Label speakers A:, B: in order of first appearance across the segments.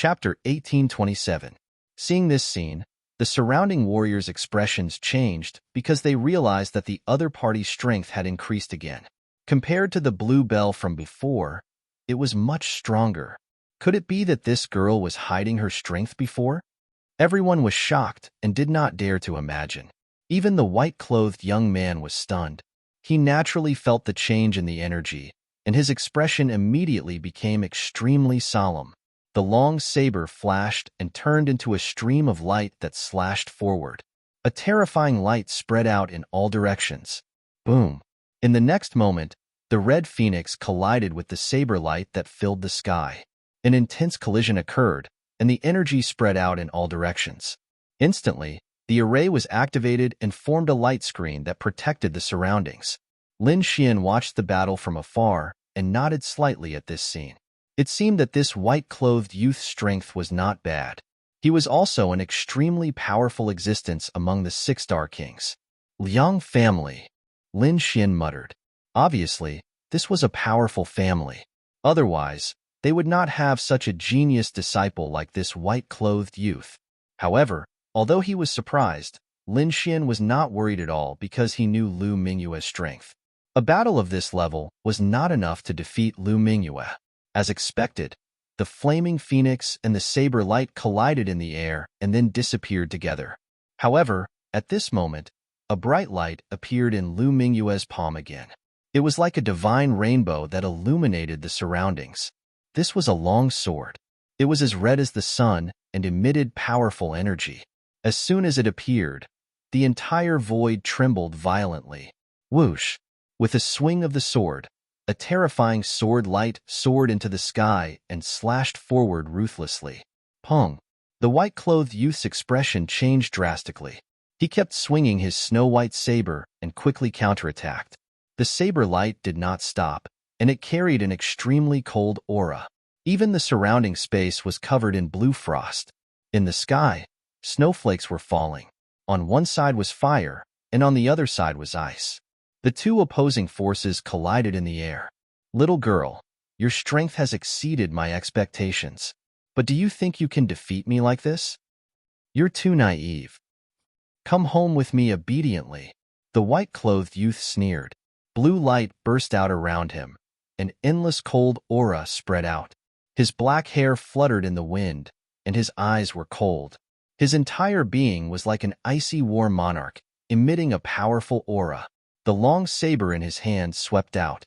A: Chapter 1827. Seeing this scene, the surrounding warriors' expressions changed because they realized that the other party's strength had increased again. Compared to the blue bell from before, it was much stronger. Could it be that this girl was hiding her strength before? Everyone was shocked and did not dare to imagine. Even the white-clothed young man was stunned. He naturally felt the change in the energy, and his expression immediately became extremely solemn. The long saber flashed and turned into a stream of light that slashed forward. A terrifying light spread out in all directions. Boom! In the next moment, the red phoenix collided with the saber light that filled the sky. An intense collision occurred, and the energy spread out in all directions. Instantly, the array was activated and formed a light screen that protected the surroundings. Lin Xian watched the battle from afar and nodded slightly at this scene. It seemed that this white-clothed youth's strength was not bad. He was also an extremely powerful existence among the 6-star kings. Liang family, Lin Xian muttered. Obviously, this was a powerful family. Otherwise, they would not have such a genius disciple like this white-clothed youth. However, although he was surprised, Lin Xian was not worried at all because he knew Lu Mingyue's strength. A battle of this level was not enough to defeat Lu Mingyue. As expected, the flaming phoenix and the saber light collided in the air and then disappeared together. However, at this moment, a bright light appeared in Lu Mingyue's palm again. It was like a divine rainbow that illuminated the surroundings. This was a long sword. It was as red as the sun and emitted powerful energy. As soon as it appeared, the entire void trembled violently. Whoosh! With a swing of the sword, a terrifying sword light soared into the sky and slashed forward ruthlessly. Pong! The white-clothed youth's expression changed drastically. He kept swinging his snow-white saber and quickly counterattacked. The saber light did not stop, and it carried an extremely cold aura. Even the surrounding space was covered in blue frost. In the sky, snowflakes were falling. On one side was fire, and on the other side was ice. The two opposing forces collided in the air. Little girl, your strength has exceeded my expectations. But do you think you can defeat me like this? You're too naive. Come home with me obediently. The white-clothed youth sneered. Blue light burst out around him. An endless cold aura spread out. His black hair fluttered in the wind, and his eyes were cold. His entire being was like an icy war monarch, emitting a powerful aura. The long saber in his hand swept out.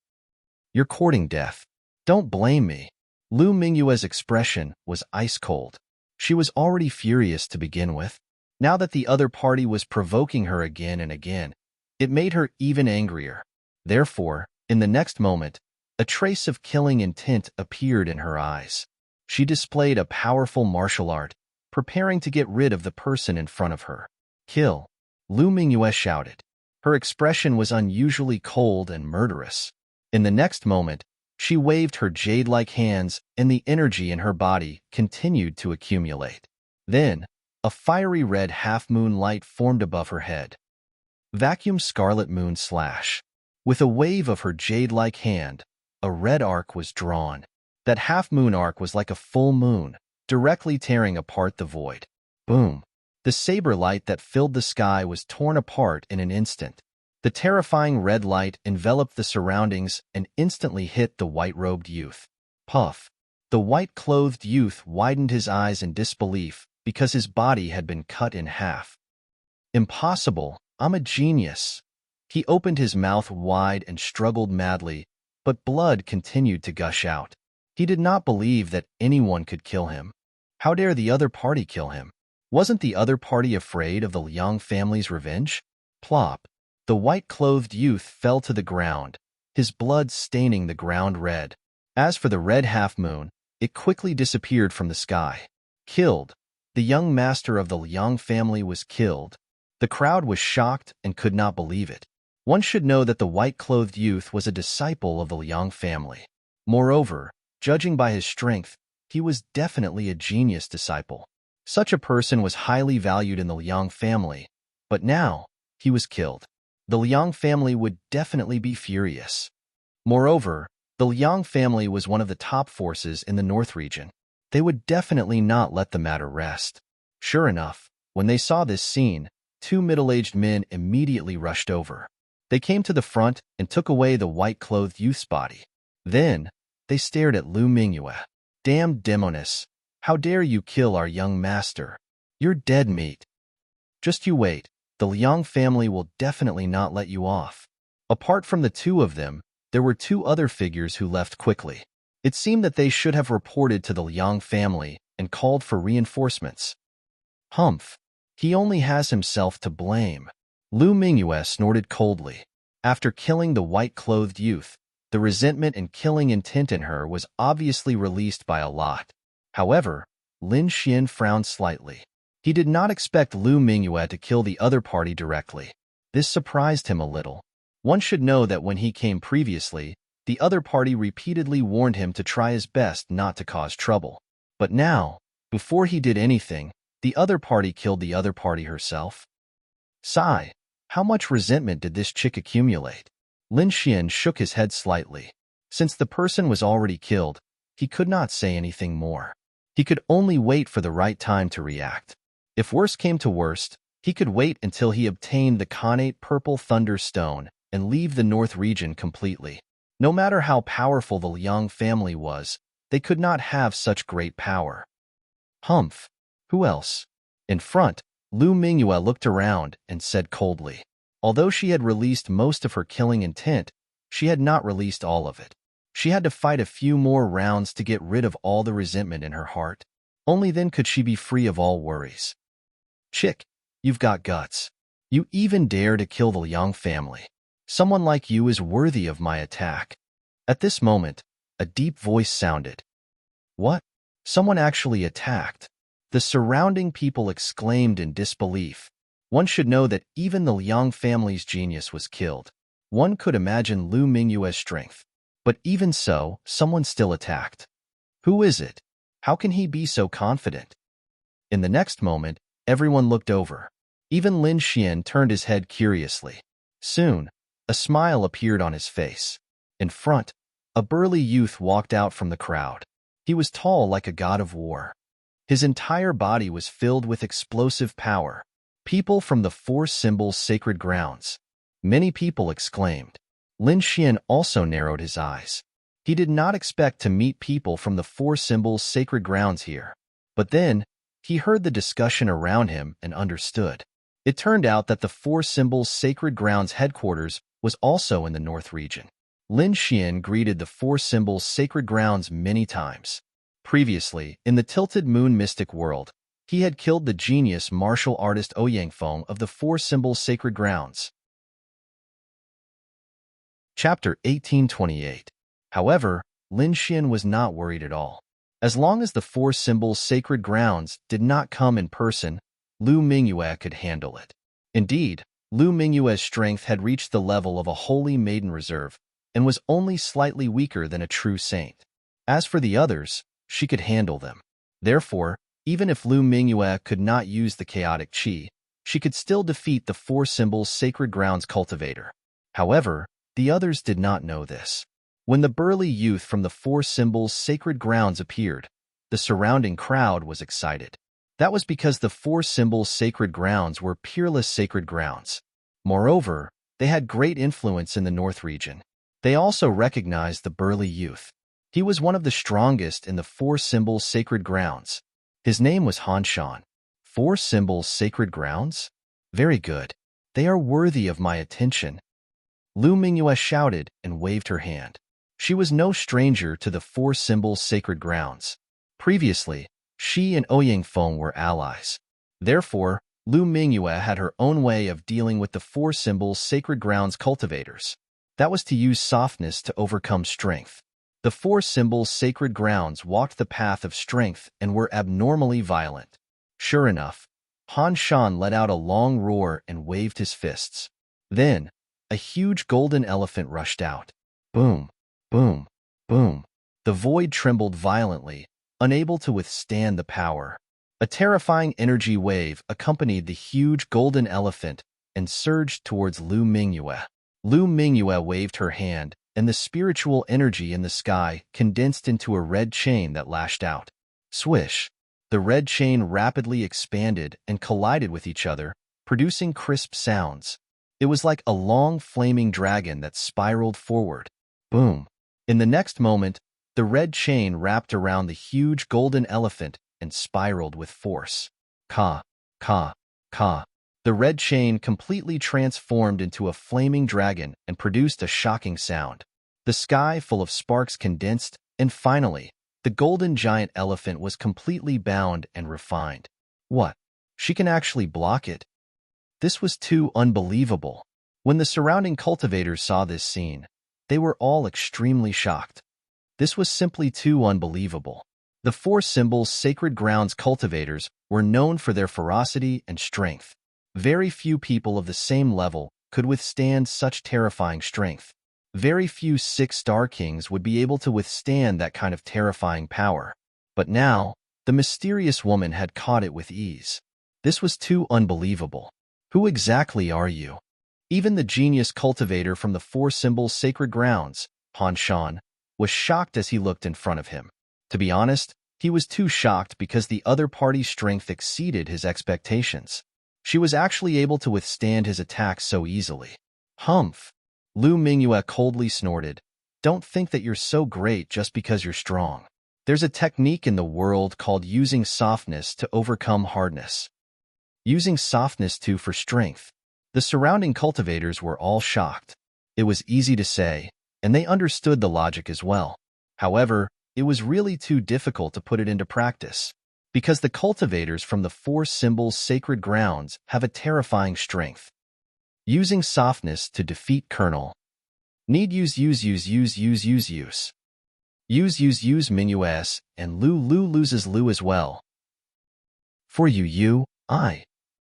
A: You're courting death. Don't blame me. Lu Mingyue's expression was ice-cold. She was already furious to begin with. Now that the other party was provoking her again and again, it made her even angrier. Therefore, in the next moment, a trace of killing intent appeared in her eyes. She displayed a powerful martial art, preparing to get rid of the person in front of her. Kill! Lu Mingyue shouted. Her expression was unusually cold and murderous. In the next moment, she waved her jade-like hands and the energy in her body continued to accumulate. Then, a fiery red half-moon light formed above her head. Vacuum scarlet moon slash. With a wave of her jade-like hand, a red arc was drawn. That half-moon arc was like a full moon, directly tearing apart the void. Boom! The saber light that filled the sky was torn apart in an instant. The terrifying red light enveloped the surroundings and instantly hit the white-robed youth. Puff! The white-clothed youth widened his eyes in disbelief because his body had been cut in half. Impossible! I'm a genius! He opened his mouth wide and struggled madly, but blood continued to gush out. He did not believe that anyone could kill him. How dare the other party kill him? Wasn't the other party afraid of the Liang family's revenge? Plop! The white-clothed youth fell to the ground, his blood staining the ground red. As for the red half-moon, it quickly disappeared from the sky. Killed! The young master of the Liang family was killed. The crowd was shocked and could not believe it. One should know that the white-clothed youth was a disciple of the Liang family. Moreover, judging by his strength, he was definitely a genius disciple. Such a person was highly valued in the Liang family, but now he was killed. The Liang family would definitely be furious. Moreover, the Liang family was one of the top forces in the North region. they would definitely not let the matter rest. Sure enough, when they saw this scene, two middle-aged men immediately rushed over. They came to the front and took away the white-clothed youth's body. Then, they stared at Lu Mingyue. "Damned demoness! How dare you kill our young master? You're dead meat. Just you wait, the Liang family will definitely not let you off." Apart from the two of them, there were two other figures who left quickly. It seemed that they should have reported to the Liang family and called for reinforcements. Humph! He only has himself to blame. Lu Mingyue snorted coldly. After killing the white-clothed youth, the resentment and killing intent in her was obviously released by a lot. However, Lin Xian frowned slightly. He did not expect Lu Mingyue to kill the other party directly. This surprised him a little. One should know that when he came previously, the other party repeatedly warned him to try his best not to cause trouble. But now, before he did anything, the other party killed the other party herself. Sigh, how much resentment did this chick accumulate? Lin Xian shook his head slightly. Since the person was already killed, he could not say anything more. He could only wait for the right time to react. If worst came to worst, he could wait until he obtained the Khanate Purple Thunder Stone and leave the North region completely. No matter how powerful the Liang family was, they could not have such great power. Humph! Who else? In front, Lu Mingyue looked around and said coldly. Although she had released most of her killing intent, she had not released all of it. She had to fight a few more rounds to get rid of all the resentment in her heart. Only then could she be free of all worries. Chick, you've got guts. You even dare to kill the Liang family. Someone like you is worthy of my attack. At this moment, a deep voice sounded. What? Someone actually attacked? The surrounding people exclaimed in disbelief. One should know that even the Liang family's genius was killed. One could imagine Lu Mingyue's strength. But even so, someone still attacked. Who is it? How can he be so confident? In the next moment, everyone looked over. Even Lin Xian turned his head curiously. Soon, a smile appeared on his face. In front, a burly youth walked out from the crowd. He was tall like a god of war. His entire body was filled with explosive power. People from the Four Symbols Sacred Grounds. Many people exclaimed. Lin Xian also narrowed his eyes. He did not expect to meet people from the Four Symbols Sacred Grounds here. But then, he heard the discussion around him and understood. It turned out that the Four Symbols Sacred Grounds headquarters was also in the North region. Lin Xian greeted the Four Symbols Sacred Grounds many times. Previously, in the Tilted Moon Mystic World, he had killed the genius martial artist Ouyangfeng of the Four Symbols Sacred Grounds. Chapter 1828. However, Lin Xian was not worried at all. As long as the Four Symbols Sacred Grounds did not come in person, Lu Mingyue could handle it. Indeed, Lu Mingyue's strength had reached the level of a holy maiden reserve and was only slightly weaker than a true saint. As for the others, she could handle them. Therefore, even if Lu Mingyue could not use the chaotic qi, she could still defeat the Four Symbols Sacred Grounds cultivator. However, the others did not know this. When the burly youth from the Four Symbols Sacred Grounds appeared, the surrounding crowd was excited. That was because the Four Symbols Sacred Grounds were peerless sacred grounds. Moreover, they had great influence in the North region. They also recognized the burly youth. He was one of the strongest in the Four Symbols Sacred Grounds. His name was Han Shan. Four Symbols Sacred Grounds? Very good. They are worthy of my attention. Lu Mingyue shouted and waved her hand. She was no stranger to the Four Symbols Sacred Grounds. Previously, she and Ouyangfeng were allies. Therefore, Lu Mingyue had her own way of dealing with the Four Symbols Sacred Grounds cultivators. That was to use softness to overcome strength. The Four Symbols Sacred Grounds walked the path of strength and were abnormally violent. Sure enough, Han Shan let out a long roar and waved his fists. Then, a huge golden elephant rushed out. Boom, boom, boom. The void trembled violently, unable to withstand the power. A terrifying energy wave accompanied the huge golden elephant and surged towards Lu Mingyue. Lu Mingyue waved her hand, and the spiritual energy in the sky condensed into a red chain that lashed out. Swish! The red chain rapidly expanded and collided with each other, producing crisp sounds. It was like a long flaming dragon that spiraled forward. Boom! In the next moment, the red chain wrapped around the huge golden elephant and spiraled with force. Ka, ka, ka. The red chain completely transformed into a flaming dragon and produced a shocking sound. The sky full of sparks condensed, and finally, the golden giant elephant was completely bound and refined. What? She can actually block it? This was too unbelievable. When the surrounding cultivators saw this scene, they were all extremely shocked. This was simply too unbelievable. The four symbols Sacred Grounds cultivators were known for their ferocity and strength. Very few people of the same level could withstand such terrifying strength. Very few 6-star kings would be able to withstand that kind of terrifying power. But now, the mysterious woman had caught it with ease. This was too unbelievable. Who exactly are you? Even the genius cultivator from the four symbols Sacred Grounds, Han Shan, was shocked as he looked in front of him. To be honest, he was too shocked because the other party's strength exceeded his expectations. She was actually able to withstand his attacks so easily. Humph! Lu Mingyue coldly snorted. Don't think that you're so great just because you're strong. There's a technique in the world called using softness to overcome hardness. Using softness too for strength. The surrounding cultivators were all shocked. It was easy to say, and they understood the logic as well. However, it was really too difficult to put it into practice. Because the cultivators from the four symbols Sacred Grounds have a terrifying strength. Using softness to defeat Colonel. Need use Mingyue and Lu loses Lu as well. For you, I.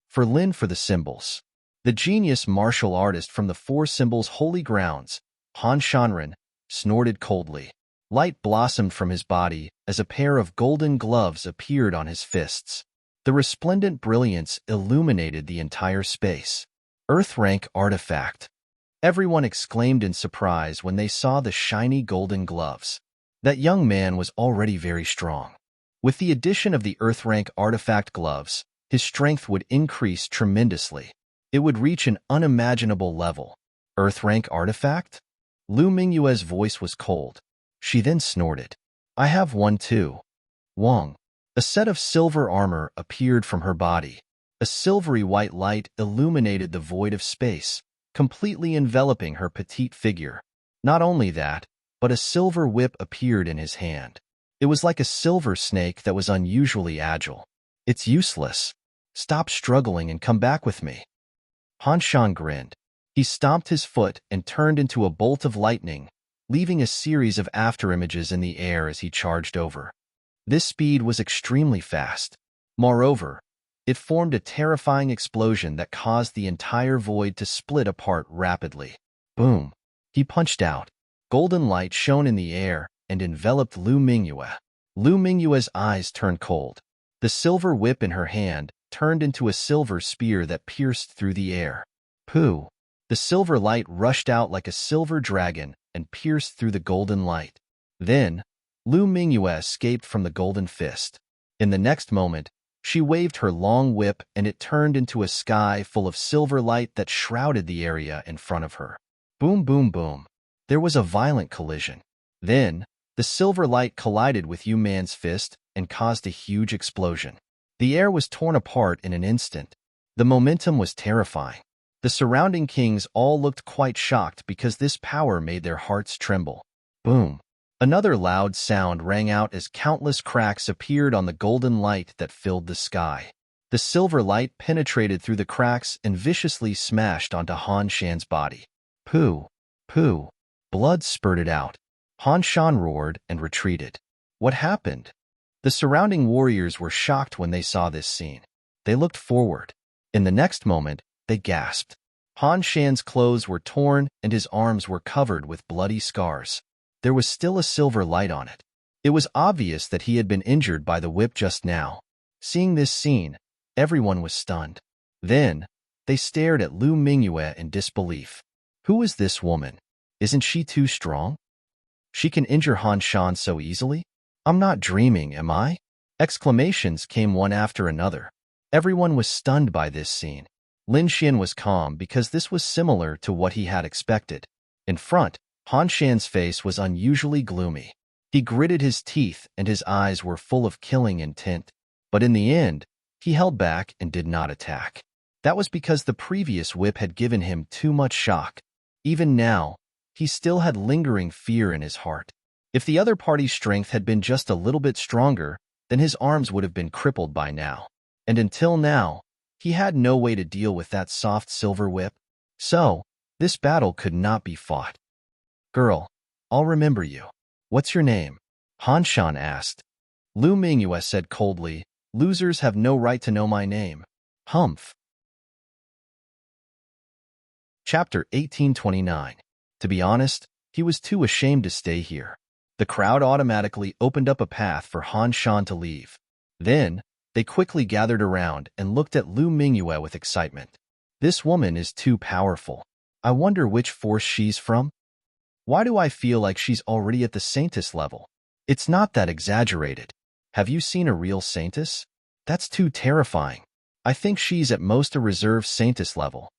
A: For Lin for the symbols. The genius martial artist from the four symbols Holy Grounds, Han Shanren, snorted coldly. Light blossomed from his body as a pair of golden gloves appeared on his fists. The resplendent brilliance illuminated the entire space. Earth-rank artifact. Everyone exclaimed in surprise when they saw the shiny golden gloves. That young man was already very strong. With the addition of the Earth-rank artifact gloves, his strength would increase tremendously. It would reach an unimaginable level. Earth-rank artifact? Lu Mingyue's voice was cold. She then snorted. I have one too. Wong. A set of silver armor appeared from her body. A silvery white light illuminated the void of space, completely enveloping her petite figure. Not only that, but a silver whip appeared in his hand. It was like a silver snake that was unusually agile. It's useless. Stop struggling and come back with me. Han Shan grinned. He stomped his foot and turned into a bolt of lightning, leaving a series of afterimages in the air as he charged over. This speed was extremely fast. Moreover, it formed a terrifying explosion that caused the entire void to split apart rapidly. Boom! He punched out. Golden light shone in the air and enveloped Lu Mingyue. Lu Mingyue's eyes turned cold. The silver whip in her hand turned into a silver spear that pierced through the air. Pooh! The silver light rushed out like a silver dragon and pierced through the golden light. Then, Lu Mingyue escaped from the golden fist. In the next moment, she waved her long whip and it turned into a sky full of silver light that shrouded the area in front of her. Boom, boom, boom. There was a violent collision. Then, the silver light collided with Yu Man's fist and caused a huge explosion. The air was torn apart in an instant. The momentum was terrifying. The surrounding kings all looked quite shocked because this power made their hearts tremble. Boom! Another loud sound rang out as countless cracks appeared on the golden light that filled the sky. The silver light penetrated through the cracks and viciously smashed onto Han Shan's body. Pooh! Pooh! Blood spurted out. Han Shan roared and retreated. What happened? The surrounding warriors were shocked when they saw this scene. They looked forward. In the next moment, they gasped. Han Shan's clothes were torn and his arms were covered with bloody scars. There was still a silver light on it. It was obvious that he had been injured by the whip just now. Seeing this scene, everyone was stunned. Then, they stared at Lu Mingyue in disbelief. Who is this woman? Isn't she too strong? She can injure Han Shan so easily? I'm not dreaming, am I? Exclamations came one after another. Everyone was stunned by this scene. Lin Xian was calm because this was similar to what he had expected. In front, Han Shan's face was unusually gloomy. He gritted his teeth and his eyes were full of killing intent. But in the end, he held back and did not attack. That was because the previous whip had given him too much shock. Even now, he still had lingering fear in his heart. If the other party's strength had been just a little bit stronger, then his arms would have been crippled by now. And until now, he had no way to deal with that soft silver whip. So, this battle could not be fought. Girl, I'll remember you. What's your name? Han Shan asked. Lu Mingyue said coldly, losers have no right to know my name. Humph. Chapter 1829. To be honest, he was too ashamed to stay here. The crowd automatically opened up a path for Han Shan to leave. Then, they quickly gathered around and looked at Lu Mingyue with excitement. This woman is too powerful. I wonder which force she's from? Why do I feel like she's already at the Saintess level? It's not that exaggerated. Have you seen a real Saintess? That's too terrifying. I think she's at most a reserve Saintess level.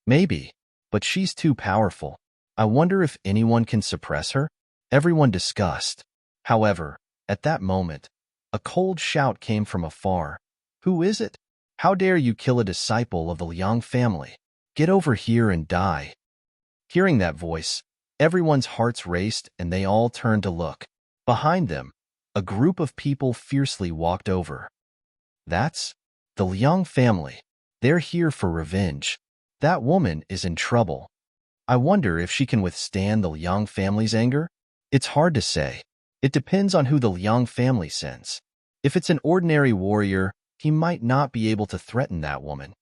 A: Maybe, but she's too powerful. I wonder if anyone can suppress her? Everyone discussed. However, at that moment, a cold shout came from afar. Who is it? How dare you kill a disciple of the Liang family? Get over here and die. Hearing that voice, everyone's hearts raced and they all turned to look. Behind them, a group of people fiercely walked over. That's the Liang family. They're here for revenge. That woman is in trouble. I wonder if she can withstand the Liang family's anger? It's hard to say. It depends on who the Liang family sends. If it's an ordinary warrior, he might not be able to threaten that woman.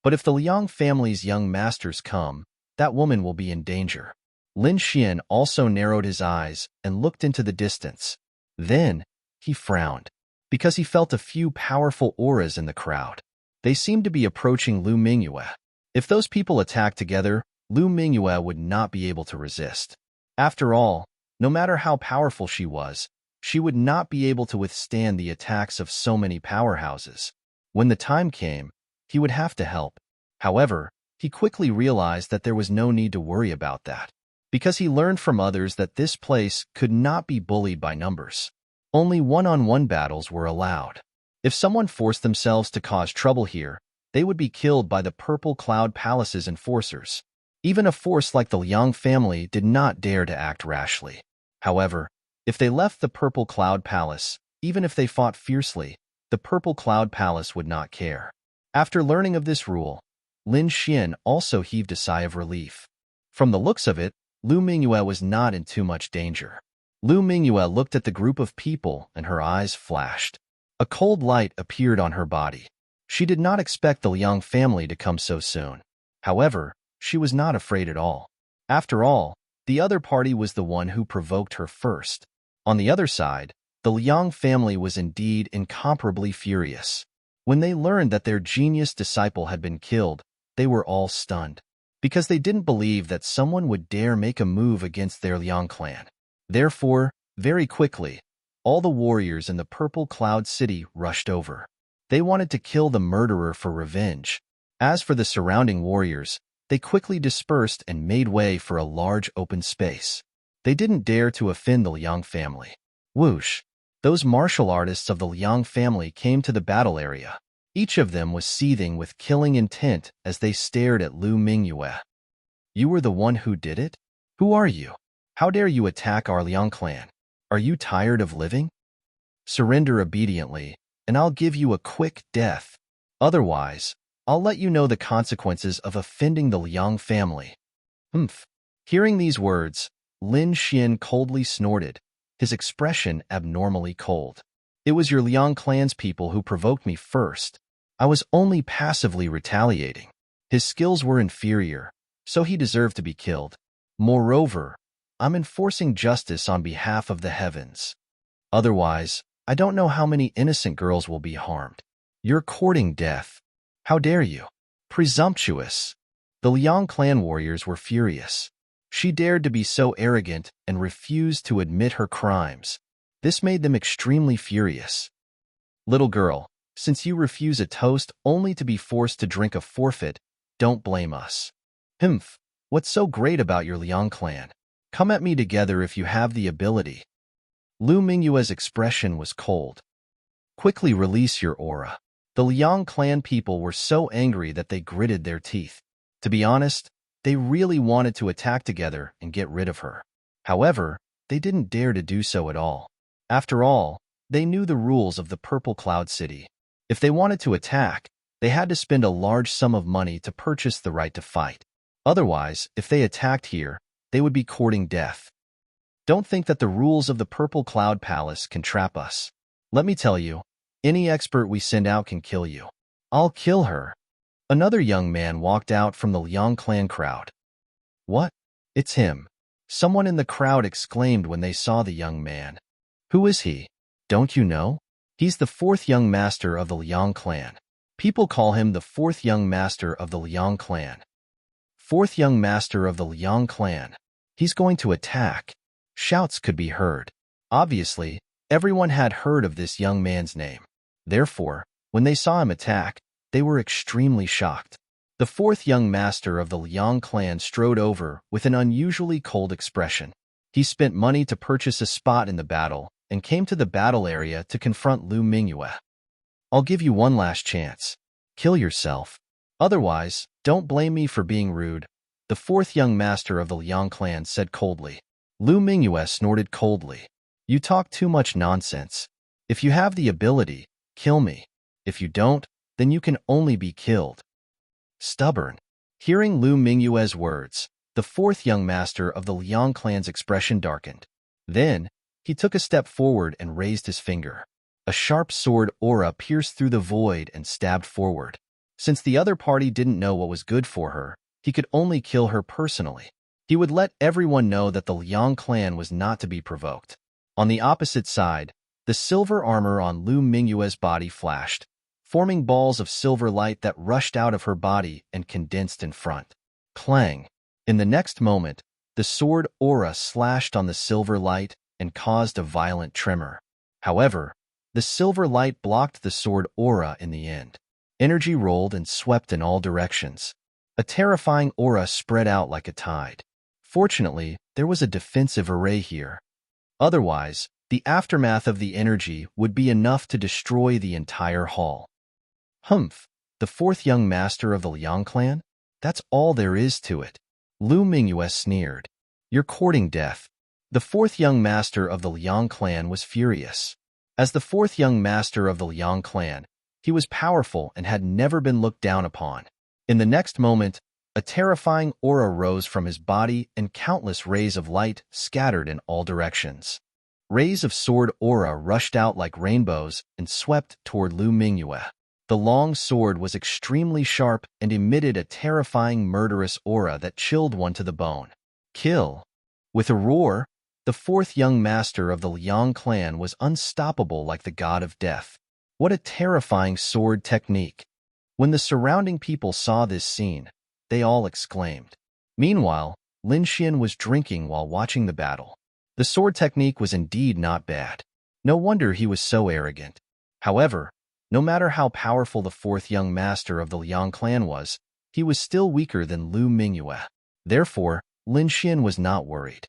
A: But if the Liang family's young masters come, that woman will be in danger. Lin Xian also narrowed his eyes and looked into the distance. Then, he frowned, because he felt a few powerful auras in the crowd. They seemed to be approaching Lu Mingyue. If those people attacked together, Lu Mingyue would not be able to resist. After all, no matter how powerful she was, she would not be able to withstand the attacks of so many powerhouses. When the time came, he would have to help. However, he quickly realized that there was no need to worry about that, because he learned from others that this place could not be bullied by numbers. Only one-on-one battles were allowed. If someone forced themselves to cause trouble here, they would be killed by the Purple Cloud Palace's enforcers. Even a force like the Liang family did not dare to act rashly. However, if they left the Purple Cloud Palace, even if they fought fiercely, the Purple Cloud Palace would not care. After learning of this rule, Lin Xian also heaved a sigh of relief. From the looks of it, Lu Mingyue was not in too much danger. Lu Mingyue looked at the group of people and her eyes flashed. A cold light appeared on her body. She did not expect the Liang family to come so soon. However, she was not afraid at all. After all, the other party was the one who provoked her first. On the other side, the Liang family was indeed incomparably furious. When they learned that their genius disciple had been killed, they were all stunned, because they didn't believe that someone would dare make a move against their Liang clan. Therefore, very quickly, all the warriors in the Purple Cloud City rushed over. They wanted to kill the murderer for revenge. As for the surrounding warriors, they quickly dispersed and made way for a large open space. They didn't dare to offend the Liang family. Whoosh! Those martial artists of the Liang family came to the battle area. Each of them was seething with killing intent as they stared at Lu Mingyue. You were the one who did it? Who are you? How dare you attack our Liang clan? Are you tired of living? Surrender obediently, and I'll give you a quick death. Otherwise, I'll let you know the consequences of offending the Liang family. Humph. Hearing these words, Lin Xian coldly snorted, his expression abnormally cold. It was your Liang clan's people who provoked me first. I was only passively retaliating. His skills were inferior, so he deserved to be killed. Moreover, I'm enforcing justice on behalf of the heavens. Otherwise, I don't know how many innocent girls will be harmed. You're courting death. How dare you? Presumptuous. The Liang clan warriors were furious. She dared to be so arrogant and refused to admit her crimes. This made them extremely furious. Little girl, since you refuse a toast only to be forced to drink a forfeit, don't blame us. Humph, what's so great about your Liang clan? Come at me together if you have the ability. Lu Mingyue's expression was cold. Quickly release your aura. The Liang clan people were so angry that they gritted their teeth. To be honest, they really wanted to attack together and get rid of her. However, they didn't dare to do so at all. After all, they knew the rules of the Purple Cloud City. If they wanted to attack, they had to spend a large sum of money to purchase the right to fight. Otherwise, if they attacked here, they would be courting death. Don't think that the rules of the Purple Cloud Palace can trap us. Let me tell you, any expert we send out can kill you. I'll kill her. Another young man walked out from the Liang clan crowd. What? It's him. Someone in the crowd exclaimed when they saw the young man. Who is he? Don't you know? He's the fourth young master of the Liang clan. People call him the fourth young master of the Liang clan. Fourth young master of the Liang clan. He's going to attack. Shouts could be heard. Obviously, everyone had heard of this young man's name. Therefore, when they saw him attack, they were extremely shocked. The fourth young master of the Liang clan strode over with an unusually cold expression. He spent money to purchase a spot in the battle and came to the battle area to confront Lu Mingyue. I'll give you one last chance. Kill yourself. Otherwise, don't blame me for being rude, the fourth young master of the Liang clan said coldly. Lu Mingyue snorted coldly. You talk too much nonsense. If you have the ability, kill me. If you don't, then you can only be killed. Stubborn. Hearing Lu Mingyue's words, the fourth young master of the Liang clan's expression darkened. Then, he took a step forward and raised his finger. A sharp sword aura pierced through the void and stabbed forward. Since the other party didn't know what was good for her, he could only kill her personally. He would let everyone know that the Liang clan was not to be provoked. On the opposite side, the silver armor on Lu Mingyue's body flashed, forming balls of silver light that rushed out of her body and condensed in front. Clang! In the next moment, the sword aura slashed on the silver light and caused a violent tremor. However, the silver light blocked the sword aura in the end. Energy rolled and swept in all directions. A terrifying aura spread out like a tide. Fortunately, there was a defensive array here. Otherwise, the aftermath of the energy would be enough to destroy the entire hall. Humph, the fourth young master of the Liang clan? That's all there is to it. Lu Mingyue sneered. You're courting death. The fourth young master of the Liang clan was furious. As the fourth young master of the Liang clan, he was powerful and had never been looked down upon. In the next moment, a terrifying aura rose from his body and countless rays of light scattered in all directions. Rays of sword aura rushed out like rainbows and swept toward Lu Mingyue. The long sword was extremely sharp and emitted a terrifying murderous aura that chilled one to the bone. Kill! With a roar, the fourth young master of the Liang clan was unstoppable like the god of death. What a terrifying sword technique! When the surrounding people saw this scene, they all exclaimed. Meanwhile, Lin Xian was drinking while watching the battle. The sword technique was indeed not bad. No wonder he was so arrogant. However, no matter how powerful the fourth young master of the Liang clan was, he was still weaker than Lu Mingyue. Therefore, Lin Xian was not worried.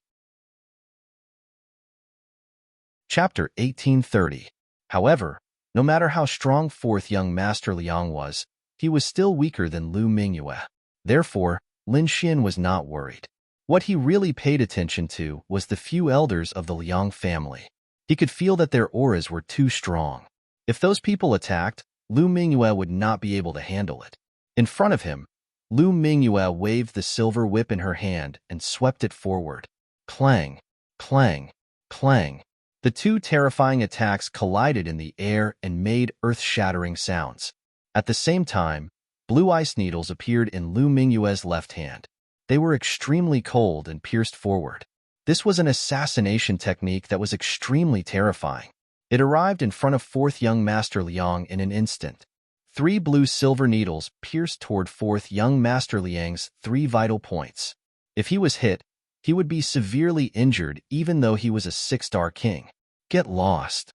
A: Chapter 1830. However, no matter how strong fourth young master Liang was, he was still weaker than Lu Mingyue. Therefore, Lin Xian was not worried. What he really paid attention to was the few elders of the Liang family. He could feel that their auras were too strong. If those people attacked, Lu Mingyue would not be able to handle it. In front of him, Lu Mingyue waved the silver whip in her hand and swept it forward. Clang, clang, clang. The two terrifying attacks collided in the air and made earth-shattering sounds. At the same time, blue ice needles appeared in Lu Mingyue's left hand. They were extremely cold and pierced forward. This was an assassination technique that was extremely terrifying. It arrived in front of fourth young master Liang in an instant. 3 blue silver needles pierced toward fourth young master Liang's 3 vital points. If he was hit, he would be severely injured even though he was a 6-star king. Get lost.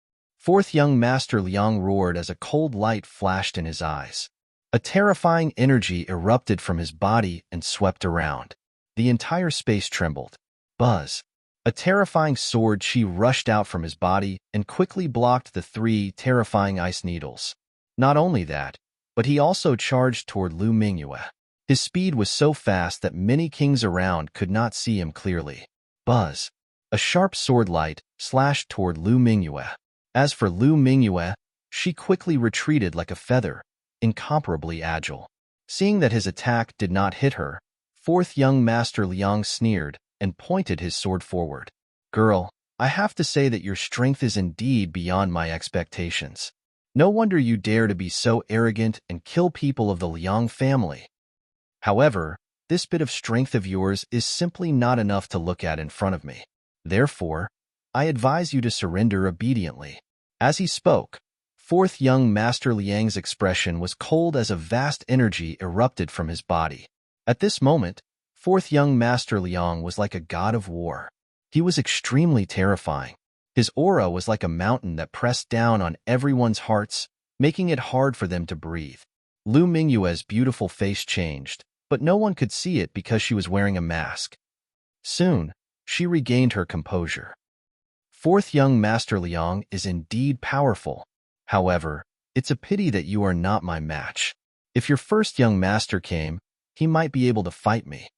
A: Fourth young master Liang roared as a cold light flashed in his eyes. A terrifying energy erupted from his body and swept around. The entire space trembled. Buzz. A terrifying sword chi rushed out from his body and quickly blocked the 3 terrifying ice needles. Not only that, but he also charged toward Lu Mingyue. His speed was so fast that many kings around could not see him clearly. Buzz. A sharp sword light slashed toward Lu Mingyue. As for Lu Mingyue, she quickly retreated like a feather, incomparably agile. Seeing that his attack did not hit her, fourth young master Liang sneered and pointed his sword forward. Girl, I have to say that your strength is indeed beyond my expectations. No wonder you dare to be so arrogant and kill people of the Liang family. However, this bit of strength of yours is simply not enough to look at in front of me. Therefore, I advise you to surrender obediently. As he spoke, fourth young master Liang's expression was cold as a vast energy erupted from his body. At this moment, fourth young master Liang was like a god of war. He was extremely terrifying. His aura was like a mountain that pressed down on everyone's hearts, making it hard for them to breathe. Lu Mingyue's beautiful face changed, but no one could see it because she was wearing a mask. Soon, she regained her composure. Fourth young master Liang is indeed powerful. However, it's a pity that you are not my match. If your first young master came, he might be able to fight me.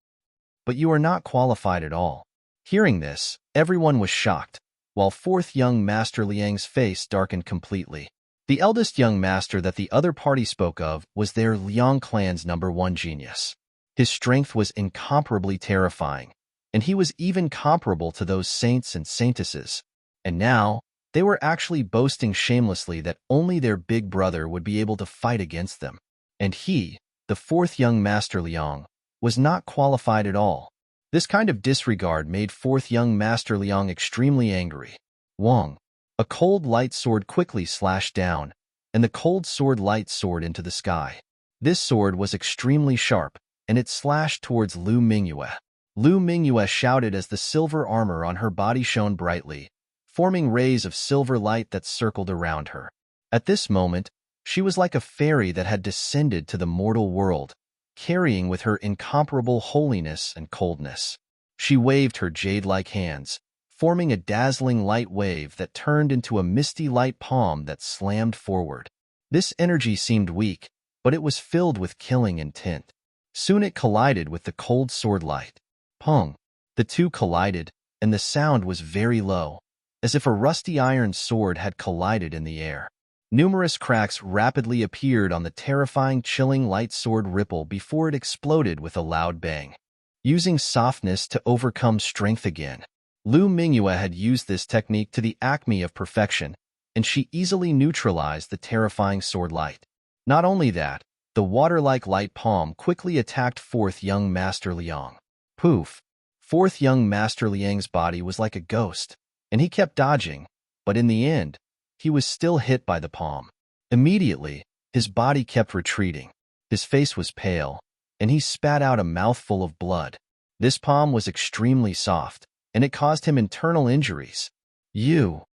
A: But you are not qualified at all. Hearing this, everyone was shocked, while fourth young master Liang's face darkened completely. The eldest young master that the other party spoke of was their Liang clan's #1 genius. His strength was incomparably terrifying, and he was even comparable to those saints and saintesses. And now, they were actually boasting shamelessly that only their big brother would be able to fight against them. And he, the fourth young master Liang, was not qualified at all. This kind of disregard made fourth young master Liang extremely angry. Wang. A cold light sword quickly slashed down, and the cold sword light soared into the sky. This sword was extremely sharp, and it slashed towards Lu Mingyue. Lu Mingyue shouted as the silver armor on her body shone brightly, forming rays of silver light that circled around her. At this moment, she was like a fairy that had descended to the mortal world, carrying with her incomparable holiness and coldness. She waved her jade-like hands, forming a dazzling light wave that turned into a misty light palm that slammed forward. This energy seemed weak, but it was filled with killing intent. Soon it collided with the cold sword light. Pong! The two collided, and the sound was very low, as if a rusty iron sword had collided in the air. Numerous cracks rapidly appeared on the terrifying chilling light sword ripple before it exploded with a loud bang. Using softness to overcome strength again, Lu Mingyue had used this technique to the acme of perfection, and she easily neutralized the terrifying sword light. Not only that, the water-like light palm quickly attacked fourth young master Liang. Poof! Fourth young master Liang's body was like a ghost, and he kept dodging, but in the end, he was still hit by the palm. Immediately, his body kept retreating. His face was pale, and he spat out a mouthful of blood. This palm was extremely soft, and it caused him internal injuries. You!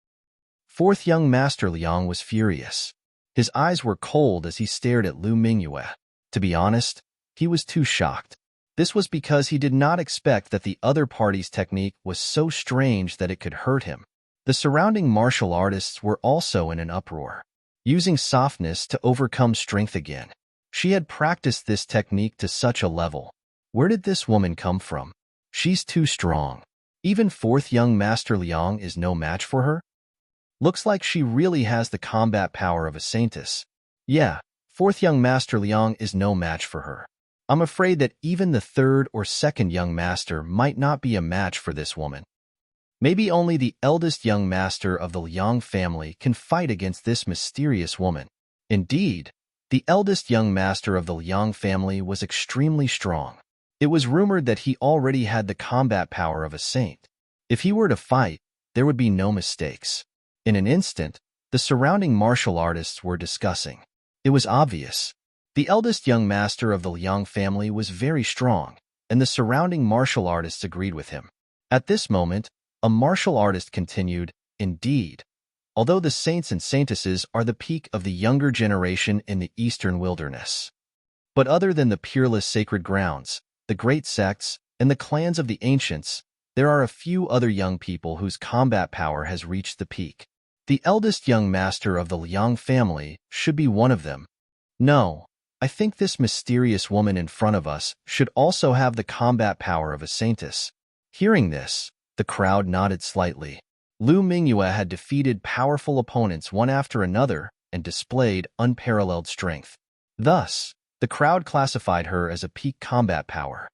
A: Fourth young master Liang was furious. His eyes were cold as he stared at Lu Mingyue. To be honest, he was too shocked. This was because he did not expect that the other party's technique was so strange that it could hurt him. The surrounding martial artists were also in an uproar. Using softness to overcome strength again. She had practiced this technique to such a level. Where did this woman come from? She's too strong. Even fourth young master Liang is no match for her? Looks like she really has the combat power of a saintess. Yeah, fourth young master Liang is no match for her. I'm afraid that even the third or second young master might not be a match for this woman. Maybe only the eldest young master of the Liang family can fight against this mysterious woman. Indeed, the eldest young master of the Liang family was extremely strong. It was rumored that he already had the combat power of a saint. If he were to fight, there would be no mistakes. In an instant, the surrounding martial artists were discussing. It was obvious. The eldest young master of the Liang family was very strong, and the surrounding martial artists agreed with him. At this moment, a martial artist continued, "Indeed, although the saints and saintesses are the peak of the younger generation in the eastern wilderness. But other than the peerless sacred grounds, the great sects, and the clans of the ancients, there are a few other young people whose combat power has reached the peak. The eldest young master of the Liang family should be one of them. No, I think this mysterious woman in front of us should also have the combat power of a saintess. Hearing this, the crowd nodded slightly. Lu Mingyue had defeated powerful opponents one after another and displayed unparalleled strength. Thus, the crowd classified her as a peak combat power.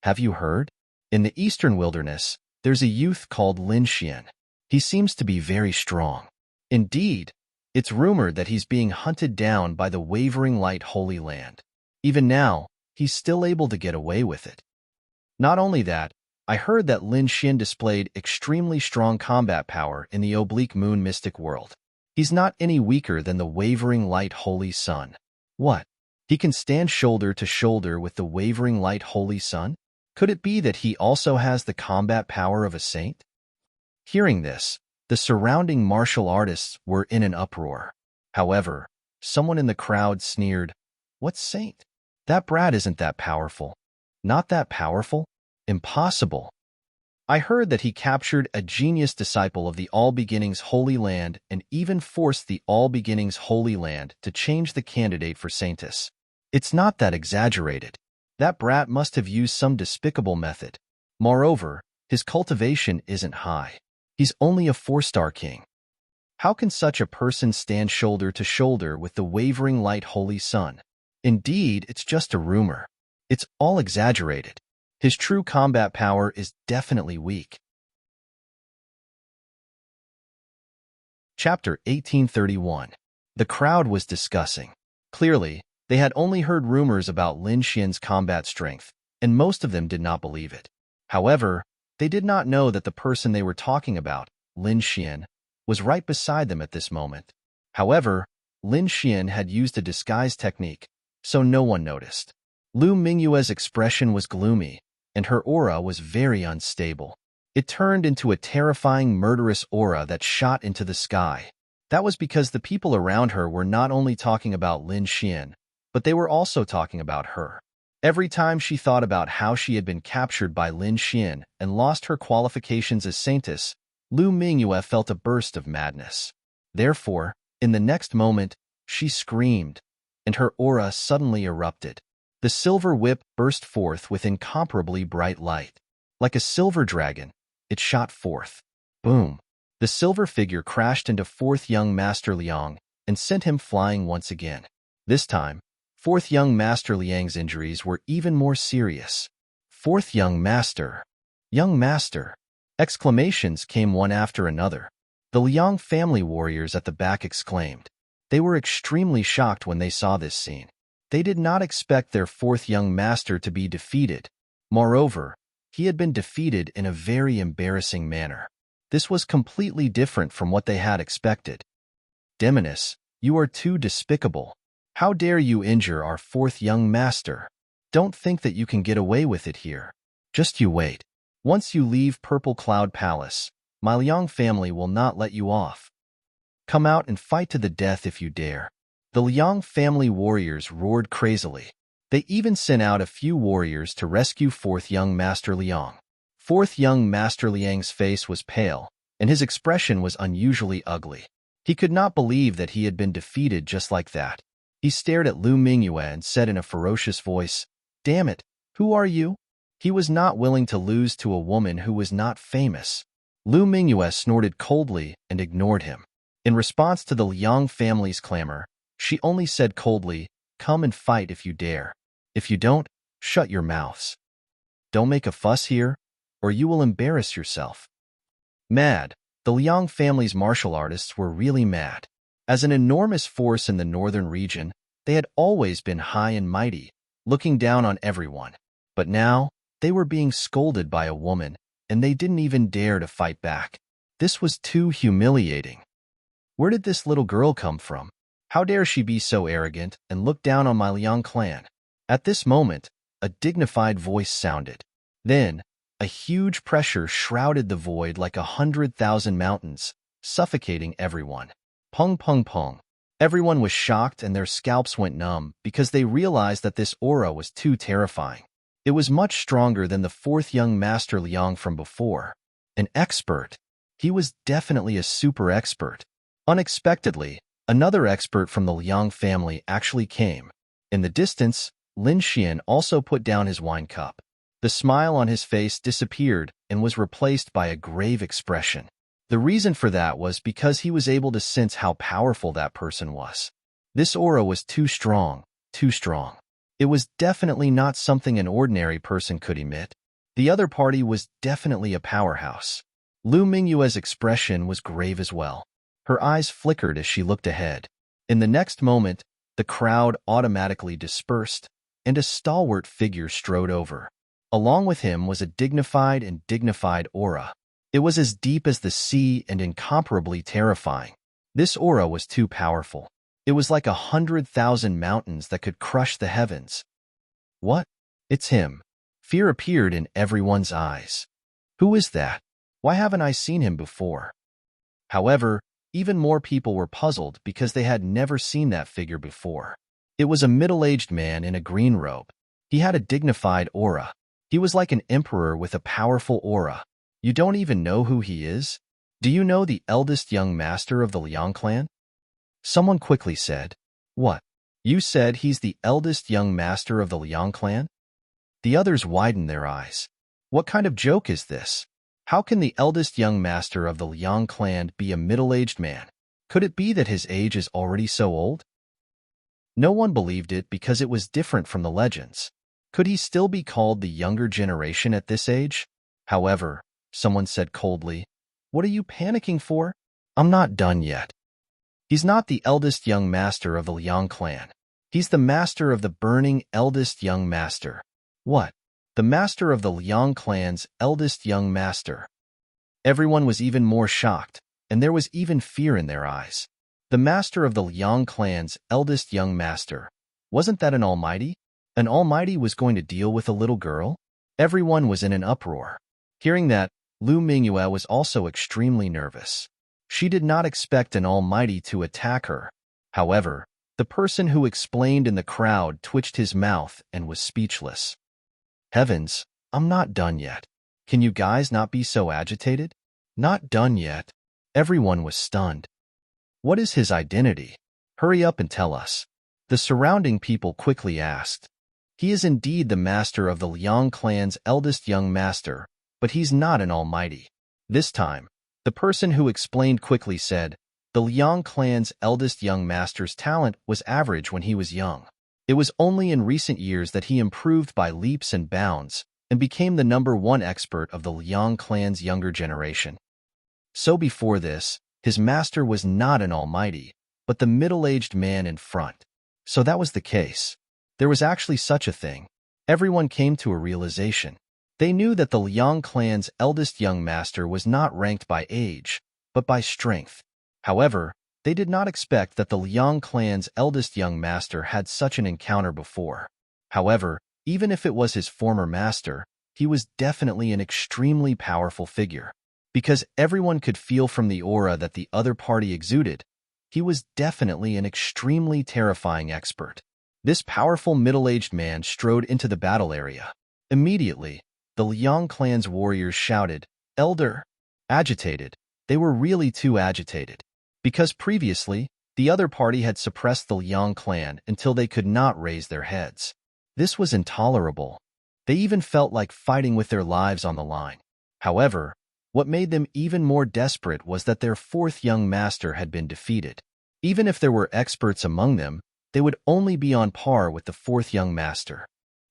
A: Have you heard? In the eastern wilderness, there's a youth called Lin Xian. He seems to be very strong. Indeed, it's rumored that he's being hunted down by the wavering light Holy Land. Even now, he's still able to get away with it. Not only that, I heard that Lin Xian displayed extremely strong combat power in the oblique moon mystic world. He's not any weaker than the wavering light Holy Sun. What? He can stand shoulder to shoulder with the wavering light Holy Sun? Could it be that he also has the combat power of a saint? Hearing this, the surrounding martial artists were in an uproar. However, someone in the crowd sneered, "What saint? That brat isn't that powerful." "Not that powerful? Impossible." I heard that he captured a genius disciple of the All Beginnings Holy Land and even forced the All Beginnings Holy Land to change the candidate for saintess. It's not that exaggerated. That brat must have used some despicable method. Moreover, his cultivation isn't high. He's only a 4-star king. How can such a person stand shoulder to shoulder with the wavering light Holy Sun? Indeed, it's just a rumor. It's all exaggerated. His true combat power is definitely weak. Chapter 1831. The crowd was discussing. Clearly, they had only heard rumors about Lin Xian's combat strength, and most of them did not believe it. However, they did not know that the person they were talking about, Lin Xian, was right beside them at this moment. However, Lin Xian had used a disguise technique, so no one noticed. Lu Mingyue's expression was gloomy, and her aura was very unstable. It turned into a terrifying, murderous aura that shot into the sky. That was because the people around her were not only talking about Lin Xian, but they were also talking about her. Every time she thought about how she had been captured by Lin Xian and lost her qualifications as saintess, Lu Mingyue felt a burst of madness. Therefore, in the next moment, she screamed, and her aura suddenly erupted. The silver whip burst forth with incomparably bright light. Like a silver dragon, it shot forth. Boom! The silver figure crashed into fourth young Master Liang and sent him flying once again. This time, fourth young Master Liang's injuries were even more serious. Fourth young Master! Young Master! Exclamations came one after another. The Liang family warriors at the back exclaimed. They were extremely shocked when they saw this scene. They did not expect their fourth young master to be defeated. Moreover, he had been defeated in a very embarrassing manner. This was completely different from what they had expected. "Demoness, you are too despicable. How dare you injure our fourth young master? Don't think that you can get away with it here. Just you wait. Once you leave Purple Cloud Palace, my Liang family will not let you off. Come out and fight to the death if you dare." The Liang family warriors roared crazily. They even sent out a few warriors to rescue fourth young Master Liang. Fourth young Master Liang's face was pale, and his expression was unusually ugly. He could not believe that he had been defeated just like that. He stared at Lu Mingyue and said in a ferocious voice, "Damn it, who are you?" He was not willing to lose to a woman who was not famous. Lu Mingyue snorted coldly and ignored him. In response to the Liang family's clamor, she only said coldly, "Come and fight if you dare. If you don't, shut your mouths. Don't make a fuss here, or you will embarrass yourself." Mad, the Liang family's martial artists were really mad. As an enormous force in the northern region, they had always been high and mighty, looking down on everyone. But now, they were being scolded by a woman, and they didn't even dare to fight back. This was too humiliating. Where did this little girl come from? How dare she be so arrogant and look down on my Liang clan? At this moment, a dignified voice sounded. Then, a huge pressure shrouded the void like 100,000 mountains, suffocating everyone. Pung pung pung. Everyone was shocked and their scalps went numb because they realized that this aura was too terrifying. It was much stronger than the fourth young master Liang from before. An expert. He was definitely a super expert. Unexpectedly, another expert from the Liang family actually came. In the distance, Lin Xian also put down his wine cup. The smile on his face disappeared and was replaced by a grave expression. The reason for that was because he was able to sense how powerful that person was. This aura was too strong, too strong. It was definitely not something an ordinary person could emit. The other party was definitely a powerhouse. Lu Mingyue's expression was grave as well. Her eyes flickered as she looked ahead. In the next moment, the crowd automatically dispersed, and a stalwart figure strode over. Along with him was a dignified aura. It was as deep as the sea and incomparably terrifying. This aura was too powerful. It was like 100,000 mountains that could crush the heavens. What? It's him. Fear appeared in everyone's eyes. Who is that? Why haven't I seen him before? However, even more people were puzzled because they had never seen that figure before. It was a middle-aged man in a green robe. He had a dignified aura. He was like an emperor with a powerful aura. You don't even know who he is? Do you know the eldest young master of the Liang clan? Someone quickly said, What? You said he's the eldest young master of the Liang clan? The others widened their eyes. What kind of joke is this? How can the eldest young master of the Liang clan be a middle-aged man? Could it be that his age is already so old? No one believed it because it was different from the legends. Could he still be called the younger generation at this age? However, someone said coldly, What are you panicking for? I'm not done yet. He's not the eldest young master of the Liang clan. He's the master of the burning eldest young master. What? The master of the Liang clan's eldest young master. Everyone was even more shocked, and there was even fear in their eyes. The master of the Liang clan's eldest young master. Wasn't that an almighty? An almighty was going to deal with a little girl? Everyone was in an uproar. Hearing that, Lu Mingyue was also extremely nervous. She did not expect an almighty to attack her. However, the person who explained in the crowd twitched his mouth and was speechless. Heavens, I'm not done yet. Can you guys not be so agitated? Not done yet. Everyone was stunned. What is his identity? Hurry up and tell us. The surrounding people quickly asked. He is indeed the master of the Liang clan's eldest young master, but he's not an almighty. This time, the person who explained quickly said, the Liang clan's eldest young master's talent was average when he was young. It was only in recent years that he improved by leaps and bounds and became the #1 expert of the Liang clan's younger generation. So before this, his master was not an almighty, but the middle-aged man in front. So that was the case. There was actually such a thing. Everyone came to a realization. They knew that the Liang clan's eldest young master was not ranked by age, but by strength. However, they did not expect that the Liang clan's eldest young master had such an encounter before. However, even if it was his former master, he was definitely an extremely powerful figure. Because everyone could feel from the aura that the other party exuded, he was definitely an extremely terrifying expert. This powerful middle-aged man strode into the battle area. Immediately, the Liang clan's warriors shouted, Elder! Agitated. They were really too agitated. Because previously, the other party had suppressed the Liang clan until they could not raise their heads. This was intolerable. They even felt like fighting with their lives on the line. However, what made them even more desperate was that their fourth young master had been defeated. Even if there were experts among them, they would only be on par with the fourth young master.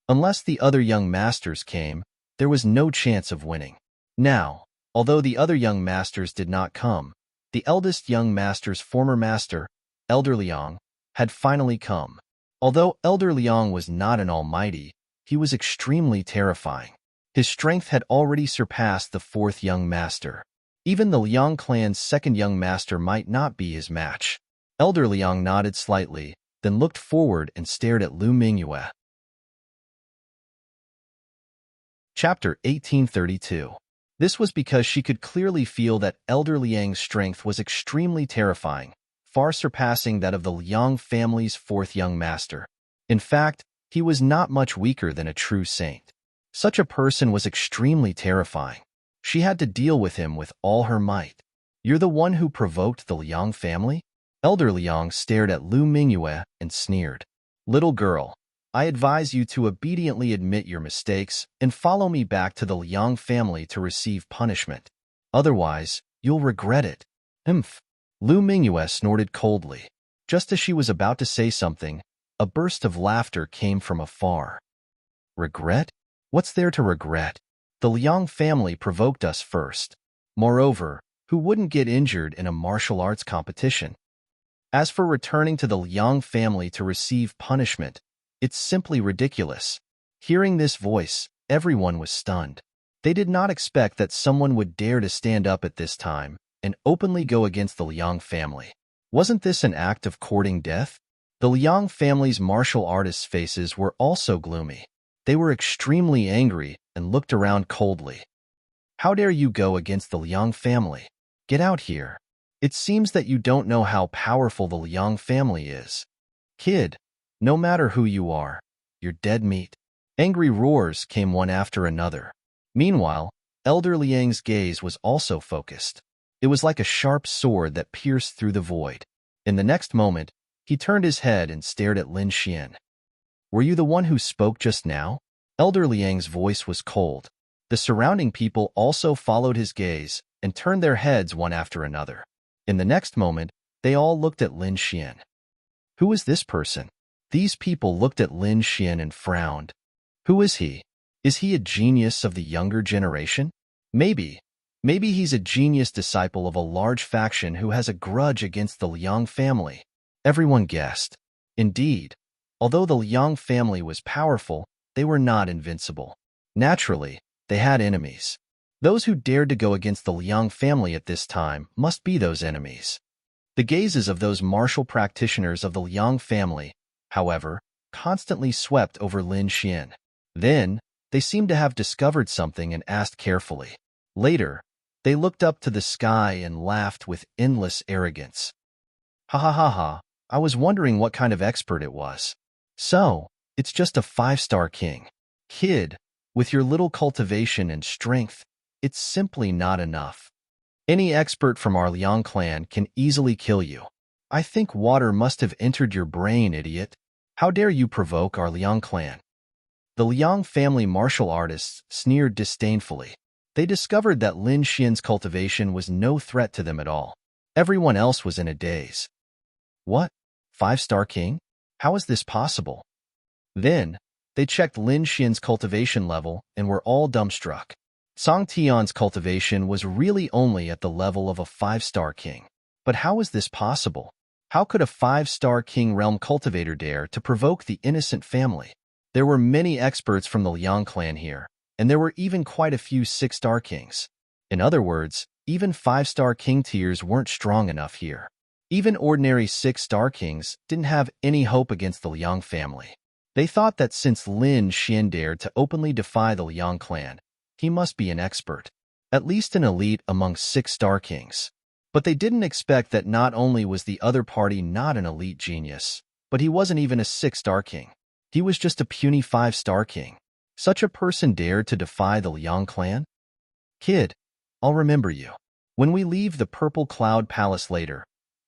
A: Unless the other young masters came, there was no chance of winning. Now, although the other young masters did not come, the eldest young master's former master, Elder Liang, had finally come. Although Elder Liang was not an almighty, he was extremely terrifying. His strength had already surpassed the fourth young master. Even the Liang clan's second young master might not be his match. Elder Liang nodded slightly, then looked forward and stared at Lu Mingyue. Chapter 1832. This was because she could clearly feel that Elder Liang's strength was extremely terrifying, far surpassing that of the Liang family's fourth young master. In fact, he was not much weaker than a true saint. Such a person was extremely terrifying. She had to deal with him with all her might. "You're the one who provoked the Liang family?" Elder Liang stared at Lu Mingyue and sneered. "Little girl, I advise you to obediently admit your mistakes and follow me back to the Liang family to receive punishment. Otherwise, you'll regret it." "Humph." Lu Mingyue snorted coldly. Just as she was about to say something, a burst of laughter came from afar. "Regret? What's there to regret? The Liang family provoked us first. Moreover, who wouldn't get injured in a martial arts competition? As for returning to the Liang family to receive punishment, it's simply ridiculous." Hearing this voice, everyone was stunned. They did not expect that someone would dare to stand up at this time and openly go against the Liang family. Wasn't this an act of courting death? The Liang family's martial artists' faces were also gloomy. They were extremely angry and looked around coldly. "How dare you go against the Liang family? Get out here. It seems that you don't know how powerful the Liang family is. Kid, no matter who you are, you're dead meat." Angry roars came one after another. Meanwhile, Elder Liang's gaze was also focused. It was like a sharp sword that pierced through the void. In the next moment, he turned his head and stared at Lin Xian. "Were you the one who spoke just now?" Elder Liang's voice was cold. The surrounding people also followed his gaze and turned their heads one after another. In the next moment, they all looked at Lin Xian. Who is this person? These people looked at Lin Xian and frowned. Who is he? Is he a genius of the younger generation? Maybe he's a genius disciple of a large faction who has a grudge against the Liang family. Everyone guessed. Indeed, although the Liang family was powerful, they were not invincible. Naturally, they had enemies. Those who dared to go against the Liang family at this time must be those enemies. The gazes of those martial practitioners of the Liang family, however, constantly swept over Lin Xian. Then, they seemed to have discovered something and asked carefully. Later, they looked up to the sky and laughed with endless arrogance. "Ha ha ha ha, I was wondering what kind of expert it was. So, it's just a 5-star king. Kid, with your little cultivation and strength, it's simply not enough. Any expert from our Liang clan can easily kill you. I think water must have entered your brain, idiot. How dare you provoke our Liang clan?" The Liang family martial artists sneered disdainfully. They discovered that Lin Xian's cultivation was no threat to them at all. Everyone else was in a daze. "What? 5-star king? How is this possible?" Then, they checked Lin Xian's cultivation level and were all dumbstruck. Song Tian's cultivation was really only at the level of a 5-star king. But how is this possible? How could a 5-star king realm cultivator dare to provoke the innocent family? There were many experts from the Liang clan here, and there were even quite a few 6-star kings. In other words, even 5-star king tiers weren't strong enough here. Even ordinary 6-star kings didn't have any hope against the Liang family. They thought that since Lin Xian dared to openly defy the Liang clan, he must be an expert, at least an elite among 6-star kings. But they didn't expect that not only was the other party not an elite genius, but he wasn't even a 6-star king. He was just a puny 5-star king. Such a person dared to defy the Liang clan? "Kid, I'll remember you. When we leave the Purple Cloud Palace later,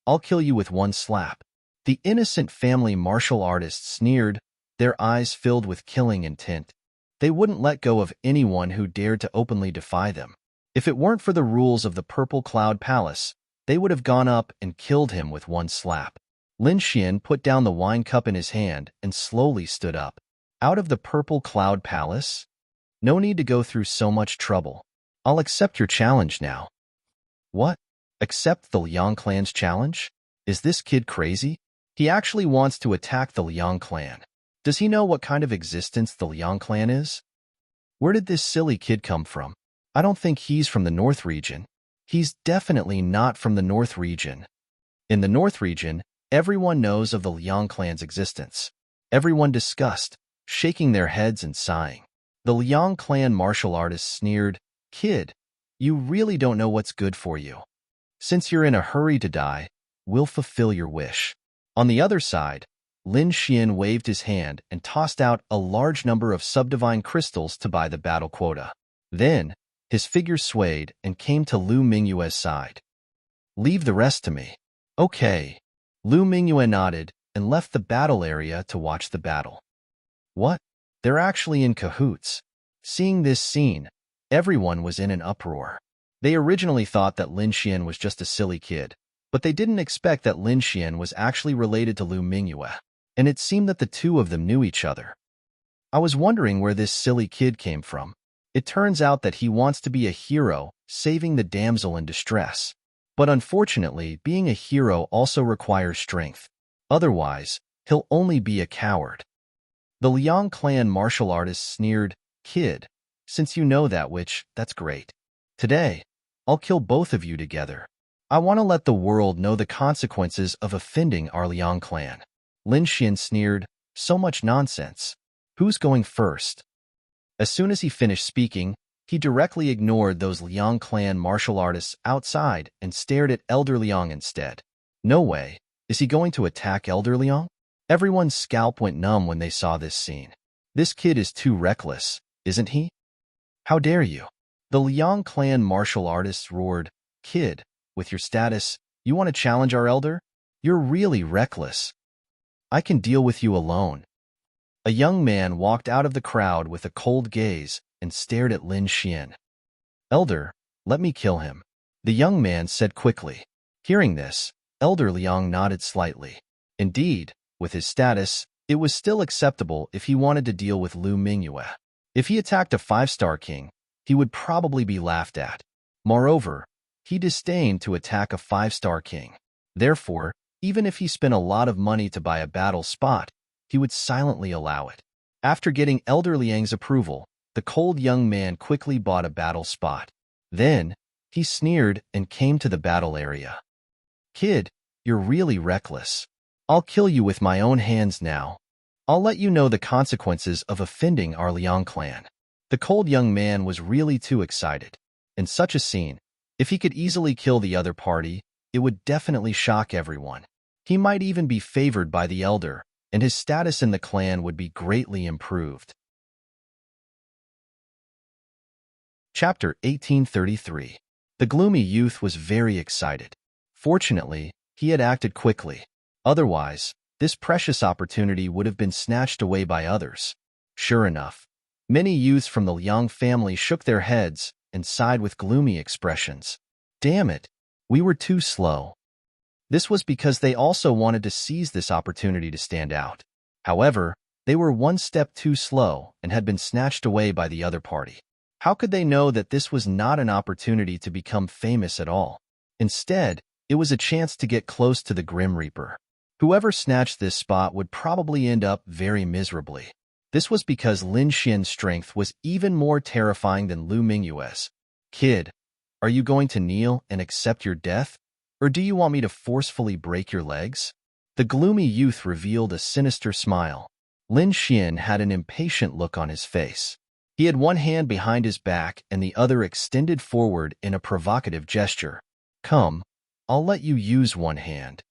A: I'll kill you with one slap." The innocent family martial artists sneered, their eyes filled with killing intent. They wouldn't let go of anyone who dared to openly defy them. If it weren't for the rules of the Purple Cloud Palace, they would have gone up and killed him with one slap. Lin Xian put down the wine cup in his hand and slowly stood up. "Out of the Purple Cloud Palace? No need to go through so much trouble. I'll accept your challenge now." "What? Accept the Liang clan's challenge? Is this kid crazy? He actually wants to attack the Liang clan. Does he know what kind of existence the Liang clan is? Where did this silly kid come from? I don't think he's from the North region. He's definitely not from the North region." In the North region, everyone knows of the Liang clan's existence. Everyone discussed, shaking their heads and sighing. The Liang clan martial artists sneered, "Kid, You really don't know what's good for you. Since you're in a hurry to die, we'll fulfill your wish. On the other side, Lin Xian waved his hand and tossed out a large number of subdivine crystals to buy the battle quota. Then, his figure swayed and came to Lu Mingyue's side. Leave the rest to me. Okay. Lu Mingyue nodded and left the battle area to watch the battle. What? They're actually in cahoots. Seeing this scene, everyone was in an uproar. They originally thought that Lin Xian was just a silly kid, but they didn't expect that Lin Xian was actually related to Lu Mingyue, and it seemed that the two of them knew each other. I was wondering where this silly kid came from. It turns out that he wants to be a hero, saving the damsel in distress. But unfortunately, being a hero also requires strength. Otherwise, he'll only be a coward. The Liang clan martial artist sneered, "Kid, since you know that witch, that's great. Today, I'll kill both of you together. I want to let the world know the consequences of offending our Liang clan." Lin Xian sneered, "So much nonsense. Who's going first?" As soon as he finished speaking, he directly ignored those Liang clan martial artists outside and stared at Elder Liang instead. No way. Is he going to attack Elder Liang? Everyone's scalp went numb when they saw this scene. This kid is too reckless, isn't he? How dare you? The Liang clan martial artists roared, "Kid, with your status, you want to challenge our elder? You're really reckless. I can deal with you alone." A young man walked out of the crowd with a cold gaze and stared at Lin Xian. "Elder, let me kill him," the young man said quickly. Hearing this, Elder Liang nodded slightly. Indeed, with his status, it was still acceptable if he wanted to deal with Lu Mingyue. If he attacked a 5-star king, he would probably be laughed at. Moreover, he disdained to attack a 5-star king. Therefore, even if he spent a lot of money to buy a battle spot, he would silently allow it. After getting Elder Liang's approval, the cold young man quickly bought a battle spot. Then, he sneered and came to the battle area. "Kid, you're really reckless. I'll kill you with my own hands now. I'll let you know the consequences of offending our Liang clan." The cold young man was really too excited. In such a scene, if he could easily kill the other party, it would definitely shock everyone. He might even be favored by the elder, and his status in the clan would be greatly improved. Chapter 1833. The gloomy youth was very excited. Fortunately, he had acted quickly. Otherwise, this precious opportunity would have been snatched away by others. Sure enough, many youths from the Liang family shook their heads and sighed with gloomy expressions. Damn it, we were too slow. This was because they also wanted to seize this opportunity to stand out. However, they were one step too slow and had been snatched away by the other party. How could they know that this was not an opportunity to become famous at all? Instead, it was a chance to get close to the Grim Reaper. Whoever snatched this spot would probably end up very miserably. This was because Lin Xian's strength was even more terrifying than Lu Mingyue's. "Kid, are you going to kneel and accept your death? Or do you want me to forcefully break your legs?" The gloomy youth revealed a sinister smile. Lin Xian had an impatient look on his face. He had one hand behind his back and the other extended forward in a provocative gesture. "Come, I'll let you use one hand."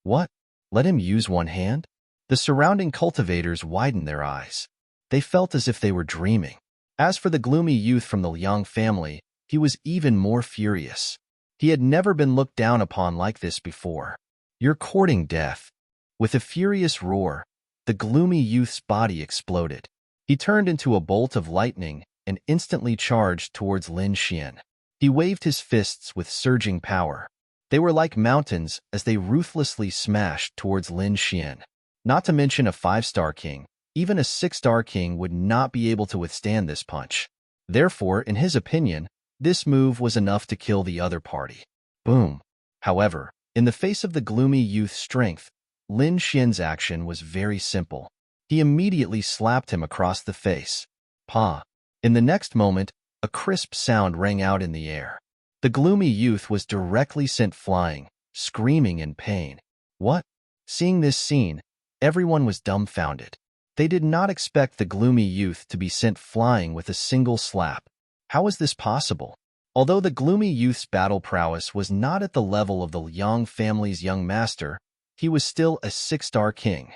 A: "What? Let him use one hand?" The surrounding cultivators widened their eyes. They felt as if they were dreaming. As for the gloomy youth from the Liang family, he was even more furious. He had never been looked down upon like this before. "You're courting death." With a furious roar, the gloomy youth's body exploded. He turned into a bolt of lightning and instantly charged towards Lin Xian. He waved his fists with surging power. They were like mountains as they ruthlessly smashed towards Lin Xian. Not to mention a 5-star king, even a 6-star king would not be able to withstand this punch. Therefore, in his opinion, this move was enough to kill the other party. Boom. However, in the face of the gloomy youth's strength, Lin Xian's action was very simple. He immediately slapped him across the face. Pa. In the next moment, a crisp sound rang out in the air. The gloomy youth was directly sent flying, screaming in pain. What? Seeing this scene, everyone was dumbfounded. They did not expect the gloomy youth to be sent flying with a single slap. How was this possible? Although the gloomy youth's battle prowess was not at the level of the Liang family's young master, he was still a 6-star king.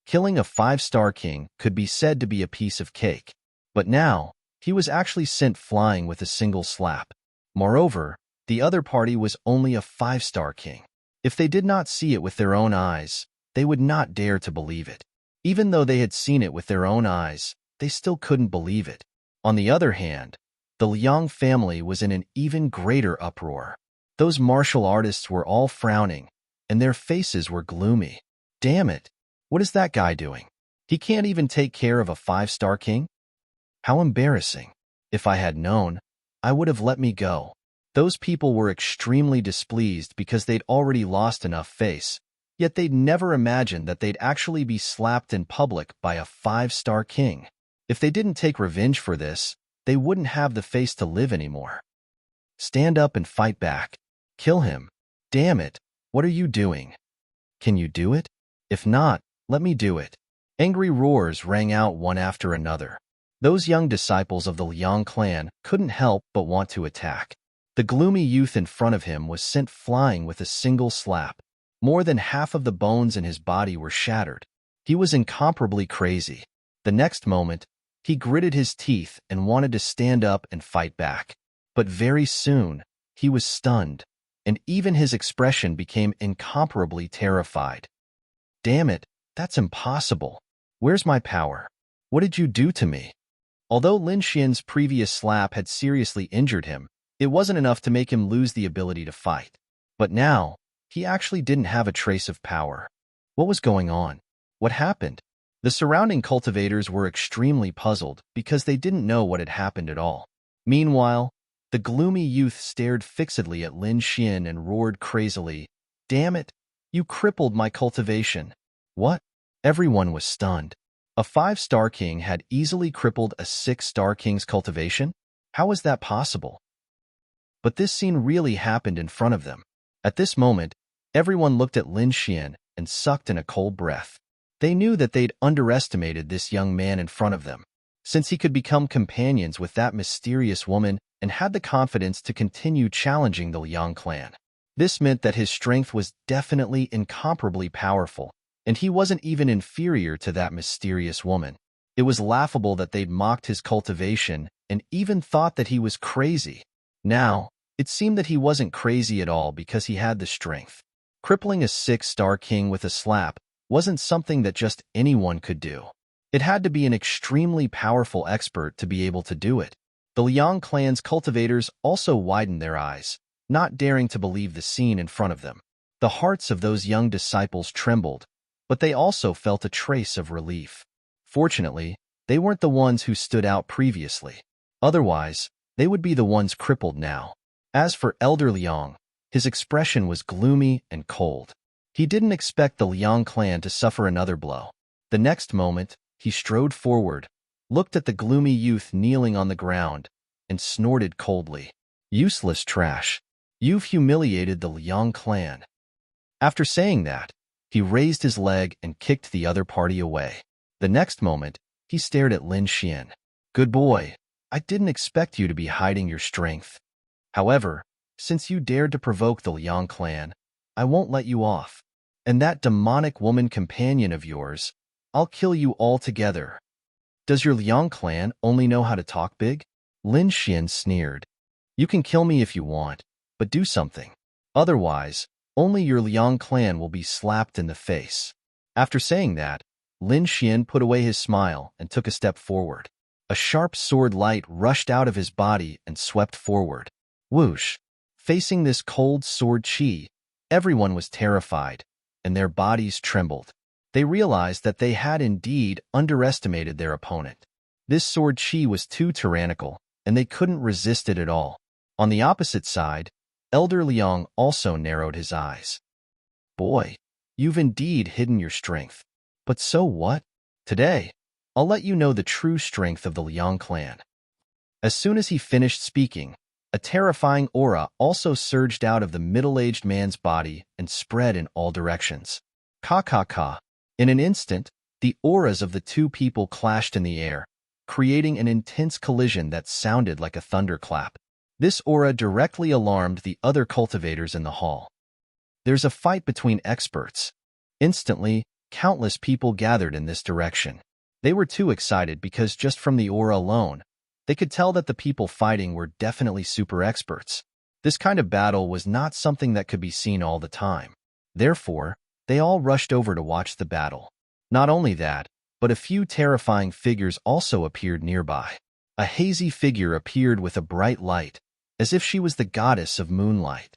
A: Killing a 5-star king could be said to be a piece of cake, but now he was actually sent flying with a single slap. Moreover, the other party was only a 5-star king. If they did not see it with their own eyes, they would not dare to believe it. Even though they had seen it with their own eyes, they still couldn't believe it. On the other hand, the Liang family was in an even greater uproar. Those martial artists were all frowning, and their faces were gloomy. Damn it! What is that guy doing? He can't even take care of a 5-star king? How embarrassing. If I had known, I would have let me go. Those people were extremely displeased because they'd already lost enough face, yet they'd never imagined that they'd actually be slapped in public by a 5-star king. If they didn't take revenge for this, they wouldn't have the face to live anymore. Stand up and fight back. Kill him. Damn it, what are you doing? Can you do it? If not, let me do it. Angry roars rang out one after another. Those young disciples of the Liang clan couldn't help but want to attack. The gloomy youth in front of him was sent flying with a single slap. More than half of the bones in his body were shattered. He was incomparably crazy. The next moment, he gritted his teeth and wanted to stand up and fight back. But very soon, he was stunned, and even his expression became incomparably terrified. Damn it, that's impossible. Where's my power? What did you do to me? Although Lin Xian's previous slap had seriously injured him, it wasn't enough to make him lose the ability to fight. But now, he actually didn't have a trace of power. What was going on? What happened? The surrounding cultivators were extremely puzzled because they didn't know what had happened at all. Meanwhile, the gloomy youth stared fixedly at Lin Xian and roared crazily, "Damn it! You crippled my cultivation." What? Everyone was stunned. A 5-star king had easily crippled a 6-star king's cultivation? How was that possible? But this scene really happened in front of them. At this moment, everyone looked at Lin Xian and sucked in a cold breath. They knew that they'd underestimated this young man in front of them, since he could become companions with that mysterious woman and had the confidence to continue challenging the Liang clan. This meant that his strength was definitely incomparably powerful, and he wasn't even inferior to that mysterious woman. It was laughable that they'd mocked his cultivation and even thought that he was crazy. Now, it seemed that he wasn't crazy at all because he had the strength. Crippling a 6-star king with a slap wasn't something that just anyone could do. It had to be an extremely powerful expert to be able to do it. The Liang clan's cultivators also widened their eyes, not daring to believe the scene in front of them. The hearts of those young disciples trembled, but they also felt a trace of relief. Fortunately, they weren't the ones who stood out previously. Otherwise, they would be the ones crippled now. As for Elder Liang, his expression was gloomy and cold. He didn't expect the Liang clan to suffer another blow. The next moment, he strode forward, looked at the gloomy youth kneeling on the ground, and snorted coldly. "Useless trash. You've humiliated the Liang clan." After saying that, he raised his leg and kicked the other party away. The next moment, he stared at Lin Xian. "Good boy. I didn't expect you to be hiding your strength. However, since you dared to provoke the Liang clan, I won't let you off. And that demonic woman companion of yours, I'll kill you all together." "Does your Liang clan only know how to talk big?" Lin Xian sneered. "You can kill me if you want, but do something. Otherwise, only your Liang clan will be slapped in the face." After saying that, Lin Xian put away his smile and took a step forward. A sharp sword light rushed out of his body and swept forward. Whoosh! Facing this cold sword chi, everyone was terrified, and their bodies trembled. They realized that they had indeed underestimated their opponent. This sword chi was too tyrannical, and they couldn't resist it at all. On the opposite side, Elder Liang also narrowed his eyes. "Boy, you've indeed hidden your strength. But so what? Today, I'll let you know the true strength of the Liang clan." As soon as he finished speaking, a terrifying aura also surged out of the middle-aged man's body and spread in all directions. Ka. In an instant, the auras of the two people clashed in the air, creating an intense collision that sounded like a thunderclap. This aura directly alarmed the other cultivators in the hall. There's a fight between experts. Instantly, countless people gathered in this direction. They were too excited because just from the aura alone, they could tell that the people fighting were definitely super experts. This kind of battle was not something that could be seen all the time. Therefore, they all rushed over to watch the battle. Not only that, but a few terrifying figures also appeared nearby. A hazy figure appeared with a bright light, as if she was the goddess of moonlight.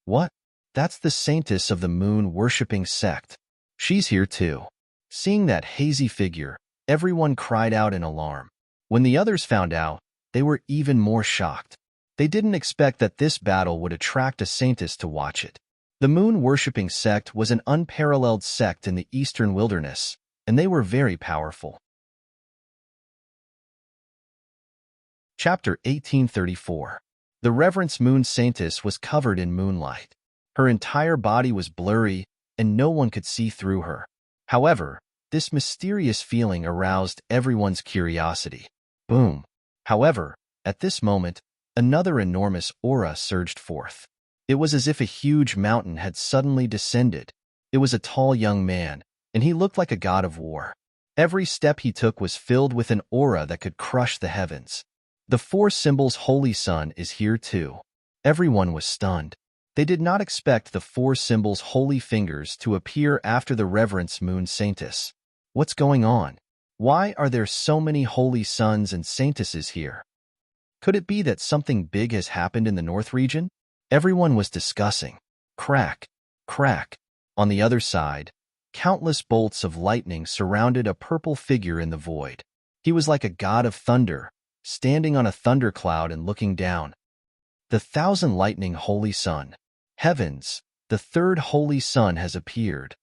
A: What? That's the saintess of the moon-worshipping sect. She's here too. Seeing that hazy figure, everyone cried out in alarm. When the others found out, they were even more shocked. They didn't expect that this battle would attract a saintess to watch it. The moon-worshipping sect was an unparalleled sect in the eastern wilderness, and they were very powerful. Chapter 1834. The Reverence Moon Saintess was covered in moonlight. Her entire body was blurry, and no one could see through her. However, this mysterious feeling aroused everyone's curiosity. Boom! However, at this moment, another enormous aura surged forth. It was as if a huge mountain had suddenly descended. It was a tall young man, and he looked like a god of war. Every step he took was filled with an aura that could crush the heavens. The four symbols Holy Sun is here too. Everyone was stunned. They did not expect the four symbols Holy Fingers to appear after the Reverence Moon Saintess. What's going on? Why are there so many Holy Suns and Saintesses here? Could it be that something big has happened in the North region? Everyone was discussing. Crack, crack. On the other side, countless bolts of lightning surrounded a purple figure in the void. He was like a god of thunder, standing on a thundercloud and looking down. The thousand lightning Holy Sun. Heavens, the third Holy Sun has appeared.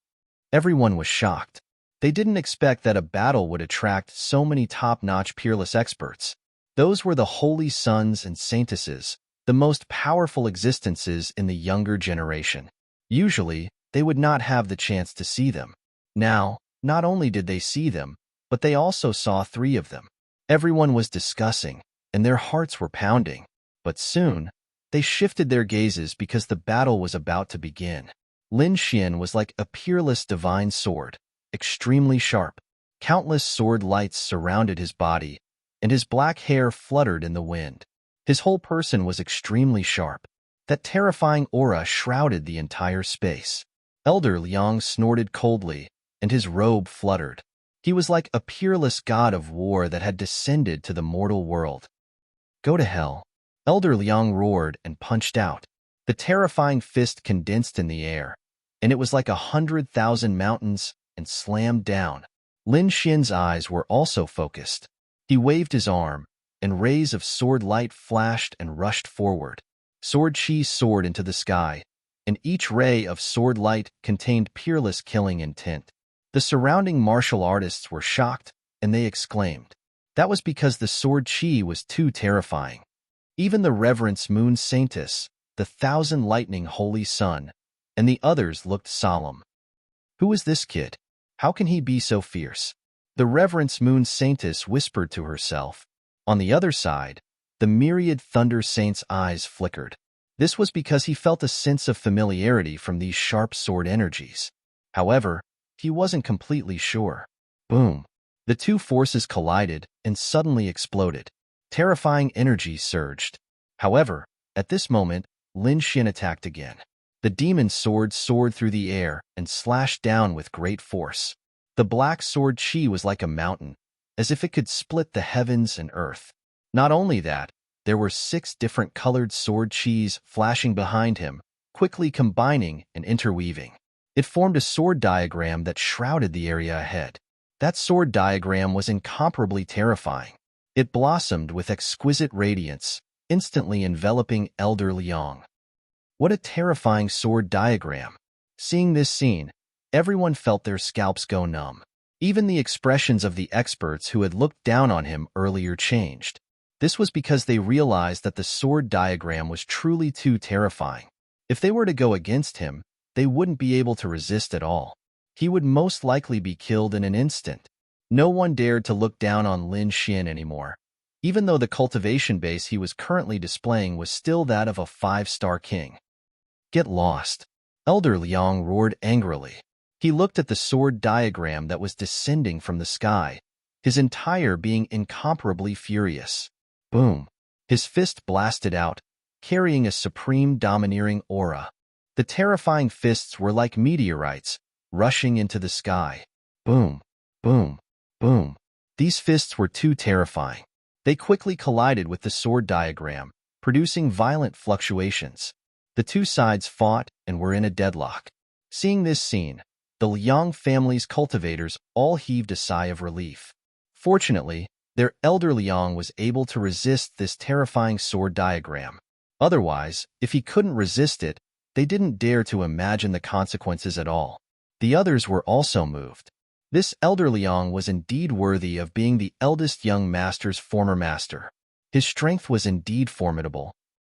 A: Everyone was shocked. They didn't expect that a battle would attract so many top-notch peerless experts. Those were the Holy Suns and Saintesses, the most powerful existences in the younger generation. Usually, they would not have the chance to see them. Now, not only did they see them, but they also saw three of them. Everyone was discussing, and their hearts were pounding. But soon, they shifted their gazes because the battle was about to begin. Lin Xian was like a peerless divine sword, extremely sharp. Countless sword lights surrounded his body, and his black hair fluttered in the wind. His whole person was extremely sharp. That terrifying aura shrouded the entire space. Elder Liang snorted coldly, and his robe fluttered. He was like a peerless god of war that had descended to the mortal world. Go to hell. Elder Liang roared and punched out. The terrifying fist condensed in the air, and it was like 100,000 mountains and slammed down. Lin Xian's eyes were also focused. He waved his arm, and rays of sword light flashed and rushed forward. Sword chi soared into the sky, and each ray of sword light contained peerless killing intent. The surrounding martial artists were shocked, and they exclaimed. That was because the sword chi was too terrifying. Even the Reverence Moon Saintess, the Thousand Lightning Holy Sun, and the others looked solemn. Who is this kid? How can he be so fierce? The Reverence Moon Saintess whispered to herself. On the other side, the myriad Thunder Saint's eyes flickered. This was because he felt a sense of familiarity from these sharp sword energies. However, he wasn't completely sure. Boom! The two forces collided and suddenly exploded. Terrifying energy surged. However, at this moment, Lin Xian attacked again. The demon sword soared through the air and slashed down with great force. The black sword chi was like a mountain, as if it could split the heavens and earth. Not only that, there were 6 different colored sword chis flashing behind him, quickly combining and interweaving. It formed a sword diagram that shrouded the area ahead. That sword diagram was incomparably terrifying. It blossomed with exquisite radiance, instantly enveloping Elder Liang. What a terrifying sword diagram! Seeing this scene, everyone felt their scalps go numb. Even the expressions of the experts who had looked down on him earlier changed. This was because they realized that the sword diagram was truly too terrifying. If they were to go against him, they wouldn't be able to resist at all. He would most likely be killed in an instant. No one dared to look down on Lin Xian anymore. even though the cultivation base he was currently displaying was still that of a 5-star king. Get lost, Elder Liang roared angrily. He looked at the sword diagram that was descending from the sky, his entire being incomparably furious. Boom! His fist blasted out, carrying a supreme domineering aura. The terrifying fists were like meteorites, rushing into the sky. Boom! Boom! Boom! These fists were too terrifying. They quickly collided with the sword diagram, producing violent fluctuations. The two sides fought and were in a deadlock. Seeing this scene, the Liang family's cultivators all heaved a sigh of relief. Fortunately, their elder Liang was able to resist this terrifying sword diagram. Otherwise, if he couldn't resist it, they didn't dare to imagine the consequences at all. The others were also moved. This elder Liang was indeed worthy of being the eldest young master's former master. His strength was indeed formidable.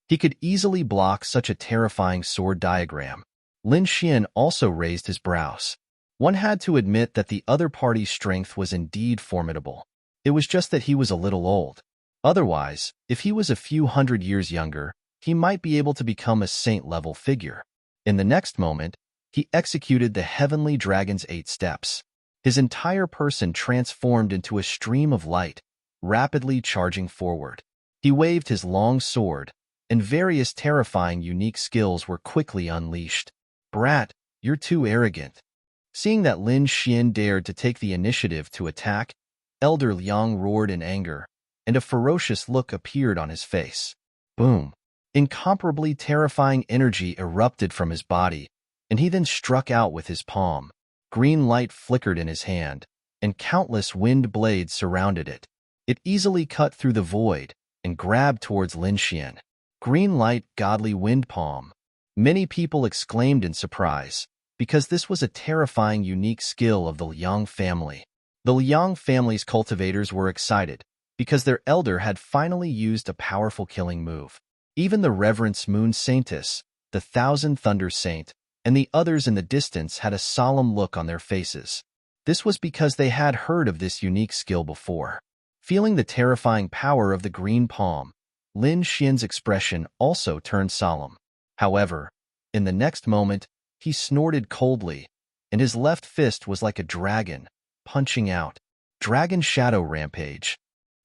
A: He could easily block such a terrifying sword diagram. Lin Xian also raised his brows. One had to admit that the other party's strength was indeed formidable. It was just that he was a little old. Otherwise, if he was a few hundred years younger, he might be able to become a saint-level figure. In the next moment, he executed the heavenly dragon's 8 steps. His entire person transformed into a stream of light, rapidly charging forward. He waved his long sword, and various terrifying unique skills were quickly unleashed. Brat, you're too arrogant. Seeing that Lin Xian dared to take the initiative to attack, Elder Liang roared in anger, and a ferocious look appeared on his face. Boom! Incomparably terrifying energy erupted from his body, and he then struck out with his palm. Green light flickered in his hand, and countless wind blades surrounded it. It easily cut through the void and grabbed towards Lin Xian. Green light, godly wind palm. Many people exclaimed in surprise, because this was a terrifying unique skill of the Liang family. The Liang family's cultivators were excited, because their elder had finally used a powerful killing move. Even the Reverence Moon Saintess, the Thousand Thunder Saint, and the others in the distance had a solemn look on their faces. This was because they had heard of this unique skill before. Feeling the terrifying power of the green palm, Lin Xian's expression also turned solemn. However, in the next moment, he snorted coldly, and his left fist was like a dragon, punching out. Dragon Shadow Rampage.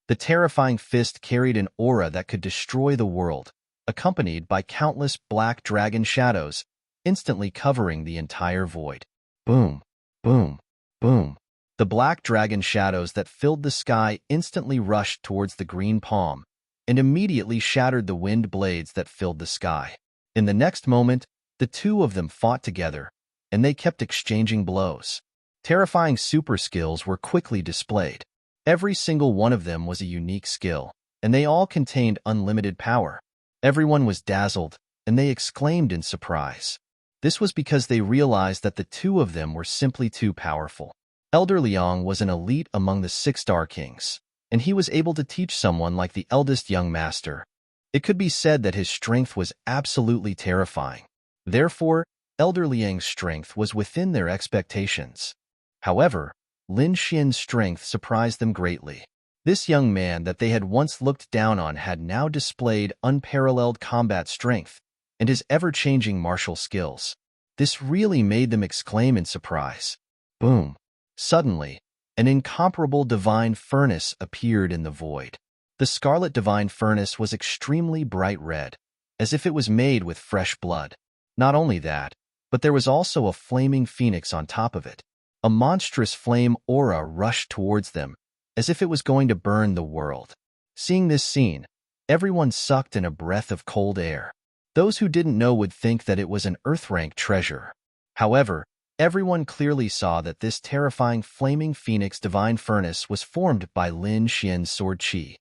A: The terrifying fist carried an aura that could destroy the world, accompanied by countless black dragon shadows, instantly covering the entire void. Boom, boom, boom. The black dragon shadows that filled the sky instantly rushed towards the green palm, and immediately shattered the wind blades that filled the sky. In the next moment, the two of them fought together, and they kept exchanging blows. Terrifying super skills were quickly displayed. Every single one of them was a unique skill, and they all contained unlimited power. Everyone was dazzled, and they exclaimed in surprise. This was because they realized that the two of them were simply too powerful. Elder Liang was an elite among the 6-star kings, and he was able to teach someone like the eldest young master. It could be said that his strength was absolutely terrifying. Therefore, Elder Liang's strength was within their expectations. However, Lin Xian's strength surprised them greatly. This young man that they had once looked down on had now displayed unparalleled combat strength and his ever-changing martial skills. This really made them exclaim in surprise. Boom! Suddenly, an incomparable divine furnace appeared in the void. The scarlet divine furnace was extremely bright red, as if it was made with fresh blood. Not only that, but there was also a flaming phoenix on top of it. A monstrous flame aura rushed towards them, as if it was going to burn the world. Seeing this scene, everyone sucked in a breath of cold air. Those who didn't know would think that it was an Earth-rank treasure. However, everyone clearly saw that this terrifying flaming phoenix divine furnace was formed by Lin Xian's sword qi.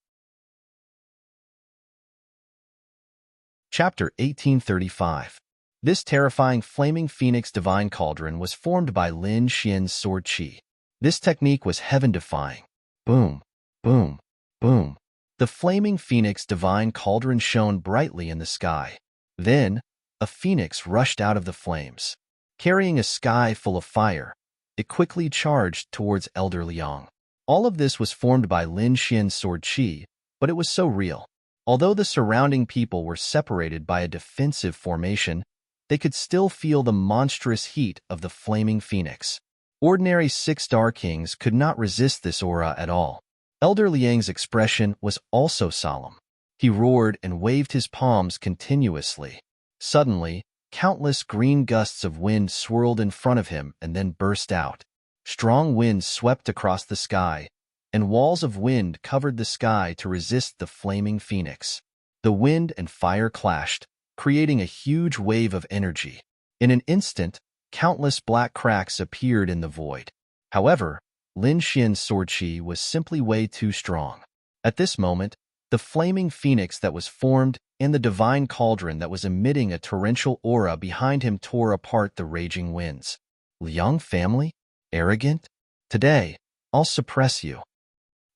A: Chapter 1835. This terrifying flaming phoenix divine cauldron was formed by Lin Xian's sword qi. This technique was heaven-defying. Boom, boom, boom. The flaming phoenix divine cauldron shone brightly in the sky. Then, a phoenix rushed out of the flames. Carrying a sky full of fire, it quickly charged towards Elder Liang. All of this was formed by Lin Xian's sword qi, but it was so real. Although the surrounding people were separated by a defensive formation, they could still feel the monstrous heat of the flaming phoenix. Ordinary six-star kings could not resist this aura at all. Elder Liang's expression was also solemn. He roared and waved his palms continuously. Suddenly, countless green gusts of wind swirled in front of him and then burst out. Strong winds swept across the sky, and walls of wind covered the sky to resist the flaming phoenix. The wind and fire clashed, creating a huge wave of energy. In an instant, countless black cracks appeared in the void. However, Lin Xian's sword chi was simply way too strong. At this moment, the flaming phoenix that was formed and the divine cauldron that was emitting a torrential aura behind him tore apart the raging winds. Liang family? Arrogant? Today, I'll suppress you.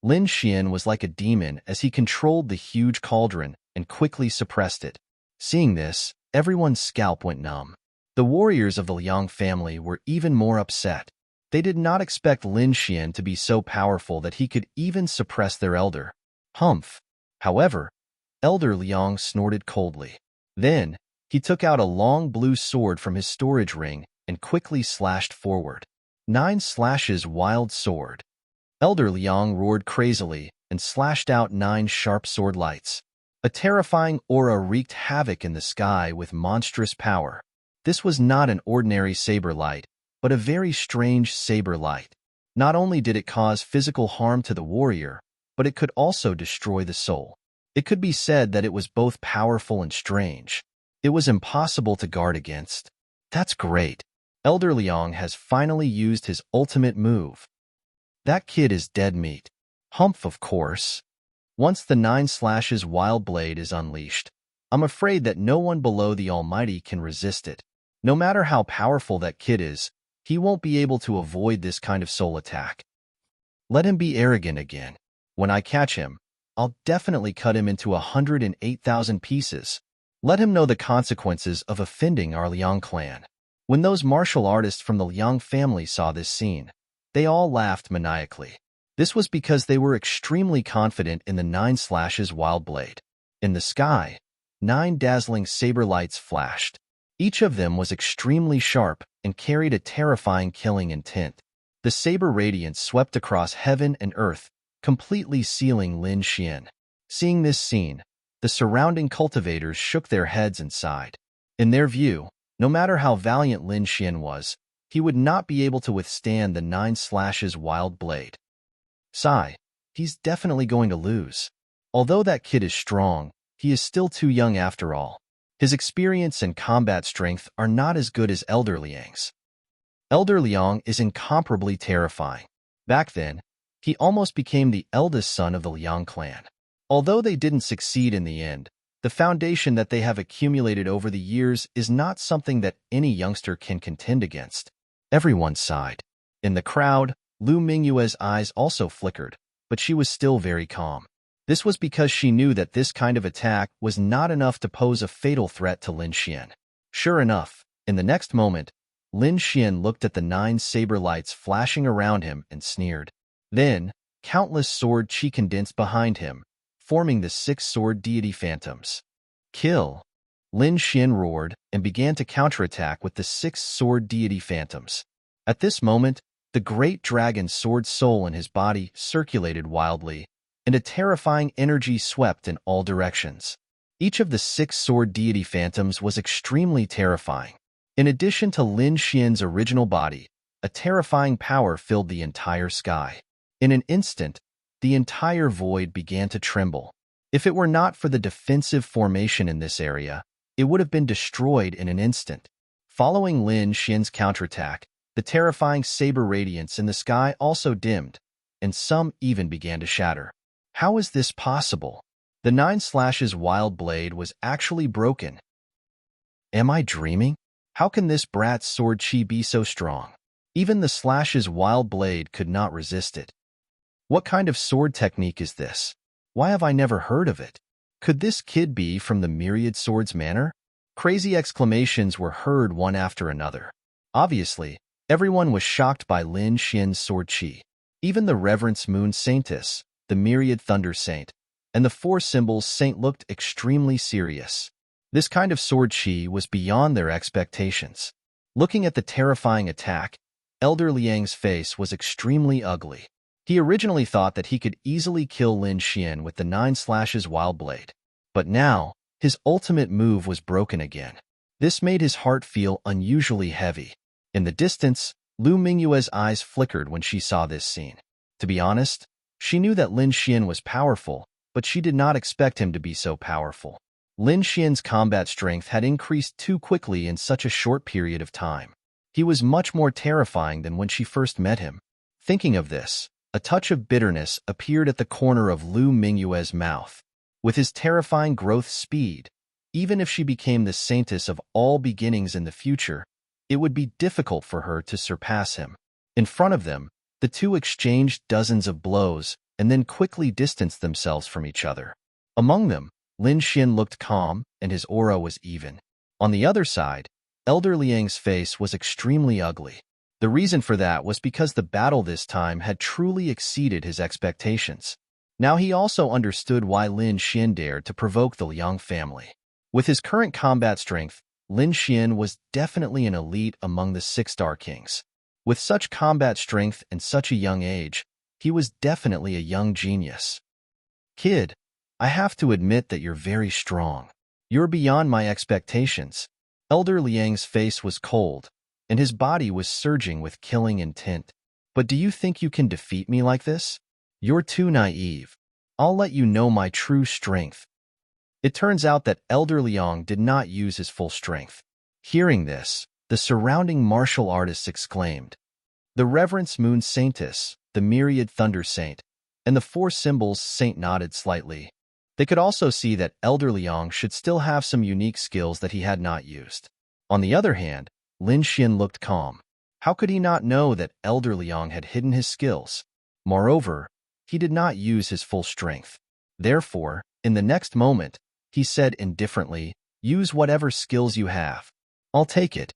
A: Lin Xian was like a demon as he controlled the huge cauldron and quickly suppressed it. Seeing this, everyone's scalp went numb. The warriors of the Liang family were even more upset. They did not expect Lin Xian to be so powerful that he could even suppress their elder. Humph. However, Elder Liang snorted coldly. Then, he took out a long blue sword from his storage ring and quickly slashed forward. 9 slashes wild sword. Elder Liang roared crazily and slashed out 9 sharp sword lights. A terrifying aura wreaked havoc in the sky with monstrous power. This was not an ordinary saber light, but a very strange saber light. Not only did it cause physical harm to the warrior, but it could also destroy the soul. It could be said that it was both powerful and strange. It was impossible to guard against. That's great. Elder Liang has finally used his ultimate move. That kid is dead meat. Humph, of course. Once the 9 slashes wild blade is unleashed, I'm afraid that no one below the Almighty can resist it. No matter how powerful that kid is, he won't be able to avoid this kind of soul attack. Let him be arrogant again. When I catch him, I'll definitely cut him into 108,000 pieces. Let him know the consequences of offending our Liang clan. When those martial artists from the Liang family saw this scene, they all laughed maniacally. This was because they were extremely confident in the 9 slashes wild blade. In the sky, 9 dazzling saber lights flashed. Each of them was extremely sharp and carried a terrifying killing intent. The saber radiance swept across heaven and earth, completely sealing Lin Xian. Seeing this scene, the surrounding cultivators shook their heads and sighed. In their view, no matter how valiant Lin Xian was, he would not be able to withstand the 9 slashes wild blade. Sigh, he's definitely going to lose. Although that kid is strong, he is still too young after all. His experience and combat strength are not as good as Elder Liang's. Elder Liang is incomparably terrifying. Back then, he almost became the eldest son of the Liang clan. Although they didn't succeed in the end, the foundation that they have accumulated over the years is not something that any youngster can contend against. Everyone sighed. In the crowd, Lu Mingyue's eyes also flickered, but she was still very calm. This was because she knew that this kind of attack was not enough to pose a fatal threat to Lin Xian. Sure enough, in the next moment, Lin Xian looked at the 9 saber lights flashing around him and sneered. Then, countless sword chi condensed behind him, forming the 6 sword deity phantoms. Kill! Lin Xian roared and began to counterattack with the 6 sword deity phantoms. At this moment, the great dragon sword soul in his body circulated wildly, and a terrifying energy swept in all directions. Each of the 6 sword deity phantoms was extremely terrifying. In addition to Lin Xian's original body, a terrifying power filled the entire sky. In an instant, the entire void began to tremble. If it were not for the defensive formation in this area, it would have been destroyed in an instant. Following Lin Xian's counterattack, the terrifying saber radiance in the sky also dimmed, and some even began to shatter. How is this possible? The 9 slashes wild blade was actually broken. Am I dreaming? How can this brat's sword chi be so strong? Even the slashes wild blade could not resist it. What kind of sword technique is this? Why have I never heard of it? Could this kid be from the Myriad Swords Manor? Crazy exclamations were heard one after another. Obviously, everyone was shocked by Lin Xian's sword chi. Even the Reverence Moon Saintess, the Myriad Thunder Saint, and the four symbols saint looked extremely serious. This kind of sword chi was beyond their expectations. Looking at the terrifying attack, Elder Liang's face was extremely ugly. He originally thought that he could easily kill Lin Xian with the 9 slashes wild blade. But now, his ultimate move was broken again. This made his heart feel unusually heavy. In the distance, Lu Mingyue's eyes flickered when she saw this scene. To be honest, she knew that Lin Xian was powerful, but she did not expect him to be so powerful. Lin Xian's combat strength had increased too quickly in such a short period of time. He was much more terrifying than when she first met him. Thinking of this, a touch of bitterness appeared at the corner of Lu Mingyue's mouth. With his terrifying growth speed, even if she became the saintess of all beginnings in the future, it would be difficult for her to surpass him. In front of them, the two exchanged dozens of blows and then quickly distanced themselves from each other. Among them, Lin Xian looked calm and his aura was even. On the other side, Elder Liang's face was extremely ugly. The reason for that was because the battle this time had truly exceeded his expectations. Now he also understood why Lin Xian dared to provoke the Liang family. With his current combat strength, Lin Xian was definitely an elite among the 6-star kings. With such combat strength and such a young age, he was definitely a young genius. Kid, I have to admit that you're very strong. You're beyond my expectations. Elder Liang's face was cold, and his body was surging with killing intent. But do you think you can defeat me like this? You're too naive. I'll let you know my true strength. It turns out that Elder Liang did not use his full strength. Hearing this, the surrounding martial artists exclaimed. The Reverence Moon Saintess, the Myriad Thunder Saint, and the 4 symbols saint nodded slightly. They could also see that Elder Liang should still have some unique skills that he had not used. On the other hand, Lin Xian looked calm. How could he not know that Elder Liang had hidden his skills? Moreover, he did not use his full strength. Therefore, in the next moment, he said indifferently, use whatever skills you have. I'll take it.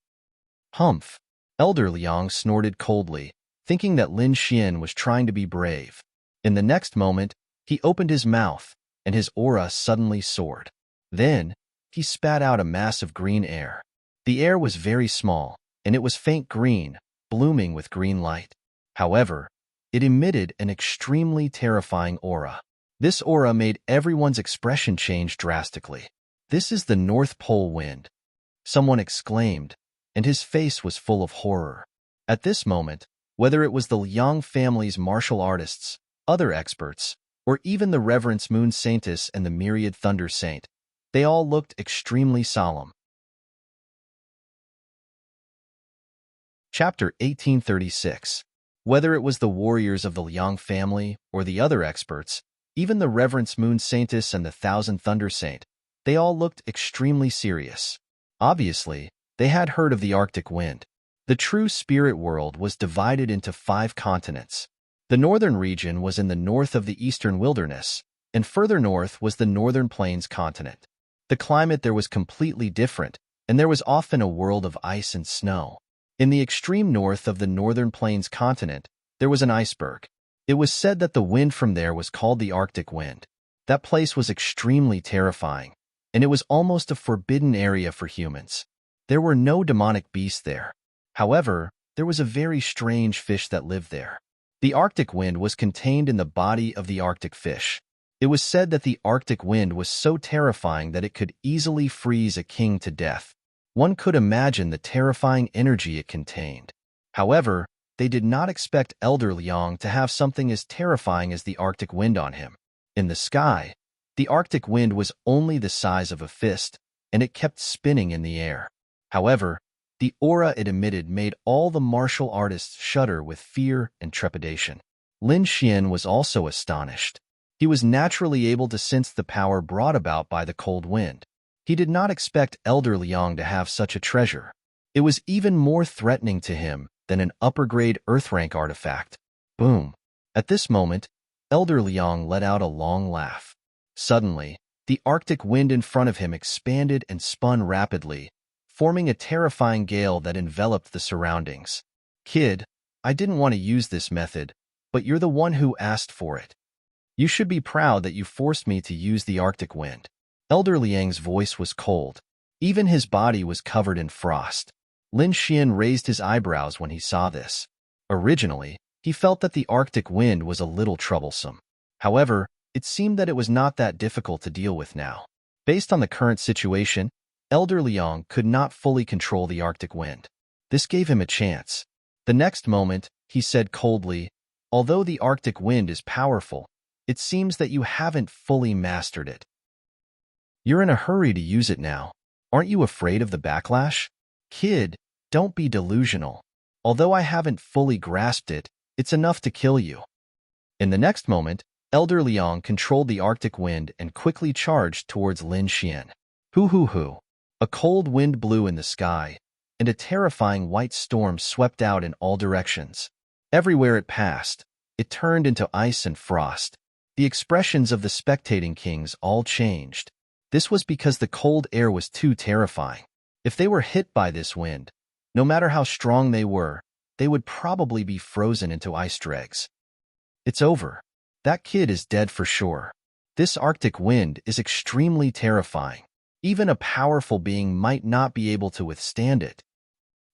A: Humph. Elder Liang snorted coldly, thinking that Lin Xian was trying to be brave. In the next moment, he opened his mouth, and his aura suddenly soared. Then, he spat out a mass of green air. The air was very small, and it was faint green, blooming with green light. However, it emitted an extremely terrifying aura. This aura made everyone's expression change drastically. This is the North Pole wind, someone exclaimed, and his face was full of horror. At this moment, whether it was the Liang family's martial artists, other experts, or even the Reverence Moon Saintess and the Myriad Thunder Saint, they all looked extremely solemn. Chapter 1836. Whether it was the warriors of the Liang family or the other experts, even the Reverence Moon Saintess and the Thousand Thunder Saint, they all looked extremely serious. Obviously, they had heard of the Arctic wind. The true spirit world was divided into 5 continents. The northern region was in the north of the eastern wilderness, and further north was the northern plains continent. The climate there was completely different, and there was often a world of ice and snow. In the extreme north of the northern plains continent, there was an iceberg. It was said that the wind from there was called the Arctic wind. That place was extremely terrifying, and it was almost a forbidden area for humans. There were no demonic beasts there. However, there was a very strange fish that lived there. The Arctic wind was contained in the body of the Arctic fish. It was said that the Arctic wind was so terrifying that it could easily freeze a king to death. One could imagine the terrifying energy it contained. However, they did not expect Elder Liang to have something as terrifying as the Arctic wind on him. In the sky, the Arctic wind was only the size of a fist, and it kept spinning in the air. However, the aura it emitted made all the martial artists shudder with fear and trepidation. Lin Xian was also astonished. He was naturally able to sense the power brought about by the cold wind. He did not expect Elder Liang to have such a treasure. It was even more threatening to him than an upper-grade Earth-rank artifact. Boom. At this moment, Elder Liang let out a long laugh. Suddenly, the Arctic wind in front of him expanded and spun rapidly, forming a terrifying gale that enveloped the surroundings. Kid, I didn't want to use this method, but you're the one who asked for it. You should be proud that you forced me to use the Arctic wind. Elder Liang's voice was cold. Even his body was covered in frost. Lin Xian raised his eyebrows when he saw this. Originally, he felt that the Arctic wind was a little troublesome. However, it seemed that it was not that difficult to deal with now. Based on the current situation, Elder Liang could not fully control the Arctic wind. This gave him a chance. The next moment, he said coldly, "Although the Arctic wind is powerful, it seems that you haven't fully mastered it. You're in a hurry to use it now. Aren't you afraid of the backlash? Kid, don't be delusional. Although I haven't fully grasped it, it's enough to kill you." In the next moment, Elder Liang controlled the Arctic wind and quickly charged towards Lin Xian. Hoo. A cold wind blew in the sky, and a terrifying white storm swept out in all directions. Everywhere it passed, it turned into ice and frost. The expressions of the spectating kings all changed. This was because the cold air was too terrifying. If they were hit by this wind, no matter how strong they were, they would probably be frozen into ice dregs. It's over. That kid is dead for sure. This Arctic wind is extremely terrifying. Even a powerful being might not be able to withstand it.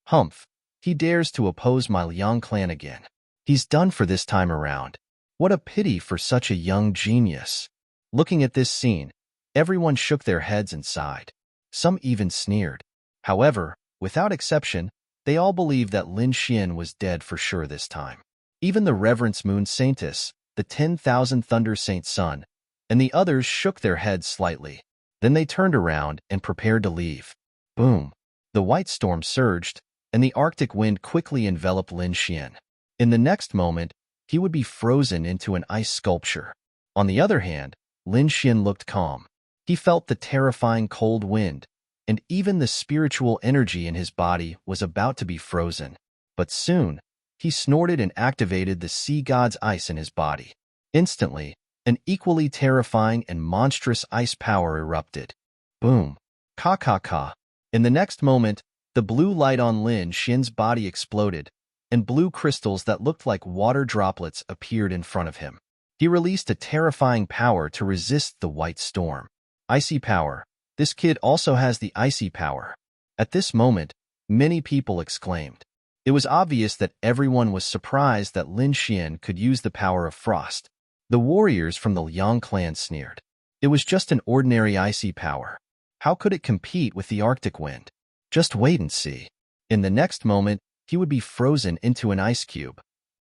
A: Humph, he dares to oppose my Liang clan again. He's done for this time around. What a pity for such a young genius. Looking at this scene, everyone shook their heads and sighed. Some even sneered. However, without exception, they all believed that Lin Xian was dead for sure this time. Even the Reverence Moon Saintess, the 10,000 Thunder Saint Sun, and the others shook their heads slightly. Then they turned around and prepared to leave. Boom! The white storm surged, and the Arctic wind quickly enveloped Lin Xian. In the next moment, he would be frozen into an ice sculpture. On the other hand, Lin Xian looked calm. He felt the terrifying cold wind, and even the spiritual energy in his body was about to be frozen. But soon, he snorted and activated the sea god's ice in his body. Instantly, an equally terrifying and monstrous ice power erupted. Boom! Ka. In the next moment, the blue light on Lin Xian's body exploded, and blue crystals that looked like water droplets appeared in front of him. He released a terrifying power to resist the white storm. Icy power. This kid also has the icy power. At this moment, many people exclaimed. It was obvious that everyone was surprised that Lin Xian could use the power of frost. The warriors from the Liang clan sneered. It was just an ordinary icy power. How could it compete with the Arctic wind? Just wait and see. In the next moment, he would be frozen into an ice cube.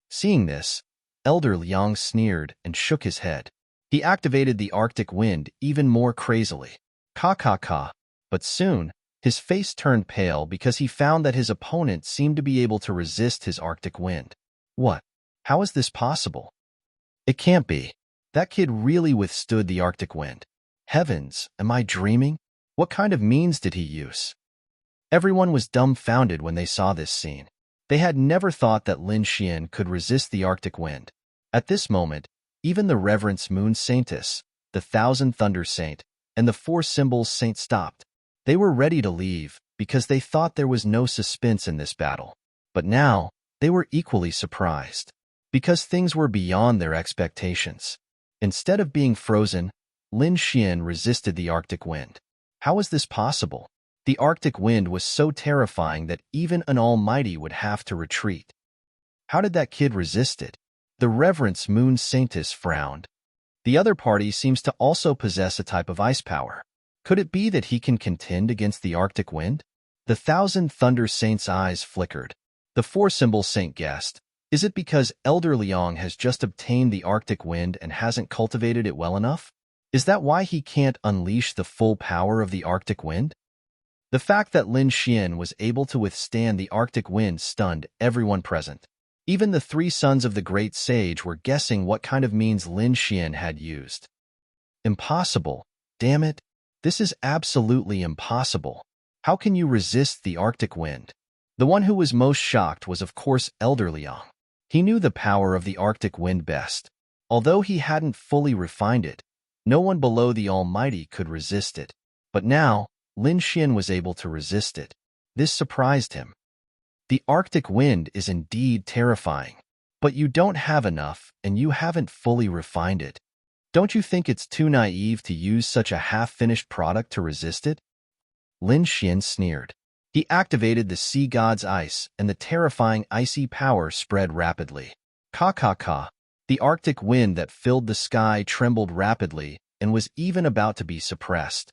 A: Seeing this, Elder Liang sneered and shook his head. He activated the Arctic wind even more crazily. Ka. But soon, his face turned pale because he found that his opponent seemed to be able to resist his Arctic wind. What? How is this possible? It can't be. That kid really withstood the Arctic wind. Heavens, am I dreaming? What kind of means did he use? Everyone was dumbfounded when they saw this scene. They had never thought that Lin Xian could resist the Arctic wind. At this moment, even the Reverence Moon Saintess, the 1,000 Thunder Saint, and the 4 Symbols Saint stopped. They were ready to leave because they thought there was no suspense in this battle. But now, they were equally surprised because things were beyond their expectations. Instead of being frozen, Lin Xian resisted the Arctic wind. How was this possible? The Arctic wind was so terrifying that even an almighty would have to retreat. How did that kid resist it? The Reverence Moon Saintess frowned. The other party seems to also possess a type of ice power. Could it be that he can contend against the Arctic wind? The 1,000 Thunder Saints' eyes flickered. The 4 Symbol Saint guessed. Is it because Elder Liang has just obtained the Arctic wind and hasn't cultivated it well enough? Is that why he can't unleash the full power of the Arctic wind? The fact that Lin Xian was able to withstand the Arctic wind stunned everyone present. Even the 3 sons of the great sage were guessing what kind of means Lin Xian had used. Impossible. Damn it. This is absolutely impossible. How can you resist the Arctic wind? The one who was most shocked was of course Elder Liang. He knew the power of the Arctic wind best. Although he hadn't fully refined it, no one below the Almighty could resist it. But now, Lin Xian was able to resist it. This surprised him. The Arctic wind is indeed terrifying, but you don't have enough and you haven't fully refined it. Don't you think it's too naive to use such a half-finished product to resist it? Lin Xian sneered. He activated the sea god's ice, and the terrifying icy power spread rapidly. Ka ka ka. The Arctic wind that filled the sky trembled rapidly and was even about to be suppressed.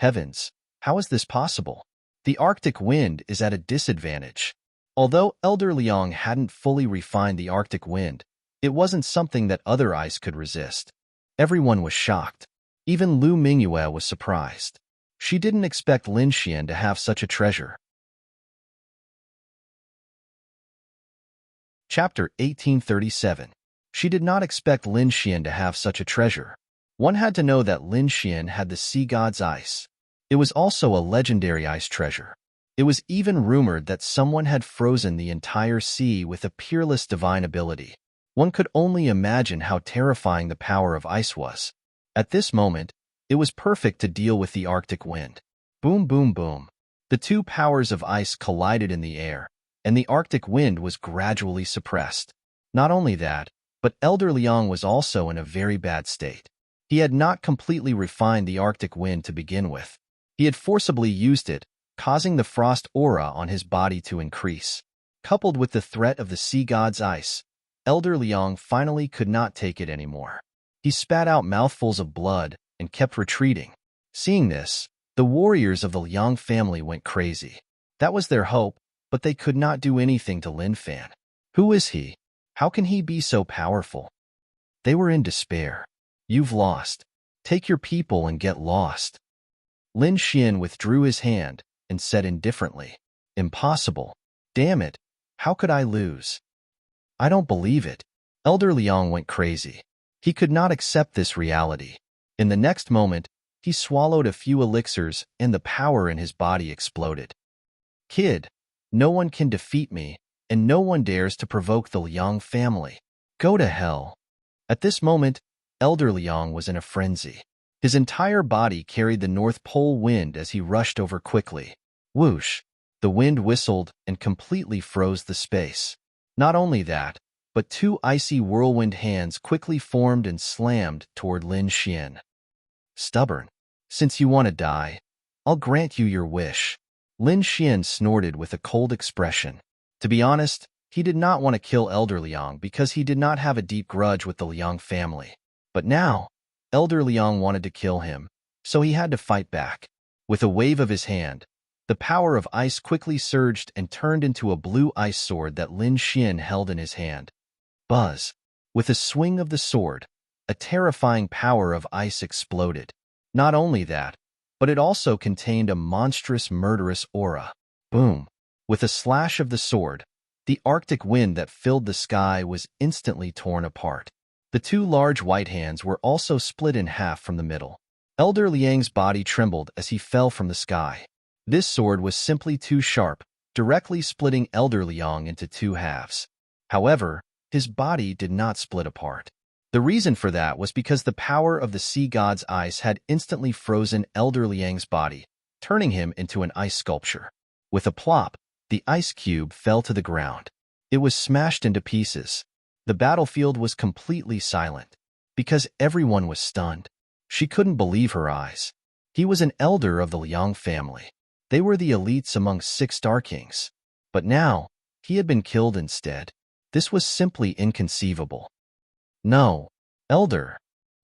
A: Heavens, how is this possible? The Arctic wind is at a disadvantage. Although Elder Liang hadn't fully refined the Arctic wind, it wasn't something that other ice could resist. Everyone was shocked. Even Lu Mingyue was surprised. She didn't expect Lin Xian to have such a treasure. Chapter 1837. She did not expect Lin Xian to have such a treasure. One had to know that Lin Xian had the sea god's ice. It was also a legendary ice treasure. It was even rumored that someone had frozen the entire sea with a peerless divine ability. One could only imagine how terrifying the power of ice was. At this moment, it was perfect to deal with the Arctic wind. Boom, boom, boom. The two powers of ice collided in the air, and the Arctic wind was gradually suppressed. Not only that, but Elder Liang was also in a very bad state. He had not completely refined the Arctic wind to begin with. He had forcibly used it, causing the frost aura on his body to increase. Coupled with the threat of the sea god's ice, Elder Liang finally could not take it anymore. He spat out mouthfuls of blood and kept retreating. Seeing this, the warriors of the Liang family went crazy. That was their hope, but they could not do anything to Lin Fan. Who is he? How can he be so powerful? They were in despair. You've lost. Take your people and get lost. Lin Xian withdrew his hand and said indifferently, Impossible. Damn it. How could I lose? I don't believe it. Elder Liang went crazy. He could not accept this reality. In the next moment, he swallowed a few elixirs and the power in his body exploded. Kid, no one can defeat me, and no one dares to provoke the Liang family. Go to hell. At this moment, Elder Liang was in a frenzy. His entire body carried the North Pole wind as he rushed over quickly. Whoosh! The wind whistled and completely froze the space. Not only that, but two icy whirlwind hands quickly formed and slammed toward Lin Xian. Stubborn. Since you want to die, I'll grant you your wish. Lin Xian snorted with a cold expression. To be honest, he did not want to kill Elder Liang because he did not have a deep grudge with the Liang family. But now, Elder Liang wanted to kill him, so he had to fight back. With a wave of his hand, the power of ice quickly surged and turned into a blue ice sword that Lin Xian held in his hand. Buzz! With a swing of the sword, a terrifying power of ice exploded. Not only that, but it also contained a monstrous murderous aura. Boom! With a slash of the sword, the Arctic wind that filled the sky was instantly torn apart. The two large white hands were also split in half from the middle. Elder Liang's body trembled as he fell from the sky. This sword was simply too sharp, directly splitting Elder Liang into two halves. However, his body did not split apart. The reason for that was because the power of the sea god's ice had instantly frozen Elder Liang's body, turning him into an ice sculpture. With a plop, the ice cube fell to the ground. It was smashed into pieces. The battlefield was completely silent, because everyone was stunned. She couldn't believe her eyes. He was an elder of the Liang family. They were the elites among 6 Star Kings. But now, he had been killed instead. This was simply inconceivable. No, elder.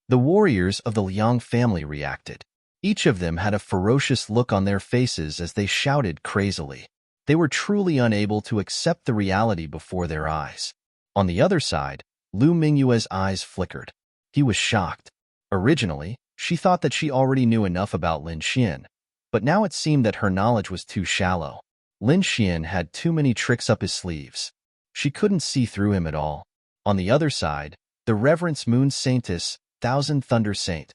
A: The warriors of the Liang family reacted. Each of them had a ferocious look on their faces as they shouted crazily. They were truly unable to accept the reality before their eyes. On the other side, Lu Mingyue's eyes flickered. He was shocked. Originally, she thought that she already knew enough about Lin Xian, but now it seemed that her knowledge was too shallow. Lin Xian had too many tricks up his sleeves. She couldn't see through him at all. On the other side, the Reverence Moon Saintess, Thousand Thunder Saint,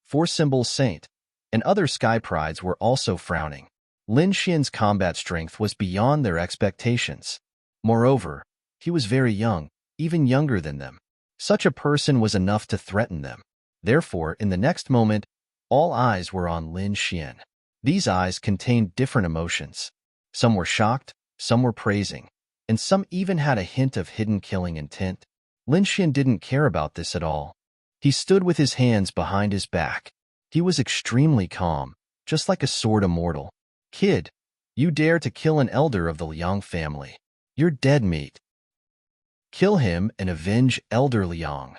A: Four Symbols Saint, and other sky prides were also frowning. Lin Xian's combat strength was beyond their expectations. Moreover, he was very young, even younger than them. Such a person was enough to threaten them. Therefore, in the next moment, all eyes were on Lin Xian. These eyes contained different emotions. Some were shocked, some were praising, and some even had a hint of hidden killing intent. Lin Xian didn't care about this at all. He stood with his hands behind his back. He was extremely calm, just like a sword immortal. Kid, you dare to kill an elder of the Liang family. You're dead meat. Kill him and avenge Elder Liang.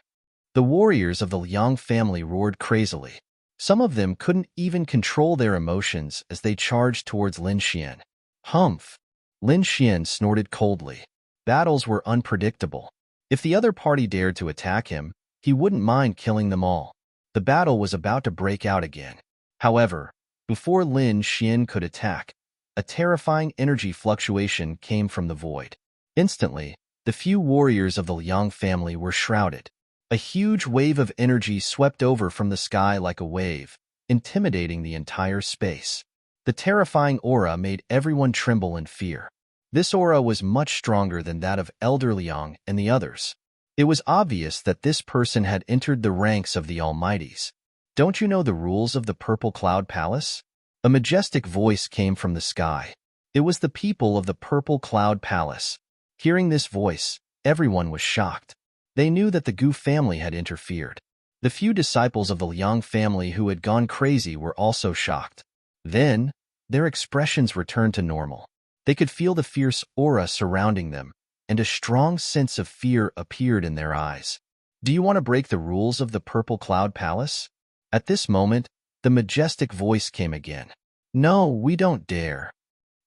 A: The warriors of the Liang family roared crazily. Some of them couldn't even control their emotions as they charged towards Lin Xian. Humph! Lin Xian snorted coldly. Battles were unpredictable. If the other party dared to attack him, he wouldn't mind killing them all. The battle was about to break out again. However, before Lin Xian could attack, a terrifying energy fluctuation came from the void. Instantly, the few warriors of the Liang family were shrouded. A huge wave of energy swept over from the sky like a wave, intimidating the entire space. The terrifying aura made everyone tremble in fear. This aura was much stronger than that of Elder Liang and the others. It was obvious that this person had entered the ranks of the Almighties. Don't you know the rules of the Purple Cloud Palace? A majestic voice came from the sky. It was the people of the Purple Cloud Palace. Hearing this voice, everyone was shocked. They knew that the Gu family had interfered. The few disciples of the Liang family who had gone crazy were also shocked. Then, their expressions returned to normal. They could feel the fierce aura surrounding them, and a strong sense of fear appeared in their eyes. Do you want to break the rules of the Purple Cloud Palace? At this moment, the majestic voice came again. No, we don't dare.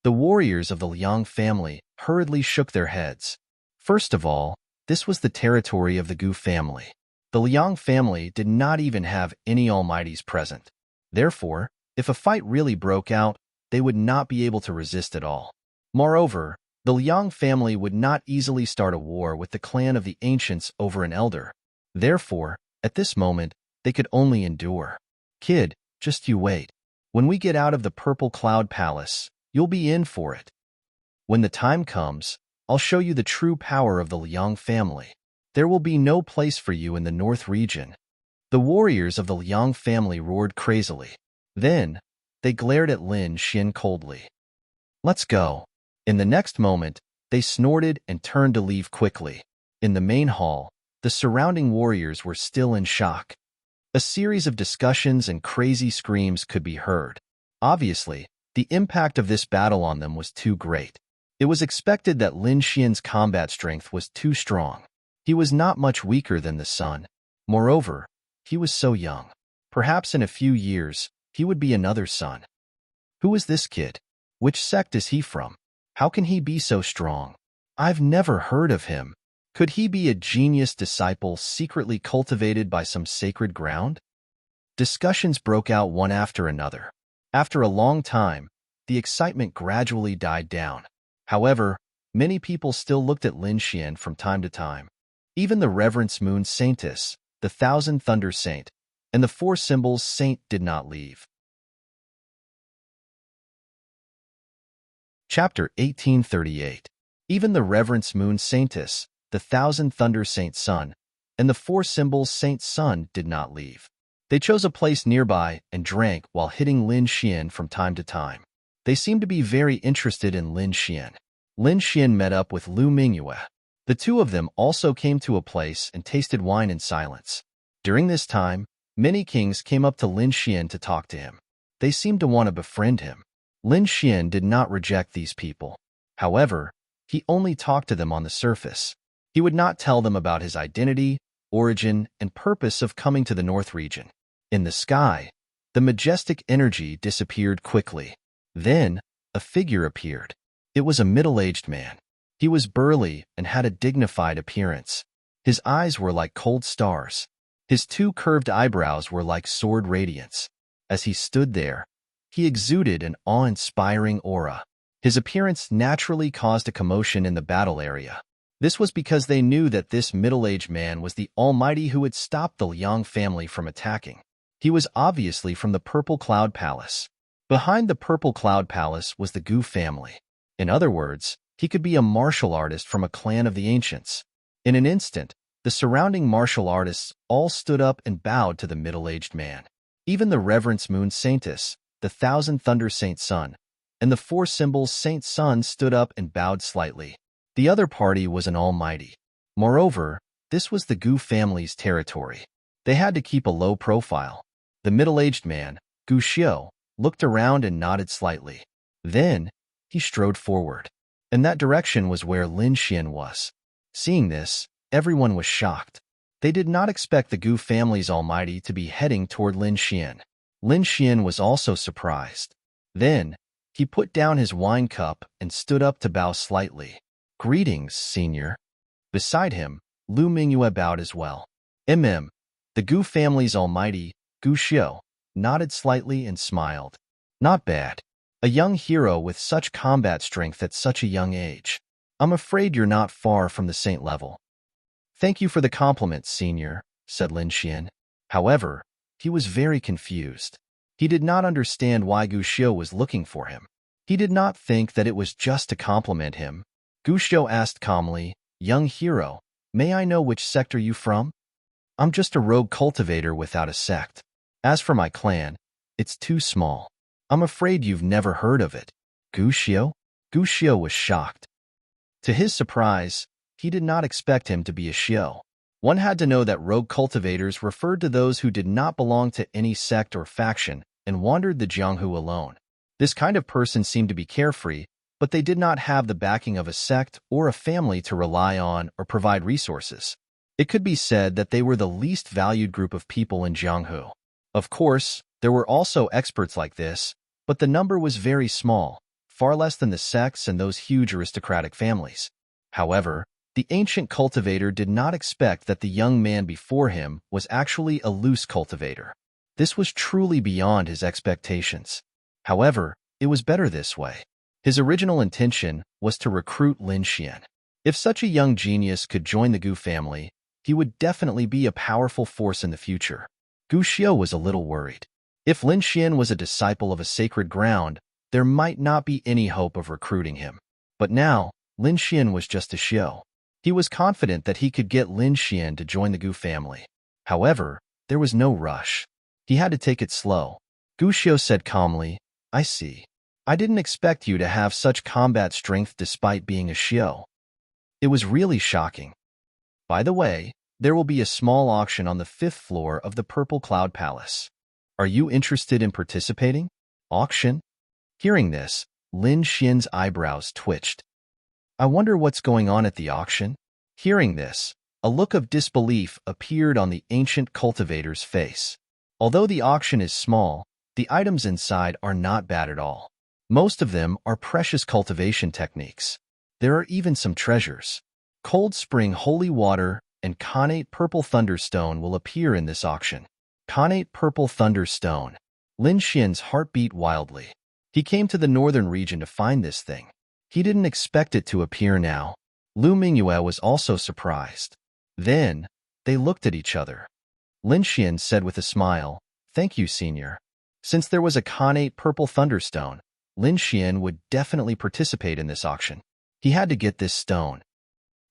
A: The warriors of the Liang family hurriedly shook their heads. First of all, this was the territory of the Gu family. The Liang family did not even have any almighties present. Therefore, if a fight really broke out, they would not be able to resist at all. Moreover, the Liang family would not easily start a war with the clan of the ancients over an elder. Therefore, at this moment, they could only endure. Kid, just you wait. When we get out of the Purple Cloud Palace, you'll be in for it. When the time comes, I'll show you the true power of the Liang family. There will be no place for you in the North region. The warriors of the Liang family roared crazily. Then, they glared at Lin Xian coldly. Let's go. In the next moment, they snorted and turned to leave quickly. In the main hall, the surrounding warriors were still in shock. A series of discussions and crazy screams could be heard. Obviously, the impact of this battle on them was too great. It was expected that Lin Xian's combat strength was too strong. He was not much weaker than the sun. Moreover, he was so young. Perhaps in a few years, he would be another son. Who is this kid? Which sect is he from? How can he be so strong? I've never heard of him. Could he be a genius disciple secretly cultivated by some sacred ground? Discussions broke out one after another. After a long time, the excitement gradually died down. However, many people still looked at Lin Xian from time to time. Even the Reverence Moon Saintess, the Thousand Thunder Saint, and the Four Symbols Saint did not leave. Chapter 1838. Even the Reverence Moon Saintess, the Thousand Thunder Saint Sun, and the Four Symbols Saint Sun did not leave. They chose a place nearby and drank while hitting Lin Xian from time to time. They seemed to be very interested in Lin Xian. Lin Xian met up with Lu Mingyue. The two of them also came to a place and tasted wine in silence. During this time, many kings came up to Lin Xian to talk to him. They seemed to want to befriend him. Lin Xian did not reject these people. However, he only talked to them on the surface. He would not tell them about his identity, origin, and purpose of coming to the North region. In the sky, the majestic energy disappeared quickly. Then, a figure appeared. It was a middle-aged man. He was burly and had a dignified appearance. His eyes were like cold stars. His two curved eyebrows were like sword radiance. As he stood there, he exuded an awe-inspiring aura. His appearance naturally caused a commotion in the battle area. This was because they knew that this middle-aged man was the Almighty who had stopped the Liang family from attacking. He was obviously from the Purple Cloud Palace. Behind the Purple Cloud Palace was the Gu family. In other words, he could be a martial artist from a clan of the ancients. In an instant, the surrounding martial artists all stood up and bowed to the middle-aged man. Even the Reverence Moon Saintess, the Thousand Thunder Saint Sun, and the Four Symbols Saint Sun stood up and bowed slightly. The other party was an almighty. Moreover, this was the Gu family's territory. They had to keep a low profile. The middle-aged man, Gu Xiu, looked around and nodded slightly. Then, he strode forward. In that direction was where Lin Xian was. Seeing this, everyone was shocked. They did not expect the Gu family's almighty to be heading toward Lin Xian. Lin Xian was also surprised. Then, he put down his wine cup and stood up to bow slightly. "Greetings, senior." Beside him, Lu Mingyue bowed as well. The Gu family's almighty, Gu Xiu, nodded slightly and smiled. "Not bad. A young hero with such combat strength at such a young age. I'm afraid you're not far from the saint level." "Thank you for the compliment, senior," said Lin Xian. However, he was very confused. He did not understand why Gu Xiu was looking for him. He did not think that it was just to compliment him. Gu Xiu asked calmly, "Young hero, may I know which sect are you from?" "I'm just a rogue cultivator without a sect. As for my clan, it's too small. I'm afraid you've never heard of it." "Gu Xiu?" Gu Xiu was shocked. To his surprise, he did not expect him to be a Xiu. One had to know that rogue cultivators referred to those who did not belong to any sect or faction and wandered the Jianghu alone. This kind of person seemed to be carefree, but they did not have the backing of a sect or a family to rely on or provide resources. It could be said that they were the least valued group of people in Jianghu. Of course, there were also experts like this, but the number was very small, far less than the sects and those huge aristocratic families. However, the ancient cultivator did not expect that the young man before him was actually a loose cultivator. This was truly beyond his expectations. However, it was better this way. His original intention was to recruit Lin Xian. If such a young genius could join the Gu family, he would definitely be a powerful force in the future. Gu Xiu was a little worried. If Lin Xian was a disciple of a sacred ground, there might not be any hope of recruiting him. But now, Lin Xian was just a Xiu. He was confident that he could get Lin Xian to join the Gu family. However, there was no rush. He had to take it slow. Gu Xiu said calmly, "I see. I didn't expect you to have such combat strength despite being a Xiu." It was really shocking. By the way, there will be a small auction on the 5th floor of the Purple Cloud Palace. Are you interested in participating? Auction? Hearing this, Lin Xian's eyebrows twitched. I wonder what's going on at the auction? Hearing this, a look of disbelief appeared on the ancient cultivator's face. Although the auction is small, the items inside are not bad at all. Most of them are precious cultivation techniques. There are even some treasures. Cold Spring Holy Water and Connate Purple Thunderstone will appear in this auction. Connate Purple Thunderstone. Lin Xian's heart beat wildly. He came to the northern region to find this thing. He didn't expect it to appear now. Lu Mingyue was also surprised. Then, they looked at each other. Lin Xian said with a smile, "Thank you, senior." Since there was a Connate Purple Thunderstone, Lin Xian would definitely participate in this auction. He had to get this stone.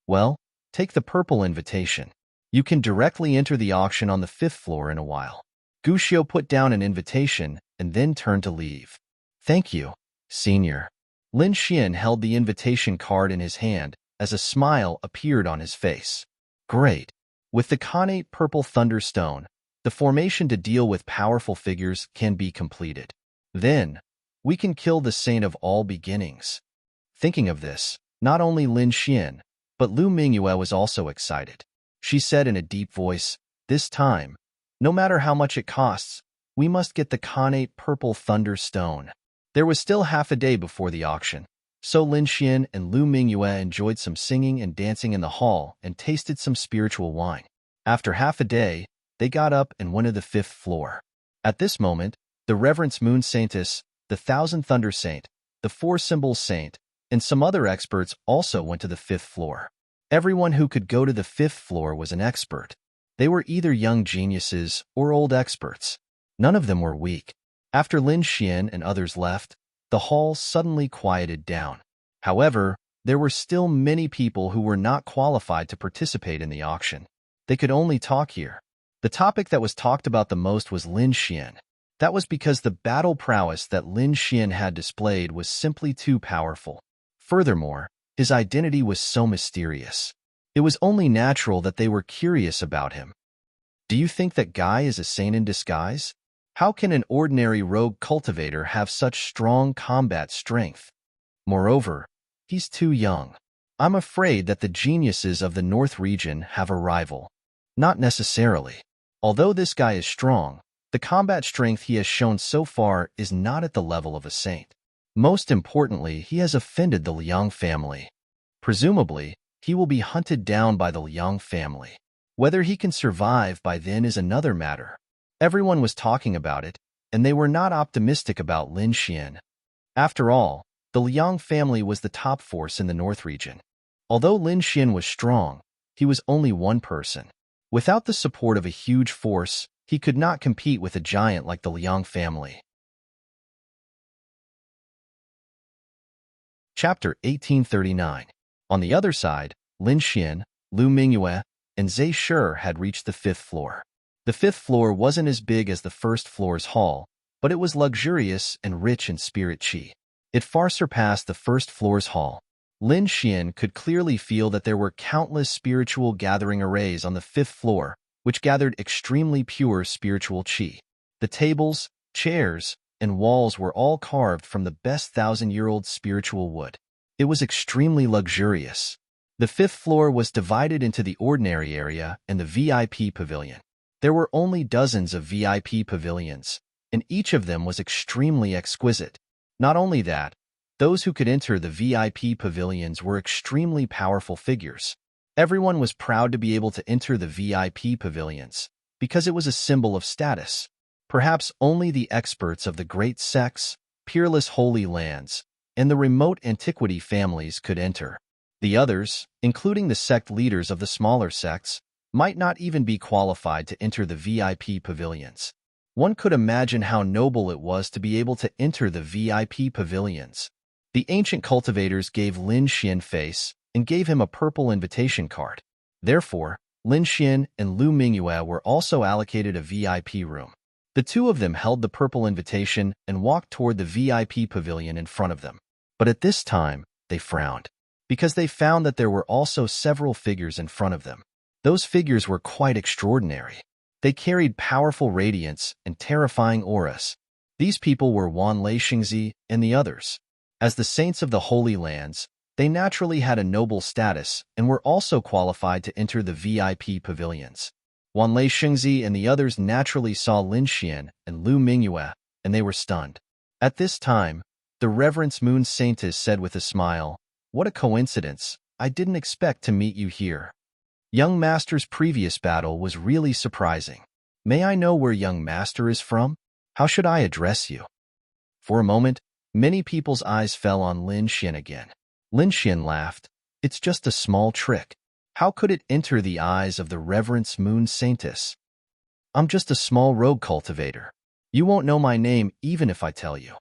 A: Well, take the purple invitation. You can directly enter the auction on the 5th floor in a while. Gu Xiu put down an invitation and then turned to leave. "Thank you, senior." Lin Xian held the invitation card in his hand as a smile appeared on his face. Great. With the Connate Purple Thunderstone, the formation to deal with powerful figures can be completed. Then, we can kill the Saint of all beginnings. Thinking of this, not only Lin Xian, but Lu Mingyue was also excited. She said in a deep voice, "This time, no matter how much it costs, we must get the Connate Purple Thunderstone." There was still half a day before the auction, so Lin Xian and Lu Mingyue enjoyed some singing and dancing in the hall and tasted some spiritual wine. After half a day, they got up and went to the 5th floor. At this moment, the Reverence Moon Saintess, the Thousand Thunder Saint, the Four Symbols Saint, and some other experts also went to the 5th floor. Everyone who could go to the 5th floor was an expert. They were either young geniuses or old experts. None of them were weak. After Lin Xian and others left, the hall suddenly quieted down. However, there were still many people who were not qualified to participate in the auction. They could only talk here. The topic that was talked about the most was Lin Xian. That was because the battle prowess that Lin Xian had displayed was simply too powerful. Furthermore, his identity was so mysterious. It was only natural that they were curious about him. Do you think that guy is a saint in disguise? How can an ordinary rogue cultivator have such strong combat strength? Moreover, he's too young. I'm afraid that the geniuses of the North region have a rival. Not necessarily. Although this guy is strong, the combat strength he has shown so far is not at the level of a saint. Most importantly, he has offended the Liang family. Presumably, he will be hunted down by the Liang family. Whether he can survive by then is another matter. Everyone was talking about it, and they were not optimistic about Lin Xian. After all, the Liang family was the top force in the North region. Although Lin Xian was strong, he was only one person. Without the support of a huge force, he could not compete with a giant like the Liang family. Chapter 1839. On the other side, Lin Xian, Lu Mingyue, and Zhe Shi had reached the 5th floor. The 5th floor wasn't as big as the first floor's hall, but it was luxurious and rich in spirit qi. It far surpassed the first floor's hall. Lin Xian could clearly feel that there were countless spiritual gathering arrays on the 5th floor, which gathered extremely pure spiritual qi. The tables, chairs, and walls were all carved from the best 1,000-year-old spiritual wood. It was extremely luxurious. The 5th floor was divided into the ordinary area and the VIP pavilion. There were only dozens of VIP pavilions, and each of them was extremely exquisite. Not only that, those who could enter the VIP pavilions were extremely powerful figures. Everyone was proud to be able to enter the VIP pavilions, because it was a symbol of status. Perhaps only the experts of the great sects, peerless holy lands, and the remote antiquity families could enter. The others, including the sect leaders of the smaller sects, might not even be qualified to enter the VIP pavilions. One could imagine how noble it was to be able to enter the VIP pavilions. The ancient cultivators gave Lin Xian face and gave him a purple invitation card. Therefore, Lin Xian and Lu Mingyue were also allocated a VIP room. The two of them held the purple invitation and walked toward the VIP pavilion in front of them. But at this time, they frowned, because they found that there were also several figures in front of them. Those figures were quite extraordinary. They carried powerful radiance and terrifying auras. These people were Wanlei Xingzi and the others. As the saints of the Holy Lands, they naturally had a noble status and were also qualified to enter the VIP pavilions. Wanlei Xingzi and the others naturally saw Lin Xian and Lu Mingyue, and they were stunned. At this time, the Reverence Moon Saintess said with a smile, "What a coincidence! I didn't expect to meet you here." Young Master's previous battle was really surprising. May I know where Young Master is from? How should I address you? For a moment, many people's eyes fell on Lin Xian again. Lin Xian laughed. It's just a small trick. How could it enter the eyes of the Reverence Moon Saintess? I'm just a small rogue cultivator. You won't know my name even if I tell you.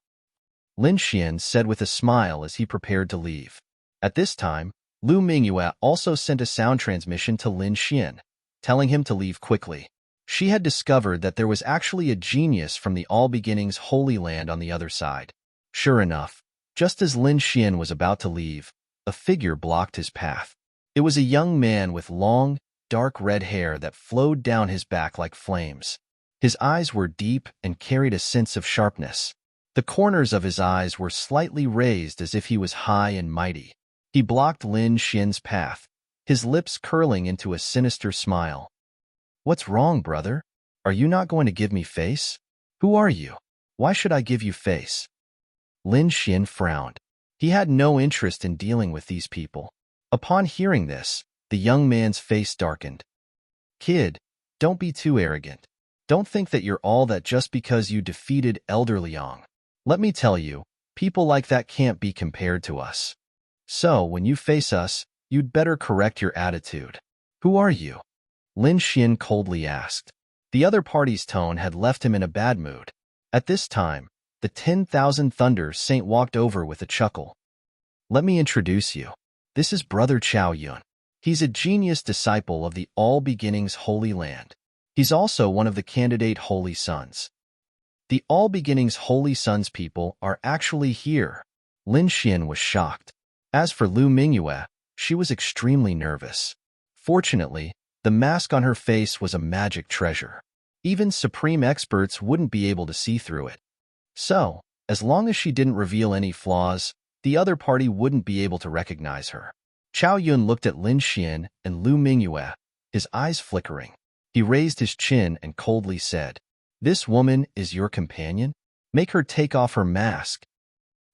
A: Lin Xian said with a smile as he prepared to leave. At this time, Lu Mingyue also sent a sound transmission to Lin Xian, telling him to leave quickly. She had discovered that there was actually a genius from the All Beginnings Holy Land on the other side. Sure enough, just as Lin Xian was about to leave, a figure blocked his path. It was a young man with long, dark red hair that flowed down his back like flames. His eyes were deep and carried a sense of sharpness. The corners of his eyes were slightly raised as if he was high and mighty. He blocked Lin Xian's path, his lips curling into a sinister smile. What's wrong, brother? Are you not going to give me face? Who are you? Why should I give you face? Lin Xian frowned. He had no interest in dealing with these people. Upon hearing this, the young man's face darkened. Kid, don't be too arrogant. Don't think that you're all that just because you defeated Elder Liang. Let me tell you, people like that can't be compared to us. So, when you face us, you'd better correct your attitude. Who are you? Lin Xian coldly asked. The other party's tone had left him in a bad mood. At this time, the 10,000 Thunder Saint walked over with a chuckle. Let me introduce you. This is Brother Chao Yun. He's a genius disciple of the All Beginnings Holy Land. He's also one of the candidate Holy Sons. The All Beginnings Holy Sons people are actually here. Lin Xian was shocked. As for Lu Mingyue, she was extremely nervous. Fortunately, The mask on her face was a magic treasure. Even supreme experts wouldn't be able to see through it. So, as long as she didn't reveal any flaws, the other party wouldn't be able to recognize her. Chao Yun looked at Lin Xian and Lu Mingyue, his eyes flickering. He raised his chin and coldly said, "This woman is your companion? Make her take off her mask."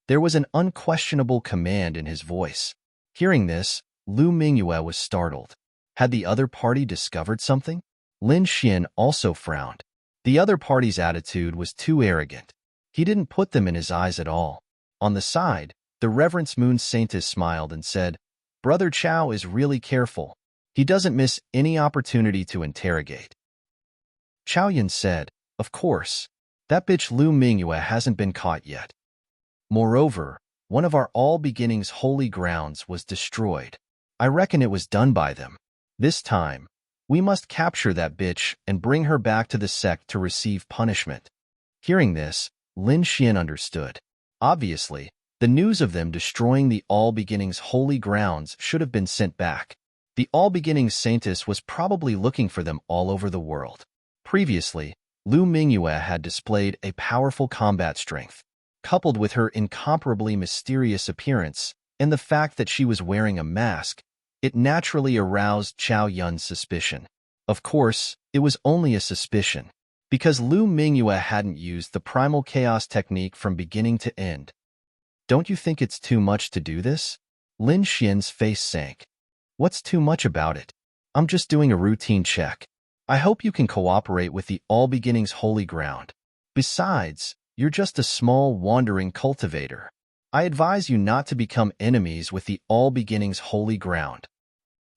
A: There was an unquestionable command in his voice. Hearing this, Lu Mingyue was startled. Had the other party discovered something? Lin Xian also frowned. The other party's attitude was too arrogant. He didn't put them in his eyes at all. On the side, the Reverence Moon Saintess smiled and said, "Brother Chao is really careful. He doesn't miss any opportunity to interrogate." Chao Yun said, "Of course. That bitch Lu Mingyue hasn't been caught yet. Moreover, one of our all beginnings holy grounds was destroyed. I reckon it was done by them. This time, we must capture that bitch and bring her back to the sect to receive punishment." Hearing this, Lin Xian understood. Obviously, the news of them destroying the All Beginnings holy grounds should have been sent back. The All Beginnings Saintess was probably looking for them all over the world. Previously, Lu Mingyue had displayed a powerful combat strength. Coupled with her incomparably mysterious appearance and the fact that she was wearing a mask, it naturally aroused Chao Yun's suspicion. Of course, it was only a suspicion, because Lu Mingyue hadn't used the primal chaos technique from beginning to end. "Don't you think it's too much to do this?" Lin Xian's face sank. "What's too much about it? I'm just doing a routine check. I hope you can cooperate with the All Beginnings Holy Ground. Besides, you're just a small wandering cultivator. I advise you not to become enemies with the All Beginnings Holy Ground,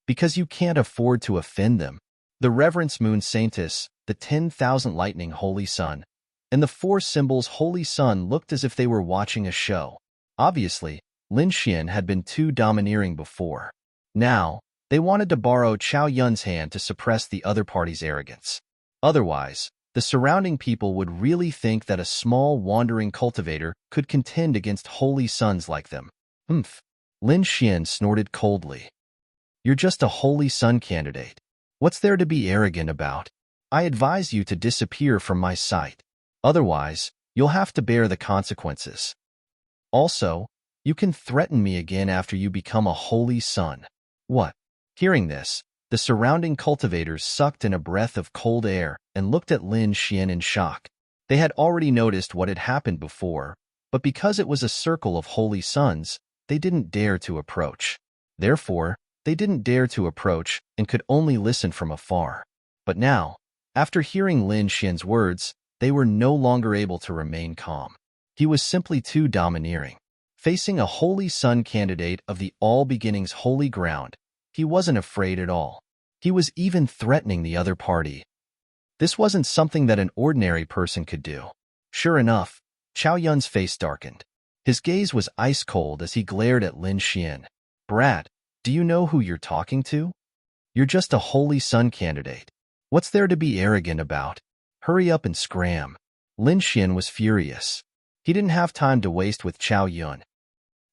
A: because you can't afford to offend them." The Reverence Moon Saintess, the 10,000 Lightning Holy Sun, and the 4 Symbols Holy Sun looked as if they were watching a show. Obviously, Lin Xian had been too domineering before. Now, they wanted to borrow Chao Yun's hand to suppress the other party's arrogance. Otherwise, the surrounding people would really think that a small wandering cultivator could contend against holy sons like them. "Humph." Lin Xian snorted coldly. "You're just a holy sun candidate. What's there to be arrogant about? I advise you to disappear from my sight. Otherwise, you'll have to bear the consequences. Also, you can threaten me again after you become a holy sun." "What?" Hearing this, the surrounding cultivators sucked in a breath of cold air and looked at Lin Xian in shock. They had already noticed what had happened before, but because it was a circle of holy suns, they didn't dare to approach. Therefore, they didn't dare to approach and could only listen from afar. But now, after hearing Lin Xian's words, they were no longer able to remain calm. He was simply too domineering. Facing a holy sun candidate of the All Beginnings Holy Ground, he wasn't afraid at all. He was even threatening the other party. This wasn't something that an ordinary person could do. Sure enough, Chao Yun's face darkened. His gaze was ice cold as he glared at Lin Xian. "Brat, do you know who you're talking to? You're just a holy sun candidate. What's there to be arrogant about? Hurry up and scram." Lin Xian was furious. He didn't have time to waste with Chao Yun.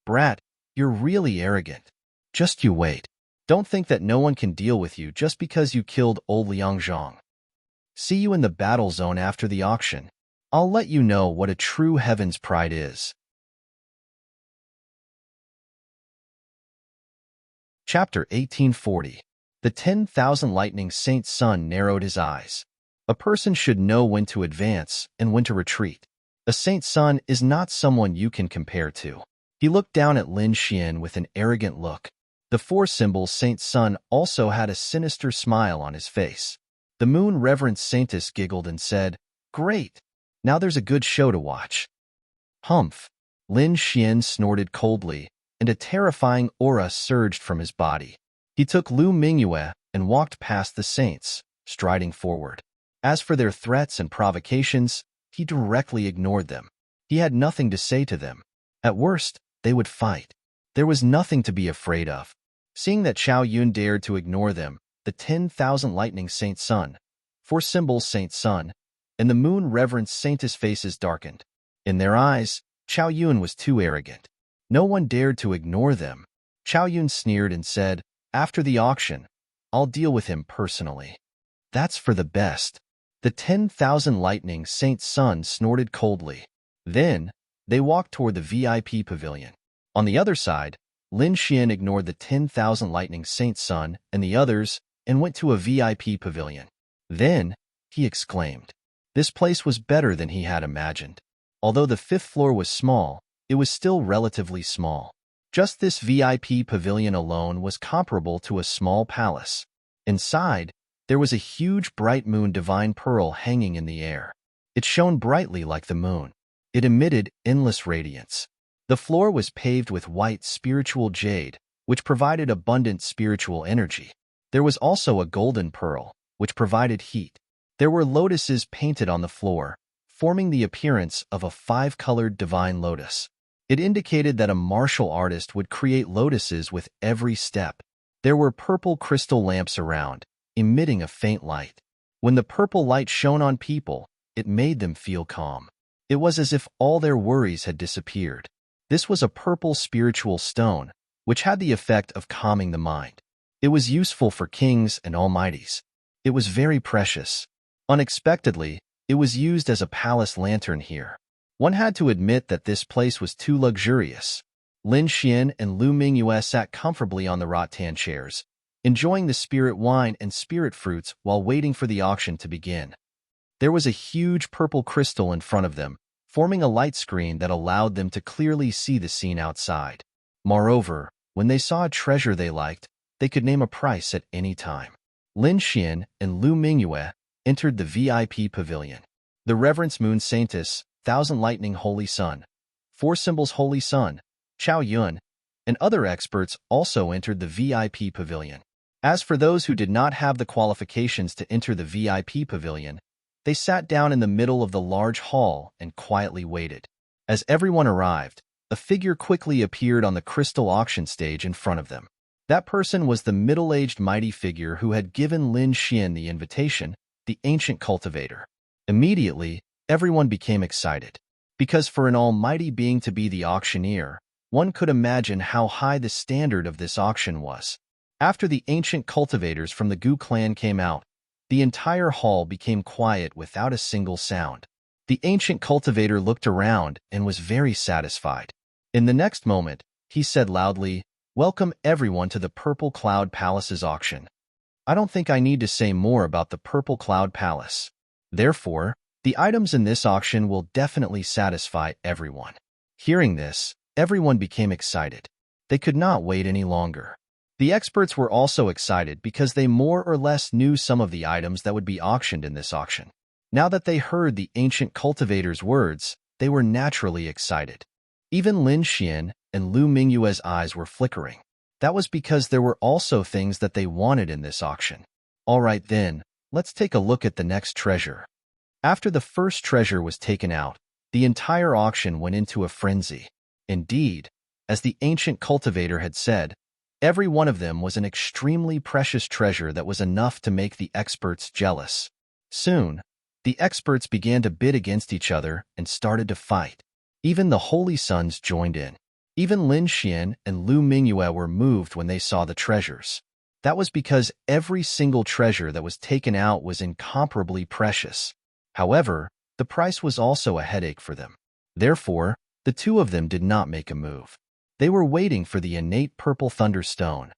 A: "Brat, you're really arrogant. Just you wait. Don't think that no one can deal with you just because you killed old Liang Zhang. See you in the battle zone after the auction. I'll let you know what a true heaven's pride is." Chapter 1840. The 10,000 Lightning Saint's son narrowed his eyes. A person should know when to advance and when to retreat. A saint's son is not someone you can compare to. He looked down at Lin Xian with an arrogant look. The 4 Symbols Saint's son also had a sinister smile on his face. The Moon Reverence Saintess giggled and said, "Great! Now there's a good show to watch." "Humph." Lin Xian snorted coldly, and a terrifying aura surged from his body. He took Lu Mingyue and walked past the saints, striding forward. As for their threats and provocations, he directly ignored them. He had nothing to say to them. At worst, they would fight. There was nothing to be afraid of. Seeing that Chao Yun dared to ignore them, the 10,000 Lightning Saint's son, 4 Symbols Saint's son, and the Moon Reverence Saintess faces darkened. In their eyes, Chao Yun was too arrogant. No one dared to ignore them. Chao Yun sneered and said, "After the auction, I'll deal with him personally. That's for the best. The 10,000 Lightning Saint Sun snorted coldly. Then, they walked toward the VIP pavilion. On the other side, Lin Xian ignored the 10,000 Lightning Saint Sun and the others and went to a VIP pavilion. Then, he exclaimed. This place was better than he had imagined. Although the 5th floor was small, it was still relatively small. Just this VIP pavilion alone was comparable to a small palace. Inside, there was a huge bright moon divine pearl hanging in the air. It shone brightly like the moon. It emitted endless radiance. The floor was paved with white spiritual jade, which provided abundant spiritual energy. There was also a golden pearl, which provided heat. There were lotuses painted on the floor, forming the appearance of a 5-colored divine lotus. It indicated that a martial artist would create lotuses with every step. There were purple crystal lamps around, emitting a faint light. When the purple light shone on people, it made them feel calm. It was as if all their worries had disappeared. This was a purple spiritual stone, which had the effect of calming the mind. It was useful for kings and almighties. It was very precious. Unexpectedly, it was used as a palace lantern here. One had to admit that this place was too luxurious. Lin Xian and Lu Mingyue sat comfortably on the rattan chairs, enjoying the spirit wine and spirit fruits while waiting for the auction to begin. There was a huge purple crystal in front of them, forming a light screen that allowed them to clearly see the scene outside. Moreover, when they saw a treasure they liked, they could name a price at any time. Lin Xian and Lu Mingyue entered the VIP pavilion. The Reverence Moon Saintess, 1,000 Lightning Holy Sun, 4 Symbols Holy Sun, Chao Yun, and other experts also entered the VIP pavilion. As for those who did not have the qualifications to enter the VIP pavilion, they sat down in the middle of the large hall and quietly waited. As everyone arrived, a figure quickly appeared on the crystal auction stage in front of them. That person was the middle-aged mighty figure who had given Lin Xian the invitation, the ancient cultivator. Immediately, everyone became excited. Because for an almighty being to be the auctioneer, one could imagine how high the standard of this auction was. After the ancient cultivators from the Gu clan came out, the entire hall became quiet without a single sound. The ancient cultivator looked around and was very satisfied. In the next moment, he said loudly, "Welcome everyone to the Purple Cloud Palace's auction. I don't think I need to say more about the Purple Cloud Palace. Therefore, the items in this auction will definitely satisfy everyone." Hearing this, everyone became excited. They could not wait any longer. The experts were also excited because they more or less knew some of the items that would be auctioned in this auction. Now that they heard the ancient cultivator's words, they were naturally excited. Even Lin Xian and Lu Mingyue's eyes were flickering. That was because there were also things that they wanted in this auction. All right then, let's take a look at the next treasure. After the first treasure was taken out, the entire auction went into a frenzy. Indeed, as the ancient cultivator had said, every one of them was an extremely precious treasure that was enough to make the experts jealous. Soon, the experts began to bid against each other and started to fight. Even the Holy Sons joined in. Even Lin Xian and Lu Mingyue were moved when they saw the treasures. That was because every single treasure that was taken out was incomparably precious. However, the price was also a headache for them. Therefore, the two of them did not make a move. They were waiting for the innate purple thunderstone.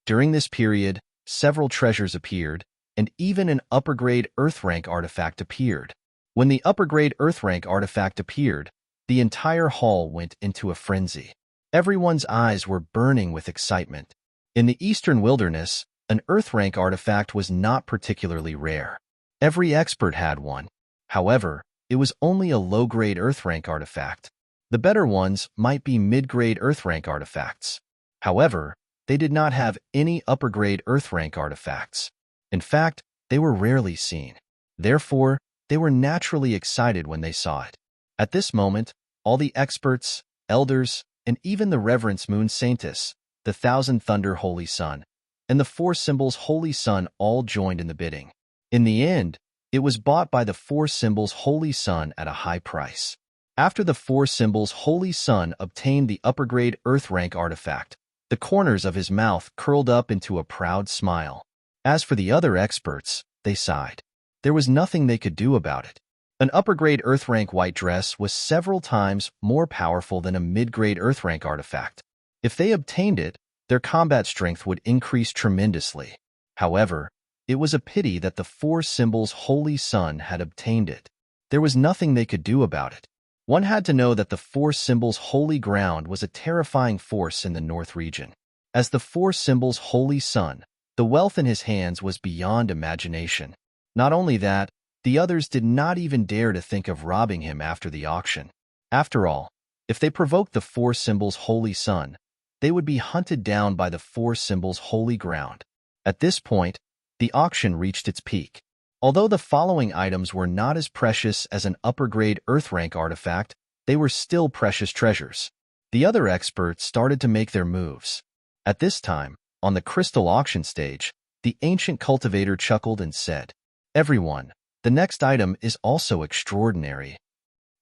A: During this period, several treasures appeared, and even an upper-grade Earth-rank artifact appeared. When the upper-grade Earth-rank artifact appeared, the entire hall went into a frenzy. Everyone's eyes were burning with excitement. In the Eastern Wilderness, an Earth-rank artifact was not particularly rare. Every expert had one. However, it was only a low-grade Earth-rank artifact. The better ones might be mid-grade Earth-rank artifacts. However, they did not have any upper-grade Earth-rank artifacts. In fact, they were rarely seen. Therefore, they were naturally excited when they saw it. At this moment, all the experts, elders, and even the Reverence Moon Saintess, the 1,000 Thunder Holy Sun, and the 4 Symbols Holy Sun all joined in the bidding. In the end, it was bought by the 4 Symbols Holy Sun at a high price. After the 4 Symbols Holy Sun obtained the upper-grade Earth-rank artifact, the corners of his mouth curled up into a proud smile. As for the other experts, they sighed. There was nothing they could do about it. An upper-grade Earth-rank white dress was several times more powerful than a mid-grade Earth-rank artifact. If they obtained it, their combat strength would increase tremendously. However, it was a pity that the four symbols Holy Sun had obtained it. There was nothing they could do about it. One had to know that the four symbols Holy Ground was a terrifying force in the North region. As the four symbols Holy Sun, the wealth in his hands was beyond imagination. Not only that, the others did not even dare to think of robbing him after the auction. After all, if they provoked the four symbols Holy Sun, they would be hunted down by the four symbols Holy Ground. At this point, the auction reached its peak. Although the following items were not as precious as an upper-grade Earth-rank artifact, they were still precious treasures. The other experts started to make their moves. At this time, on the crystal auction stage, the ancient cultivator chuckled and said, "Everyone, the next item is also extraordinary."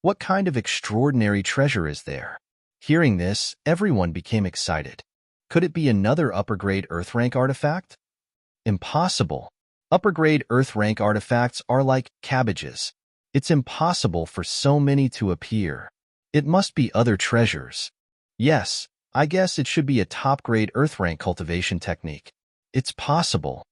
A: "What kind of extraordinary treasure is there?" Hearing this, everyone became excited. Could it be another upper-grade Earth-rank artifact? Impossible. Upper-grade Earth-rank artifacts are like cabbages. It's impossible for so many to appear. It must be other treasures. Yes, I guess it should be a top-grade Earth-rank cultivation technique. It's possible.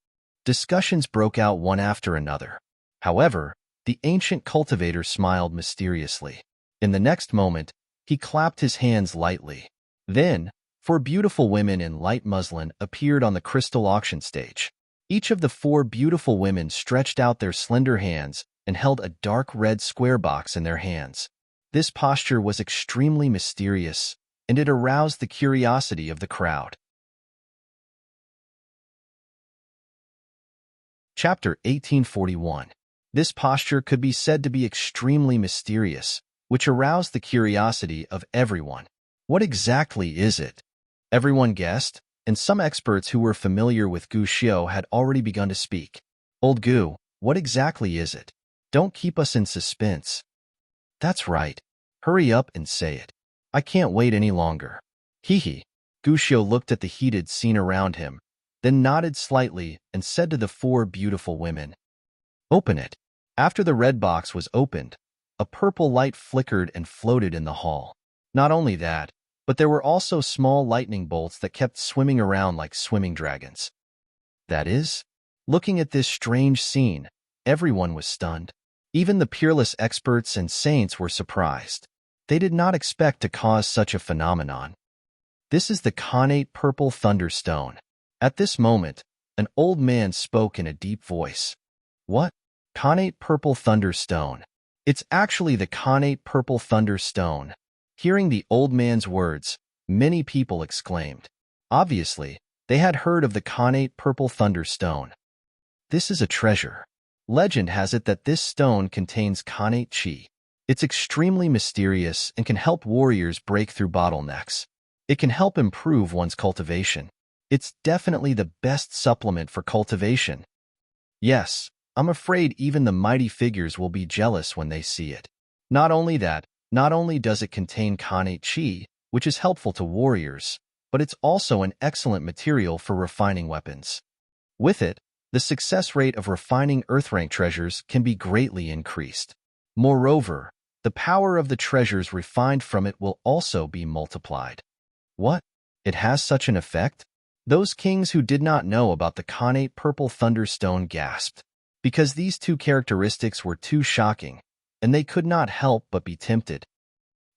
A: Discussions broke out one after another. However, the ancient cultivator smiled mysteriously. In the next moment, he clapped his hands lightly. Then, four beautiful women in light muslin appeared on the crystal auction stage. Each of the four beautiful women stretched out their slender hands and held a dark red square box in their hands. This posture was extremely mysterious, and it aroused the curiosity of the crowd. Chapter 1841. This posture could be said to be extremely mysterious, which aroused the curiosity of everyone. What exactly is it? Everyone guessed, and some experts who were familiar with Gu Xiu had already begun to speak. "Old Gu, what exactly is it? Don't keep us in suspense." "That's right. Hurry up and say it. I can't wait any longer." Hee. Gu Xiu looked at the heated scene around him, then nodded slightly and said to the four beautiful women, "Open it." After the red box was opened, a purple light flickered and floated in the hall. Not only that, but there were also small lightning bolts that kept swimming around like swimming dragons. That is, looking at this strange scene, everyone was stunned. Even the peerless experts and saints were surprised. They did not expect to cause such a phenomenon. This is the connate purple thunderstone. At this moment, an old man spoke in a deep voice. "What? Connate purple thunderstone? It's actually the connate purple thunderstone." Hearing the old man's words, many people exclaimed. Obviously, they had heard of the connate purple thunderstone. This is a treasure. Legend has it that this stone contains connate chi. It's extremely mysterious and can help warriors break through bottlenecks. It can help improve one's cultivation. It's definitely the best supplement for cultivation. Yes, I'm afraid even the mighty figures will be jealous when they see it. Not only that, not only does it contain connate chi, which is helpful to warriors, but it's also an excellent material for refining weapons. With it, the success rate of refining Earth-rank treasures can be greatly increased. Moreover, the power of the treasures refined from it will also be multiplied. What? It has such an effect? Those kings who did not know about the connate purple thunderstone gasped, because these two characteristics were too shocking, and they could not help but be tempted.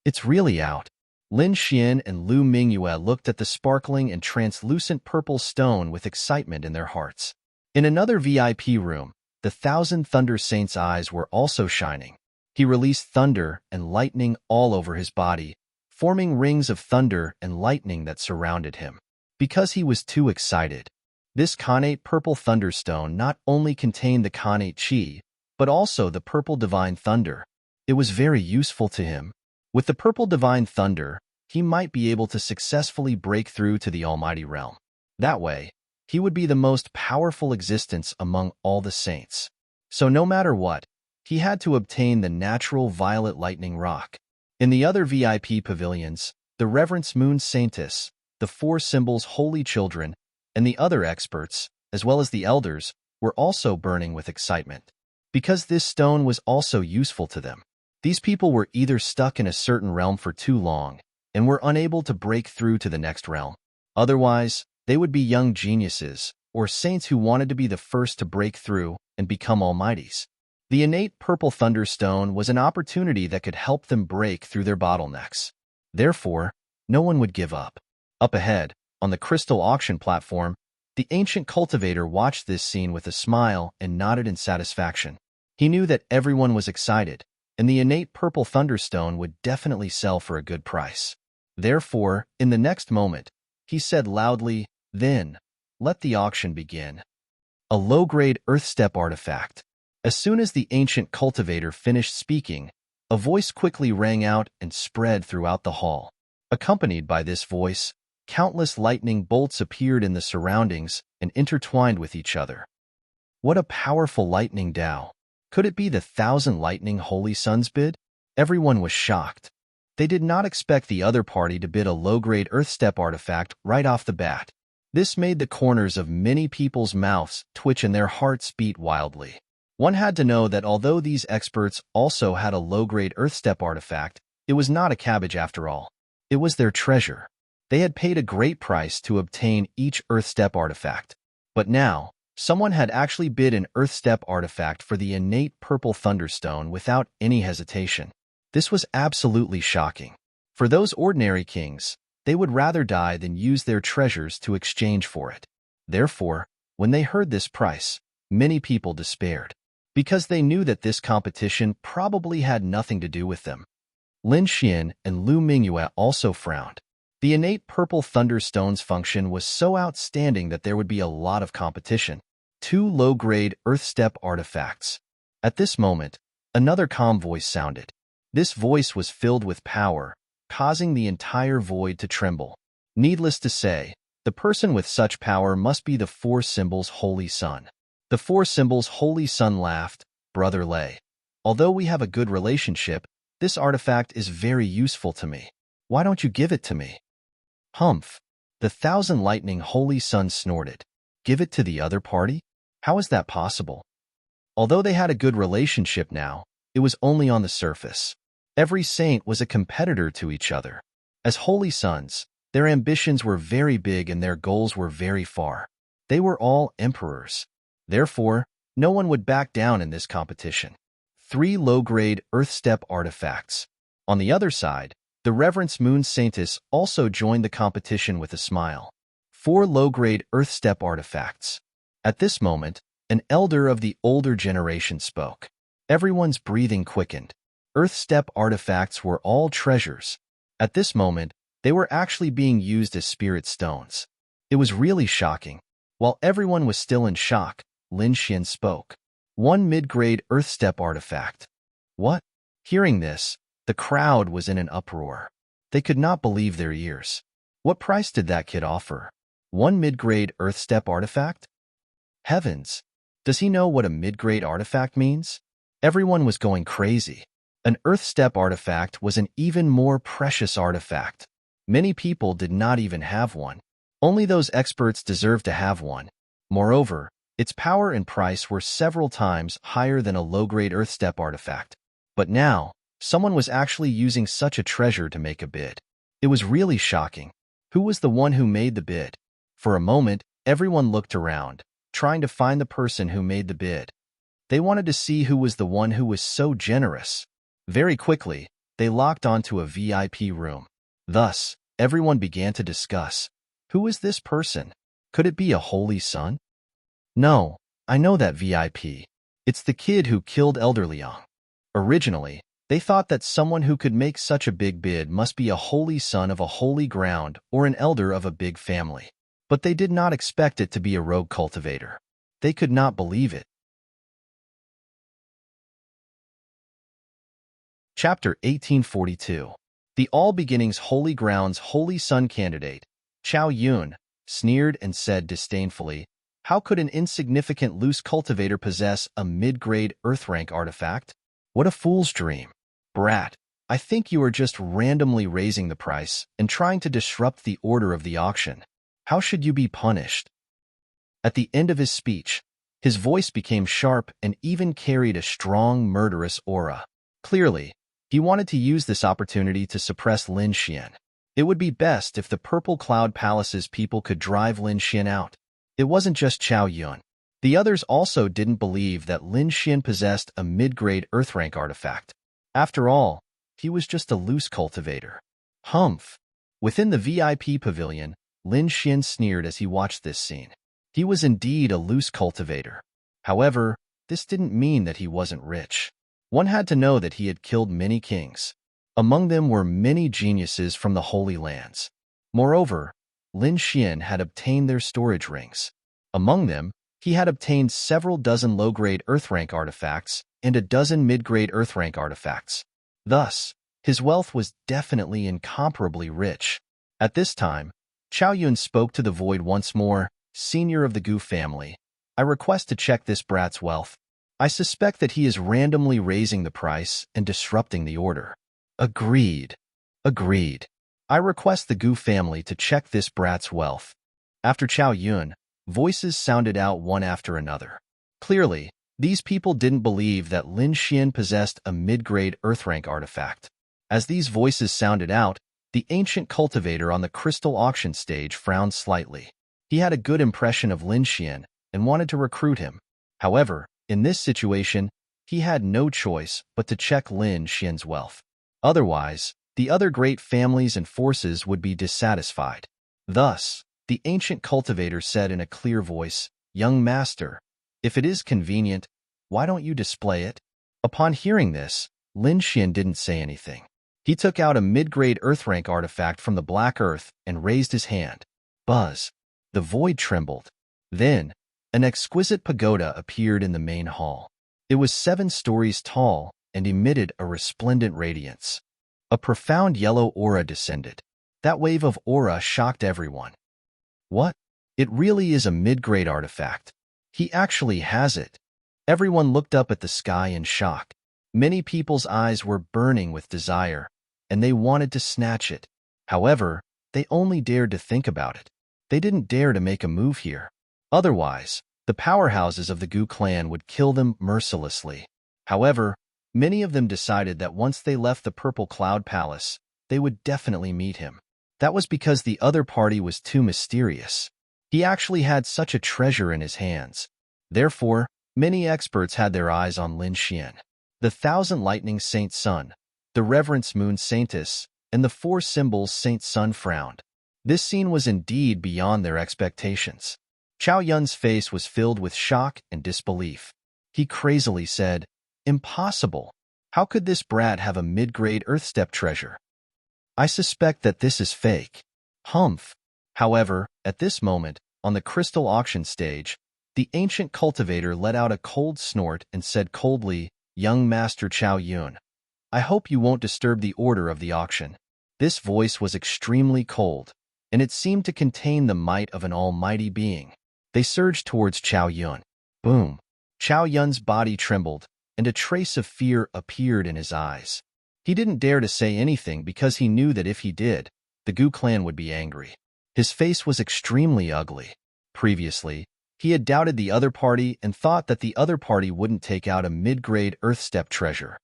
A: It's really out. Lin Xian and Lu Mingyue looked at the sparkling and translucent purple stone with excitement in their hearts. In another VIP room, the Thousand Thunder Saint's eyes were also shining. He released thunder and lightning all over his body, forming rings of thunder and lightning that surrounded him. Because he was too excited, this connate purple thunderstone not only contained the connate chi, but also the purple divine thunder. It was very useful to him. With the purple divine thunder, he might be able to successfully break through to the almighty realm. That way, he would be the most powerful existence among all the saints. So no matter what, he had to obtain the natural violet lightning rock. In the other VIP pavilions, the Reverence Moon Saintess, the four symbols Holy Children, and the other experts, as well as the elders, were also burning with excitement. Because this stone was also useful to them. These people were either stuck in a certain realm for too long and were unable to break through to the next realm. Otherwise, they would be young geniuses or saints who wanted to be the first to break through and become almighties. The innate purple thunderstone was an opportunity that could help them break through their bottlenecks. Therefore, no one would give up. Up ahead, on the crystal auction platform, the ancient cultivator watched this scene with a smile and nodded in satisfaction. He knew that everyone was excited, and the innate purple thunderstone would definitely sell for a good price. Therefore, in the next moment, he said loudly, "Then, let the auction begin." A low-grade earth-step artifact. As soon as the ancient cultivator finished speaking, a voice quickly rang out and spread throughout the hall. Accompanied by this voice, countless lightning bolts appeared in the surroundings and intertwined with each other. What a powerful lightning Tao! Could it be the 1,000 lightning holy suns bid? Everyone was shocked. They did not expect the other party to bid a low-grade earth-step artifact right off the bat. This made the corners of many people's mouths twitch and their hearts beat wildly. One had to know that although these experts also had a low-grade earth-step artifact, it was not a cabbage after all. It was their treasure. They had paid a great price to obtain each earth-step artifact. But now, someone had actually bid an earth-step artifact for the innate purple thunderstone without any hesitation. This was absolutely shocking. For those ordinary kings, they would rather die than use their treasures to exchange for it. Therefore, when they heard this price, many people despaired, because they knew that this competition probably had nothing to do with them. Lin Xian and Lu Mingyue also frowned. The innate purple thunderstone's function was so outstanding that there would be a lot of competition. 2 low-grade earth-step artifacts. At this moment, another calm voice sounded. This voice was filled with power, causing the entire void to tremble. Needless to say, the person with such power must be the 4 symbols Holy Sun. The 4 symbols Holy Sun laughed, "Brother Lei. Although we have a good relationship, this artifact is very useful to me. Why don't you give it to me?" Humph. The 1,000 lightning Holy Sun snorted. Give it to the other party? How is that possible? Although they had a good relationship now, it was only on the surface. Every saint was a competitor to each other. As holy sons, their ambitions were very big and their goals were very far. They were all emperors. Therefore, no one would back down in this competition. 3 low-grade earth-step artifacts. On the other side, the Reverence Moon Saintess also joined the competition with a smile. 4 low-grade earth-step artifacts. At this moment, an elder of the older generation spoke. Everyone's breathing quickened. Earth-step artifacts were all treasures. At this moment, they were actually being used as spirit stones. It was really shocking. While everyone was still in shock, Lin Xian spoke. 1 mid-grade earth-step artifact. What? Hearing this, the crowd was in an uproar. They could not believe their ears. What price did that kid offer? 1 mid-grade earth-step artifact? Heavens! Does he know what a mid-grade artifact means? Everyone was going crazy. An earth-step artifact was an even more precious artifact. Many people did not even have one. Only those experts deserved to have one. Moreover, its power and price were several times higher than a low-grade earth-step artifact. But now, someone was actually using such a treasure to make a bid. It was really shocking. Who was the one who made the bid? For a moment, everyone looked around, trying to find the person who made the bid. They wanted to see who was the one who was so generous. Very quickly, they locked onto a VIP room. Thus, everyone began to discuss. Who is this person? Could it be a holy son? No, I know that VIP. It's the kid who killed Elder Liang. Originally, they thought that someone who could make such a big bid must be a holy son of a holy ground or an elder of a big family. But they did not expect it to be a rogue cultivator. They could not believe it. Chapter 1842. The All Beginnings Holy Grounds Holy Sun candidate, Chao Yun, sneered and said disdainfully, "How could an insignificant loose cultivator possess a mid-grade earth-rank artifact? What a fool's dream. Brat, I think you are just randomly raising the price and trying to disrupt the order of the auction. How should you be punished?" At the end of his speech, his voice became sharp and even carried a strong, murderous aura. Clearly, he wanted to use this opportunity to suppress Lin Xian. It would be best if the Purple Cloud Palace's people could drive Lin Xian out. It wasn't just Chao Yun. The others also didn't believe that Lin Xian possessed a mid-grade Earthrank artifact. After all, he was just a loose cultivator. Humph! Within the VIP pavilion, Lin Xian sneered as he watched this scene. He was indeed a loose cultivator. However, this didn't mean that he wasn't rich. One had to know that he had killed many kings. Among them were many geniuses from the Holy Lands. Moreover, Lin Xian had obtained their storage rings. Among them, he had obtained several dozen low-grade Earthrank artifacts and a dozen mid-grade Earthrank artifacts. Thus, his wealth was definitely incomparably rich. At this time, Chao Yun spoke to the Void once more. Senior of the Gu family, I request to check this brat's wealth. I suspect that he is randomly raising the price and disrupting the order. Agreed. Agreed. I request the Gu family to check this brat's wealth. After Chao Yun, voices sounded out one after another. Clearly, these people didn't believe that Lin Xian possessed a mid-grade Earthrank artifact. As these voices sounded out, the ancient cultivator on the crystal auction stage frowned slightly. He had a good impression of Lin Xian and wanted to recruit him. However, in this situation, he had no choice but to check Lin Xian's wealth. Otherwise, the other great families and forces would be dissatisfied. Thus, the ancient cultivator said in a clear voice, "Young master, if it is convenient, why don't you display it?" Upon hearing this, Lin Xian didn't say anything. He took out a mid-grade Earthrank artifact from the Black Earth and raised his hand. Buzz! The void trembled. Then, an exquisite pagoda appeared in the main hall. It was 7 stories tall and emitted a resplendent radiance. A profound yellow aura descended. That wave of aura shocked everyone. What? It really is a mid-grade artifact. He actually has it. Everyone looked up at the sky in shock. Many people's eyes were burning with desire, and they wanted to snatch it. However, they only dared to think about it. They didn't dare to make a move here. Otherwise, the powerhouses of the Gu clan would kill them mercilessly. However, many of them decided that once they left the Purple Cloud Palace, they would definitely meet him. That was because the other party was too mysterious. He actually had such a treasure in his hands. Therefore, many experts had their eyes on Lin Xian. The 1,000 Lightning Saint Sun, the Reverence Moon Saintess, and the 4 symbols Saint Sun frowned. This scene was indeed beyond their expectations. Chao Yun's face was filled with shock and disbelief. He crazily said, "Impossible! How could this brat have a mid-grade Earthstep treasure? I suspect that this is fake." Humph! However, at this moment, on the crystal auction stage, the ancient cultivator let out a cold snort and said coldly, "Young Master Chao Yun, I hope you won't disturb the order of the auction." This voice was extremely cold, and it seemed to contain the might of an almighty being. They surged towards Chao Yun. Boom! Chao Yun's body trembled, and a trace of fear appeared in his eyes. He didn't dare to say anything because he knew that if he did, the Gu clan would be angry. His face was extremely ugly. Previously, he had doubted the other party and thought that the other party wouldn't take out a mid-grade Earthstep treasure.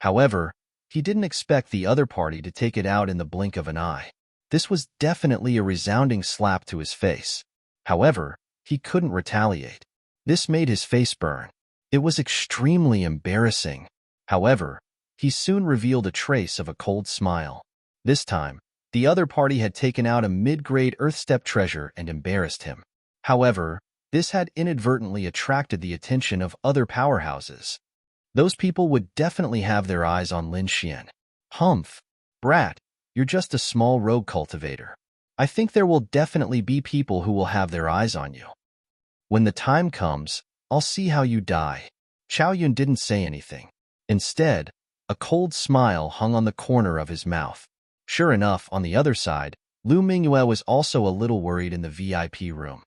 A: However, he didn't expect the other party to take it out in the blink of an eye. This was definitely a resounding slap to his face. However, he couldn't retaliate. This made his face burn. It was extremely embarrassing. However, he soon revealed a trace of a cold smile. This time, the other party had taken out a mid-grade Earthstep treasure and embarrassed him. However, this had inadvertently attracted the attention of other powerhouses. Those people would definitely have their eyes on Lin Xian. Humph! Brat, you're just a small rogue cultivator. I think there will definitely be people who will have their eyes on you. When the time comes, I'll see how you die. Chao Yun didn't say anything. Instead, a cold smile hung on the corner of his mouth. Sure enough, on the other side, Lu Mingyue was also a little worried in the VIP room.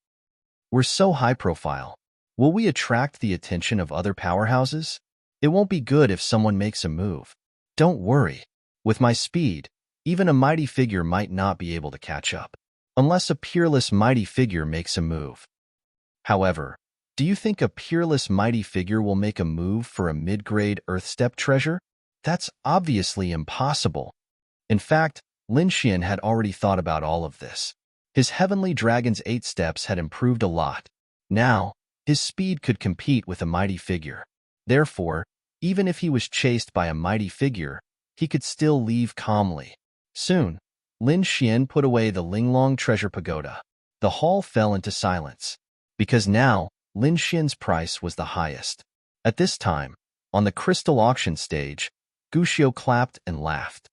A: We're so high profile. Will we attract the attention of other powerhouses? It won't be good if someone makes a move. Don't worry. With my speed, even a mighty figure might not be able to catch up. Unless a peerless mighty figure makes a move. However, do you think a peerless mighty figure will make a move for a mid-grade Earth Step treasure? That's obviously impossible. In fact, Lin Xian had already thought about all of this. His Heavenly Dragon's 8 steps had improved a lot. Now, his speed could compete with a mighty figure. Therefore, even if he was chased by a mighty figure, he could still leave calmly. Soon, Lin Xian put away the Linglong treasure pagoda. The hall fell into silence, because now Lin Xian's price was the highest. At this time, on the crystal auction stage, Guxiu clapped and laughed.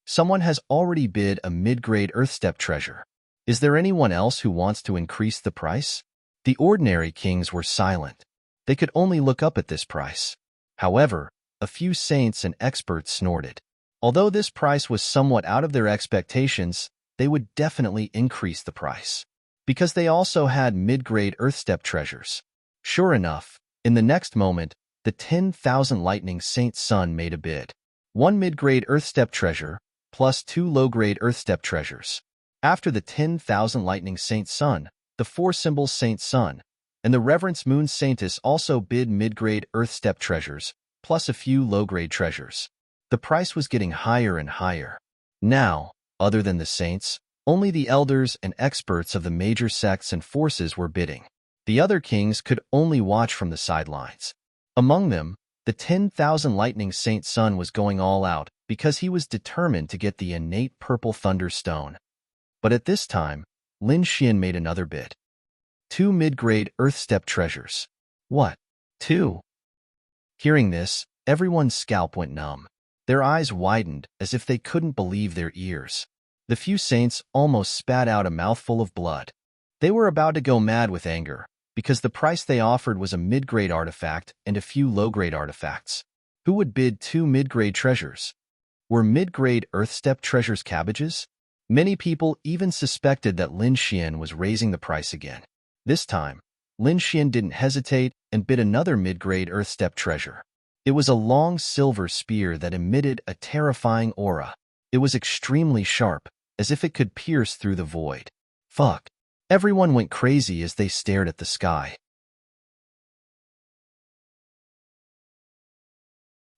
A: Someone has already bid a mid-grade Earthstep treasure. Is there anyone else who wants to increase the price? The ordinary kings were silent. They could only look up at this price. However, a few saints and experts snorted. Although this price was somewhat out of their expectations, they would definitely increase the price, because they also had mid-grade Earthstep treasures. Sure enough, in the next moment, the 10,000 Lightning Saint Sun made a bid. 1 mid-grade Earthstep treasure, plus 2 low-grade Earthstep treasures. After the 10,000 Lightning Saint Sun, the 4 symbols Saint Sun, and the Reverence Moon Saintess also bid mid-grade Earthstep treasures, plus a few low-grade treasures. The price was getting higher and higher. Now, other than the saints, only the elders and experts of the major sects and forces were bidding. The other kings could only watch from the sidelines. Among them, the 10,000 Lightning Saint Sun was going all out because he was determined to get the innate purple thunder stone. But at this time, Lin Xian made another bid. 2 mid-grade Earthstep treasures. What? 2? Hearing this, everyone's scalp went numb. Their eyes widened as if they couldn't believe their ears. The few saints almost spat out a mouthful of blood. They were about to go mad with anger, because the price they offered was a mid-grade artifact and a few low-grade artifacts. Who would bid 2 mid-grade treasures? Were mid-grade Earthstep treasures cabbages? Many people even suspected that Lin Xian was raising the price again. This time, Lin Xian didn't hesitate and bid another mid-grade Earthstep treasure. It was a long silver spear that emitted a terrifying aura. It was extremely sharp, as if it could pierce through the void. Fuck. Everyone went crazy as they stared at the sky.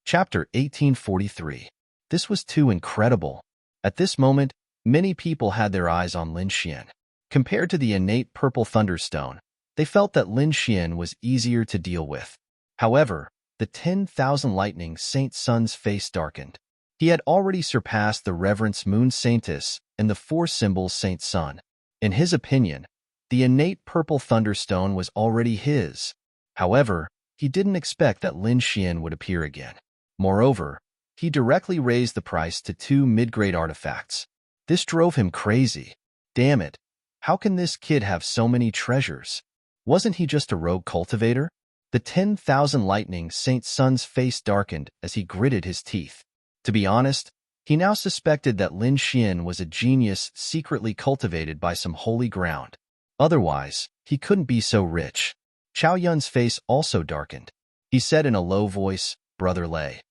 A: Chapter 1843. This was too incredible. At this moment, many people had their eyes on Lin Xian. Compared to the innate purple thunderstone, they felt that Lin Xian was easier to deal with. However, the 10,000 Lightning Saint Sun's face darkened. He had already surpassed the Reverence Moon Saintess and the 4 symbols Saint Sun. In his opinion, the innate purple thunderstone was already his. However, he didn't expect that Lin Xian would appear again. Moreover, he directly raised the price to 2 mid-grade artifacts. This drove him crazy. Damn it. How can this kid have so many treasures? Wasn't he just a rogue cultivator? The 10,000 Lightning Saint Sun's face darkened as he gritted his teeth. To be honest, he now suspected that Lin Xian was a genius secretly cultivated by some holy ground. Otherwise, he couldn't be so rich. Chow Yun's face also darkened. He said in a low voice, "Brother Lei,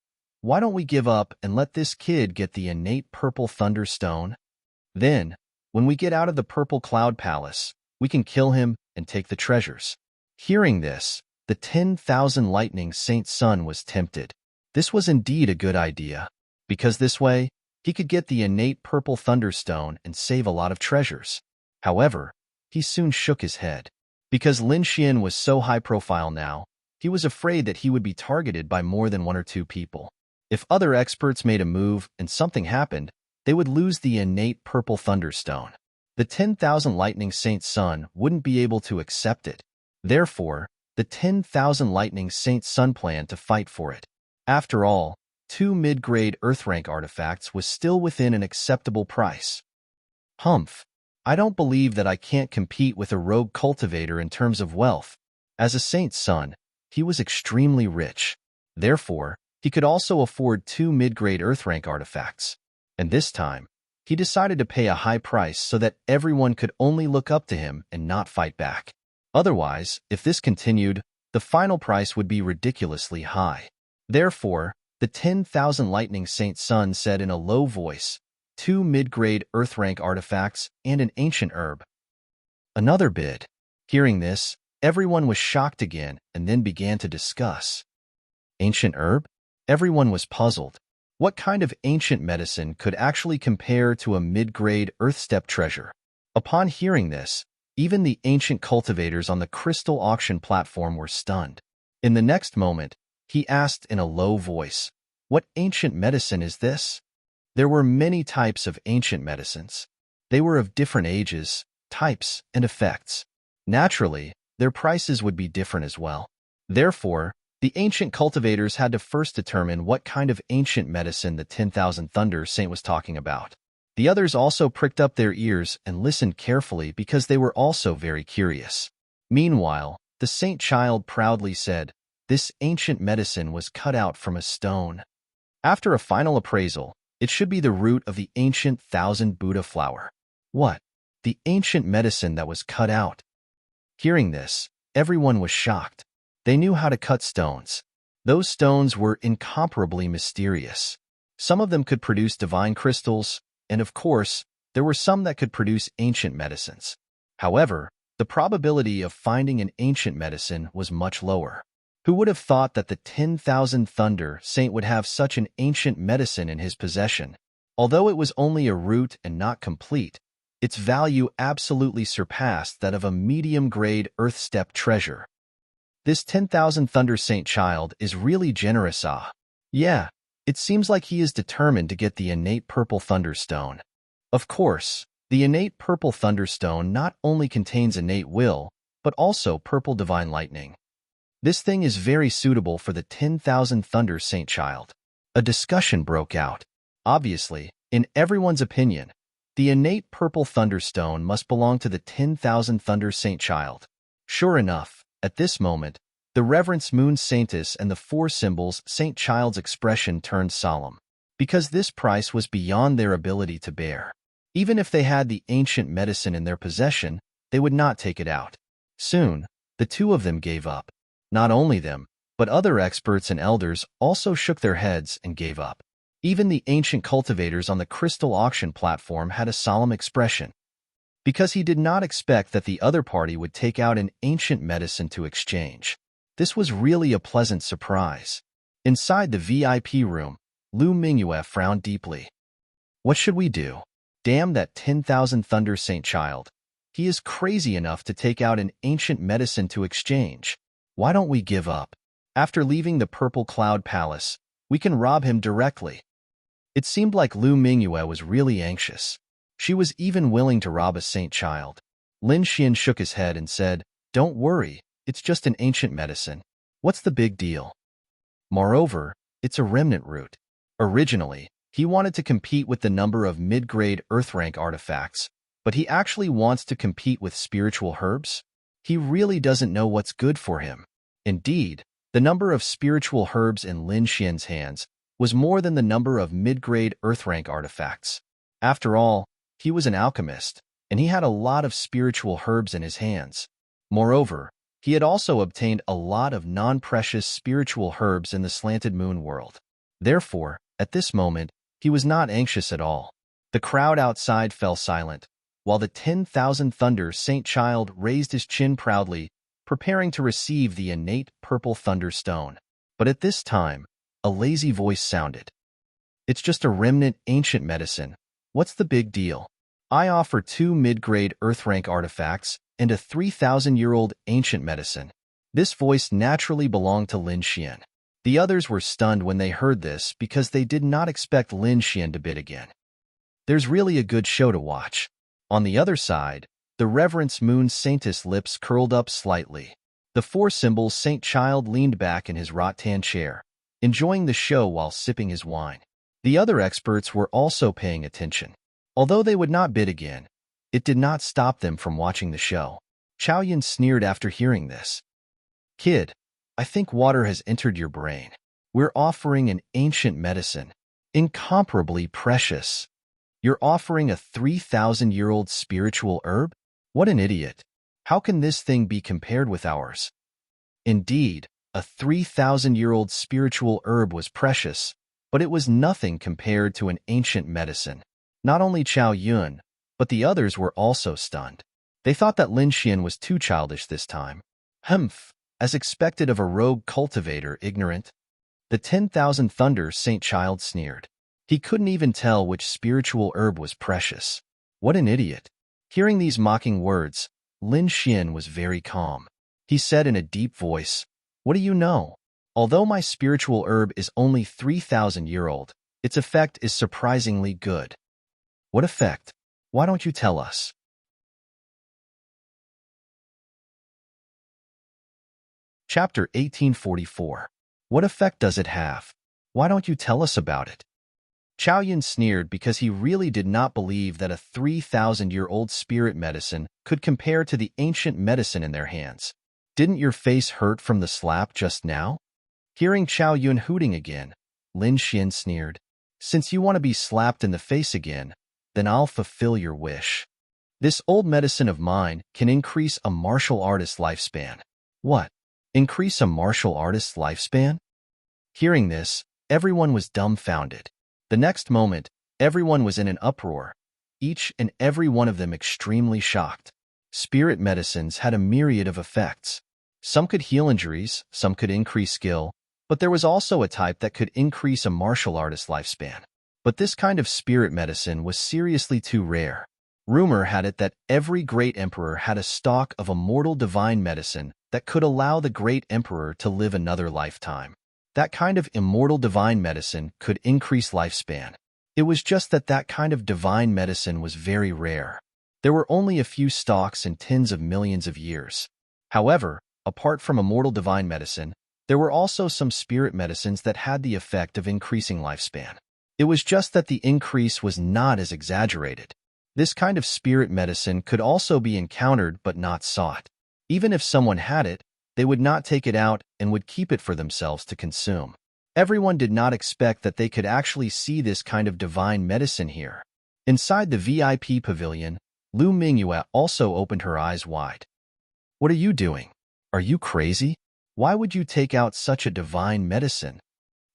A: why don't we give up and let this kid get the innate purple thunder stone? Then, when we get out of the purple cloud palace, we can kill him and take the treasures." Hearing this, the 10,000 Lightning Saint Sun was tempted. This was indeed a good idea, because this way, he could get the innate purple thunderstone and save a lot of treasures. However, he soon shook his head. Because Lin Xian was so high profile now, he was afraid that he would be targeted by more than 1 or 2 people. If other experts made a move and something happened, they would lose the innate purple thunderstone. The 10,000 Lightning Saint Sun wouldn't be able to accept it. Therefore, the 10,000 Lightning Saint Sun planned to fight for it. After all, 2 mid-grade Earthrank artifacts was still within an acceptable price. Humph. I don't believe that I can't compete with a rogue cultivator in terms of wealth. As a Saint's son, he was extremely rich. Therefore, he could also afford 2 mid-grade Earthrank artifacts. And this time, he decided to pay a high price so that everyone could only look up to him and not fight back. Otherwise, if this continued, the final price would be ridiculously high. Therefore, the 10,000 Lightning Saint Sun said in a low voice, 2 mid-grade Earthrank artifacts and an ancient herb. Another bid. Hearing this, Everyone was shocked again and then began to discuss. Ancient herb? Everyone was puzzled. What kind of ancient medicine could actually compare to a mid-grade earth-step treasure? Upon hearing this, even the ancient cultivators on the crystal auction platform were stunned. In the next moment, he asked in a low voice, "What ancient medicine is this?" There were many types of ancient medicines. They were of different ages, types, and effects. Naturally, their prices would be different as well. Therefore, the ancient cultivators had to first determine what kind of ancient medicine the 10,000 Thunder Saint was talking about. The others also pricked up their ears and listened carefully because they were also very curious. Meanwhile, the Saint Child proudly said, "This ancient medicine was cut out from a stone. After a final appraisal, it should be the root of the ancient 1,000 Buddha flower." What? The ancient medicine that was cut out? Hearing this, everyone was shocked. They knew how to cut stones. Those stones were incomparably mysterious. Some of them could produce divine crystals, and of course, there were some that could produce ancient medicines. However, the probability of finding an ancient medicine was much lower. Who would have thought that the 10,000 Thunder Saint would have such an ancient medicine in his possession? Although it was only a root and not complete, its value absolutely surpassed that of a medium-grade earth-step treasure. This 10,000 Thunder Saint Child is really generous, ah. Yeah, it seems like he is determined to get the innate purple thunderstone. Of course, the innate purple thunderstone not only contains innate will, but also purple divine lightning. This thing is very suitable for the 10,000 Thunder Saint Child. A discussion broke out. Obviously, in everyone's opinion, the innate purple thunderstone must belong to the 10,000 Thunder Saint Child. Sure enough, at this moment, the Reverence Moon Saintess and the four symbols Saint Child's expression turned solemn, because this price was beyond their ability to bear. Even if they had the ancient medicine in their possession, they would not take it out. Soon, the two of them gave up. Not only them, but other experts and elders also shook their heads and gave up. Even the ancient cultivators on the crystal auction platform had a solemn expression, because he did not expect that the other party would take out an ancient medicine to exchange. This was really a pleasant surprise. Inside the VIP room, Lu Mingyue frowned deeply. What should we do? Damn that 10,000 Thunder Saint Child. He is crazy enough to take out an ancient medicine to exchange. Why don't we give up? After leaving the Purple Cloud Palace, we can rob him directly. It seemed like Lu Mingyue was really anxious. She was even willing to rob a Saint Child. Lin Xian shook his head and said, "Don't worry, it's just an ancient medicine. What's the big deal?" Moreover, it's a remnant root. Originally, he wanted to compete with the number of mid-grade earth rank artifacts, but he actually wants to compete with spiritual herbs? He really doesn't know what's good for him. Indeed, the number of spiritual herbs in Lin Xian's hands was more than the number of mid-grade earth rank artifacts. After all, he was an alchemist, and he had a lot of spiritual herbs in his hands. Moreover, he had also obtained a lot of non-precious spiritual herbs in the Slanted Moon world. Therefore, at this moment, he was not anxious at all. The crowd outside fell silent, while the 10,000 Thunder Saint Child raised his chin proudly, preparing to receive the innate purple thunderstone. But at this time, a lazy voice sounded. "It's just a remnant ancient medicine. What's the big deal? I offer 2 mid-grade earth rank artifacts and a 3,000-year-old ancient medicine." This voice naturally belonged to Lin Xian. The others were stunned when they heard this because they did not expect Lin Xian to bid again. There's really a good show to watch. On the other side, the Reverence Moon Saintess' lips curled up slightly. The four symbols Saint Child leaned back in his rattan chair, enjoying the show while sipping his wine. The other experts were also paying attention. Although they would not bid again, it did not stop them from watching the show. Chao Yun sneered after hearing this. "Kid, I think water has entered your brain. We're offering an ancient medicine, incomparably precious. You're offering a 3,000-year-old spiritual herb? What an idiot. How can this thing be compared with ours?" Indeed, a 3,000-year-old spiritual herb was precious, but it was nothing compared to an ancient medicine. Not only Chao Yun, but the others were also stunned. They thought that Lin Xian was too childish this time. Humph, as expected of a rogue cultivator, ignorant. The 10,000 Thunder Saint Child sneered. He couldn't even tell which spiritual herb was precious. What an idiot. Hearing these mocking words, Lin Xian was very calm. He said in a deep voice, "What do you know? Although my spiritual herb is only 3,000-year-old, its effect is surprisingly good." What effect? Why don't you tell us? Chapter 1844. What effect does it have? Why don't you tell us about it? Chao Yun sneered because he really did not believe that a 3,000-year-old spirit medicine could compare to the ancient medicine in their hands. Didn't your face hurt from the slap just now? Hearing Chao Yun hooting again, Lin Xian sneered. Since you want to be slapped in the face again, then I'll fulfill your wish. This old medicine of mine can increase a martial artist's lifespan. What? Increase a martial artist's lifespan? Hearing this, everyone was dumbfounded. The next moment, everyone was in an uproar, each and every one of them extremely shocked. Spirit medicines had a myriad of effects. Some could heal injuries, some could increase skill, but there was also a type that could increase a martial artist's lifespan. But this kind of spirit medicine was seriously too rare. Rumor had it that every great emperor had a stock of immortal divine medicine that could allow the great emperor to live another lifetime. That kind of immortal divine medicine could increase lifespan. It was just that that kind of divine medicine was very rare. There were only a few stocks in tens of millions of years. However, apart from immortal divine medicine, there were also some spirit medicines that had the effect of increasing lifespan. It was just that the increase was not as exaggerated. This kind of spirit medicine could also be encountered but not sought. Even if someone had it, they would not take it out and would keep it for themselves to consume. Everyone did not expect that they could actually see this kind of divine medicine here. Inside the VIP pavilion, Lu Mingyue also opened her eyes wide. What are you doing? Are you crazy? Why would you take out such a divine medicine?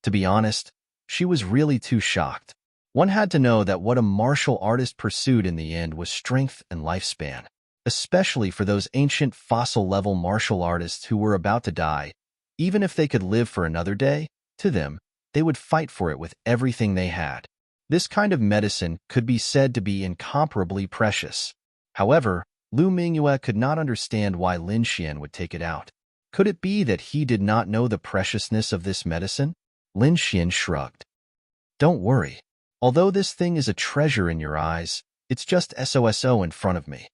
A: To be honest, she was really too shocked. One had to know that what a martial artist pursued in the end was strength and lifespan. Especially for those ancient fossil-level martial artists who were about to die. Even if they could live for another day, to them, they would fight for it with everything they had. This kind of medicine could be said to be incomparably precious. However, Lu Mingyue could not understand why Lin Xian would take it out. Could it be that he did not know the preciousness of this medicine? Lin Xian shrugged. Don't worry. Although this thing is a treasure in your eyes, it's just SOSO in front of me.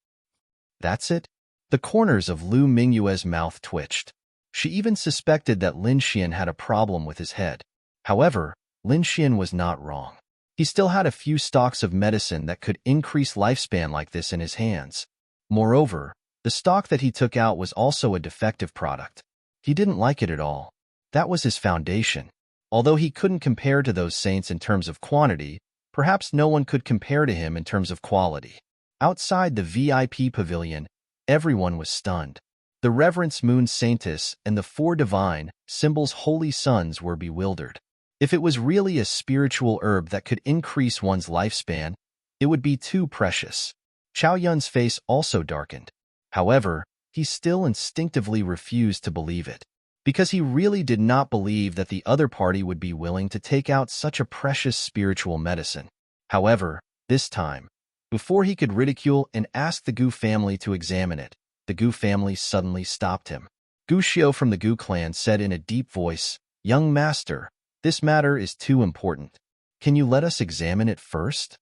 A: That's it? The corners of Lu Mingyue's mouth twitched. She even suspected that Lin Xian had a problem with his head. However, Lin Xian was not wrong. He still had a few stalks of medicine that could increase lifespan like this in his hands. Moreover, the stock that he took out was also a defective product. He didn't like it at all. That was his foundation. Although he couldn't compare to those saints in terms of quantity, perhaps no one could compare to him in terms of quality. Outside the VIP pavilion, everyone was stunned. The Reverence Moon Saintess and the four divine symbols holy sons were bewildered. If it was really a spiritual herb that could increase one's lifespan, it would be too precious. Chao Yun's face also darkened. However, he still instinctively refused to believe it, because he really did not believe that the other party would be willing to take out such a precious spiritual medicine. However, this time, before he could ridicule and ask the Gu family to examine it, the Gu family suddenly stopped him. Gu Xiao from the Gu clan said in a deep voice, "Young master, this matter is too important. Can you let us examine it first?"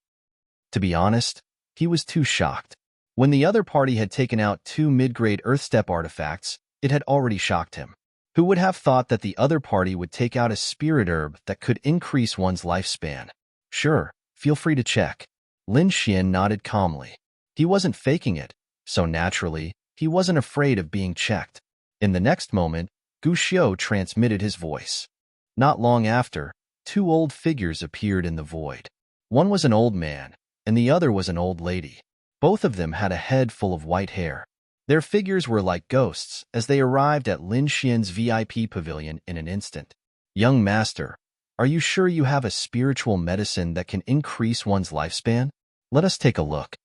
A: To be honest, he was too shocked. When the other party had taken out 2 mid-grade Earthstep artifacts, it had already shocked him. Who would have thought that the other party would take out a spirit herb that could increase one's lifespan? Sure, feel free to check. Lin Xian nodded calmly. He wasn't faking it, so naturally, he wasn't afraid of being checked. In the next moment, Gu Xiao transmitted his voice. Not long after, 2 old figures appeared in the void. One was an old man, and the other was an old lady. Both of them had a head full of white hair. Their figures were like ghosts as they arrived at Lin Xian's VIP pavilion in an instant. "Young master, are you sure you have a spiritual medicine that can increase one's lifespan? Let us take a look."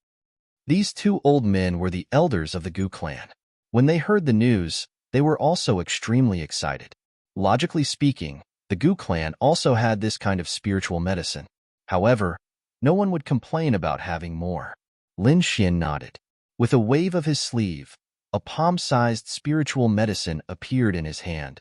A: These 2 old men were the elders of the Gu clan. When they heard the news, they were also extremely excited. Logically speaking, the Gu clan also had this kind of spiritual medicine. However, no one would complain about having more. Lin Xian nodded. With a wave of his sleeve, a palm-sized spiritual medicine appeared in his hand.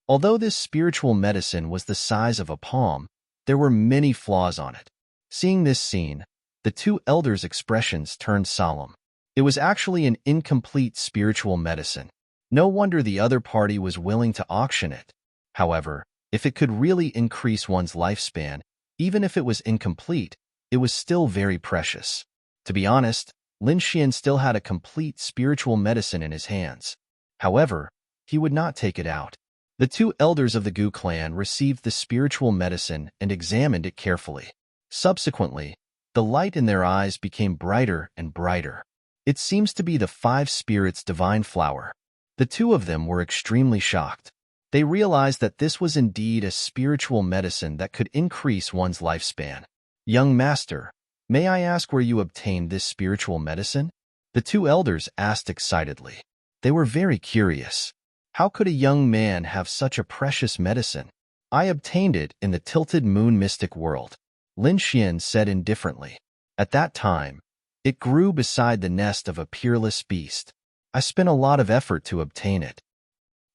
A: Although this spiritual medicine was the size of a palm, there were many flaws on it. Seeing this scene, the two elders' expressions turned solemn. It was actually an incomplete spiritual medicine. No wonder the other party was willing to auction it. However, if it could really increase one's lifespan, even if it was incomplete, it was still very precious. To be honest, Lin Xian still had a complete spiritual medicine in his hands. However, he would not take it out. The two elders of the Gu clan received the spiritual medicine and examined it carefully. Subsequently, the light in their eyes became brighter and brighter. It seems to be the five spirits' divine flower. The two of them were extremely shocked. They realized that this was indeed a spiritual medicine that could increase one's lifespan. Young master, may I ask where you obtained this spiritual medicine? The two elders asked excitedly. They were very curious. How could a young man have such a precious medicine? I obtained it in the tilted moon mystic world, Lin Xian said indifferently. At that time, it grew beside the nest of a peerless beast. I spent a lot of effort to obtain it.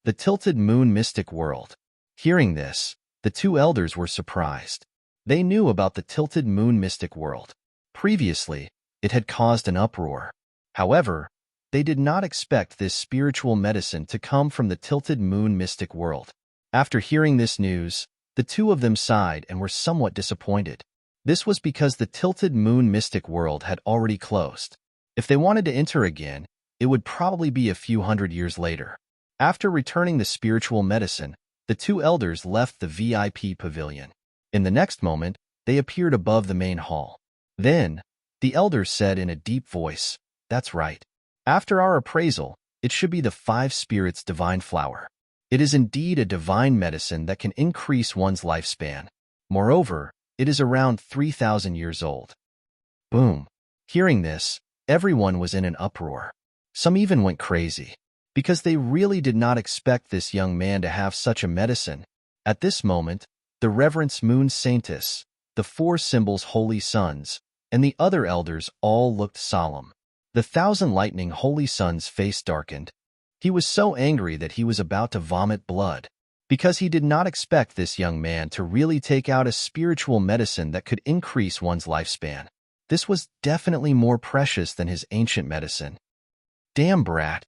A: The tilted moon mystic world. Hearing this, the two elders were surprised. They knew about the tilted moon mystic world. Previously, it had caused an uproar. However, they did not expect this spiritual medicine to come from the tilted moon mystic world. After hearing this news, the two of them sighed and were somewhat disappointed. This was because the tilted moon mystic world had already closed. If they wanted to enter again, it would probably be a few hundred years later. After returning the spiritual medicine, the two elders left the VIP pavilion. In the next moment, they appeared above the main hall. Then, the elders said in a deep voice, "That's right. After our appraisal, it should be the five spirits' divine flower. It is indeed a divine medicine that can increase one's lifespan. Moreover, it is around 3,000 years old." Boom. Hearing this, everyone was in an uproar. Some even went crazy, because they really did not expect this young man to have such a medicine. At this moment, the Reverence Moon Saintess, the four symbols Holy Sons, and the other elders all looked solemn. The Thousand Lightning Holy Son's face darkened. He was so angry that he was about to vomit blood, because he did not expect this young man to really take out a spiritual medicine that could increase one's lifespan. This was definitely more precious than his ancient medicine. Damn brat.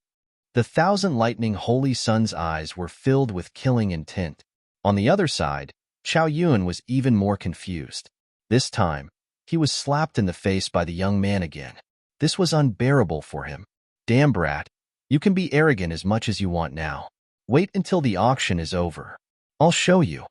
A: The Thousand Lightning Holy Son's eyes were filled with killing intent. On the other side, Chao Yun was even more confused. This time, he was slapped in the face by the young man again. This was unbearable for him. Damn brat, you can be arrogant as much as you want now. Wait until the auction is over. I'll show you.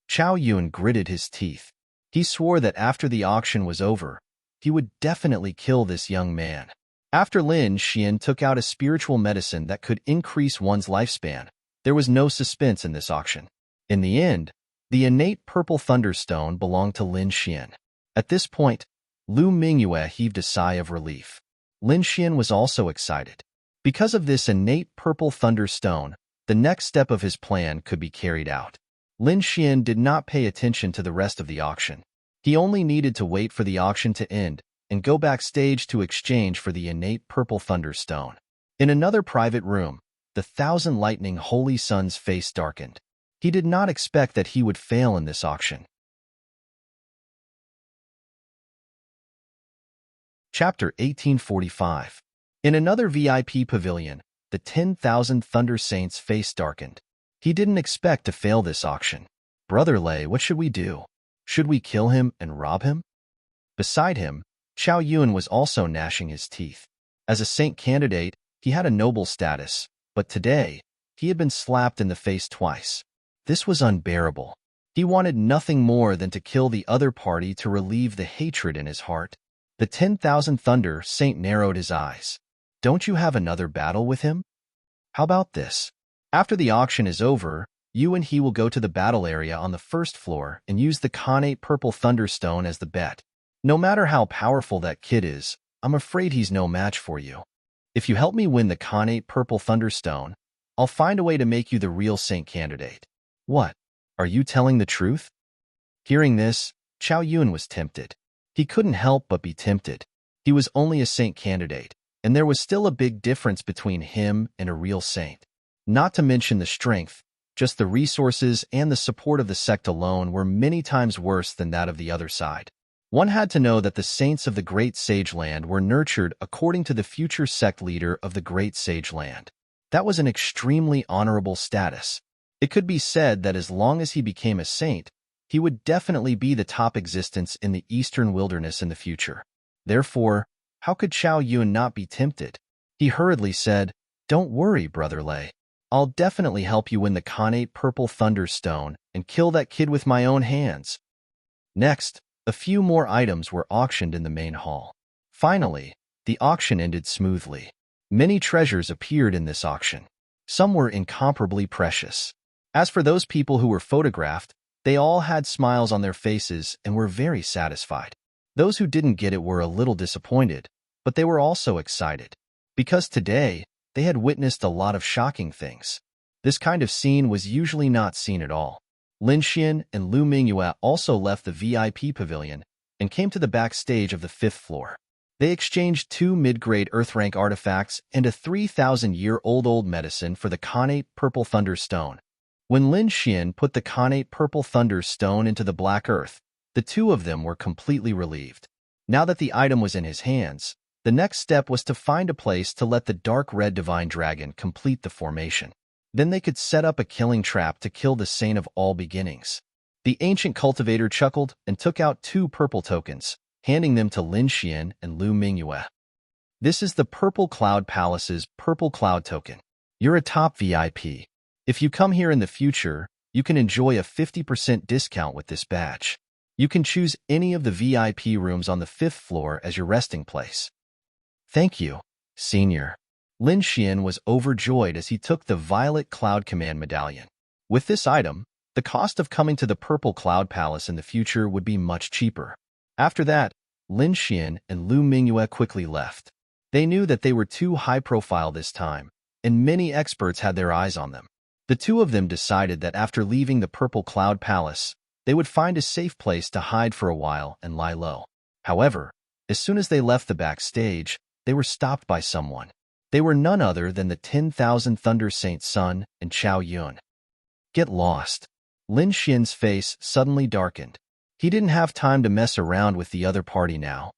A: Chao Yun gritted his teeth. He swore that after the auction was over, he would definitely kill this young man. After Lin Xian took out a spiritual medicine that could increase one's lifespan, there was no suspense in this auction. In the end, the innate purple thunderstone belonged to Lin Xian. At this point, Lu Mingyue heaved a sigh of relief. Lin Xian was also excited. Because of this innate purple thunderstone, the next step of his plan could be carried out. Lin Xian did not pay attention to the rest of the auction. He only needed to wait for the auction to end and go backstage to exchange for the innate purple thunderstone. In another private room, the Thousand Lightning Holy Son's face darkened. He did not expect that he would fail in this auction. Chapter 1845. In another VIP pavilion, the 10,000 Thunder Saints' face darkened. He didn't expect to fail this auction. Brother Lei, what should we do? Should we kill him and rob him? Beside him, Chao Yun was also gnashing his teeth. As a saint candidate, he had a noble status, but today, he had been slapped in the face twice. This was unbearable. He wanted nothing more than to kill the other party to relieve the hatred in his heart. The 10,000 Thunder Saint narrowed his eyes. Don't you have another battle with him? How about this? After the auction is over, you and he will go to the battle area on the first floor and use the Khanate Purple Thunderstone as the bet. No matter how powerful that kid is, I'm afraid he's no match for you. If you help me win the Khanate Purple Thunderstone, I'll find a way to make you the real saint candidate. What? Are you telling the truth? Hearing this, Chao Yun was tempted. He couldn't help but be tempted. He was only a saint candidate, and there was still a big difference between him and a real saint. Not to mention the strength, just the resources and the support of the sect alone were many times worse than that of the other side. One had to know that the saints of the Great Sage Land were nurtured according to the future sect leader of the Great Sage Land. That was an extremely honorable status. It could be said that as long as he became a saint, he would definitely be the top existence in the eastern wilderness in the future. Therefore, how could Chao Yun not be tempted? He hurriedly said, "Don't worry, Brother Lei. I'll definitely help you win the Khanate Purple Thunder Stone and kill that kid with my own hands." Next, a few more items were auctioned in the main hall. Finally, the auction ended smoothly. Many treasures appeared in this auction. Some were incomparably precious. As for those people who were photographed, they all had smiles on their faces and were very satisfied. Those who didn't get it were a little disappointed, but they were also excited. Because today, they had witnessed a lot of shocking things. This kind of scene was usually not seen at all. Lin Xian and Lu Mingyue also left the VIP pavilion and came to the backstage of the 5th floor. They exchanged 2 mid-grade Earth-rank artifacts and a 3,000-year-old medicine for the Khanate Purple Thunder Stone. When Lin Xian put the Khanate Purple Thunder Stone into the Black Earth, the two of them were completely relieved. Now that the item was in his hands, the next step was to find a place to let the dark red divine dragon complete the formation. Then they could set up a killing trap to kill the Saint of all beginnings. The ancient cultivator chuckled and took out 2 purple tokens, handing them to Lin Xian and Lu Mingyue. "This is the Purple Cloud Palace's Purple Cloud token. You're a top VIP. If you come here in the future, you can enjoy a 50% discount with this badge. You can choose any of the VIP rooms on the 5th floor as your resting place." "Thank you, Senior." Lin Xian was overjoyed as he took the Violet Cloud Command Medallion. With this item, the cost of coming to the Purple Cloud Palace in the future would be much cheaper. After that, Lin Xian and Lu Mingyue quickly left. They knew that they were too high-profile this time, and many experts had their eyes on them. The two of them decided that after leaving the Purple Cloud Palace, they would find a safe place to hide for a while and lie low. However, as soon as they left the backstage, they were stopped by someone. They were none other than the 10,000 Thunder Saint Sun and Chao Yun. "Get lost." Lin Xian's face suddenly darkened. He didn't have time to mess around with the other party now.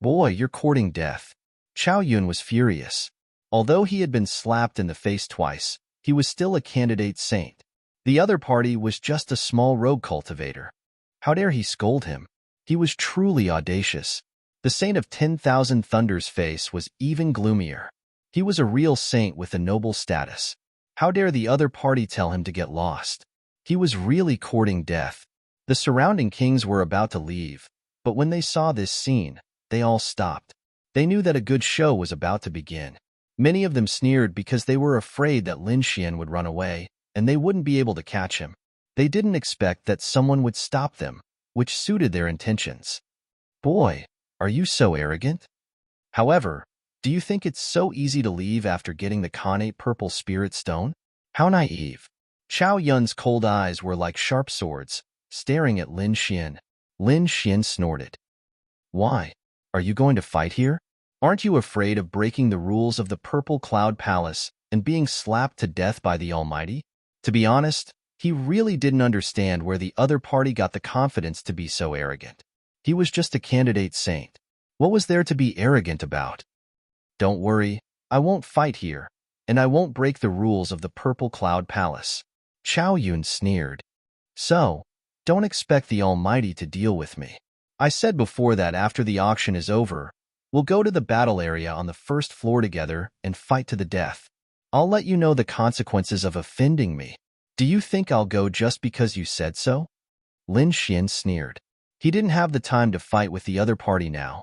A: "Boy, you're courting death." Chao Yun was furious. Although he had been slapped in the face twice, he was still a candidate saint. The other party was just a small rogue cultivator. How dare he scold him? He was truly audacious. The Saint of 10,000 Thunder's face was even gloomier. He was a real saint with a noble status. How dare the other party tell him to get lost? He was really courting death. The surrounding kings were about to leave, but when they saw this scene, they all stopped. They knew that a good show was about to begin. Many of them sneered because they were afraid that Lin Xian would run away, and they wouldn't be able to catch him. They didn't expect that someone would stop them, which suited their intentions. "Boy, are you so arrogant?" However, do you think it's so easy to leave after getting the Khanate Purple Spirit Stone? How naive. Chao Yun's cold eyes were like sharp swords, staring at Lin Xian. Lin Xian snorted. "Why? Are you going to fight here? Aren't you afraid of breaking the rules of the Purple Cloud Palace and being slapped to death by the Almighty?" To be honest, he really didn't understand where the other party got the confidence to be so arrogant. He was just a candidate saint. What was there to be arrogant about? "Don't worry, I won't fight here, and I won't break the rules of the Purple Cloud Palace." Chao Yun sneered. "So, don't expect the Almighty to deal with me. I said before that after the auction is over, we'll go to the battle area on the 1st floor together and fight to the death. I'll let you know the consequences of offending me. Do you think I'll go just because you said so?" Lin Xian sneered. He didn't have the time to fight with the other party now.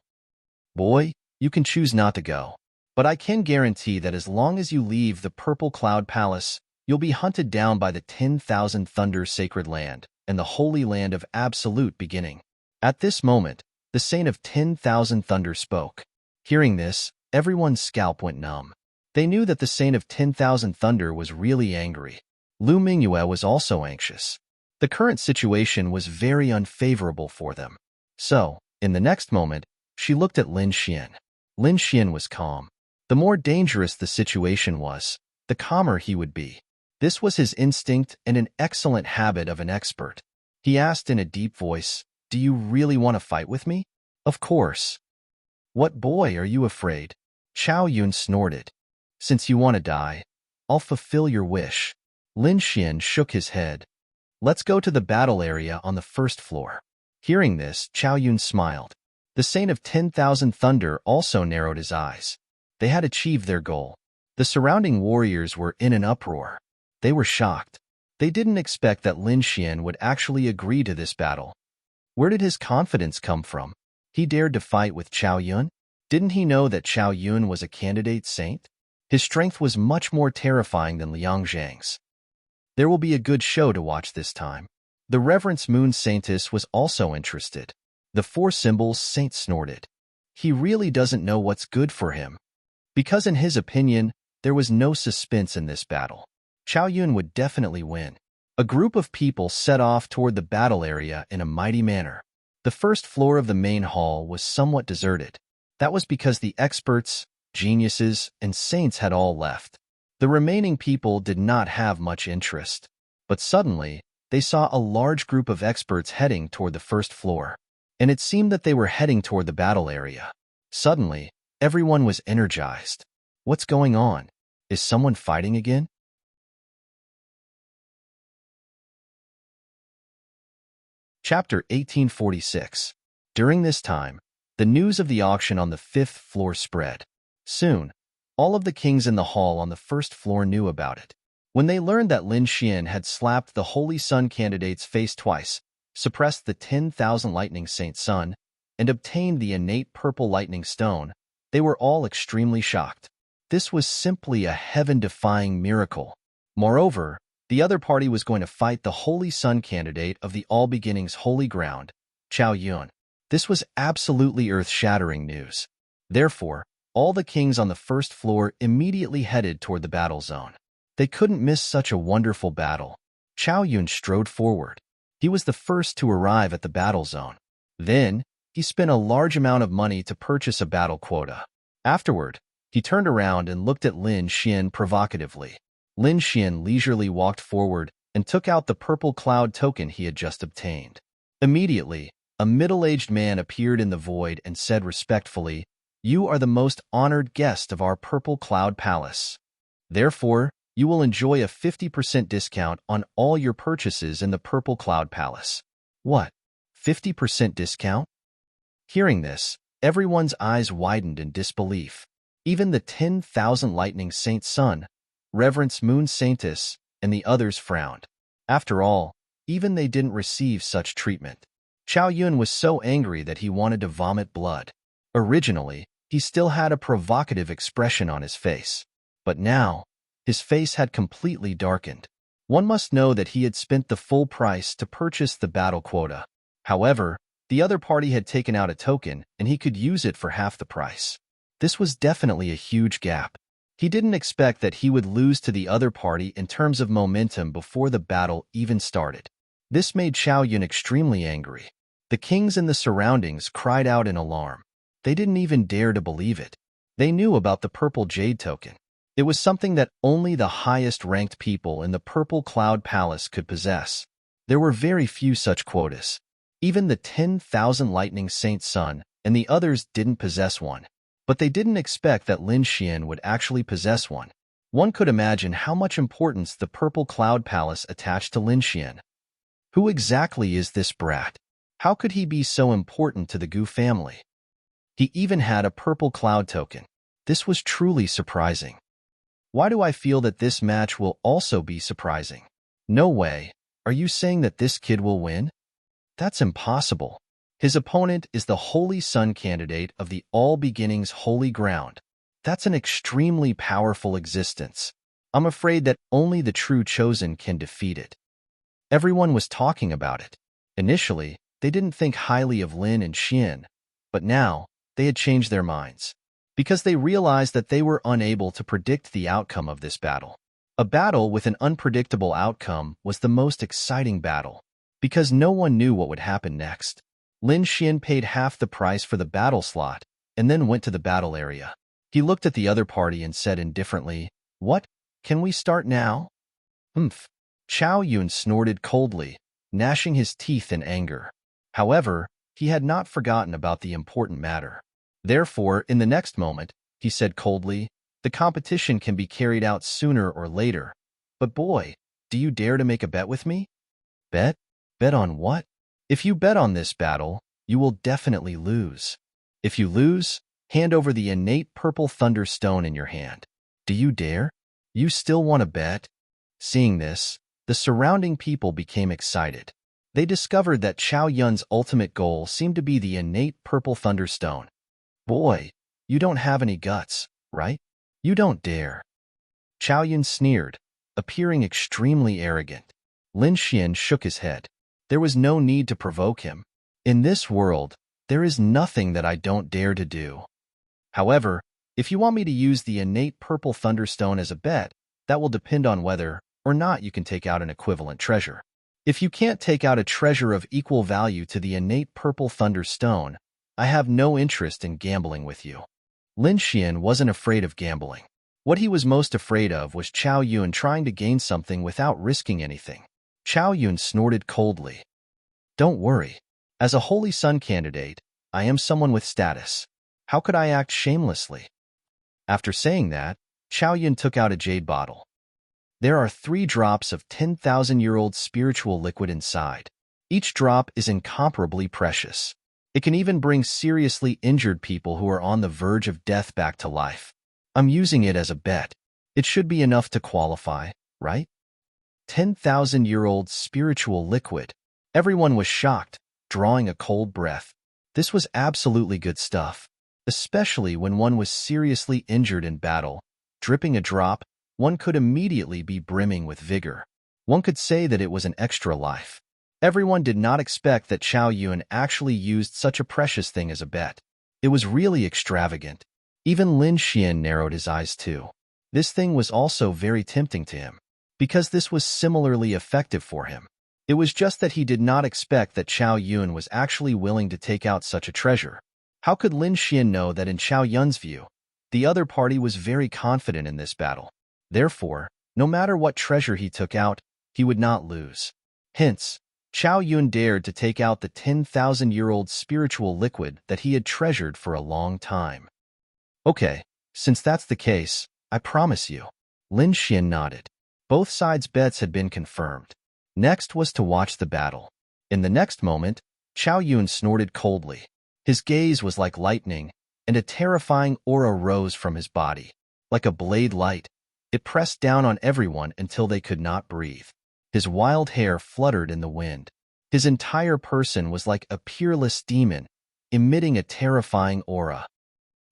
A: "Boy, you can choose not to go. But I can guarantee that as long as you leave the Purple Cloud Palace, you'll be hunted down by the 10,000 Thunder Sacred Land and the Holy Land of Absolute Beginning." At this moment, the Saint of 10,000 Thunder spoke. Hearing this, everyone's scalp went numb. They knew that the Saint of 10,000 Thunder was really angry. Lu Mingyue was also anxious. The current situation was very unfavorable for them. So, in the next moment, she looked at Lin Xian. Lin Xian was calm. The more dangerous the situation was, the calmer he would be. This was his instinct and an excellent habit of an expert. He asked in a deep voice, "Do you really want to fight with me?" "Of course." "What boy are you afraid?" Chao Yun snorted. "Since you want to die, I'll fulfill your wish." Lin Xian shook his head. "Let's go to the battle area on the first floor." Hearing this, Chao Yun smiled. The Saint of 10,000 Thunder also narrowed his eyes. They had achieved their goal. The surrounding warriors were in an uproar. They were shocked. They didn't expect that Lin Xian would actually agree to this battle. Where did his confidence come from? He dared to fight with Chao Yun? Didn't he know that Chao Yun was a candidate saint? His strength was much more terrifying than Liang Zhang's. There will be a good show to watch this time. The Reverence Moon Saintess was also interested. The four symbols saint snorted. He really doesn't know what's good for him. Because in his opinion, there was no suspense in this battle. Chao Yun would definitely win. A group of people set off toward the battle area in a mighty manner. The first floor of the main hall was somewhat deserted. That was because the experts, geniuses, and saints had all left. The remaining people did not have much interest. But suddenly, they saw a large group of experts heading toward the first floor. And it seemed that they were heading toward the battle area. Suddenly, everyone was energized. What's going on? Is someone fighting again? Chapter 1846. During this time, the news of the auction on the fifth floor spread. Soon, all of the kings in the hall on the first floor knew about it. When they learned that Lin Xian had slapped the Holy Sun candidate's face twice, suppressed the 10,000 Lightning Saint Sun, and obtained the innate purple lightning stone, they were all extremely shocked. This was simply a heaven-defying miracle. Moreover, the other party was going to fight the Holy Sun candidate of the All Beginnings Holy Ground, Chao Yun. This was absolutely earth-shattering news. Therefore, all the kings on the first floor immediately headed toward the battle zone. They couldn't miss such a wonderful battle. Chao Yun strode forward. He was the first to arrive at the battle zone. Then, he spent a large amount of money to purchase a battle quota. Afterward, he turned around and looked at Lin Xian provocatively. Lin Xian leisurely walked forward and took out the purple cloud token he had just obtained. Immediately, a middle-aged man appeared in the void and said respectfully, "You are the most honored guest of our Purple Cloud Palace. Therefore, you will enjoy a 50% discount on all your purchases in the Purple Cloud Palace." "What? 50% discount?" Hearing this, everyone's eyes widened in disbelief. Even the 10,000 Lightning Saint Sun, Reverence Moon Saintess, and the others frowned. After all, even they didn't receive such treatment. Chao Yun was so angry that he wanted to vomit blood. Originally, he still had a provocative expression on his face. But now, his face had completely darkened. One must know that he had spent the full price to purchase the battle quota. However, the other party had taken out a token, and he could use it for half the price. This was definitely a huge gap. He didn't expect that he would lose to the other party in terms of momentum before the battle even started. This made Chao Yun extremely angry. The kings in the surroundings cried out in alarm. They didn't even dare to believe it. They knew about the purple jade token. It was something that only the highest-ranked people in the Purple Cloud Palace could possess. There were very few such quotas. Even the 10,000 Lightning Saint Sun and the others didn't possess one. But they didn't expect that Lin Xian would actually possess one. One could imagine how much importance the Purple Cloud Palace attached to Lin Xian. Who exactly is this brat? How could he be so important to the Gu family? He even had a purple cloud token. This was truly surprising. Why do I feel that this match will also be surprising? No way. Are you saying that this kid will win? That's impossible. His opponent is the Holy Sun candidate of the All Beginnings Holy Ground. That's an extremely powerful existence. I'm afraid that only the true chosen can defeat it. Everyone was talking about it. Initially, they didn't think highly of Lin and Xian, but now, they had changed their minds. because they realized that they were unable to predict the outcome of this battle. A battle with an unpredictable outcome was the most exciting battle, because no one knew what would happen next. Lin Xian paid half the price for the battle slot and then went to the battle area. He looked at the other party and said indifferently, "What? Can we start now?" "Humph." Chao Yun snorted coldly, gnashing his teeth in anger. However, he had not forgotten about the important matter. Therefore, in the next moment, he said coldly, "The competition can be carried out sooner or later. But boy, do you dare to make a bet with me?" "Bet? Bet on what?" "If you bet on this battle, you will definitely lose. If you lose, hand over the innate purple thunder stone in your hand. Do you dare? You still want to bet?" Seeing this, the surrounding people became excited. They discovered that Chao Yun's ultimate goal seemed to be the innate purple thunderstone. "Boy, you don't have any guts, right? You don't dare." Chao Yun sneered, appearing extremely arrogant. Lin Xian shook his head. There was no need to provoke him. "In this world, there is nothing that I don't dare to do. However, if you want me to use the innate purple thunderstone as a bet, that will depend on whether or not you can take out an equivalent treasure. If you can't take out a treasure of equal value to the innate purple thunderstone, I have no interest in gambling with you." Lin Xian wasn't afraid of gambling. What he was most afraid of was Chao Yun trying to gain something without risking anything. Chao Yun snorted coldly. "Don't worry. As a Holy Sun candidate, I am someone with status. How could I act shamelessly?" After saying that, Chao Yun took out a jade bottle. There are 3 drops of 10,000-year-old spiritual liquid inside. Each drop is incomparably precious. It can even bring seriously injured people who are on the verge of death back to life. I'm using it as a bet. It should be enough to qualify, right? 10,000-year-old spiritual liquid. Everyone was shocked, drawing a cold breath. This was absolutely good stuff, especially when one was seriously injured in battle. Dripping a drop, one could immediately be brimming with vigor. One could say that it was an extra life. Everyone did not expect that Chao Yun actually used such a precious thing as a bet. It was really extravagant. Even Lin Xian narrowed his eyes too. This thing was also very tempting to him, because this was similarly effective for him. It was just that he did not expect that Chao Yun was actually willing to take out such a treasure. How could Lin Xian know that in Chao Yun's view, the other party was very confident in this battle? Therefore, no matter what treasure he took out, he would not lose. Hence, Chao Yun dared to take out the 10,000-year-old spiritual liquid that he had treasured for a long time. "Okay, since that's the case, I promise you." Lin Xian nodded. Both sides' bets had been confirmed. Next was to watch the battle. In the next moment, Chao Yun snorted coldly. His gaze was like lightning, and a terrifying aura rose from his body. Like a blade light, it pressed down on everyone until they could not breathe. His wild hair fluttered in the wind. His entire person was like a peerless demon, emitting a terrifying aura.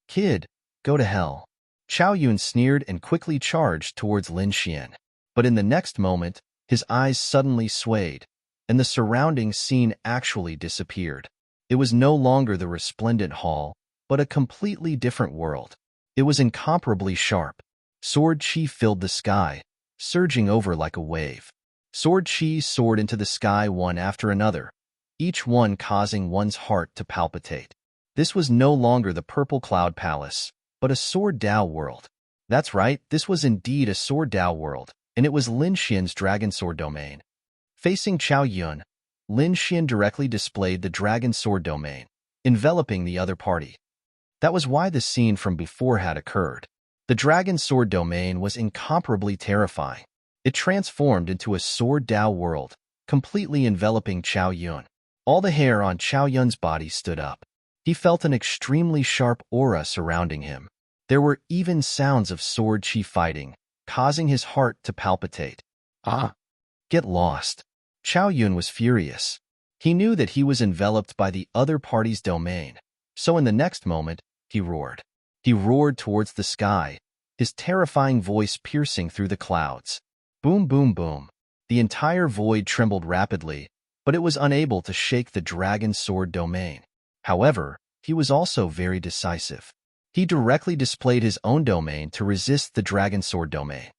A: "Kid, go to hell." Chao Yun sneered and quickly charged towards Lin Xian. But in the next moment, his eyes suddenly swayed, and the surrounding scene actually disappeared. It was no longer the resplendent hall, but a completely different world. It was incomparably sharp. Sword chi filled the sky, surging over like a wave. Sword chi soared into the sky one after another, each one causing one's heart to palpitate. This was no longer the Purple Cloud Palace, but a Sword Dao world. That's right, this was indeed a Sword Dao world, and it was Lin Xian's Dragon Sword domain. Facing Chao Yun, Lin Xian directly displayed the Dragon Sword domain, enveloping the other party. That was why the scene from before had occurred. The Dragon Sword domain was incomparably terrifying. It transformed into a Sword Dao world, completely enveloping Chao Yun. All the hair on Chao Yun's body stood up. He felt an extremely sharp aura surrounding him. There were even sounds of sword chi fighting, causing his heart to palpitate. "Ah! Get lost." Chao Yun was furious. He knew that he was enveloped by the other party's domain, so in the next moment, he roared. He roared towards the sky, his terrifying voice piercing through the clouds. Boom, boom, boom. The entire void trembled rapidly, but it was unable to shake the Dragon Sword domain. However, he was also very decisive. He directly displayed his own domain to resist the dragon sword domain.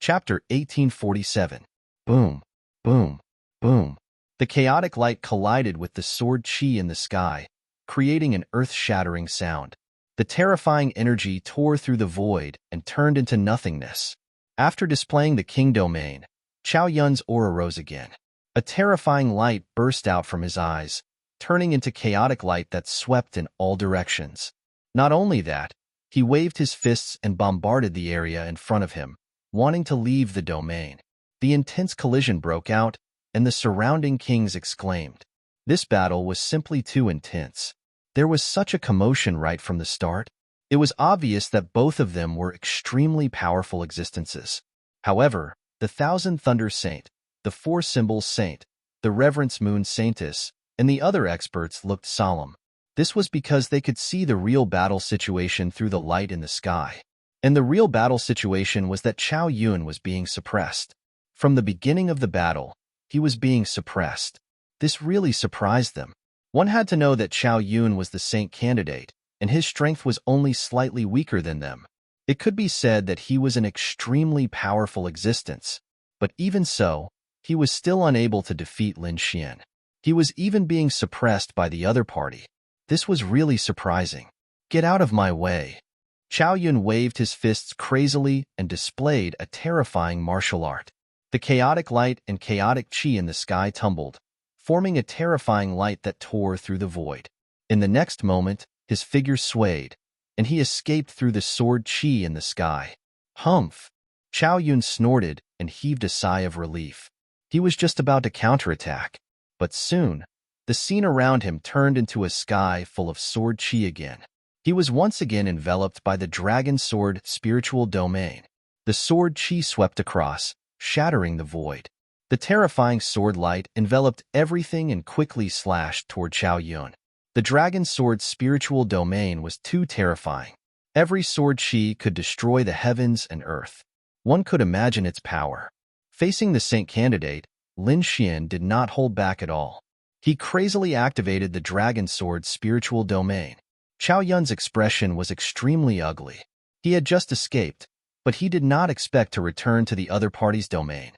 A: Chapter 1847. Boom, boom, boom. The chaotic light collided with the sword chi in the sky, creating an earth-shattering sound. The terrifying energy tore through the void and turned into nothingness. After displaying the king domain, Chao Yun's aura rose again. A terrifying light burst out from his eyes, turning into chaotic light that swept in all directions. Not only that, he waved his fists and bombarded the area in front of him, wanting to leave the domain. The intense collision broke out, and the surrounding kings exclaimed. This battle was simply too intense. There was such a commotion right from the start. It was obvious that both of them were extremely powerful existences. However, the Thousand Thunder Saint, the Four Symbols Saint, the Reverence Moon Saintess, and the other experts looked solemn. This was because they could see the real battle situation through the light in the sky. And the real battle situation was that Chao Yun was being suppressed. From the beginning of the battle, he was being suppressed. This really surprised them. One had to know that Chao Yun was the saint candidate, and his strength was only slightly weaker than them. It could be said that he was an extremely powerful existence, but even so, he was still unable to defeat Lin Xian. He was even being suppressed by the other party. This was really surprising. Get out of my way. Chao Yun waved his fists crazily and displayed a terrifying martial art. The chaotic light and chaotic chi in the sky tumbled, forming a terrifying light that tore through the void. In the next moment, his figure swayed, and he escaped through the sword chi in the sky. Humph! Chao Yun snorted and heaved a sigh of relief. He was just about to counterattack, but soon, the scene around him turned into a sky full of sword chi again. He was once again enveloped by the dragon sword spiritual domain. The sword chi swept across, shattering the void. The terrifying sword light enveloped everything and quickly slashed toward Chao Yun. The dragon sword spiritual domain was too terrifying. Every sword chi could destroy the heavens and earth. One could imagine its power. Facing the saint candidate, Lin Xian did not hold back at all. He crazily activated the dragon sword spiritual domain. Chao Yun's expression was extremely ugly. He had just escaped, but he did not expect to return to the other party's domain.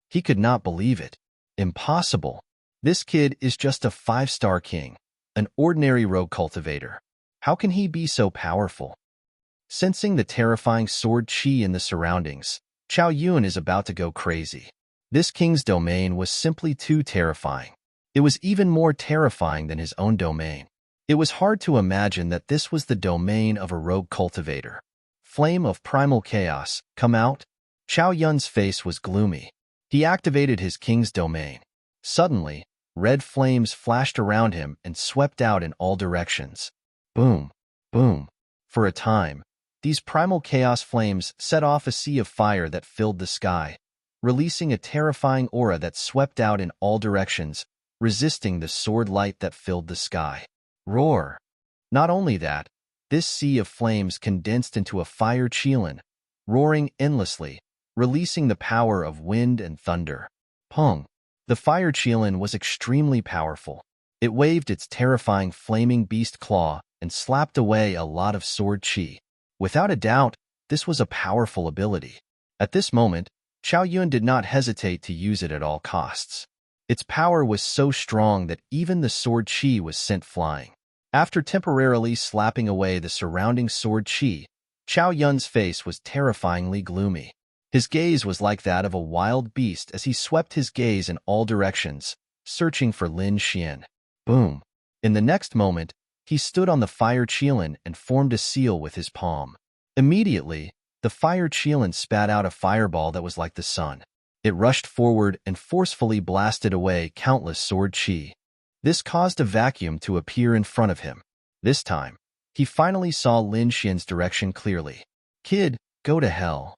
A: He could not believe it. Impossible. This kid is just a 5-star king, an ordinary rogue cultivator. How can he be so powerful? Sensing the terrifying sword chi in the surroundings, Chao Yun is about to go crazy. This king's domain was simply too terrifying. It was even more terrifying than his own domain. It was hard to imagine that this was the domain of a rogue cultivator. Flame of primal chaos, come out? Chao Yun's face was gloomy. He activated his king's domain. Suddenly, red flames flashed around him and swept out in all directions. Boom, boom. For a time, these primal chaos flames set off a sea of fire that filled the sky, releasing a terrifying aura that swept out in all directions, resisting the sword light that filled the sky. Roar! Not only that, this sea of flames condensed into a fire qilin, roaring endlessly, releasing the power of wind and thunder. Pong! The fire qilin was extremely powerful. It waved its terrifying flaming beast claw and slapped away a lot of sword chi. Without a doubt, this was a powerful ability. At this moment, Chao Yun did not hesitate to use it at all costs. Its power was so strong that even the sword chi was sent flying. After temporarily slapping away the surrounding sword chi, Chao Yun's face was terrifyingly gloomy. His gaze was like that of a wild beast as he swept his gaze in all directions, searching for Lin Xian. Boom! In the next moment, he stood on the fire qilin and formed a seal with his palm. Immediately, the fire qilin spat out a fireball that was like the sun. It rushed forward and forcefully blasted away countless sword chi. This caused a vacuum to appear in front of him. This time, he finally saw Lin Xian's direction clearly. Kid, go to hell.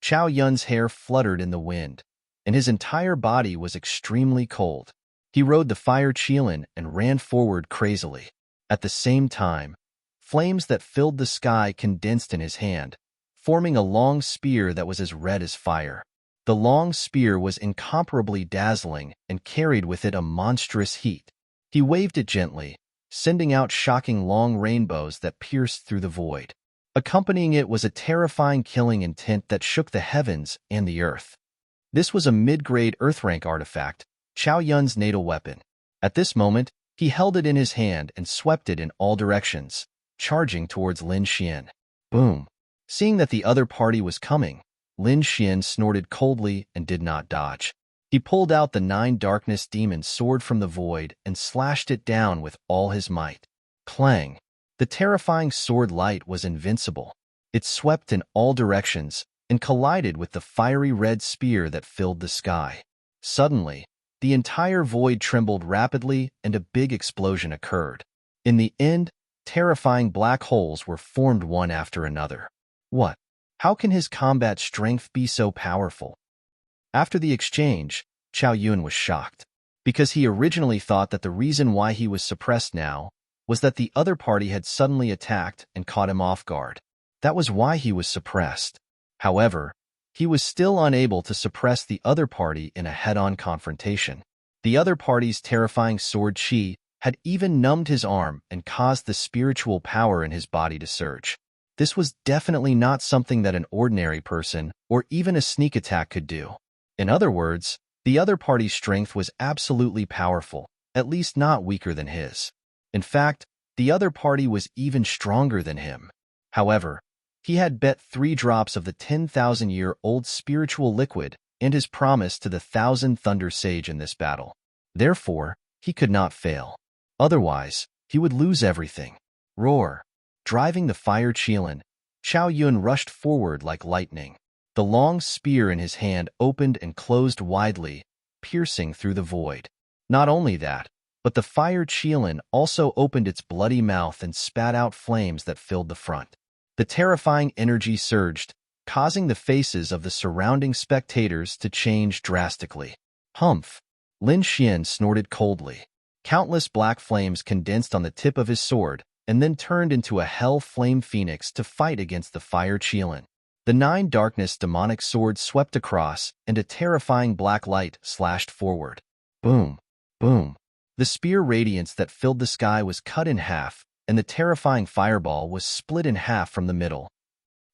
A: Chao Yun's hair fluttered in the wind, and his entire body was extremely cold. He rode the fire qilin and ran forward crazily. At the same time, flames that filled the sky condensed in his hand, forming a long spear that was as red as fire. The long spear was incomparably dazzling and carried with it a monstrous heat. He waved it gently, sending out shocking long rainbows that pierced through the void. Accompanying it was a terrifying killing intent that shook the heavens and the earth. This was a mid-grade Earth-rank artifact, Qiao Yun's natal weapon. At this moment, he held it in his hand and swept it in all directions, charging towards Lin Xian. Boom! Seeing that the other party was coming, Lin Xian snorted coldly and did not dodge. He pulled out the 9 Darkness Demon sword from the void and slashed it down with all his might. Clang! The terrifying sword light was invincible. It swept in all directions and collided with the fiery red spear that filled the sky. Suddenly, the entire void trembled rapidly and a big explosion occurred. In the end, terrifying black holes were formed one after another. What? How can his combat strength be so powerful? After the exchange, Qiao Yun was shocked, because he originally thought that the reason why he was suppressed now was that the other party had suddenly attacked and caught him off guard. That was why he was suppressed. However, he was still unable to suppress the other party in a head-on confrontation. The other party's terrifying sword qi had even numbed his arm and caused the spiritual power in his body to surge. This was definitely not something that an ordinary person or even a sneak attack could do. In other words, the other party's strength was absolutely powerful, at least not weaker than his. In fact, the other party was even stronger than him. However, he had bet 3 drops of the 10,000-year-old spiritual liquid and his promise to the 1,000 Thunder Sage in this battle. Therefore, he could not fail. Otherwise, he would lose everything. Roar! Driving the fire Qilin, Qiao Yun rushed forward like lightning. The long spear in his hand opened and closed widely, piercing through the void. Not only that, but the fire Qilin also opened its bloody mouth and spat out flames that filled the front. The terrifying energy surged, causing the faces of the surrounding spectators to change drastically. Humph! Lin Xian snorted coldly. Countless black flames condensed on the tip of his sword and then turned into a hell flame phoenix to fight against the fire Qilin. The 9 Darkness demonic sword swept across, and a terrifying black light slashed forward. Boom! Boom! The spear radiance that filled the sky was cut in half, and the terrifying fireball was split in half from the middle.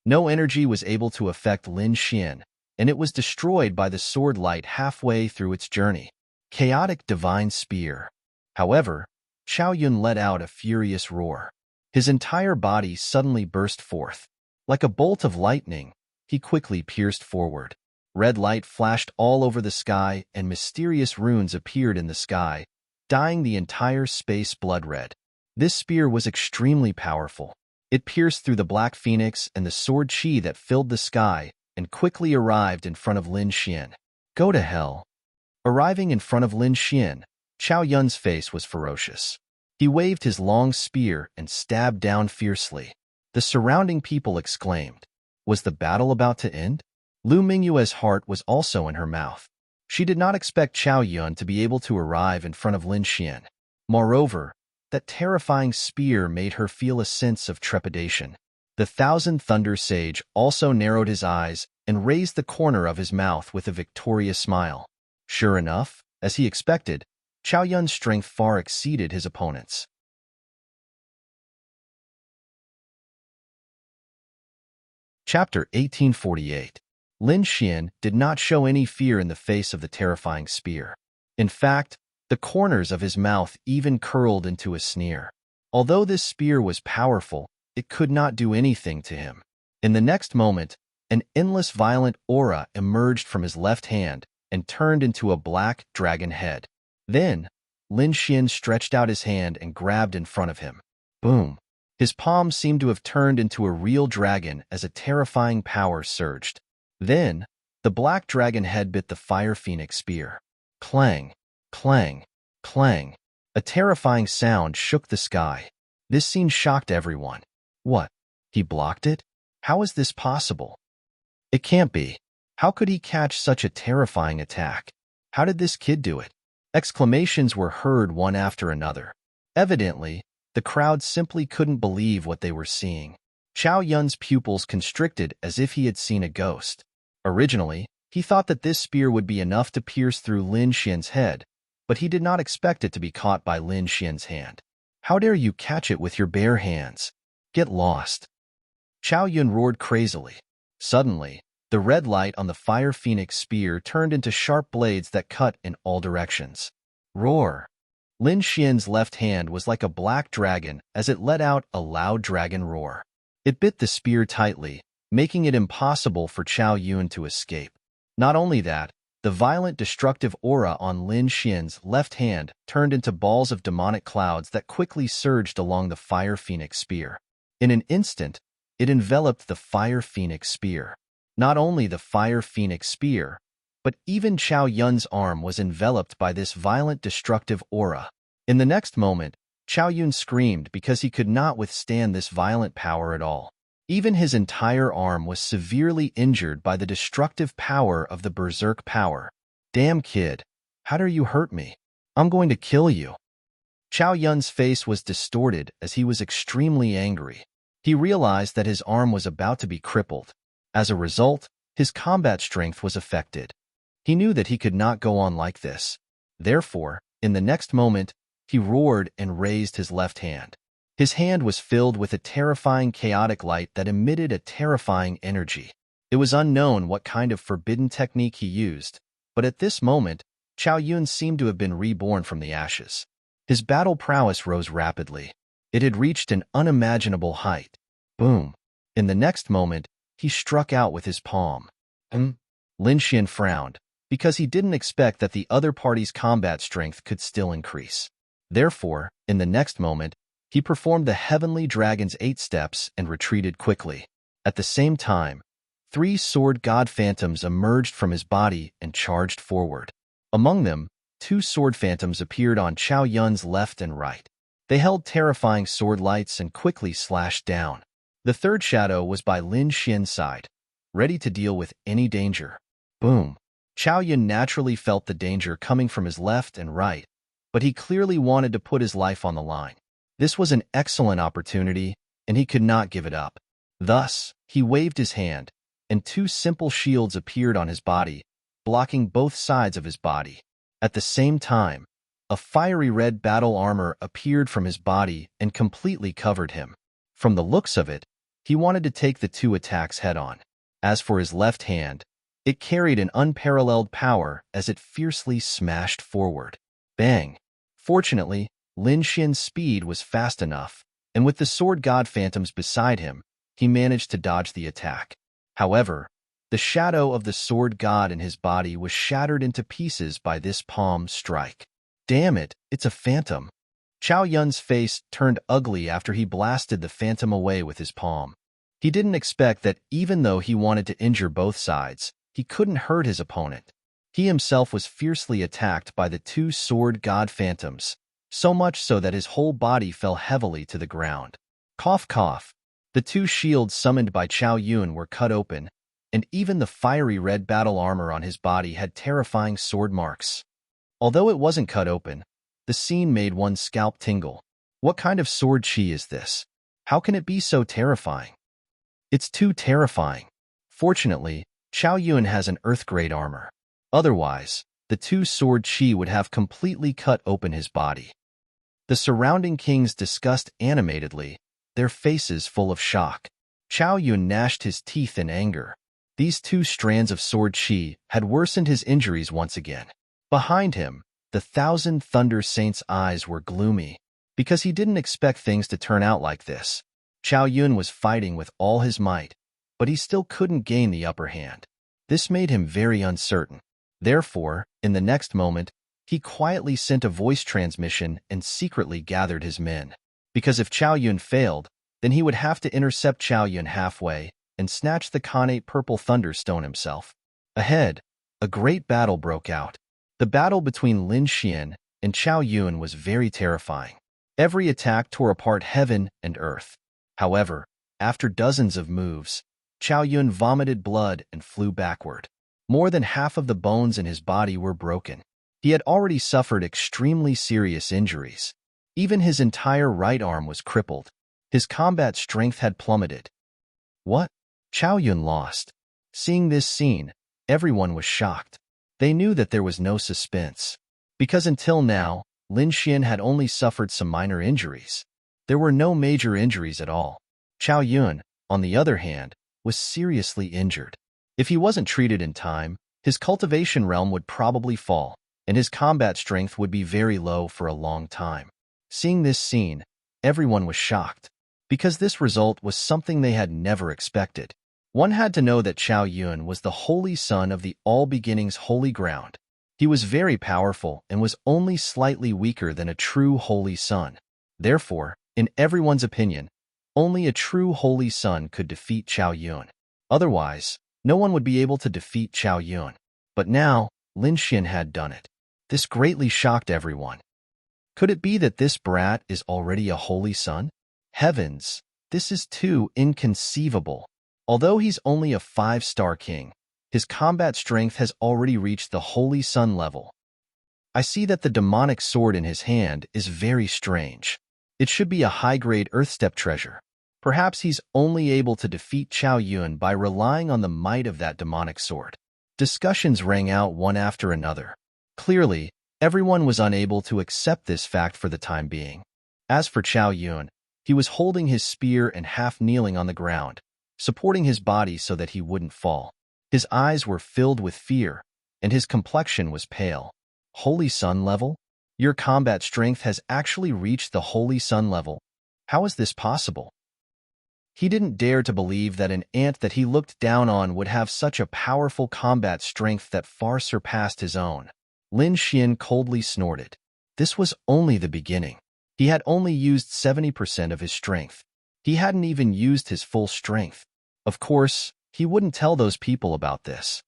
A: No energy was able to affect Lin Xian, and it was destroyed by the sword light halfway through its journey. Chaotic Divine Spear. However, Qiao Yun let out a furious roar. His entire body suddenly burst forth. Like a bolt of lightning, he quickly pierced forward. Red light flashed all over the sky, and mysterious runes appeared in the sky, dyeing the entire space blood red. This spear was extremely powerful. It pierced through the black phoenix and the sword qi that filled the sky and quickly arrived in front of Lin Xian. Go to hell. Arriving in front of Lin Xian, Qiao Yun's face was ferocious. He waved his long spear and stabbed down fiercely. The surrounding people exclaimed. Was the battle about to end? Lu Mingyue's heart was also in her mouth. She did not expect Qiao Yun to be able to arrive in front of Lin Xian. Moreover, that terrifying spear made her feel a sense of trepidation. The 1,000 Thunder Sage also narrowed his eyes and raised the corner of his mouth with a victorious smile. Sure enough, as he expected, Qiao Yun's strength far exceeded his opponent's. Chapter 1848. Lin Xian did not show any fear in the face of the terrifying spear. In fact, the corners of his mouth even curled into a sneer. Although this spear was powerful, it could not do anything to him. In the next moment, an endless violent aura emerged from his left hand and turned into a black dragon head. Then, Lin Xian stretched out his hand and grabbed in front of him. Boom! His palm seemed to have turned into a real dragon as a terrifying power surged. Then, the black dragon head bit the fire phoenix spear. Clang! Clang! Clang! A terrifying sound shook the sky. This scene shocked everyone. What? He blocked it? How is this possible? It can't be. How could he catch such a terrifying attack? How did this kid do it? Exclamations were heard one after another. Evidently, the crowd simply couldn't believe what they were seeing. Qiao Yun's pupils constricted as if he had seen a ghost. Originally, he thought that this spear would be enough to pierce through Lin Xian's head, but he did not expect it to be caught by Lin Xian's hand. "How dare you catch it with your bare hands? Get lost!" Chao Yun roared crazily. Suddenly, the red light on the fire phoenix spear turned into sharp blades that cut in all directions. Roar! Lin Xian's left hand was like a black dragon as it let out a loud dragon roar. It bit the spear tightly, making it impossible for Chao Yun to escape. Not only that, the violent destructive aura on Lin Xian's left hand turned into balls of demonic clouds that quickly surged along the fire phoenix spear. In an instant, it enveloped the fire phoenix spear. Not only the fire phoenix spear, but even Chao Yun's arm was enveloped by this violent destructive aura. In the next moment, Chao Yun screamed because he could not withstand this violent power at all. Even his entire arm was severely injured by the destructive power of the berserk power. "Damn kid, how dare you hurt me? I'm going to kill you." Chao Yun's face was distorted as he was extremely angry. He realized that his arm was about to be crippled. As a result, his combat strength was affected. He knew that he could not go on like this. Therefore, in the next moment, he roared and raised his left hand. His hand was filled with a terrifying chaotic light that emitted a terrifying energy. It was unknown what kind of forbidden technique he used, but at this moment, Chao Yun seemed to have been reborn from the ashes. His battle prowess rose rapidly. It had reached an unimaginable height. Boom! In the next moment, he struck out with his palm. Lin Xian frowned, because he didn't expect that the other party's combat strength could still increase. Therefore, in the next moment, he performed the Heavenly Dragon's 8 steps and retreated quickly. At the same time, 3 sword god phantoms emerged from his body and charged forward. Among them, 2 sword phantoms appeared on Chao Yun's left and right. They held terrifying sword lights and quickly slashed down. The third shadow was by Lin Xian's side, ready to deal with any danger. Boom! Chao Yun naturally felt the danger coming from his left and right, but he clearly wanted to put his life on the line. This was an excellent opportunity, and he could not give it up. Thus, he waved his hand, and 2 simple shields appeared on his body, blocking both sides of his body. At the same time, a fiery red battle armor appeared from his body and completely covered him. From the looks of it, he wanted to take the 2 attacks head-on. As for his left hand, it carried an unparalleled power as it fiercely smashed forward. Bang! Fortunately, Lin Xian's speed was fast enough, and with the sword god phantoms beside him, he managed to dodge the attack. However, the shadow of the sword god in his body was shattered into pieces by this palm strike. Damn it, it's a phantom. Chao Yun's face turned ugly after he blasted the phantom away with his palm. He didn't expect that even though he wanted to injure both sides, he couldn't hurt his opponent. He himself was fiercely attacked by the 2 sword god phantoms, so much so that his whole body fell heavily to the ground. Cough cough. The 2 shields summoned by Chao Yun were cut open, and even the fiery red battle armor on his body had terrifying sword marks. Although it wasn't cut open, the scene made one's scalp tingle. What kind of sword chi is this? How can it be so terrifying? It's too terrifying. Fortunately, Chao Yun has an earth-grade armor. Otherwise, the 2 sword chi would have completely cut open his body. The surrounding kings discussed animatedly, their faces full of shock. Chao Yun gnashed his teeth in anger. These 2 strands of sword chi had worsened his injuries once again. Behind him, the Thousand Thunder Saints' eyes were gloomy, because he didn't expect things to turn out like this. Chao Yun was fighting with all his might, but he still couldn't gain the upper hand. This made him very uncertain. Therefore, in the next moment, he quietly sent a voice transmission and secretly gathered his men. Because if Chao Yun failed, then he would have to intercept Chao Yun halfway and snatch the Khanate Purple Thunderstone himself. Ahead, a great battle broke out. The battle between Lin Xian and Chao Yun was very terrifying. Every attack tore apart heaven and earth. However, after dozens of moves, Chao Yun vomited blood and flew backward. More than half of the bones in his body were broken. He had already suffered extremely serious injuries. Even his entire right arm was crippled. His combat strength had plummeted. What? Chao Yun lost. Seeing this scene, everyone was shocked. They knew that there was no suspense. Because until now, Lin Xian had only suffered some minor injuries. There were no major injuries at all. Chao Yun, on the other hand, was seriously injured. If he wasn't treated in time, his cultivation realm would probably fall, and his combat strength would be very low for a long time. Seeing this scene, everyone was shocked, because this result was something they had never expected. One had to know that Chao Yun was the holy son of the All Beginnings Holy Ground. He was very powerful and was only slightly weaker than a true holy son. Therefore, in everyone's opinion, only a true holy son could defeat Chao Yun. Otherwise, no one would be able to defeat Chao Yun. But now, Lin Xian had done it. This greatly shocked everyone. Could it be that this brat is already a holy son? Heavens, this is too inconceivable. Although he's only a 5-star king, his combat strength has already reached the holy son level. I see that the demonic sword in his hand is very strange. It should be a high-grade Earthstep treasure. Perhaps he's only able to defeat Chao Yun by relying on the might of that demonic sword. Discussions rang out one after another. Clearly, everyone was unable to accept this fact for the time being. As for Chao Yun, he was holding his spear and half-kneeling on the ground, supporting his body so that he wouldn't fall. His eyes were filled with fear, and his complexion was pale. Holy Sun level? Your combat strength has actually reached the Holy Sun level. How is this possible? He didn't dare to believe that an ant that he looked down on would have such a powerful combat strength that far surpassed his own. Lin Xian coldly snorted. This was only the beginning. He had only used 70% of his strength. He hadn't even used his full strength. Of course, he wouldn't tell those people about this.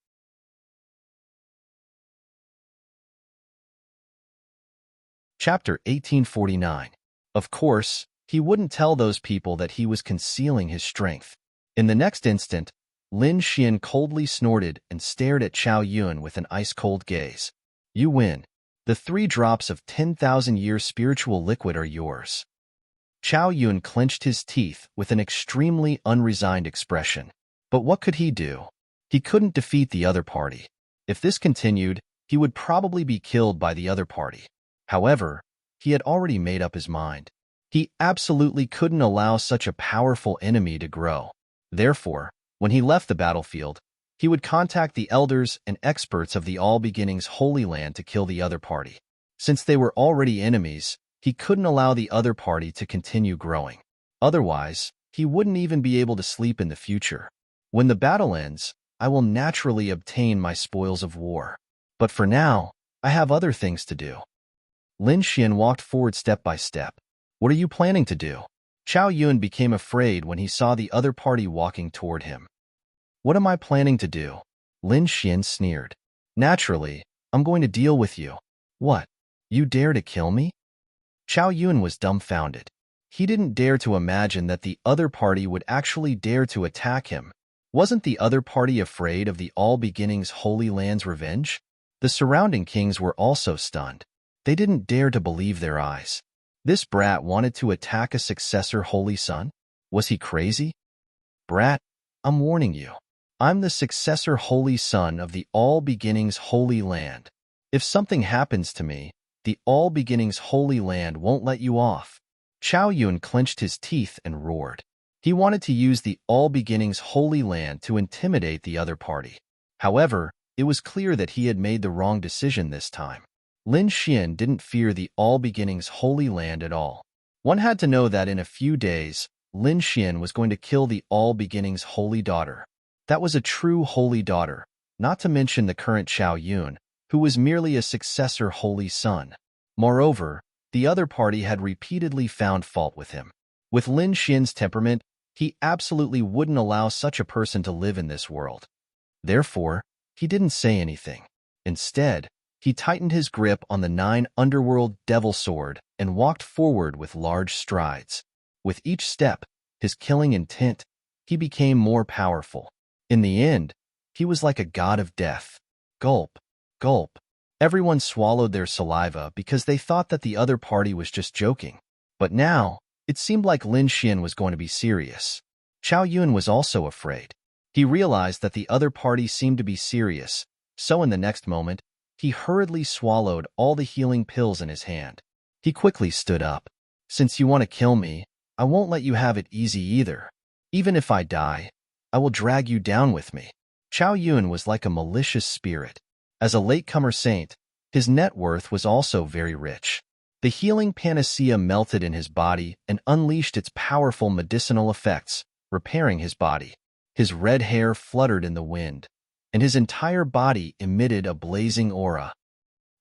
A: Chapter 1849. Of course, he wouldn't tell those people that he was concealing his strength. In the next instant, Lin Xian coldly snorted and stared at Chao Yun with an ice-cold gaze. You win. The 3 drops of 10,000-year spiritual liquid are yours. Chao Yun clenched his teeth with an extremely unresigned expression. But what could he do? He couldn't defeat the other party. If this continued, he would probably be killed by the other party. However, he had already made up his mind. He absolutely couldn't allow such a powerful enemy to grow. Therefore, when he left the battlefield, he would contact the elders and experts of the All Beginnings Holy Land to kill the other party. Since they were already enemies, he couldn't allow the other party to continue growing. Otherwise, he wouldn't even be able to sleep in the future. When the battle ends, I will naturally obtain my spoils of war. But for now, I have other things to do. Lin Xian walked forward step by step. What are you planning to do? Chao Yun became afraid when he saw the other party walking toward him. What am I planning to do? Lin Xian sneered. Naturally, I'm going to deal with you. What? You dare to kill me? Chao Yun was dumbfounded. He didn't dare to imagine that the other party would actually dare to attack him. Wasn't the other party afraid of the All Beginnings Holy Land's revenge? The surrounding kings were also stunned. They didn't dare to believe their eyes. This brat wanted to attack a successor holy son? Was he crazy? Brat, I'm warning you. I'm the successor holy son of the All Beginnings Holy Land. If something happens to me, the All Beginnings Holy Land won't let you off. Chao Yun clenched his teeth and roared. He wanted to use the All Beginnings Holy Land to intimidate the other party. However, it was clear that he had made the wrong decision this time. Lin Xian didn't fear the All Beginnings Holy Land at all. One had to know that in a few days, Lin Xian was going to kill the All Beginnings Holy Daughter. That was a true holy daughter, not to mention the current Chao Yun, who was merely a successor holy son. Moreover, the other party had repeatedly found fault with him. With Lin Xian's temperament, he absolutely wouldn't allow such a person to live in this world. Therefore, he didn't say anything. Instead, he tightened his grip on the 9 underworld devil sword and walked forward with large strides. With each step, his killing intent, he became more powerful. In the end, he was like a god of death. Gulp, gulp. Everyone swallowed their saliva because they thought that the other party was just joking. But now, it seemed like Lin Xian was going to be serious. Chao Yun was also afraid. He realized that the other party seemed to be serious, so in the next moment, He hurriedly swallowed all the healing pills in his hand. He quickly stood up. Since you want to kill me, I won't let you have it easy either. Even if I die, I will drag you down with me. Chow Yun was like a malicious spirit. As a latecomer saint, his net worth was also very rich. The healing panacea melted in his body and unleashed its powerful medicinal effects, repairing his body. His red hair fluttered in the wind, and his entire body emitted a blazing aura.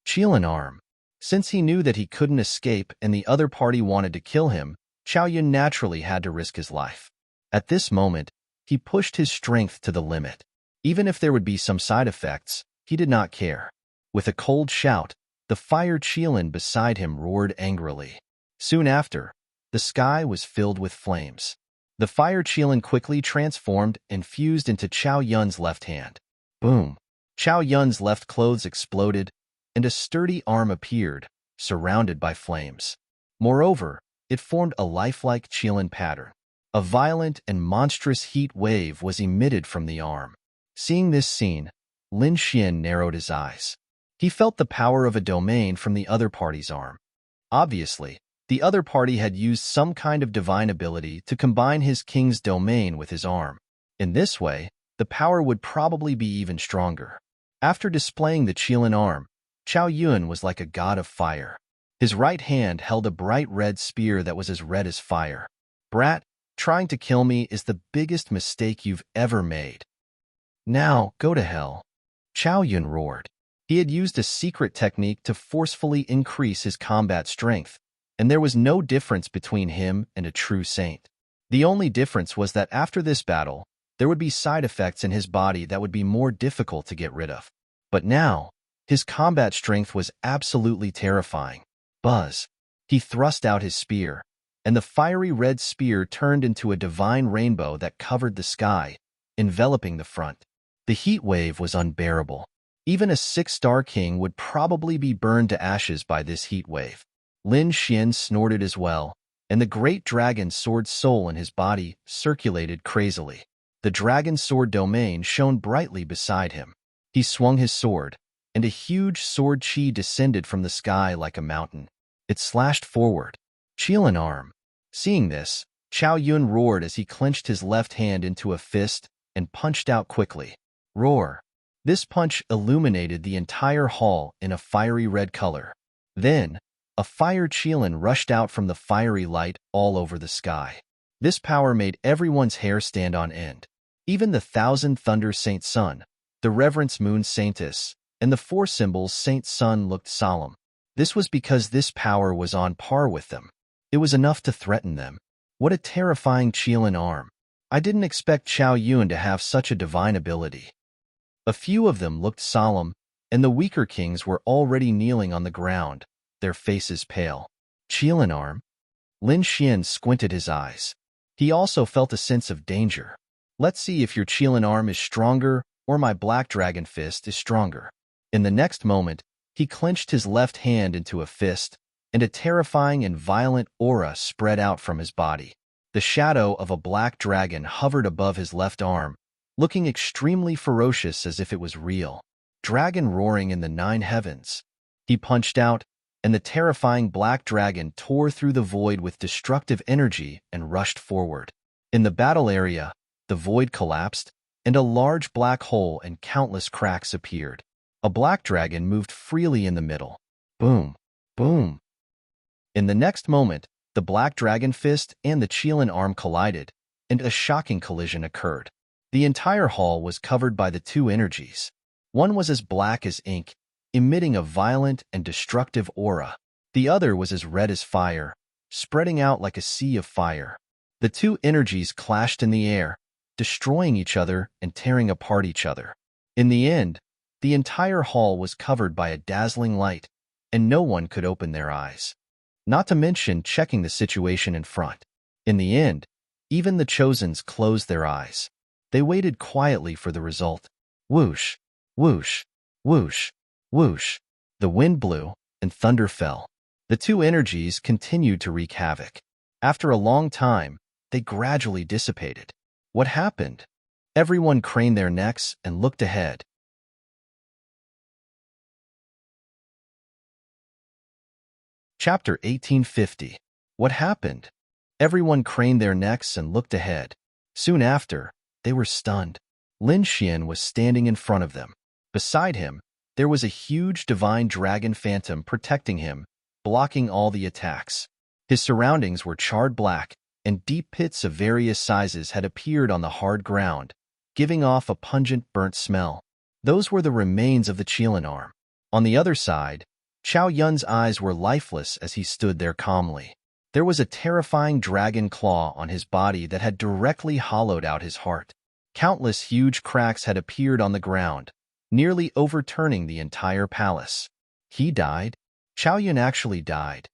A: Qilin arm. Since he knew that he couldn't escape and the other party wanted to kill him, Chow Yun naturally had to risk his life. At this moment, he pushed his strength to the limit. Even if there would be some side effects, he did not care. With a cold shout, the fire Qilin beside him roared angrily. Soon after, the sky was filled with flames. The fire Qilin quickly transformed and fused into Chow Yun's left hand. Boom! Chow Yun's left clothes exploded, and a sturdy arm appeared, surrounded by flames. Moreover, it formed a lifelike Qilin pattern. A violent and monstrous heat wave was emitted from the arm. Seeing this scene, Lin Xian narrowed his eyes. He felt the power of a domain from the other party's arm. Obviously, the other party had used some kind of divine ability to combine his king's domain with his arm. In this way, the power would probably be even stronger. After displaying the Qilin arm, Chow Yun was like a god of fire. His right hand held a bright red spear that was as red as fire. Brat, trying to kill me is the biggest mistake you've ever made. Now, go to hell. Chow Yun roared. He had used a secret technique to forcefully increase his combat strength, and there was no difference between him and a true saint. The only difference was that after this battle, there would be side effects in his body that would be more difficult to get rid of. But now, his combat strength was absolutely terrifying. Buzz! He thrust out his spear, and the fiery red spear turned into a divine rainbow that covered the sky, enveloping the front. The heat wave was unbearable. Even a 6-star king would probably be burned to ashes by this heat wave. Lin Xian snorted as well, and the great dragon sword soul in his body circulated crazily. The dragon sword domain shone brightly beside him. He swung his sword, and a huge sword chi descended from the sky like a mountain. It slashed forward. Qilin arm. Seeing this, Chow Yun roared as he clenched his left hand into a fist and punched out quickly. Roar! This punch illuminated the entire hall in a fiery red color. Then, a fire Qilin rushed out from the fiery light all over the sky. This power made everyone's hair stand on end. Even the 1,000 Thunder Saint Sun, the Reverence Moon Saintess, and the 4 symbols Saint Sun looked solemn. This was because this power was on par with them. It was enough to threaten them. What a terrifying Qilin arm. I didn't expect Chow Yun to have such a divine ability. A few of them looked solemn, and the weaker kings were already kneeling on the ground, their faces pale. Qilin arm? Lin Xian squinted his eyes. He also felt a sense of danger. Let's see if your Qilin arm is stronger or my black dragon fist is stronger. In the next moment, he clenched his left hand into a fist, and a terrifying and violent aura spread out from his body. The shadow of a black dragon hovered above his left arm, looking extremely ferocious as if it was real. Dragon roaring in the 9 heavens. He punched out, and the terrifying black dragon tore through the void with destructive energy and rushed forward. In the battle area, the void collapsed, and a large black hole and countless cracks appeared. A black dragon moved freely in the middle. Boom! Boom! In the next moment, the black dragon fist and the Qilin arm collided, and a shocking collision occurred. The entire hall was covered by the 2 energies. One was as black as ink, emitting a violent and destructive aura. The other was as red as fire, spreading out like a sea of fire. The 2 energies clashed in the air, destroying each other and tearing apart each other. In the end, the entire hall was covered by a dazzling light, and no one could open their eyes. Not to mention checking the situation in front. In the end, even the Chosens closed their eyes. They waited quietly for the result. Whoosh, whoosh, whoosh, whoosh. The wind blew, and thunder fell. The 2 energies continued to wreak havoc. After a long time, they gradually dissipated. What happened? Everyone craned their necks and looked ahead. Chapter 1850. What happened? Everyone craned their necks and looked ahead. Soon after, they were stunned. Lin Xian was standing in front of them. Beside him, there was a huge divine dragon phantom protecting him, blocking all the attacks. His surroundings were charred black, and deep pits of various sizes had appeared on the hard ground, giving off a pungent burnt smell. Those were the remains of the Qilin arm. On the other side, Qiao Yun's eyes were lifeless as he stood there calmly. There was a terrifying dragon claw on his body that had directly hollowed out his heart. Countless huge cracks had appeared on the ground, nearly overturning the entire palace. He died? Qiao Yun actually died.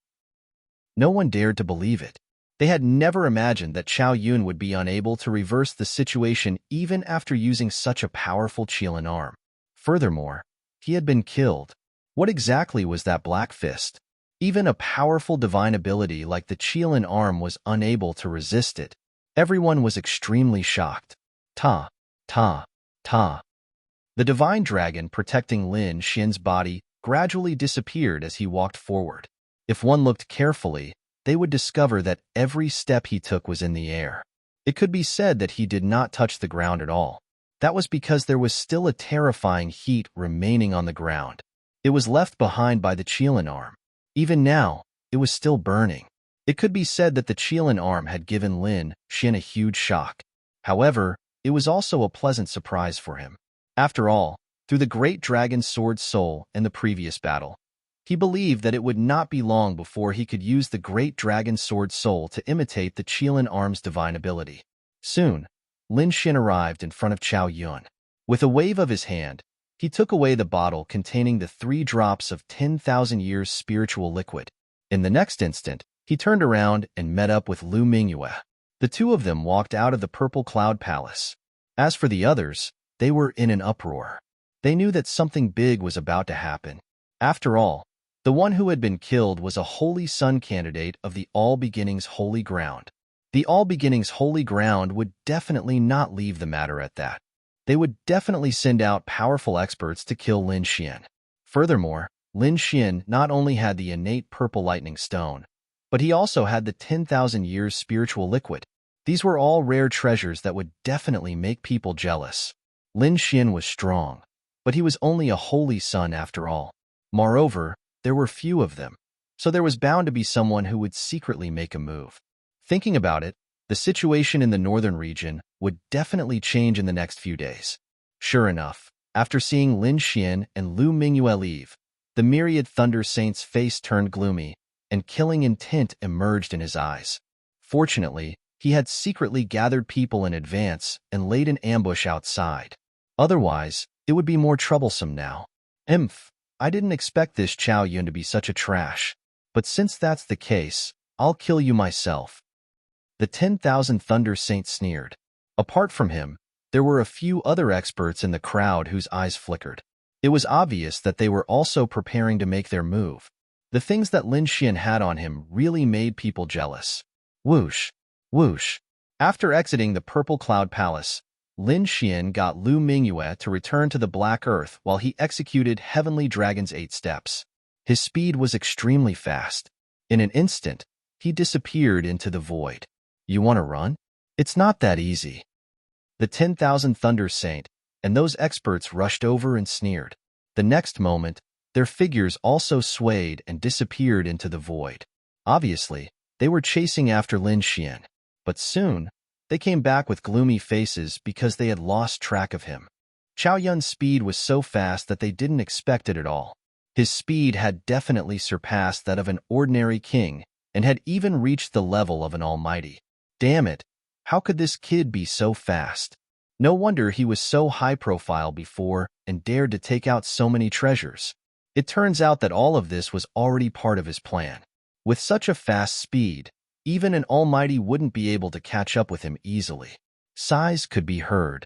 A: No one dared to believe it. They had never imagined that Qiao Yun would be unable to reverse the situation even after using such a powerful Qilin arm. Furthermore, he had been killed. What exactly was that black fist? Even a powerful divine ability like the Qilin arm was unable to resist it. Everyone was extremely shocked. Ta, ta, ta. The divine dragon protecting Lin Xian's body gradually disappeared as he walked forward. If one looked carefully, they would discover that every step he took was in the air. It could be said that he did not touch the ground at all. That was because there was still a terrifying heat remaining on the ground. It was left behind by the Qilin arm. Even now, it was still burning. It could be said that the Qilin arm had given Lin Xian a huge shock. However, it was also a pleasant surprise for him. After all, through the great dragon sword soul and the previous battle, he believed that it would not be long before he could use the great dragon sword soul to imitate the Qilin arm's divine ability. Soon, Lin Xian arrived in front of Qiao Yun. With a wave of his hand, he took away the bottle containing the 3 drops of 10,000 years spiritual liquid. In the next instant, he turned around and met up with Lu Mingyue. The two of them walked out of the Purple Cloud Palace. As for the others, they were in an uproar. They knew that something big was about to happen. After all, the one who had been killed was a Holy Sun candidate of the All Beginnings Holy Ground. The All Beginnings Holy Ground would definitely not leave the matter at that. They would definitely send out powerful experts to kill Lin Xian. Furthermore, Lin Xian not only had the innate purple lightning stone, but he also had the 10,000 years spiritual liquid. These were all rare treasures that would definitely make people jealous. Lin Xian was strong, but he was only a holy son after all. Moreover, there were few of them, so there was bound to be someone who would secretly make a move. Thinking about it, the situation in the northern region would definitely change in the next few days. Sure enough, after seeing Lin Xian and Lu Mingyue leave, the myriad Thunder Saint's face turned gloomy, and killing intent emerged in his eyes. Fortunately, he had secretly gathered people in advance and laid an ambush outside. Otherwise, it would be more troublesome now. I didn't expect this Qiao Yun to be such a trash. But since that's the case, I'll kill you myself. The 10,000 Thunder Saints sneered. Apart from him, there were a few other experts in the crowd whose eyes flickered. It was obvious that they were also preparing to make their move. The things that Lin Xian had on him really made people jealous. Whoosh, whoosh. After exiting the Purple Cloud Palace, Lin Xian got Lu Mingyue to return to the Black Earth while he executed Heavenly Dragon's 8 steps. His speed was extremely fast. In an instant, he disappeared into the void. You want to run? It's not that easy. The 10,000 Thunder Saint and those experts rushed over and sneered. The next moment, their figures also swayed and disappeared into the void. Obviously, they were chasing after Lin Xian, but soon, they came back with gloomy faces because they had lost track of him. Qiao Yun's speed was so fast that they didn't expect it at all. His speed had definitely surpassed that of an ordinary king and had even reached the level of an almighty. Damn it, how could this kid be so fast? No wonder he was so high-profile before and dared to take out so many treasures. It turns out that all of this was already part of his plan. With such a fast speed, even an almighty wouldn't be able to catch up with him easily. Sighs could be heard.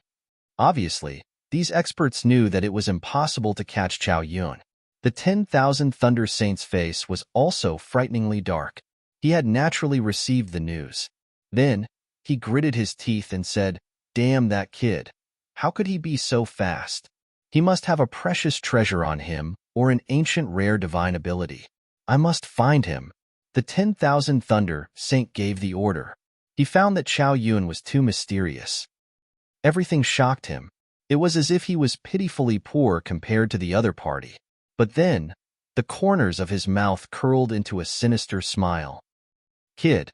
A: Obviously, these experts knew that it was impossible to catch Qiao Yun. The 10,000 Thunder Saint's face was also frighteningly dark. He had naturally received the news. Then, he gritted his teeth and said, "Damn that kid. How could he be so fast? He must have a precious treasure on him or an ancient rare divine ability." I must find him. The 10,000 Thunder Saint gave the order. He found that Chao Yun was too mysterious. Everything shocked him. It was as if he was pitifully poor compared to the other party. But then, the corners of his mouth curled into a sinister smile. Kid,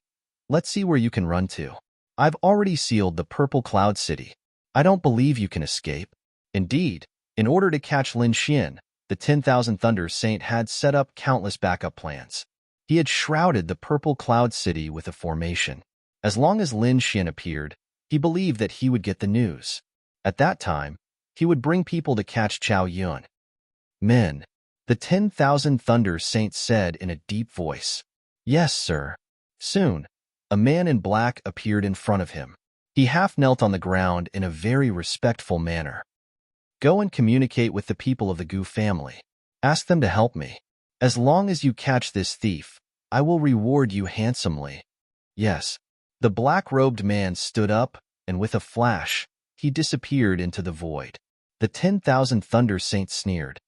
A: let's see where you can run to. I've already sealed the Purple Cloud City. I don't believe you can escape. Indeed, in order to catch Lin Xian, the 10,000 Thunder Saint had set up countless backup plans. He had shrouded the Purple Cloud City with a formation. As long as Lin Xian appeared, he believed that he would get the news. At that time, he would bring people to catch Chao Yun. Men, the 10,000 Thunder Saint said in a deep voice. Yes, sir. Soon, a man in black appeared in front of him. He half knelt on the ground in a very respectful manner. Go and communicate with the people of the Gu family. Ask them to help me. As long as you catch this thief, I will reward you handsomely. Yes. The black-robed man stood up, and with a flash, he disappeared into the void. The 10,000 Thunder Saints sneered.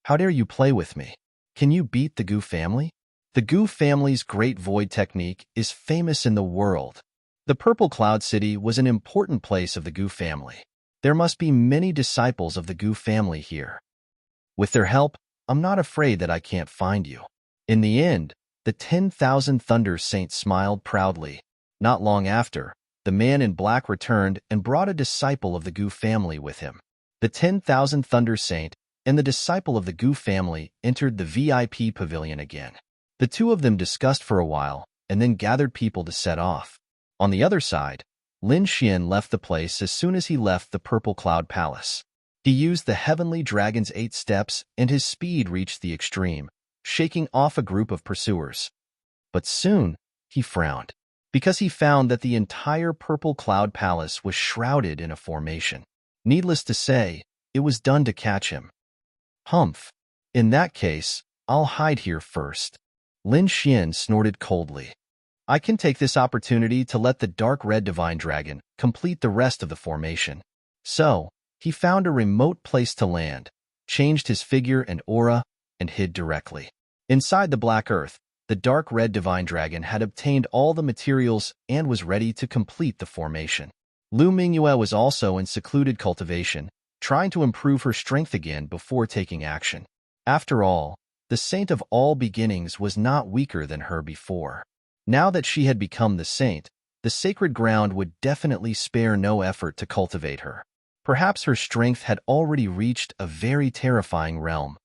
A: How dare you play with me? Can you beat the Gu family? The Gu family's great void technique is famous in the world. The Purple Cloud City was an important place of the Gu family. There must be many disciples of the Gu family here. With their help, I'm not afraid that I can't find you. In the end, the 10,000 Thunder Saints smiled proudly. Not long after, the man in black returned and brought a disciple of the Gu family with him. The 10,000 Thunder Saint and the disciple of the Gu family entered the VIP pavilion again. The two of them discussed for a while and then gathered people to set off. On the other side, Lin Xian left the place as soon as he left the Purple Cloud Palace. He used the Heavenly Dragon's 8 steps and his speed reached the extreme, shaking off a group of pursuers. But soon, he frowned, because he found that the entire Purple Cloud Palace was shrouded in a formation. Needless to say, it was done to catch him. Humph. In that case, I'll hide here first. Lin Xian snorted coldly. I can take this opportunity to let the dark red divine dragon complete the rest of the formation. So, he found a remote place to land, changed his figure and aura, and hid directly. Inside the black earth, the dark red divine dragon had obtained all the materials and was ready to complete the formation. Lu Mingyue was also in secluded cultivation, trying to improve her strength again before taking action. After all, the saint of all beginnings was not weaker than her before. Now that she had become the saint, the sacred ground would definitely spare no effort to cultivate her. Perhaps her strength had already reached a very terrifying realm.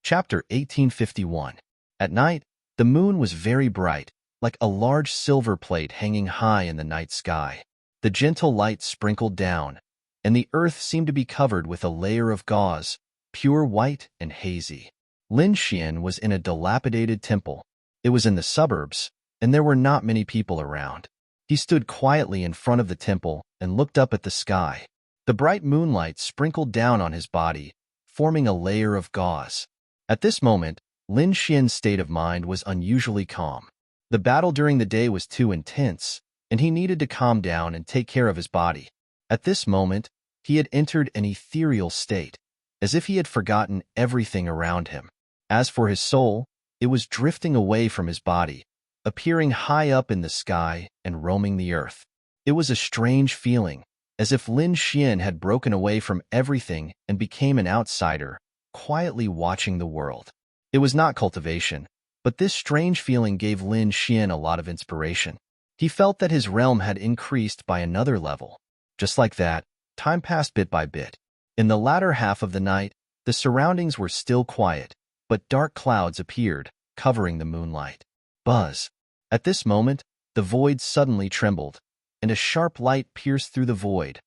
A: Chapter 1851. At night, the moon was very bright, like a large silver plate hanging high in the night sky. The gentle light sprinkled down, and the earth seemed to be covered with a layer of gauze, pure white and hazy. Lin Xian was in a dilapidated temple. It was in the suburbs, and there were not many people around. He stood quietly in front of the temple and looked up at the sky. The bright moonlight sprinkled down on his body, forming a layer of gauze. At this moment, Lin Xian's state of mind was unusually calm. The battle during the day was too intense, and he needed to calm down and take care of his body. At this moment, he had entered an ethereal state, as if he had forgotten everything around him. As for his soul, it was drifting away from his body, appearing high up in the sky and roaming the earth. It was a strange feeling, as if Lin Xian had broken away from everything and became an outsider, quietly watching the world. It was not cultivation, but this strange feeling gave Lin Xian a lot of inspiration. He felt that his realm had increased by another level. Just like that, time passed bit by bit. In the latter half of the night, the surroundings were still quiet, but dark clouds appeared, covering the moonlight. Buzz. At this moment, the void suddenly trembled, and a sharp light pierced through the void,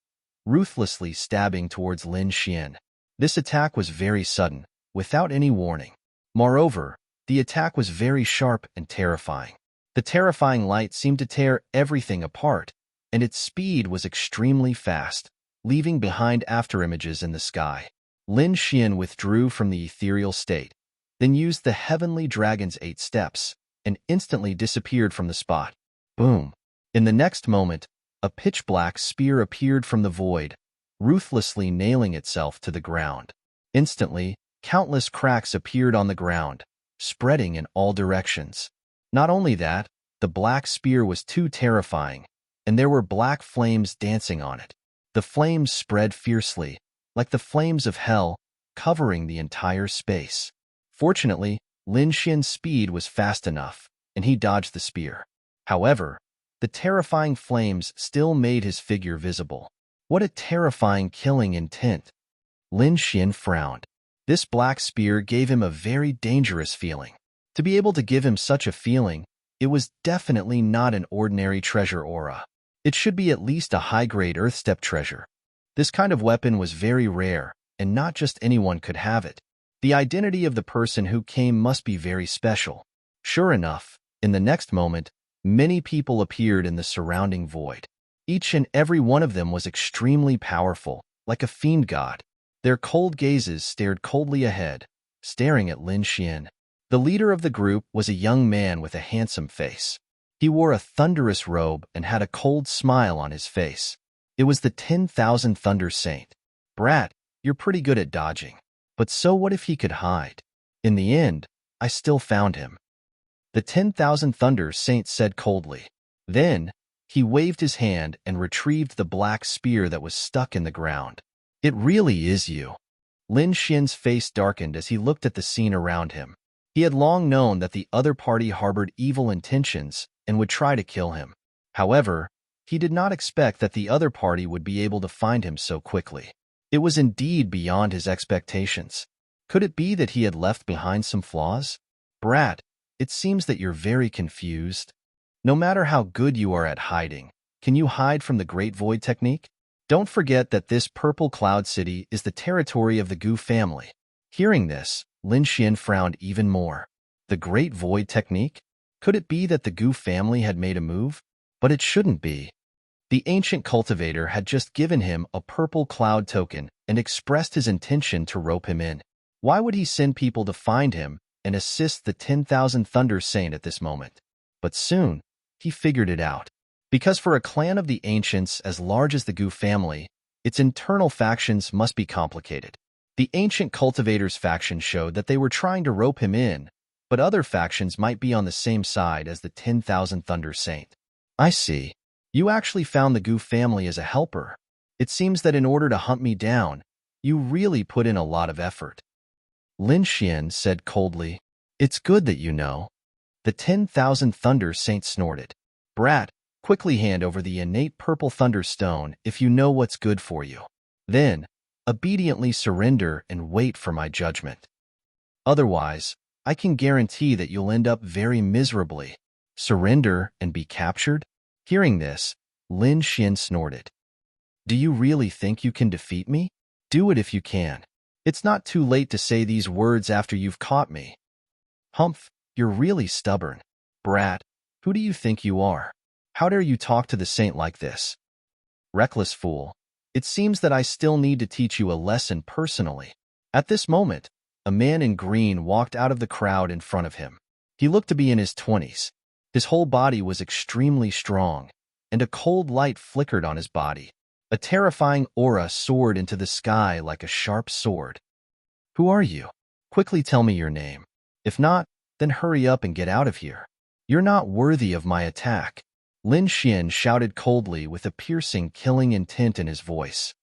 A: ruthlessly stabbing towards Lin Xian. This attack was very sudden, without any warning. Moreover, the attack was very sharp and terrifying. The terrifying light seemed to tear everything apart, and its speed was extremely fast, leaving behind afterimages in the sky. Lin Xian withdrew from the ethereal state, then used the Heavenly Dragon's 8 steps, and instantly disappeared from the spot. Boom! In the next moment, a pitch-black spear appeared from the void, ruthlessly nailing itself to the ground. Instantly, countless cracks appeared on the ground, spreading in all directions. Not only that, the black spear was too terrifying, and there were black flames dancing on it. The flames spread fiercely, like the flames of hell, covering the entire space. Fortunately, Lin Xian's speed was fast enough, and he dodged the spear. However, the terrifying flames still made his figure visible. What a terrifying killing intent! Lin Xian frowned. This black spear gave him a very dangerous feeling. To be able to give him such a feeling, it was definitely not an ordinary treasure aura. It should be at least a high-grade Earthstep treasure. This kind of weapon was very rare, and not just anyone could have it. The identity of the person who came must be very special. Sure enough, in the next moment, many people appeared in the surrounding void. Each and every one of them was extremely powerful, like a fiend god. Their cold gazes stared coldly ahead, staring at Lin Xian. The leader of the group was a young man with a handsome face. He wore a thunderous robe and had a cold smile on his face. It was the 10,000 Thunder Saint. Brat, you're pretty good at dodging. But so what if he could hide? In the end, I still found him. The 10,000 Thunder Saint said coldly. Then, he waved his hand and retrieved the black spear that was stuck in the ground. It really is you. Lin Xian's face darkened as he looked at the scene around him. He had long known that the other party harbored evil intentions and would try to kill him. However, he did not expect that the other party would be able to find him so quickly. It was indeed beyond his expectations. Could it be that he had left behind some flaws? Brat, it seems that you're very confused. No matter how good you are at hiding, can you hide from the Great Void technique? Don't forget that this purple cloud city is the territory of the Gu family. Hearing this, Lin Xian frowned even more. The Great Void technique? Could it be that the Gu family had made a move? But it shouldn't be. The ancient cultivator had just given him a purple cloud token and expressed his intention to rope him in. Why would he send people to find him and assist the 10,000 Thunder Saint at this moment? But soon, he figured it out. Because for a clan of the ancients as large as the Gu family, its internal factions must be complicated. The ancient cultivator's faction showed that they were trying to rope him in, but other factions might be on the same side as the 10,000 Thunder Saint. I see. You actually found the Gu family as a helper. It seems that in order to hunt me down, you really put in a lot of effort. Lin Xian said coldly, It's good that you know. The 10,000 Thunder Saint snorted. Brat, quickly hand over the innate purple thunder stone if you know what's good for you. Then, obediently surrender and wait for my judgment. Otherwise, I can guarantee that you'll end up very miserably. Surrender and be captured? Hearing this, Lin Xian snorted. Do you really think you can defeat me? Do it if you can. It's not too late to say these words after you've caught me. Humph, you're really stubborn. Brat, who do you think you are? How dare you talk to the saint like this? Reckless fool. It seems that I still need to teach you a lesson personally. At this moment, a man in green walked out of the crowd in front of him. He looked to be in his 20s. His whole body was extremely strong, and a cold light flickered on his body. A terrifying aura soared into the sky like a sharp sword. Who are you? Quickly tell me your name. If not, then hurry up and get out of here. You're not worthy of my attack. Lin Xian shouted coldly with a piercing, killing intent in his voice.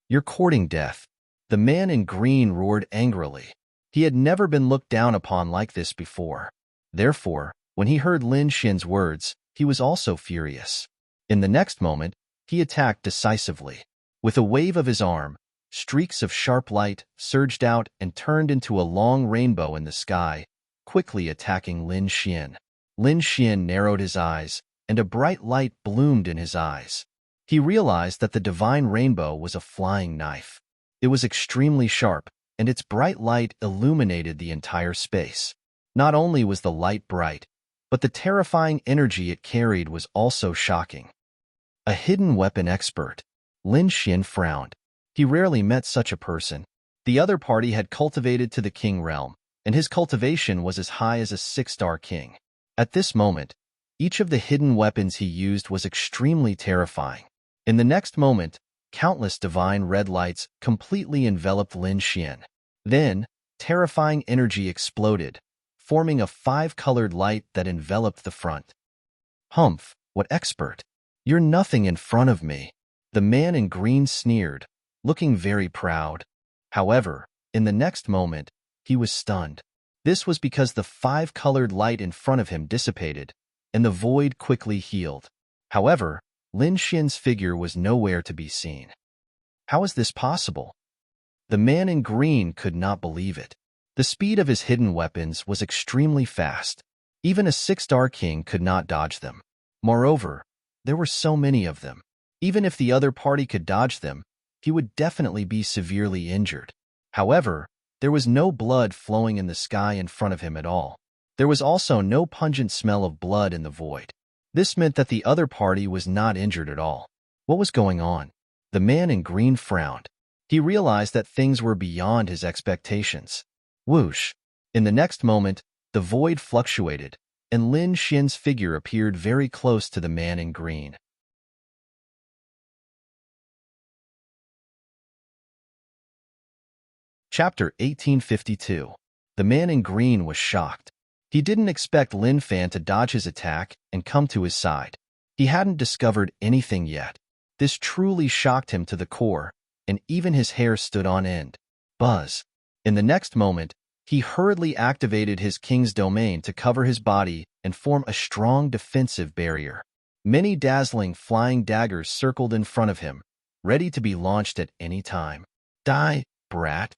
A: You're courting death. The man in green roared angrily. He had never been looked down upon like this before. Therefore, when he heard Lin Xian's words, he was also furious. In the next moment, he attacked decisively. With a wave of his arm, streaks of sharp light surged out and turned into a long rainbow in the sky, quickly attacking Lin Xian. Lin Xian narrowed his eyes, and a bright light bloomed in his eyes. He realized that the divine rainbow was a flying knife. It was extremely sharp, and its bright light illuminated the entire space. Not only was the light bright, but the terrifying energy it carried was also shocking. A hidden weapon expert. Lin Xian frowned. He rarely met such a person. The other party had cultivated to the king realm, and his cultivation was as high as a 6-star king. At this moment, each of the hidden weapons he used was extremely terrifying. In the next moment, countless divine red lights completely enveloped Lin Xian. Then, terrifying energy exploded, forming a five-colored light that enveloped the front. Humph, what expert! You're nothing in front of me. The man in green sneered, looking very proud. However, in the next moment, he was stunned. This was because the five-colored light in front of him dissipated, and the void quickly healed. However, Lin Xian's figure was nowhere to be seen. How is this possible? The man in green could not believe it. The speed of his hidden weapons was extremely fast. Even a six-star king could not dodge them. Moreover, there were so many of them. Even if the other party could dodge them, he would definitely be severely injured. However, there was no blood flowing in the sky in front of him at all. There was also no pungent smell of blood in the void. This meant that the other party was not injured at all. What was going on? The man in green frowned. He realized that things were beyond his expectations. Whoosh! In the next moment, the void fluctuated, and Lin Xian's figure appeared very close to the man in green. Chapter 1852. The man in green was shocked. He didn't expect Lin Fan to dodge his attack and come to his side. He hadn't discovered anything yet. This truly shocked him to the core, and even his hair stood on end. Buzz! In the next moment, he hurriedly activated his king's domain to cover his body and form a strong defensive barrier. Many dazzling flying daggers circled in front of him, ready to be launched at any time. Die, brat!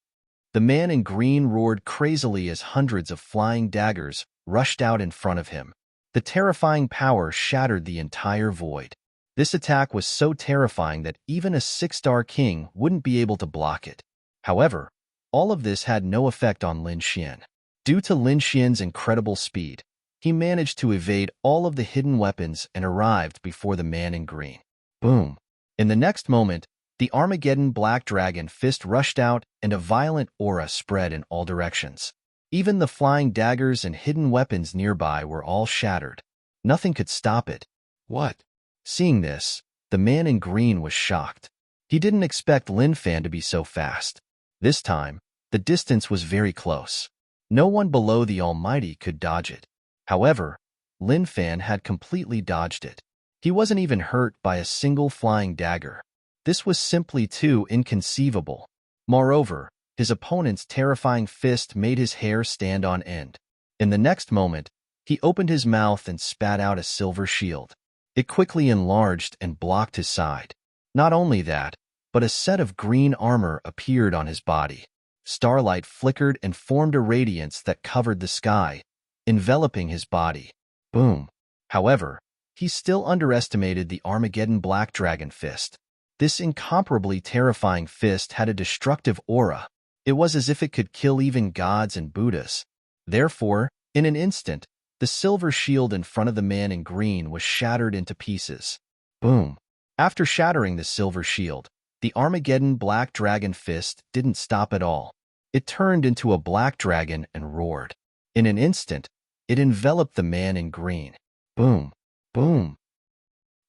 A: The man in green roared crazily as hundreds of flying daggers rushed out in front of him. The terrifying power shattered the entire void. This attack was so terrifying that even a six-star king wouldn't be able to block it. However, all of this had no effect on Lin Xian. Due to Lin Xian's incredible speed, he managed to evade all of the hidden weapons and arrived before the man in green. Boom! In the next moment, the Armageddon Black Dragon fist rushed out and a violent aura spread in all directions. Even the flying daggers and hidden weapons nearby were all shattered. Nothing could stop it. What? Seeing this, the man in green was shocked. He didn't expect Lin Fan to be so fast. This time, the distance was very close. No one below the Almighty could dodge it. However, Lin Fan had completely dodged it. He wasn't even hurt by a single flying dagger. This was simply too inconceivable. Moreover, his opponent's terrifying fist made his hair stand on end. In the next moment, he opened his mouth and spat out a silver shield. It quickly enlarged and blocked his side. Not only that, but a set of green armor appeared on his body. Starlight flickered and formed a radiance that covered the sky, enveloping his body. Boom! However, he still underestimated the Armageddon Black Dragon fist. This incomparably terrifying fist had a destructive aura. It was as if it could kill even gods and Buddhas. Therefore, in an instant, the silver shield in front of the man in green was shattered into pieces. Boom! After shattering the silver shield, the Armageddon Black Dragon fist didn't stop at all. It turned into a black dragon and roared. In an instant, it enveloped the man in green. Boom! Boom!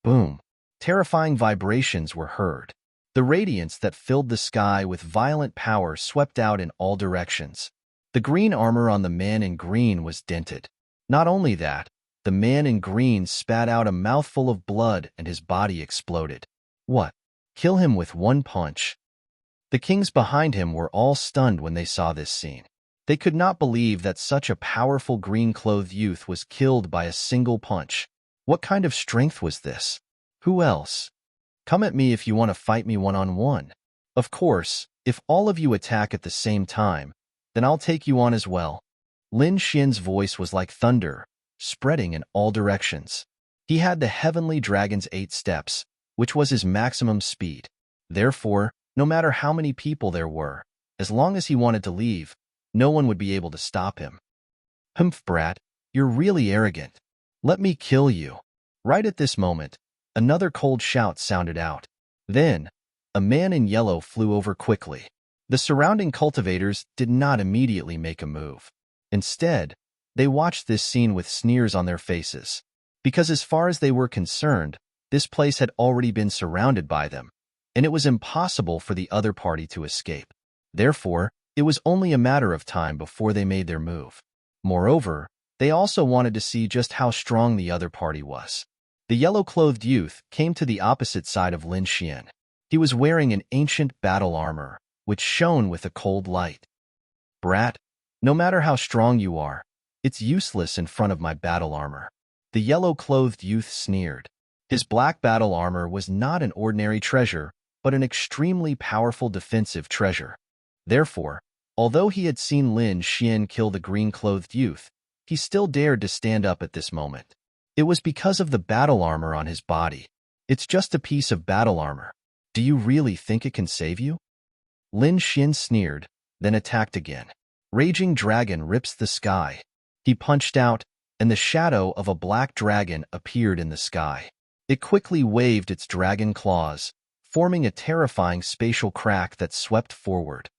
A: Boom! Terrifying vibrations were heard. The radiance that filled the sky with violent power swept out in all directions. The green armor on the man in green was dented. Not only that, the man in green spat out a mouthful of blood and his body exploded. What? Kill him with one punch? The kings behind him were all stunned when they saw this scene. They could not believe that such a powerful green-clothed youth was killed by a single punch. What kind of strength was this? Who else? Come at me if you want to fight me one-on-one. Of course, if all of you attack at the same time, then I'll take you on as well. Lin Xian's voice was like thunder, spreading in all directions. He had the heavenly dragon's 8 steps, which was his maximum speed. Therefore, no matter how many people there were, as long as he wanted to leave, no one would be able to stop him. Humph, brat, you're really arrogant. Let me kill you. Right at this moment, another cold shout sounded out. Then, a man in yellow flew over quickly. The surrounding cultivators did not immediately make a move. Instead, they watched this scene with sneers on their faces. Because as far as they were concerned, this place had already been surrounded by them, and it was impossible for the other party to escape. Therefore, it was only a matter of time before they made their move. Moreover, they also wanted to see just how strong the other party was. The yellow-clothed youth came to the opposite side of Lin Xian. He was wearing an ancient battle armor, which shone with a cold light. "Brat, no matter how strong you are, it's useless in front of my battle armor," the yellow-clothed youth sneered. His black battle armor was not an ordinary treasure, but an extremely powerful defensive treasure. Therefore, although he had seen Lin Xian kill the green-clothed youth, he still dared to stand up at this moment. It was because of the battle armor on his body. "It's just a piece of battle armor. Do you really think it can save you?" Lin Xian sneered, then attacked again. Raging Dragon rips the sky. He punched out, and the shadow of a black dragon appeared in the sky. It quickly waved its dragon claws, forming a terrifying spatial crack that swept forward.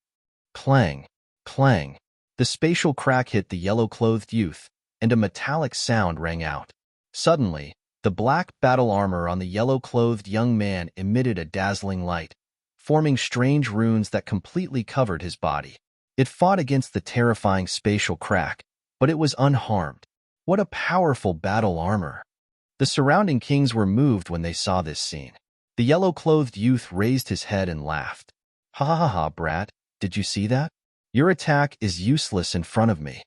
A: Clang! Clang! The spatial crack hit the yellow-clothed youth, and a metallic sound rang out. Suddenly, the black battle armor on the yellow-clothed young man emitted a dazzling light, forming strange runes that completely covered his body. It fought against the terrifying spatial crack, but it was unharmed. What a powerful battle armor! The surrounding kings were moved when they saw this scene. The yellow-clothed youth raised his head and laughed. "Ha ha ha ha, brat, did you see that? Your attack is useless in front of me.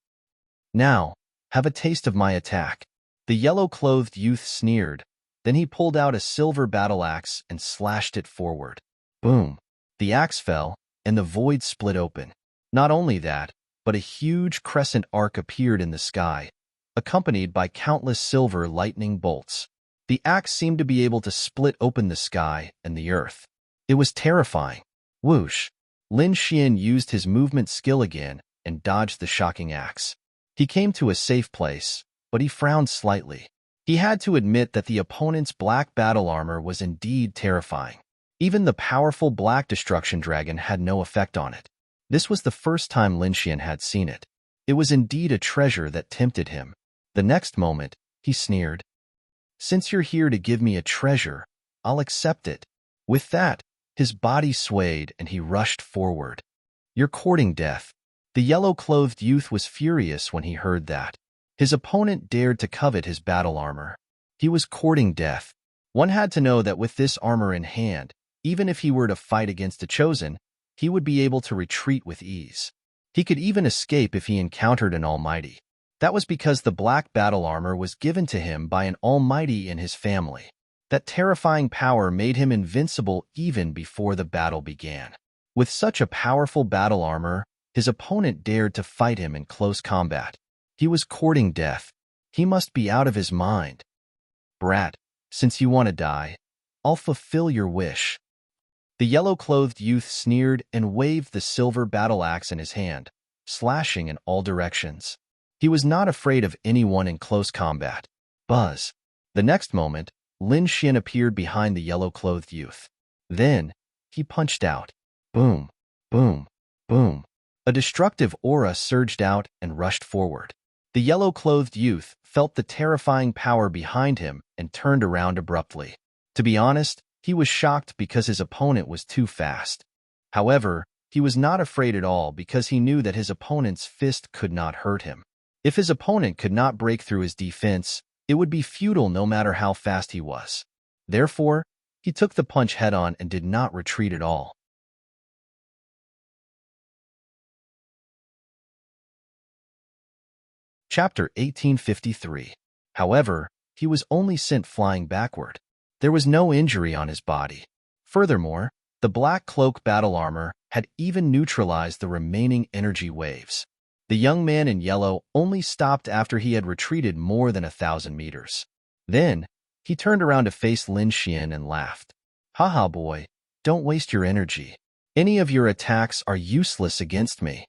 A: Now, have a taste of my attack." The yellow-clothed youth sneered. Then he pulled out a silver battle axe and slashed it forward. Boom! The axe fell, and the void split open. Not only that, but a huge crescent arc appeared in the sky, accompanied by countless silver lightning bolts. The axe seemed to be able to split open the sky and the earth. It was terrifying. Whoosh! Lin Xian used his movement skill again and dodged the shocking axe. He came to a safe place, but he frowned slightly. He had to admit that the opponent's black battle armor was indeed terrifying. Even the powerful black destruction dragon had no effect on it. This was the first time Lin Xian had seen it. It was indeed a treasure that tempted him. The next moment, he sneered. "Since you're here to give me a treasure, I'll accept it." With that, his body swayed and he rushed forward. "You're courting death." The yellow-clothed youth was furious when he heard that. His opponent dared to covet his battle armor. He was courting death. One had to know that with this armor in hand, even if he were to fight against a chosen, he would be able to retreat with ease. He could even escape if he encountered an almighty. That was because the black battle armor was given to him by an almighty in his family. That terrifying power made him invincible even before the battle began. With such a powerful battle armor, his opponent dared to fight him in close combat. He was courting death. He must be out of his mind. "Brat, since you want to die, I'll fulfill your wish." The yellow-clothed youth sneered and waved the silver battle axe in his hand, slashing in all directions. He was not afraid of anyone in close combat. Buzz! The next moment, Lin Xian appeared behind the yellow-clothed youth. Then, he punched out. Boom! Boom! Boom! A destructive aura surged out and rushed forward. The yellow-clothed youth felt the terrifying power behind him and turned around abruptly. To be honest, he was shocked because his opponent was too fast. However, he was not afraid at all because he knew that his opponent's fist could not hurt him. If his opponent could not break through his defense, it would be futile no matter how fast he was. Therefore, he took the punch head-on and did not retreat at all. Chapter 1853. However, he was only sent flying backward. There was no injury on his body. Furthermore, the black cloak battle armor had even neutralized the remaining energy waves. The young man in yellow only stopped after he had retreated more than 1,000 meters. Then, he turned around to face Lin Xian and laughed. "Haha, boy, don't waste your energy. Any of your attacks are useless against me."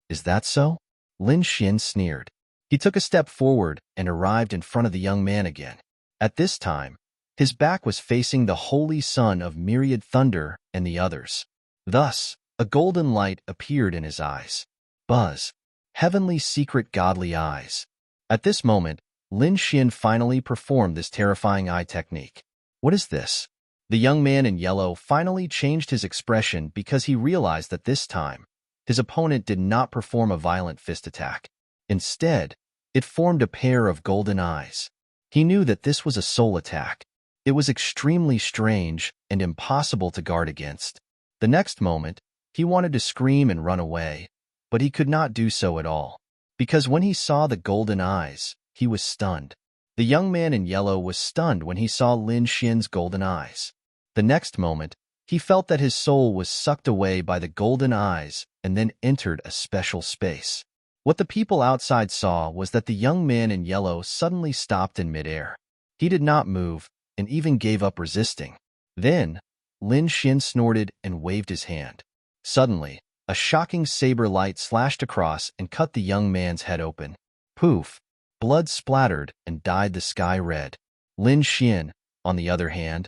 A: "Is that so?" Lin Xian sneered. He took a step forward and arrived in front of the young man again. At this time, his back was facing the holy son of myriad thunder and the others. Thus, a golden light appeared in his eyes. Buzz! Heavenly secret godly eyes. At this moment, Lin Xian finally performed this terrifying eye technique. "What is this?" The young man in yellow finally changed his expression because he realized that this time, his opponent did not perform a violent fist attack. Instead, it formed a pair of golden eyes. He knew that this was a soul attack. It was extremely strange and impossible to guard against. The next moment, he wanted to scream and run away, but he could not do so at all. Because when he saw the golden eyes, he was stunned. The young man in yellow was stunned when he saw Lin Xian's golden eyes. The next moment, he felt that his soul was sucked away by the golden eyes and then entered a special space. What the people outside saw was that the young man in yellow suddenly stopped in midair. He did not move and even gave up resisting. Then, Lin Xian snorted and waved his hand. Suddenly, a shocking saber light slashed across and cut the young man's head open. Poof! Blood splattered and dyed the sky red. Lin Xian, on the other hand,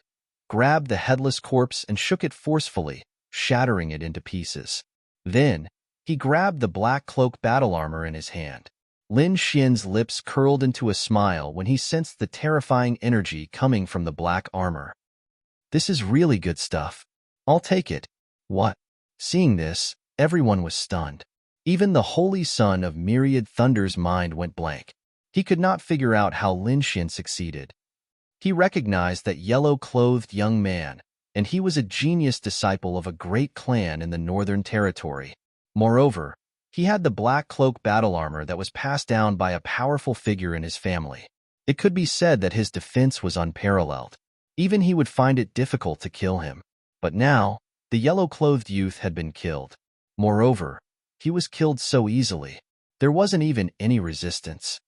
A: grabbed the headless corpse and shook it forcefully, shattering it into pieces. Then, he grabbed the black cloak battle armor in his hand. Lin Xian's lips curled into a smile when he sensed the terrifying energy coming from the black armor. This is really good stuff. I'll take it. What? Seeing this, everyone was stunned. Even the holy son of myriad thunder's mind went blank. He could not figure out how Lin Xian succeeded. He recognized that yellow-clothed young man, and he was a genius disciple of a great clan in the Northern Territory. Moreover, he had the black cloak battle armor that was passed down by a powerful figure in his family. It could be said that his defense was unparalleled. Even he would find it difficult to kill him. But now, the yellow-clothed youth had been killed. Moreover, he was killed so easily. There wasn't even any resistance.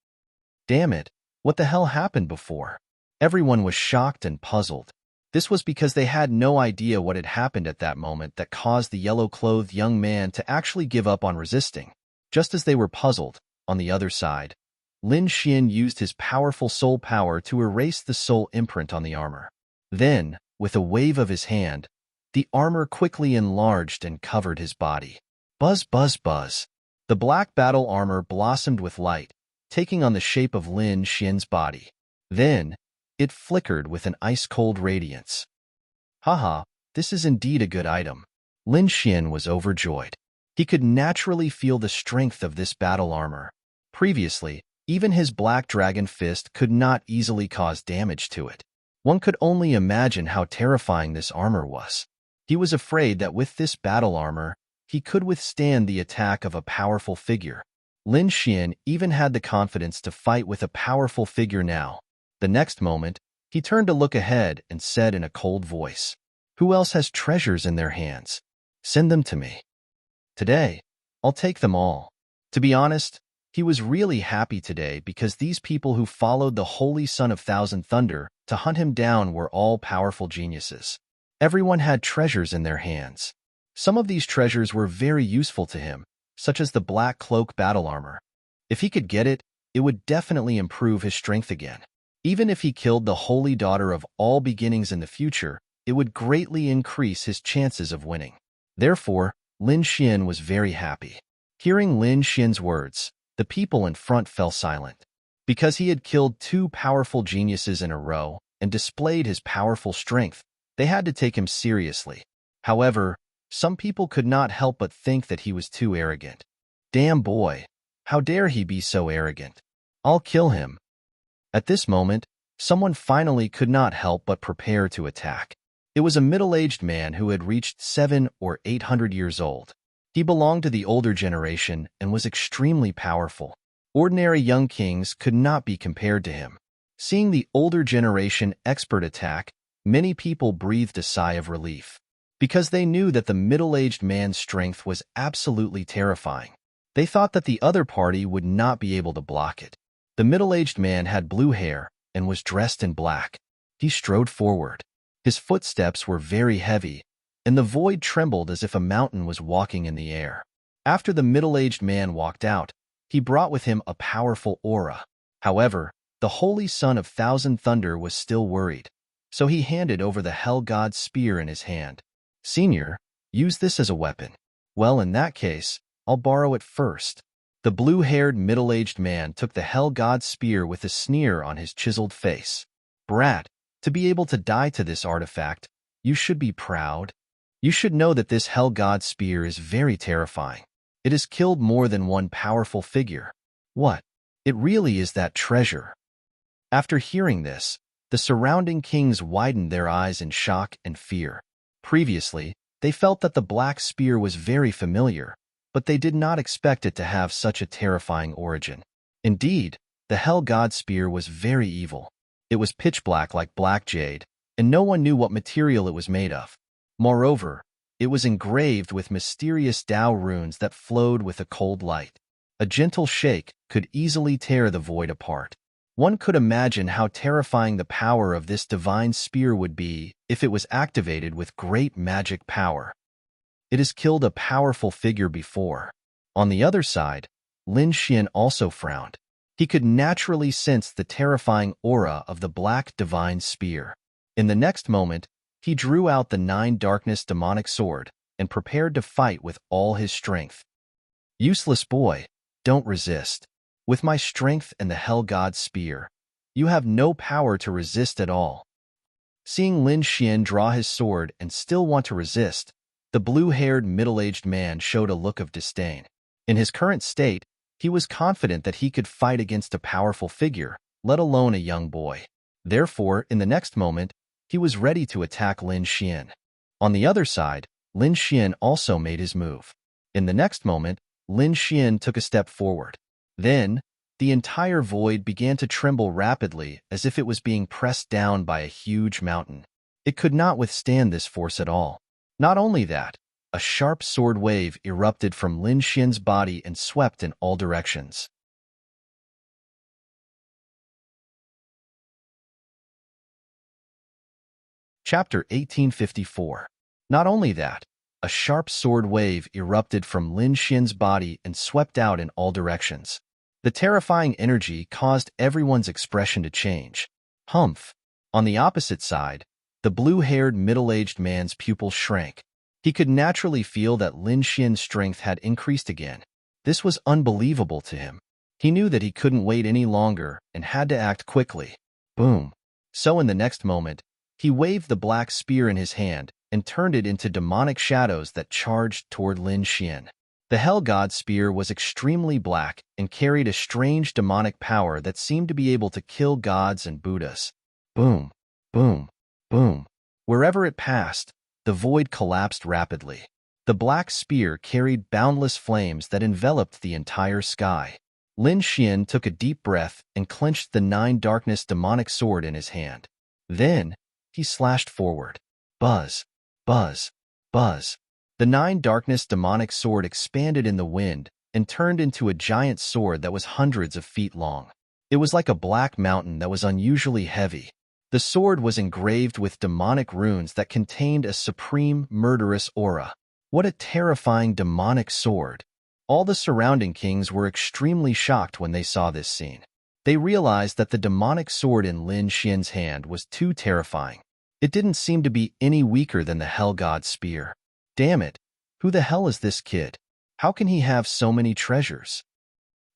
A: Damn it, what the hell happened before? Everyone was shocked and puzzled. This was because they had no idea what had happened at that moment that caused the yellow-clothed young man to actually give up on resisting. Just as they were puzzled, on the other side, Lin Xian used his powerful soul power to erase the soul imprint on the armor. Then, with a wave of his hand, the armor quickly enlarged and covered his body. Buzz, buzz, buzz. The black battle armor blossomed with light, taking on the shape of Lin Xian's body. Then, it flickered with an ice-cold radiance. Haha, this is indeed a good item. Lin Xian was overjoyed. He could naturally feel the strength of this battle armor. Previously, even his black dragon fist could not easily cause damage to it. One could only imagine how terrifying this armor was. He was afraid that with this battle armor, he could withstand the attack of a powerful figure. Lin Xian even had the confidence to fight with a powerful figure now. The next moment, he turned to look ahead and said in a cold voice, "Who else has treasures in their hands? Send them to me. Today, I'll take them all." To be honest, he was really happy today because these people who followed the Holy Son of Thousand Thunder to hunt him down were all powerful geniuses. Everyone had treasures in their hands. Some of these treasures were very useful to him, such as the black cloak battle armor. If he could get it, it would definitely improve his strength again. Even if he killed the holy daughter of all beginnings in the future, it would greatly increase his chances of winning. Therefore, Lin Xian was very happy. Hearing Lin Xian's words, the people in front fell silent. Because he had killed two powerful geniuses in a row and displayed his powerful strength, they had to take him seriously. However, some people could not help but think that he was too arrogant. Damn boy, how dare he be so arrogant? I'll kill him. At this moment, someone finally could not help but prepare to attack. It was a middle-aged man who had reached 700 or 800 years old. He belonged to the older generation and was extremely powerful. Ordinary young kings could not be compared to him. Seeing the older generation expert attack, many people breathed a sigh of relief, because they knew that the middle-aged man's strength was absolutely terrifying. They thought that the other party would not be able to block it. The middle-aged man had blue hair and was dressed in black. He strode forward. His footsteps were very heavy, and the void trembled as if a mountain was walking in the air. After the middle-aged man walked out, he brought with him a powerful aura. However, the Holy Son of Thousand Thunder was still worried, so he handed over the Hell God's spear in his hand. "Senior, use this as a weapon." "Well, in that case, I'll borrow it first." The blue-haired middle-aged man took the Hell God's spear with a sneer on his chiseled face. "Brat, to be able to die to this artifact, You should be proud. You should know that this Hell God spear is very terrifying. It has killed more than one powerful figure. What? It really is that treasure. After hearing this, the surrounding kings widened their eyes in shock and fear. Previously, they felt that the black spear was very familiar, but they did not expect it to have such a terrifying origin. Indeed, the Hell God spear was very evil. It was pitch black like black jade, and no one knew what material it was made of. Moreover, it was engraved with mysterious Tao runes that flowed with a cold light. A gentle shake could easily tear the void apart. One could imagine how terrifying the power of this divine spear would be if it was activated with great magic power. It has killed a powerful figure before. On the other side, Lin Xian also frowned. He could naturally sense the terrifying aura of the black divine spear. In the next moment, he drew out the 9 darkness demonic sword and prepared to fight with all his strength. Useless boy, don't resist. With my strength and the Hell God spear, you have no power to resist at all. Seeing Lin Xian draw his sword and still want to resist, the blue-haired middle-aged man showed a look of disdain. In his current state, he was confident that he could fight against a powerful figure, let alone a young boy. Therefore, in the next moment, he was ready to attack Lin Xian. On the other side, Lin Xian also made his move. In the next moment, Lin Xian took a step forward. Then, the entire void began to tremble rapidly as if it was being pressed down by a huge mountain. It could not withstand this force at all. Not only that, a sharp sword wave erupted from Lin Xian's body and swept in all directions. Chapter 1854. Not only that, a sharp sword wave erupted from Lin Xian's body and swept out in all directions. The terrifying energy caused everyone's expression to change. Humph! On the opposite side, the blue-haired middle-aged man's pupils shrank. He could naturally feel that Lin Xian's strength had increased again. This was unbelievable to him. He knew that he couldn't wait any longer and had to act quickly. Boom! So in the next moment, he waved the black spear in his hand and turned it into demonic shadows that charged toward Lin Xian. The Hell God spear was extremely black and carried a strange demonic power that seemed to be able to kill gods and Buddhas. Boom! Boom! Boom! Wherever it passed, the void collapsed rapidly. The black spear carried boundless flames that enveloped the entire sky. Lin Xian took a deep breath and clenched the 9 darkness demonic sword in his hand. Then, he slashed forward. Buzz! Buzz! Buzz! The 9 darkness demonic sword expanded in the wind and turned into a giant sword that was hundreds of feet long. It was like a black mountain that was unusually heavy. The sword was engraved with demonic runes that contained a supreme, murderous aura. What a terrifying demonic sword! All the surrounding kings were extremely shocked when they saw this scene. They realized that the demonic sword in Lin Xian's hand was too terrifying. It didn't seem to be any weaker than the Hell God spear. Damn it! Who the hell is this kid? How can he have so many treasures?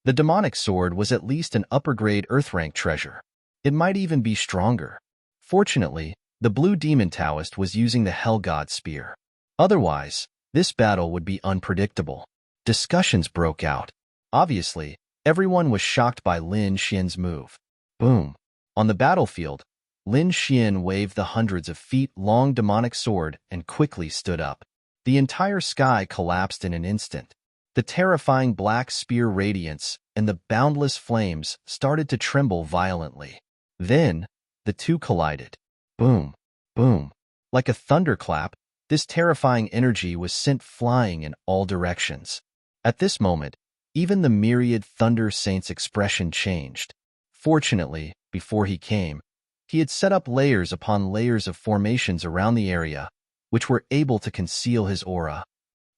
A: The demonic sword was at least an upper-grade Earth-rank treasure. It might even be stronger. Fortunately, the blue demon Taoist was using the Hell God spear. Otherwise, this battle would be unpredictable. Discussions broke out. Obviously, everyone was shocked by Lin Xian's move. Boom! On the battlefield, Lin Xian waved the hundreds of feet-long demonic sword and quickly stood up. The entire sky collapsed in an instant. The terrifying black spear radiance and the boundless flames started to tremble violently. Then, the two collided. Boom! Boom! Like a thunderclap, this terrifying energy was sent flying in all directions. At this moment, even the myriad Thunder Saint's expression changed. Fortunately, before he came, he had set up layers upon layers of formations around the area, which were able to conceal his aura.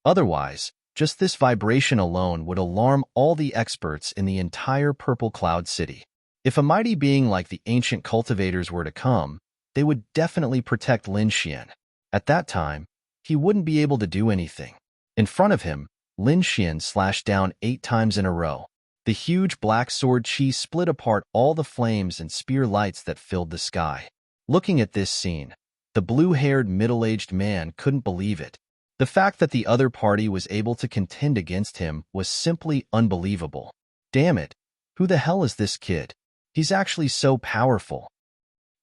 A: Otherwise, just this vibration alone would alarm all the experts in the entire Purple Cloud City. If a mighty being like the ancient cultivators were to come, they would definitely protect Lin Xian. At that time, he wouldn't be able to do anything. In front of him, Lin Xian slashed down 8 times in a row. The huge black sword chi split apart all the flames and spear lights that filled the sky. Looking at this scene, The blue-haired middle-aged man couldn't believe it. The fact that the other party was able to contend against him was simply unbelievable. Damn it, who the hell is this kid? He's actually so powerful.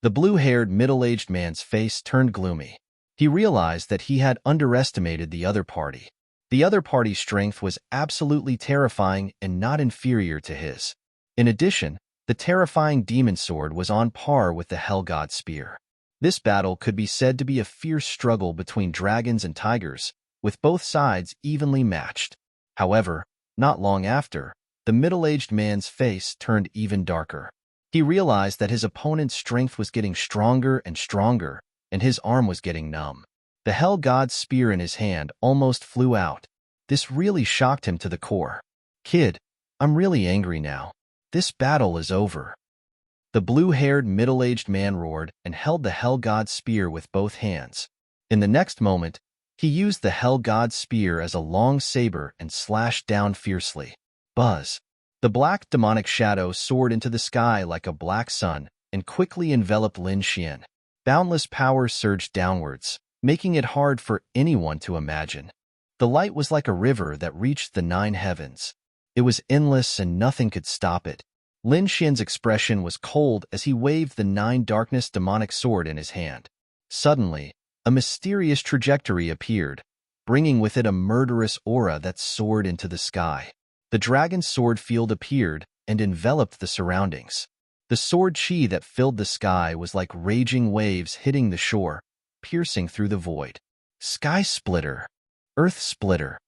A: The blue-haired middle-aged man's face turned gloomy. He realized that he had underestimated the other party. The other party's strength was absolutely terrifying and not inferior to his. In addition, the terrifying demon sword was on par with the Hell God spear. This battle could be said to be a fierce struggle between dragons and tigers, with both sides evenly matched. However, not long after, the middle-aged man's face turned even darker. He realized that his opponent's strength was getting stronger and stronger, and his arm was getting numb. The Hell God's spear in his hand almost flew out. This really shocked him to the core. "Kid, I'm really angry now. This battle is over." The blue-haired middle-aged man roared and held the Hell God's spear with both hands. In the next moment, he used the Hell God's spear as a long saber and slashed down fiercely. Buzz! The black demonic shadow soared into the sky like a black sun and quickly enveloped Lin Xian. Boundless power surged downwards, making it hard for anyone to imagine. The light was like a river that reached the 9 heavens. It was endless and nothing could stop it. Lin Xian's expression was cold as he waved the 9 darkness demonic sword in his hand. Suddenly, a mysterious trajectory appeared, bringing with it a murderous aura that soared into the sky. The dragon's sword field appeared and enveloped the surroundings. The sword chi that filled the sky was like raging waves hitting the shore, piercing through the void. Sky Splitter, Earth Splitter,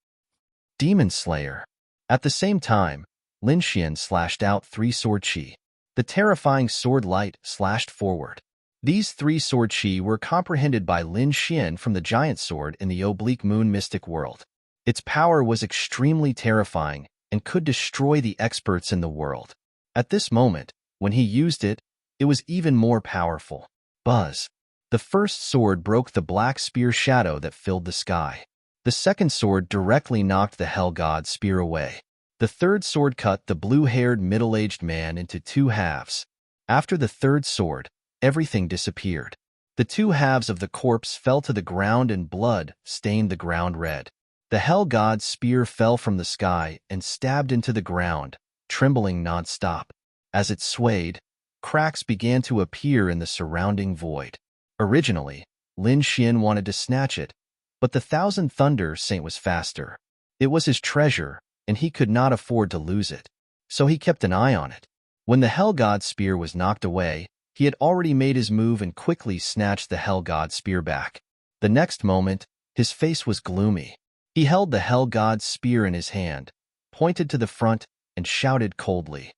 A: Demon Slayer. At the same time, Lin Xian slashed out 3 sword chi. The terrifying sword light slashed forward. These 3 sword chi were comprehended by Lin Xian from the giant sword in the oblique moon mystic world. Its power was extremely terrifying and could destroy the experts in the world. At this moment, when he used it, it was even more powerful. Buzz! The first sword broke the black spear shadow that filled the sky. The second sword directly knocked the Hell God spear away. The third sword cut the blue-haired middle-aged man into 2 halves. After the third sword, everything disappeared. The 2 halves of the corpse fell to the ground and blood stained the ground red. The Hell God's spear fell from the sky and stabbed into the ground, trembling non-stop. As it swayed, cracks began to appear in the surrounding void. Originally, Lin Xian wanted to snatch it, but the Thousand Thunder Saint was faster. It was his treasure, and he could not afford to lose it. So he kept an eye on it. When the Hell God's spear was knocked away, he had already made his move and quickly snatched the Hell God's spear back. The next moment, his face was gloomy. He held the Hell God's spear in his hand, pointed to the front, and shouted coldly,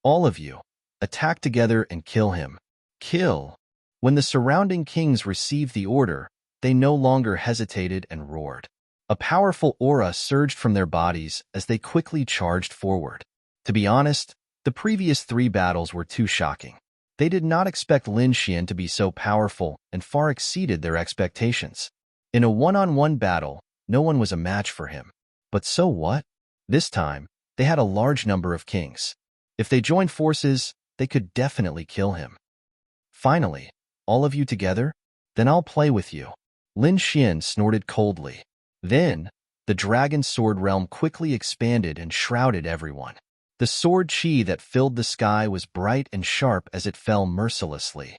A: "All of you, attack together and kill him. Kill!" When the surrounding kings received the order, they no longer hesitated and roared. A powerful aura surged from their bodies as they quickly charged forward. To be honest, the previous 3 battles were too shocking. They did not expect Lin Xian to be so powerful and far exceeded their expectations. In a one-on-one battle, no one was a match for him. But so what? This time, they had a large number of kings. If they joined forces, they could definitely kill him. Finally, all of you together? Then I'll play with you. Lin Xian snorted coldly. Then, the dragon's sword realm quickly expanded and shrouded everyone. The sword chi that filled the sky was bright and sharp as it fell mercilessly.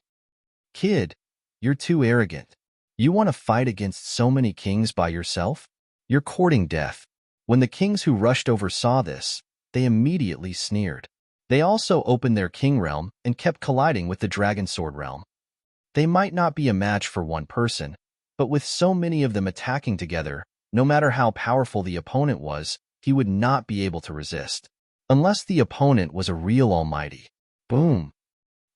A: "Kid, you're too arrogant. You want to fight against so many kings by yourself? You're courting death." When the kings who rushed over saw this, they immediately sneered. They also opened their king realm and kept colliding with the dragon sword realm. They might not be a match for one person, but with so many of them attacking together, no matter how powerful the opponent was, he would not be able to resist. Unless the opponent was a real almighty. Boom!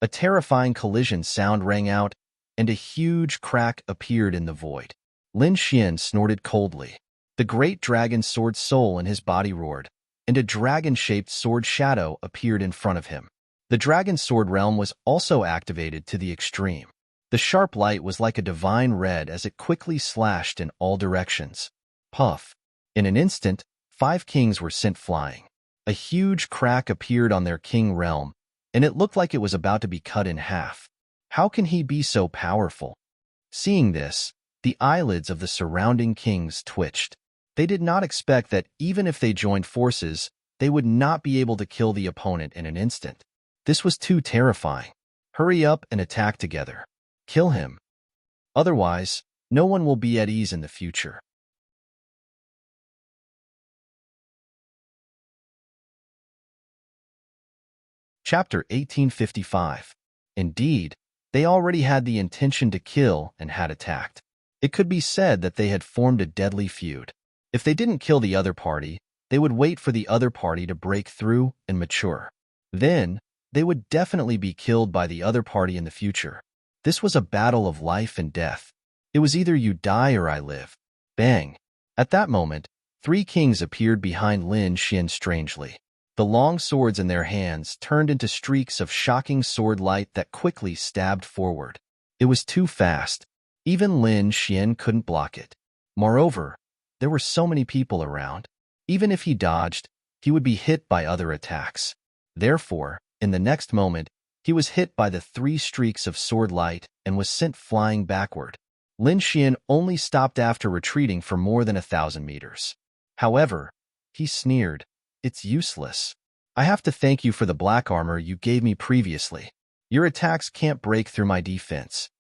A: A terrifying collision sound rang out, and a huge crack appeared in the void. Lin Xian snorted coldly. The great dragon sword soul in his body roared, and a dragon-shaped sword shadow appeared in front of him. The dragon sword realm was also activated to the extreme. The sharp light was like a divine red as it quickly slashed in all directions. Puff! In an instant, 5 kings were sent flying. A huge crack appeared on their king realm, and it looked like it was about to be cut in half. How can he be so powerful? Seeing this, the eyelids of the surrounding kings twitched. They did not expect that even if they joined forces, they would not be able to kill the opponent in an instant. This was too terrifying. Hurry up and attack together. Kill him. Otherwise, no one will be at ease in the future. Chapter 1855. Indeed, they already had the intention to kill and had attacked. It could be said that they had formed a deadly feud. If they didn't kill the other party, they would wait for the other party to break through and mature. Then, they would definitely be killed by the other party in the future. This was a battle of life and death. It was either you die or I live. Bang! At that moment, three kings appeared behind Lin Xian strangely. The long swords in their hands turned into streaks of shocking sword light that quickly stabbed forward. It was too fast. Even Lin Xian couldn't block it. Moreover, there were so many people around. Even if he dodged, he would be hit by other attacks. Therefore, in the next moment, he was hit by the three streaks of sword light and was sent flying backward. Lin Xian only stopped after retreating for more than 1,000 meters. However, he sneered, "It's useless. I have to thank you for the black armor you gave me previously. Your attacks can't break through my defense.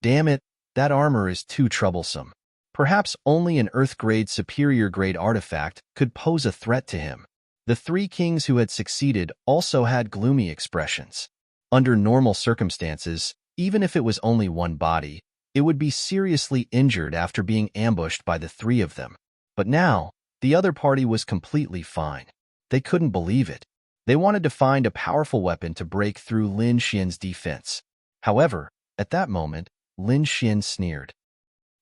A: Damn it, that armor is too troublesome." Perhaps only an Earth-grade superior-grade artifact could pose a threat to him. The three kings who had succeeded also had gloomy expressions. Under normal circumstances, even if it was only one body, it would be seriously injured after being ambushed by the three of them. But now, the other party was completely fine. They couldn't believe it. They wanted to find a powerful weapon to break through Lin Xian's defense. However, at that moment, Lin Xian sneered.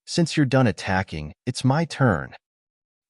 A: "Since you're done attacking, it's my turn."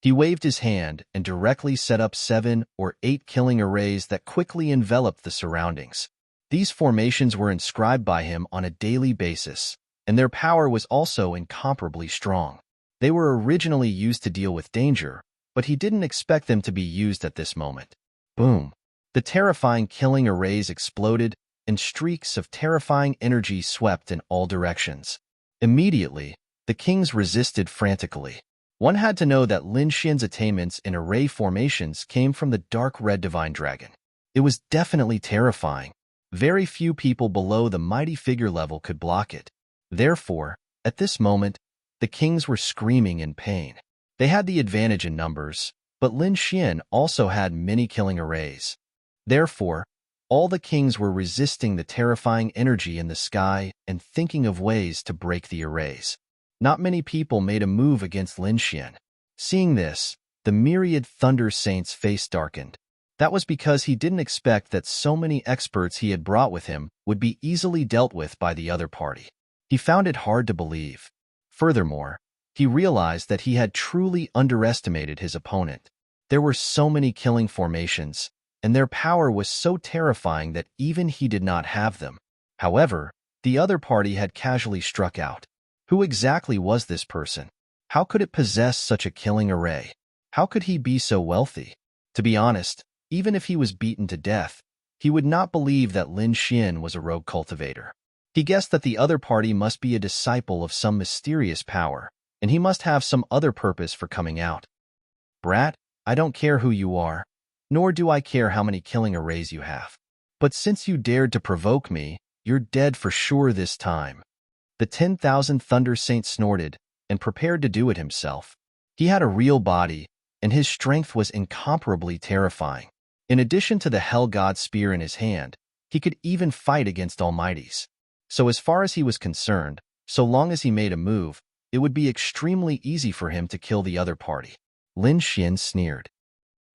A: He waved his hand and directly set up 7 or 8 killing arrays that quickly enveloped the surroundings. These formations were inscribed by him on a daily basis, and their power was also incomparably strong. They were originally used to deal with danger, but he didn't expect them to be used at this moment. Boom! The terrifying killing arrays exploded, and streaks of terrifying energy swept in all directions. Immediately, the kings resisted frantically. One had to know that Lin Xian's attainments in array formations came from the dark red divine dragon. It was definitely terrifying. Very few people below the mighty figure level could block it. Therefore, at this moment, the kings were screaming in pain. They had the advantage in numbers, but Lin Xian also had many killing arrays. Therefore, all the kings were resisting the terrifying energy in the sky and thinking of ways to break the arrays. Not many people made a move against Lin Xian. Seeing this, the myriad Thunder Saints' face darkened. That was because he didn't expect that so many experts he had brought with him would be easily dealt with by the other party. He found it hard to believe. Furthermore, he realized that he had truly underestimated his opponent. There were so many killing formations, and their power was so terrifying that even he did not have them. However, the other party had casually struck out. Who exactly was this person? How could it possess such a killing array? How could he be so wealthy? To be honest, even if he was beaten to death, he would not believe that Lin Xian was a rogue cultivator. He guessed that the other party must be a disciple of some mysterious power, and he must have some other purpose for coming out. "Brat, I don't care who you are, nor do I care how many killing arrays you have. But since you dared to provoke me, you're dead for sure this time." The 10,000 Thunder Saint snorted and prepared to do it himself. He had a real body, and his strength was incomparably terrifying. In addition to the Hell God Spear in his hand, he could even fight against Almighties. So as far as he was concerned, so long as he made a move, it would be extremely easy for him to kill the other party. Lin Xian sneered.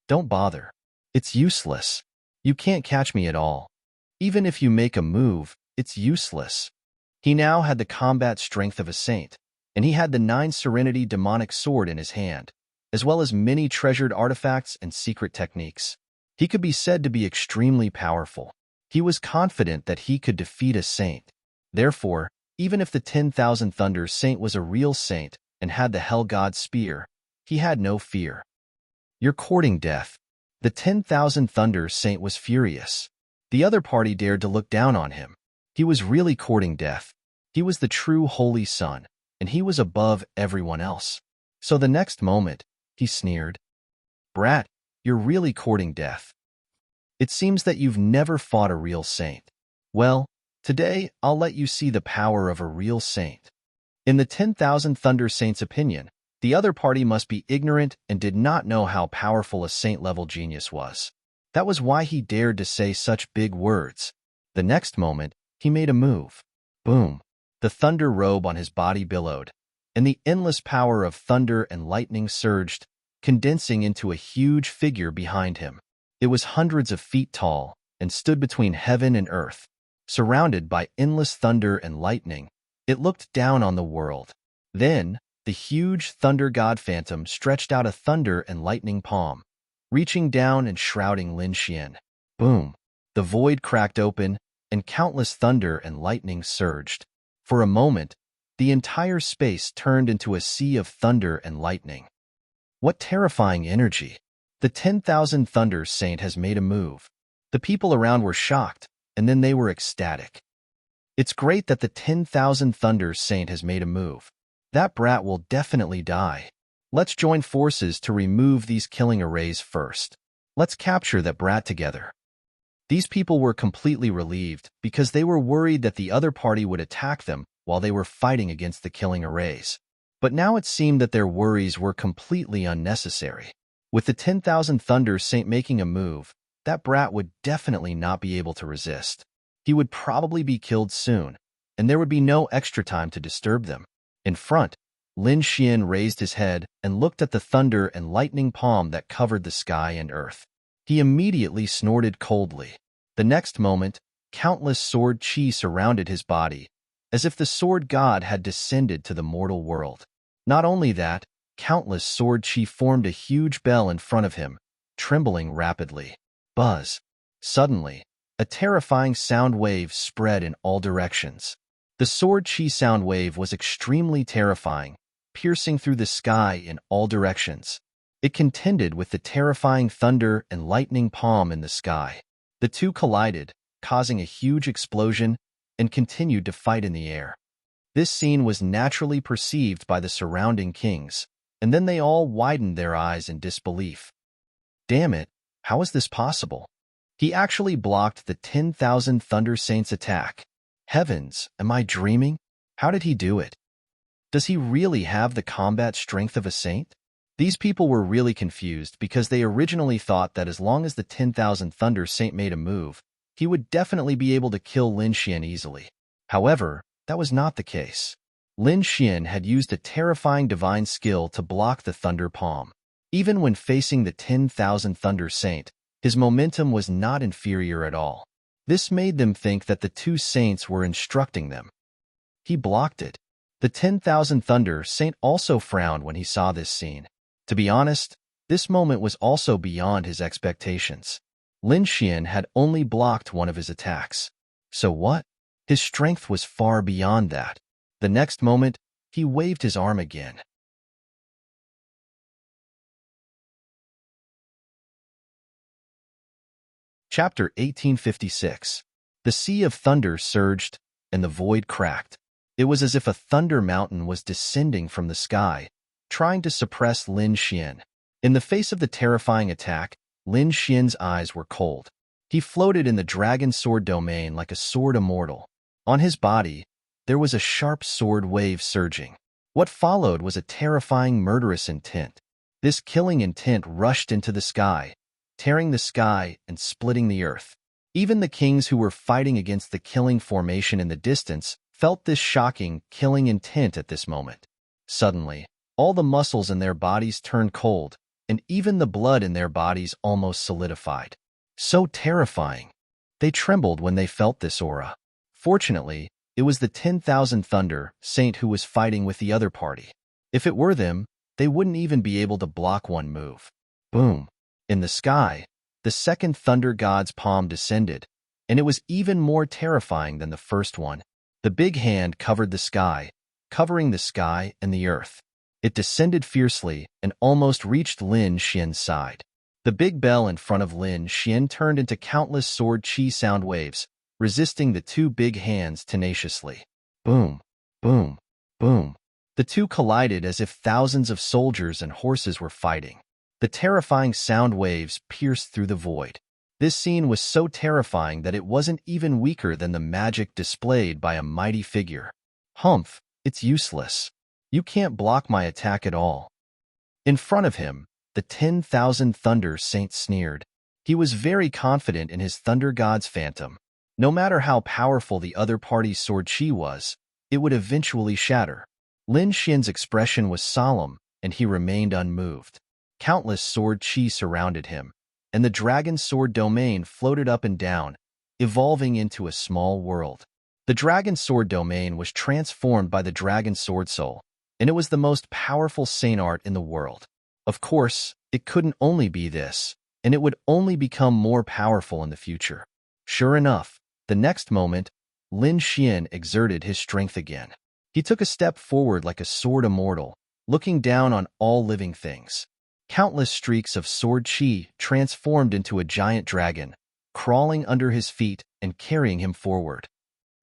A: "Don't bother. It's useless. You can't catch me at all. Even if you make a move, it's useless." He now had the combat strength of a saint, and he had the 9 Serenity demonic sword in his hand, as well as many treasured artifacts and secret techniques. He could be said to be extremely powerful. He was confident that he could defeat a saint. Therefore, even if the 10,000 Thunder Saint was a real saint and had the Hell God Spear, he had no fear. "You're courting death." The 10,000 Thunder Saint was furious. The other party dared to look down on him. He was really courting death. He was the true Holy Son, and he was above everyone else. So the next moment, he sneered, "Brat, you're really courting death. It seems that you've never fought a real saint. Well, today I'll let you see the power of a real saint." In the 10,000 Thunder Saints' opinion, the other party must be ignorant and did not know how powerful a saint-level genius was. That was why he dared to say such big words. The next moment, he made a move. Boom! The thunder robe on his body billowed, and the endless power of thunder and lightning surged, condensing into a huge figure behind him. It was hundreds of feet tall and stood between heaven and earth. Surrounded by endless thunder and lightning, it looked down on the world. Then, the huge thunder god phantom stretched out a thunder and lightning palm, reaching down and shrouding Lin Xian. Boom! The void cracked open, and countless thunder and lightning surged. For a moment, the entire space turned into a sea of thunder and lightning. What terrifying energy! The 10,000 Thunder Saint has made a move. The people around were shocked, and then they were ecstatic. It's great that the 10,000 Thunder Saint has made a move. That brat will definitely die. Let's join forces to remove these killing arrays first. Let's capture that brat together. These people were completely relieved because they were worried that the other party would attack them while they were fighting against the killing arrays. But now it seemed that their worries were completely unnecessary. With the 10,000 Thunder Saint making a move, that brat would definitely not be able to resist. He would probably be killed soon, and there would be no extra time to disturb them. In front, Lin Xian raised his head and looked at the thunder and lightning palm that covered the sky and earth. He immediately snorted coldly. The next moment, countless sword chi surrounded his body, as if the sword god had descended to the mortal world. Not only that, countless sword chi formed a huge bell in front of him, trembling rapidly. Buzz! Suddenly, a terrifying sound wave spread in all directions. The sword chi sound wave was extremely terrifying, piercing through the sky in all directions. It contended with the terrifying thunder and lightning palm in the sky. The two collided, causing a huge explosion, and continued to fight in the air. This scene was naturally perceived by the surrounding kings, and then they all widened their eyes in disbelief. Damn it, how is this possible? He actually blocked the 10,000 Thunder Saints' attack. Heavens, am I dreaming? How did he do it? Does he really have the combat strength of a saint? These people were really confused because they originally thought that as long as the 10,000 Thunder Saint made a move, he would definitely be able to kill Lin Xian easily. However, that was not the case. Lin Xian had used a terrifying divine skill to block the Thunder Palm. Even when facing the 10,000 Thunder Saint, his momentum was not inferior at all. This made them think that the two saints were instructing them. He blocked it. The 10,000 Thunder Saint also frowned when he saw this scene. To be honest, this moment was also beyond his expectations. Lin Xian had only blocked one of his attacks. So what? His strength was far beyond that. The next moment, he waved his arm again. Chapter 1856. The Sea of Thunder surged, and the void cracked. It was as if a thunder mountain was descending from the sky, trying to suppress Lin Xian. In the face of the terrifying attack, Lin Xian's eyes were cold. He floated in the dragon sword domain like a sword immortal. On his body, there was a sharp sword wave surging. What followed was a terrifying murderous intent. This killing intent rushed into the sky, tearing the sky and splitting the earth. Even the kings who were fighting against the killing formation in the distance felt this shocking, killing intent at this moment. Suddenly, all the muscles in their bodies turned cold, and even the blood in their bodies almost solidified. So terrifying. They trembled when they felt this aura. Fortunately, it was the 10,000 Thunder Saint who was fighting with the other party. If it were them, they wouldn't even be able to block one move. Boom! In the sky, the second thunder god's palm descended, and it was even more terrifying than the first one. The big hand covered the sky, covering the sky and the earth. It descended fiercely and almost reached Lin Xian's side. The big bell in front of Lin Xian turned into countless sword chi sound waves, resisting the two big hands tenaciously. Boom! Boom, boom. The two collided as if thousands of soldiers and horses were fighting. The terrifying sound waves pierced through the void. This scene was so terrifying that it wasn't even weaker than the magic displayed by a mighty figure. Humph, it's useless. You can't block my attack at all. In front of him, the 10,000 Thunder Saint sneered. He was very confident in his Thunder God's phantom. No matter how powerful the other party's sword chi was, it would eventually shatter. Lin Xian's expression was solemn, and he remained unmoved. Countless sword chi surrounded him, and the dragon sword domain floated up and down, evolving into a small world. The dragon sword domain was transformed by the dragon sword soul, and it was the most powerful saint art in the world. Of course, it couldn't only be this, and it would only become more powerful in the future. Sure enough, the next moment, Lin Xian exerted his strength again. He took a step forward like a sword immortal, looking down on all living things. Countless streaks of sword chi transformed into a giant dragon, crawling under his feet and carrying him forward.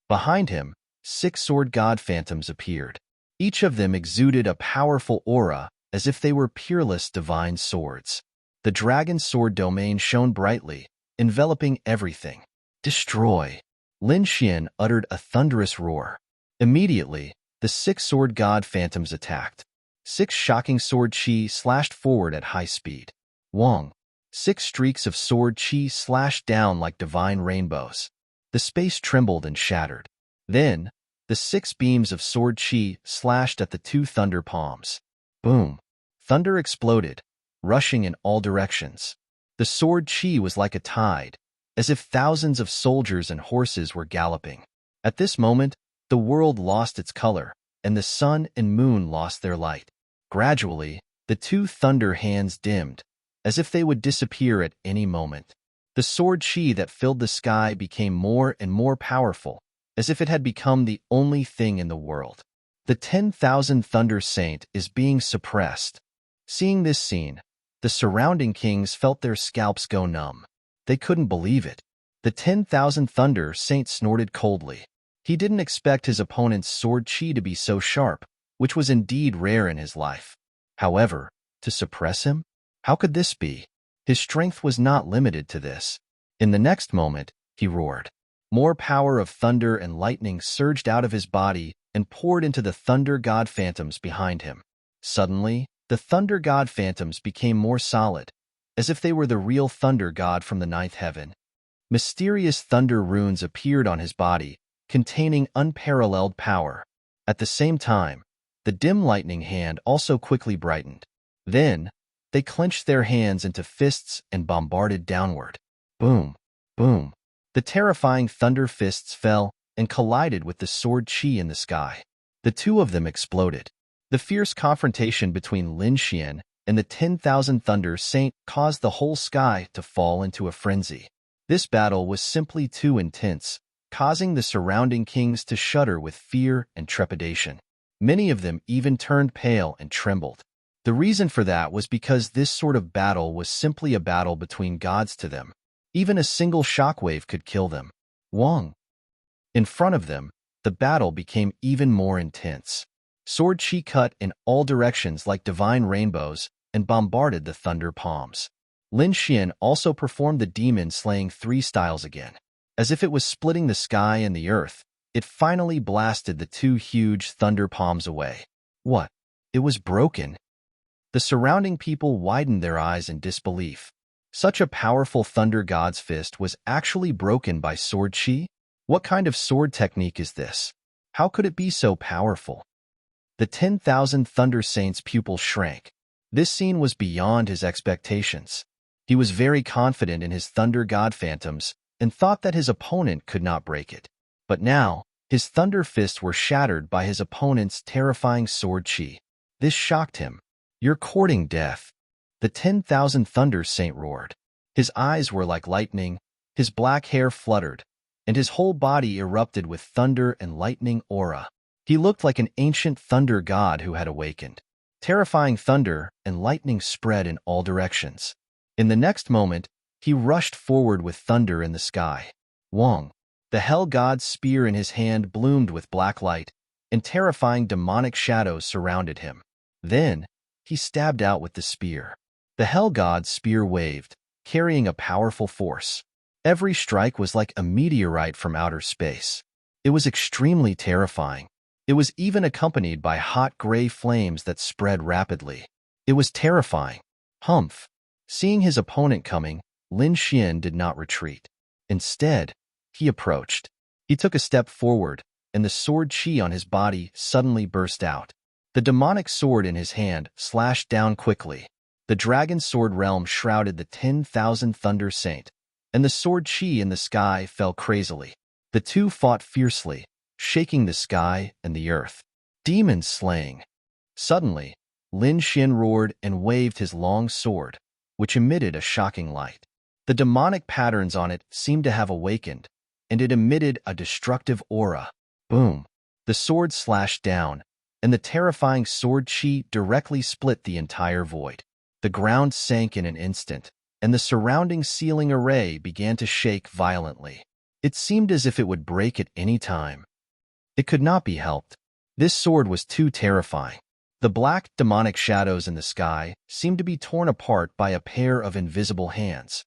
A: Behind him, 6 sword god phantoms appeared. Each of them exuded a powerful aura, as if they were peerless divine swords. The dragon sword domain shone brightly, enveloping everything. Destroy! Lin Xian uttered a thunderous roar. Immediately, the 6 sword god phantoms attacked. 6 shocking sword chi slashed forward at high speed. Wong! 6 streaks of sword chi slashed down like divine rainbows. The space trembled and shattered. Then, the 6 beams of sword chi slashed at the 2 thunder palms. Boom! Thunder exploded, rushing in all directions. The sword chi was like a tide, as if thousands of soldiers and horses were galloping. At this moment, the world lost its color, and the sun and moon lost their light. Gradually, the 2 thunder hands dimmed, as if they would disappear at any moment. The sword chi that filled the sky became more and more powerful, as if it had become the only thing in the world. The 10,000 Thunder Saint is being suppressed. Seeing this scene, the surrounding kings felt their scalps go numb. They couldn't believe it. The 10,000 Thunder Saint snorted coldly. He didn't expect his opponent's sword chi to be so sharp, which was indeed rare in his life. However, to suppress him? How could this be? His strength was not limited to this. In the next moment, he roared. More power of thunder and lightning surged out of his body and poured into the thunder god phantoms behind him. Suddenly, the thunder god phantoms became more solid, as if they were the real thunder god from the 9th heaven. Mysterious thunder runes appeared on his body, containing unparalleled power. At the same time, the dim lightning hand also quickly brightened. Then, they clenched their hands into fists and bombarded downward. Boom, boom. The terrifying thunder fists fell and collided with the sword chi in the sky. The 2 of them exploded. The fierce confrontation between Lin Xian and the 10,000 Thunder Saint caused the whole sky to fall into a frenzy. This battle was simply too intense, causing the surrounding kings to shudder with fear and trepidation. Many of them even turned pale and trembled. The reason for that was because this sort of battle was simply a battle between gods to them. Even a single shockwave could kill them. Wong! In front of them, the battle became even more intense. Sword chi cut in all directions like divine rainbows and bombarded the thunder palms. Lin Xian also performed the demon-slaying 3 styles again. As if it was splitting the sky and the earth, it finally blasted the 2 huge thunder palms away. What? It was broken. The surrounding people widened their eyes in disbelief. Such a powerful thunder god's fist was actually broken by sword chi? What kind of sword technique is this? How could it be so powerful? The 10,000 Thunder Saint's pupil shrank. This scene was beyond his expectations. He was very confident in his thunder god phantoms and thought that his opponent could not break it. But now, his thunder fists were shattered by his opponent's terrifying sword chi. This shocked him. You're courting death. The 10,000 Thunder Saint roared. His eyes were like lightning, his black hair fluttered, and his whole body erupted with thunder and lightning aura. He looked like an ancient thunder god who had awakened. Terrifying thunder and lightning spread in all directions. In the next moment, he rushed forward with thunder in the sky. Wong! The hell god's spear in his hand bloomed with black light, and terrifying demonic shadows surrounded him. Then, he stabbed out with the spear. The Hell God's spear waved, carrying a powerful force. Every strike was like a meteorite from outer space. It was extremely terrifying. It was even accompanied by hot gray flames that spread rapidly. It was terrifying. Humph! Seeing his opponent coming, Lin Xian did not retreat. Instead, he approached. He took a step forward, and the sword qi on his body suddenly burst out. The demonic sword in his hand slashed down quickly. The dragon sword realm shrouded the 10,000 Thunder Saint, and the sword qi in the sky fell crazily. The two fought fiercely, shaking the sky and the earth. Demon slaying. Suddenly, Lin Xian roared and waved his long sword, which emitted a shocking light. The demonic patterns on it seemed to have awakened, and it emitted a destructive aura. Boom! The sword slashed down, and the terrifying sword qi directly split the entire void. The ground sank in an instant, and the surrounding ceiling array began to shake violently. It seemed as if it would break at any time. It could not be helped. This sword was too terrifying. The black, demonic shadows in the sky seemed to be torn apart by a pair of invisible hands.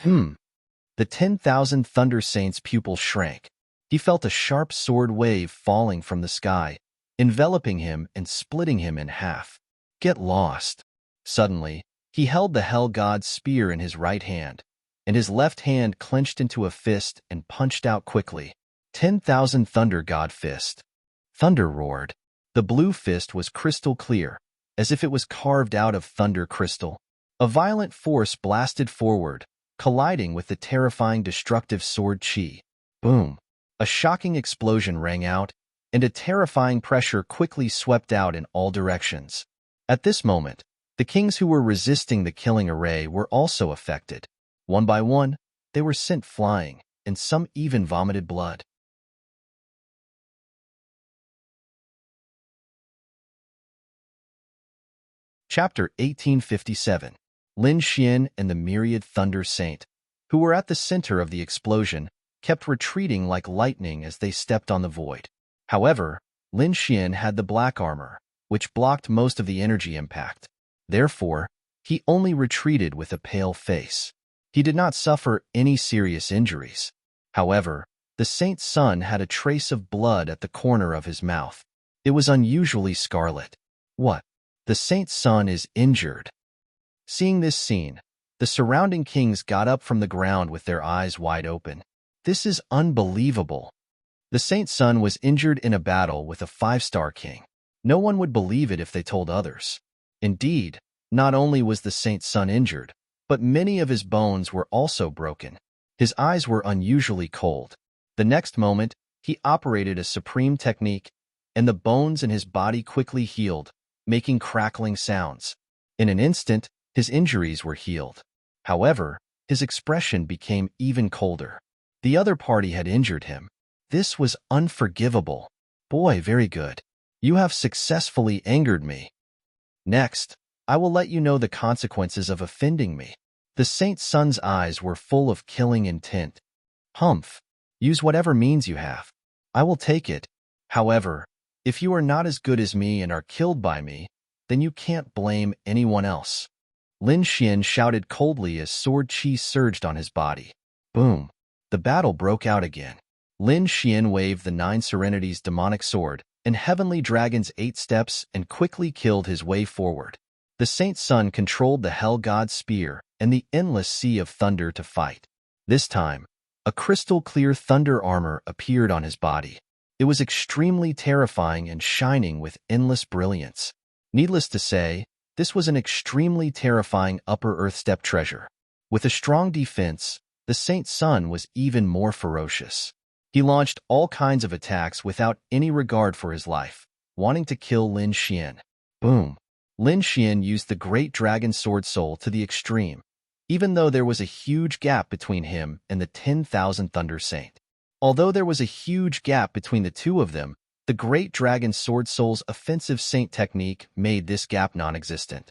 A: The 10,000 Thunder Saints' pupil shrank. He felt a sharp sword wave falling from the sky, enveloping him and splitting him in half. Get lost. Suddenly, he held the Hell God's spear in his right hand, and his left hand clenched into a fist and punched out quickly. 10,000 Thunder God Fist. Thunder roared. The blue fist was crystal clear, as if it was carved out of thunder crystal. A violent force blasted forward, colliding with the terrifying destructive sword qi. Boom! A shocking explosion rang out, and a terrifying pressure quickly swept out in all directions. At this moment, the kings who were resisting the killing array were also affected. One by one, they were sent flying, and some even vomited blood. Chapter 1857. Lin Xian and the myriad Thunder Saint, who were at the center of the explosion, kept retreating like lightning as they stepped on the void. However, Lin Xian had the black armor, which blocked most of the energy impact. Therefore, he only retreated with a pale face. He did not suffer any serious injuries. However, the Saint's son had a trace of blood at the corner of his mouth. It was unusually scarlet. What? The Saint's son is injured. Seeing this scene, the surrounding kings got up from the ground with their eyes wide open. This is unbelievable. The Saint's son was injured in a battle with a 5-star king. No one would believe it if they told others. Indeed, not only was the Saint's son injured, but many of his bones were also broken. His eyes were unusually cold. The next moment, he operated a supreme technique, and the bones in his body quickly healed, making crackling sounds. In an instant, his injuries were healed. However, his expression became even colder. The other party had injured him. This was unforgivable. Boy, very good. You have successfully angered me. Next, I will let you know the consequences of offending me. The Saint's son's eyes were full of killing intent. Humph. Use whatever means you have. I will take it. However, if you are not as good as me and are killed by me, then you can't blame anyone else. Lin Xian shouted coldly as sword qi surged on his body. Boom! The battle broke out again. Lin Xian waved the 9 Serenity's demonic sword and Heavenly Dragon's 8 steps and quickly killed his way forward. The Saint's son controlled the Hell God's spear and the endless sea of thunder to fight. This time, a crystal-clear thunder armor appeared on his body. It was extremely terrifying and shining with endless brilliance. Needless to say, this was an extremely terrifying Upper Earth Step treasure. With a strong defense, the Saint's son was even more ferocious. He launched all kinds of attacks without any regard for his life, wanting to kill Lin Xian. Boom! Lin Xian used the Great Dragon Sword Soul to the extreme, even though there was a huge gap between him and the 10,000 Thunder Saint. Although there was a huge gap between the two of them, the Great Dragon Sword Soul's offensive saint technique made this gap non-existent.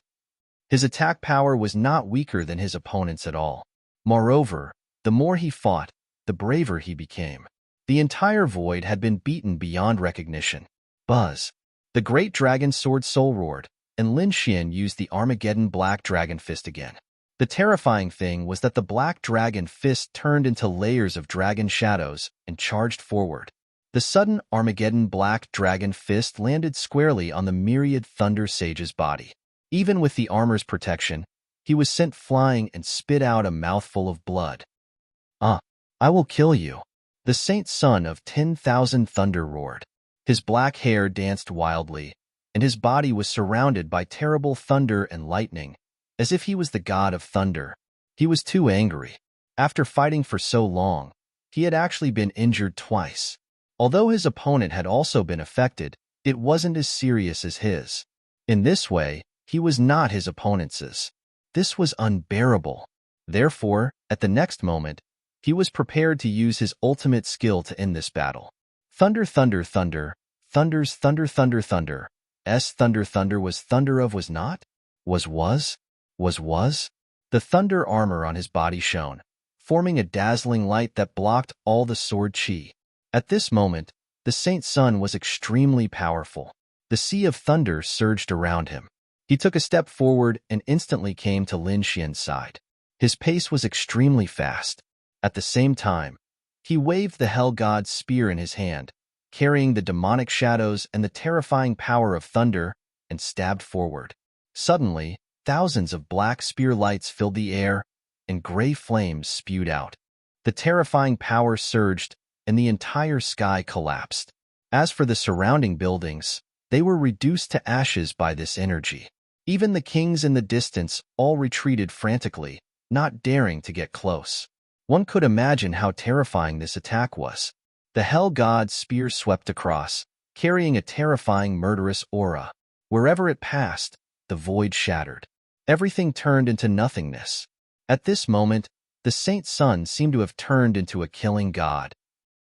A: His attack power was not weaker than his opponent's at all. Moreover, the more he fought, the braver he became. The entire void had been beaten beyond recognition. Buzz. The great dragon sword soul roared, and Lin Xian used the Armageddon Black Dragon Fist again. The terrifying thing was that the Black Dragon Fist turned into layers of dragon shadows and charged forward. The sudden Armageddon Black Dragon Fist landed squarely on the myriad Thunder Sage's body. Even with the armor's protection, he was sent flying and spit out a mouthful of blood. I will kill you. The Saint Son of 10,000 Thunder roared. His black hair danced wildly, and his body was surrounded by terrible thunder and lightning, as if he was the god of thunder. He was too angry. After fighting for so long, he had actually been injured twice. Although his opponent had also been affected, it wasn't as serious as his. In this way, he was not his opponent's. This was unbearable. Therefore, at the next moment, he was prepared to use his ultimate skill to end this battle. Thunder, thunder, thunder, thunders, thunder, thunder, thunder. Thunder, thunder was thunder of was not? Was. The thunder armor on his body shone, forming a dazzling light that blocked all the sword chi. At this moment, the Saint Son was extremely powerful. The sea of thunder surged around him. He took a step forward and instantly came to Lin Xian's side. His pace was extremely fast. At the same time, he waved the Hell God's spear in his hand, carrying the demonic shadows and the terrifying power of thunder, and stabbed forward. Suddenly, thousands of black spear lights filled the air, and gray flames spewed out. The terrifying power surged, and the entire sky collapsed. As for the surrounding buildings, they were reduced to ashes by this energy. Even the kings in the distance all retreated frantically, not daring to get close. One could imagine how terrifying this attack was. The Hell God's spear swept across, carrying a terrifying murderous aura. Wherever it passed, the void shattered. Everything turned into nothingness. At this moment, the Saint Son seemed to have turned into a killing god.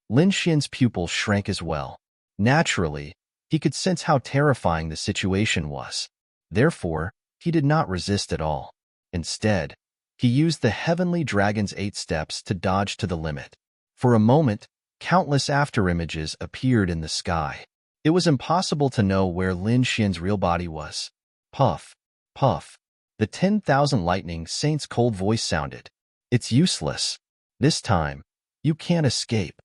A: Lin Xian's pupils shrank as well. Naturally, he could sense how terrifying the situation was. Therefore, he did not resist at all. Instead, he used the Heavenly Dragon's 8 steps to dodge to the limit. For a moment, countless afterimages appeared in the sky. It was impossible to know where Lin Xian's real body was. Puff, puff. The 10,000 Lightning Saint's cold voice sounded. It's useless. This time, you can't escape.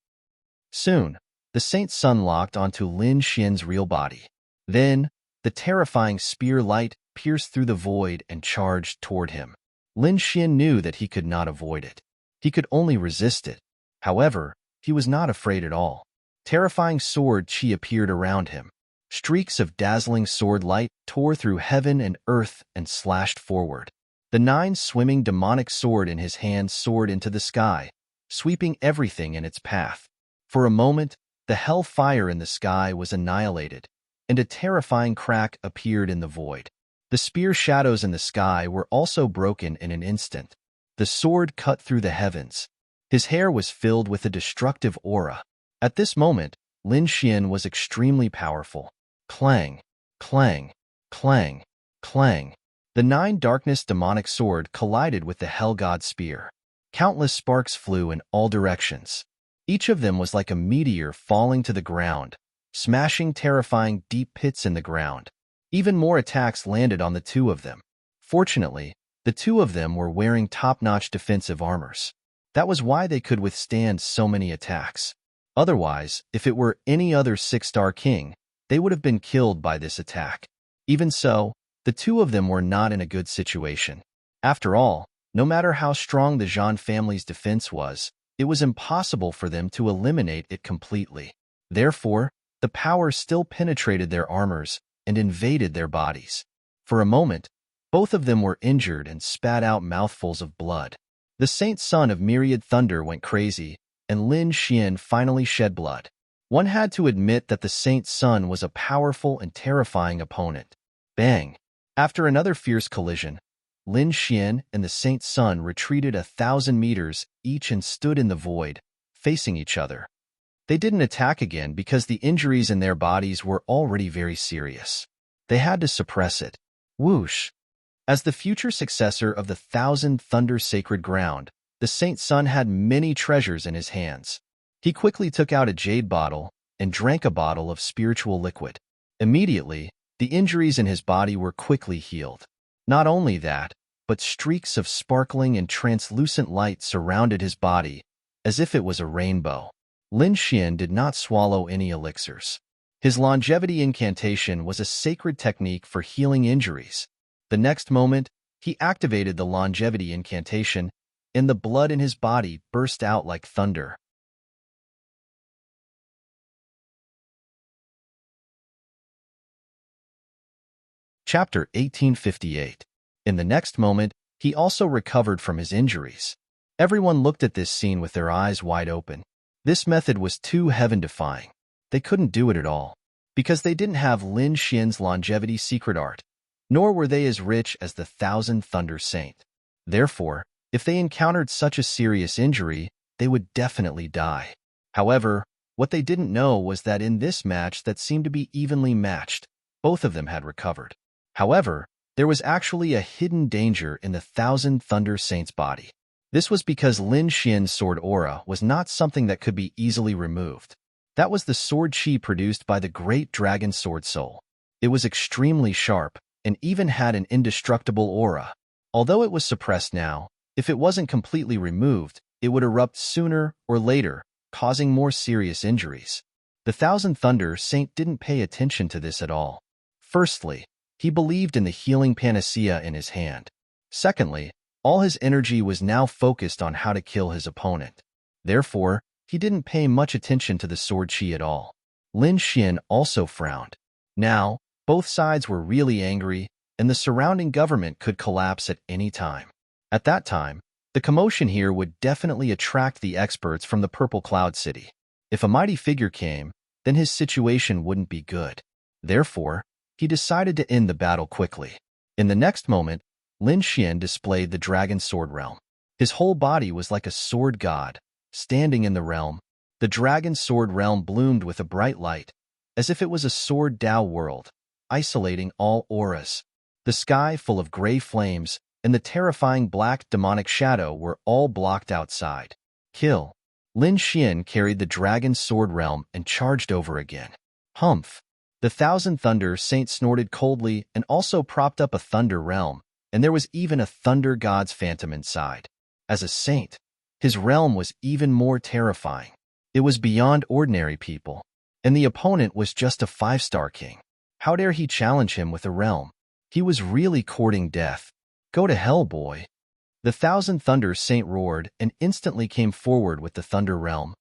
A: Soon, the Saint Son locked onto Lin Xian's real body. Then, the terrifying spear light pierced through the void and charged toward him. Lin Xian knew that he could not avoid it. He could only resist it. However, he was not afraid at all. Terrifying sword chi appeared around him. Streaks of dazzling sword light tore through heaven and earth and slashed forward. The 9 swimming demonic sword in his hand soared into the sky, sweeping everything in its path. For a moment, the hell fire in the sky was annihilated, and a terrifying crack appeared in the void. The spear shadows in the sky were also broken in an instant. The sword cut through the heavens. His hair was filled with a destructive aura. At this moment, Lin Xian was extremely powerful. Clang, clang, clang, clang. The 9 darkness demonic sword collided with the Hell God spear. Countless sparks flew in all directions. Each of them was like a meteor falling to the ground, smashing terrifying deep pits in the ground. Even more attacks landed on the 2 of them. Fortunately, the 2 of them were wearing top-notch defensive armors. That was why they could withstand so many attacks. Otherwise, if it were any other 6-star king, they would have been killed by this attack. Even so, the 2 of them were not in a good situation. After all, no matter how strong the Zhan family's defense was, it was impossible for them to eliminate it completely. Therefore, the power still penetrated their armors and invaded their bodies. For a moment, both of them were injured and spat out mouthfuls of blood. The Saint Son of Myriad Thunder went crazy, and Lin Xian finally shed blood. One had to admit that the Saint Son was a powerful and terrifying opponent. Bang! After another fierce collision, Lin Xian and the Saint Son retreated 1,000 meters each and stood in the void, facing each other. They didn't attack again because the injuries in their bodies were already very serious. They had to suppress it. Whoosh! As the future successor of the 1,000 Thunder Sacred Ground, the Saint Son had many treasures in his hands. He quickly took out a jade bottle and drank a bottle of spiritual liquid. Immediately, the injuries in his body were quickly healed. Not only that, but streaks of sparkling and translucent light surrounded his body, as if it was a rainbow. Lin Xian did not swallow any elixirs. His longevity incantation was a sacred technique for healing injuries. The next moment, he activated the longevity incantation, and the blood in his body burst out like thunder. Chapter 1858. In the next moment, he also recovered from his injuries. Everyone looked at this scene with their eyes wide open. This method was too heaven-defying. They couldn't do it at all, because they didn't have Lin Xian's longevity secret art, nor were they as rich as the Thousand Thunder Saint. Therefore, if they encountered such a serious injury, they would definitely die. However, what they didn't know was that in this match that seemed to be evenly matched, both of them had recovered. However, there was actually a hidden danger in the Thousand Thunder Saint's body. This was because Lin Xian's sword aura was not something that could be easily removed. That was the sword chi produced by the great dragon sword soul. It was extremely sharp and even had an indestructible aura. Although it was suppressed now, if it wasn't completely removed, it would erupt sooner or later, causing more serious injuries. The Thousand Thunder Saint didn't pay attention to this at all. Firstly, he believed in the healing panacea in his hand. Secondly, all his energy was now focused on how to kill his opponent. Therefore, he didn't pay much attention to the sword chi at all. Lin Xian also frowned. Now, both sides were really angry, and the surrounding government could collapse at any time. At that time, the commotion here would definitely attract the experts from the Purple Cloud City. If a mighty figure came, then his situation wouldn't be good. Therefore, he decided to end the battle quickly. In the next moment, Lin Xian displayed the dragon sword realm. His whole body was like a sword god, standing in the realm. The dragon sword realm bloomed with a bright light, as if it was a sword Tao world, isolating all auras. The sky full of gray flames and the terrifying black demonic shadow were all blocked outside. Kill. Lin Xian carried the dragon sword realm and charged over again. Humph. The Thousand Thunder Saint snorted coldly and also propped up a thunder realm, and there was even a thunder god's phantom inside. As a saint, his realm was even more terrifying. It was beyond ordinary people, and the opponent was just a 5-star king. How dare he challenge him with a realm? He was really courting death. Go to hell, boy. The Thousand Thunder Saint roared and instantly came forward with the thunder realm.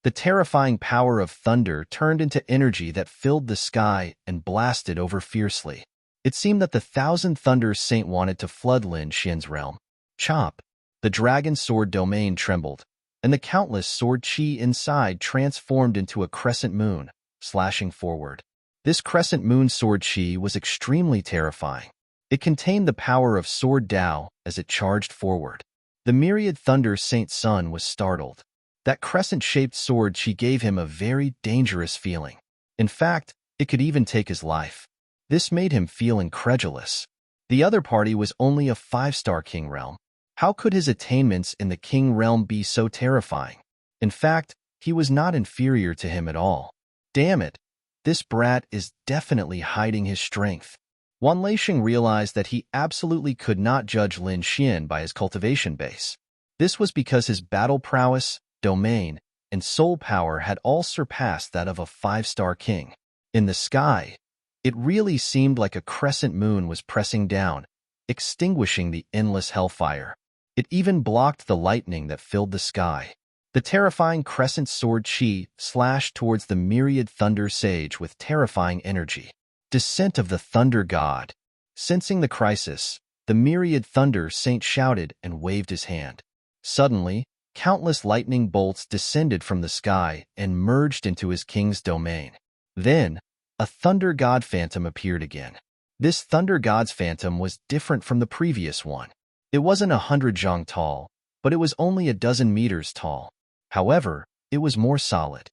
A: The terrifying power of thunder turned into energy that filled the sky and blasted over fiercely. It seemed that the Thousand Thunder Saint wanted to flood Lin Xian's realm. Chop! The dragon sword domain trembled, and the countless sword chi inside transformed into a crescent moon, slashing forward. This crescent moon sword chi was extremely terrifying. It contained the power of sword Tao as it charged forward. The myriad Thunder Saint Sun was startled. That crescent-shaped sword chi gave him a very dangerous feeling. In fact, it could even take his life. This made him feel incredulous. The other party was only a 5-star king realm. How could his attainments in the king realm be so terrifying? In fact, he was not inferior to him at all. Damn it, this brat is definitely hiding his strength. Wan Leixing realized that he absolutely could not judge Lin Xian by his cultivation base. This was because his battle prowess, domain, and soul power had all surpassed that of a 5-star king. In the sky, it really seemed like a crescent moon was pressing down, extinguishing the endless hellfire. It even blocked the lightning that filled the sky. The terrifying crescent sword chi slashed towards the myriad thunder sage with terrifying energy. Descent of the Thunder God. Sensing the crisis, the myriad Thunder Saint shouted and waved his hand. Suddenly, countless lightning bolts descended from the sky and merged into his king's domain. Then, a Thunder God phantom appeared again. This Thunder God's phantom was different from the previous one. It wasn't 100 zhang tall, but it was only 12 meters tall. However, it was more solid.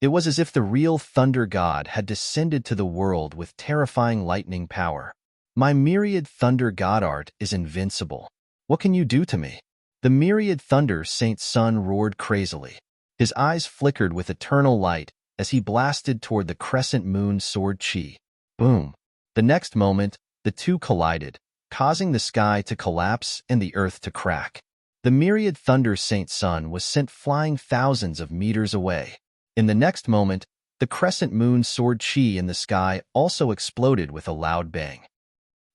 A: It was as if the real Thunder God had descended to the world with terrifying lightning power. My myriad Thunder God art is invincible. What can you do to me? The myriad Thunder Saint Sun roared crazily. His eyes flickered with eternal light, as he blasted toward the crescent moon sword chi. Boom! The next moment, the two collided, causing the sky to collapse and the earth to crack. The myriad thunder Saint Sun was sent flying thousands of meters away. In the next moment, the crescent moon sword chi in the sky also exploded with a loud bang.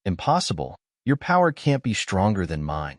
A: Impossible. Your power can't be stronger than mine.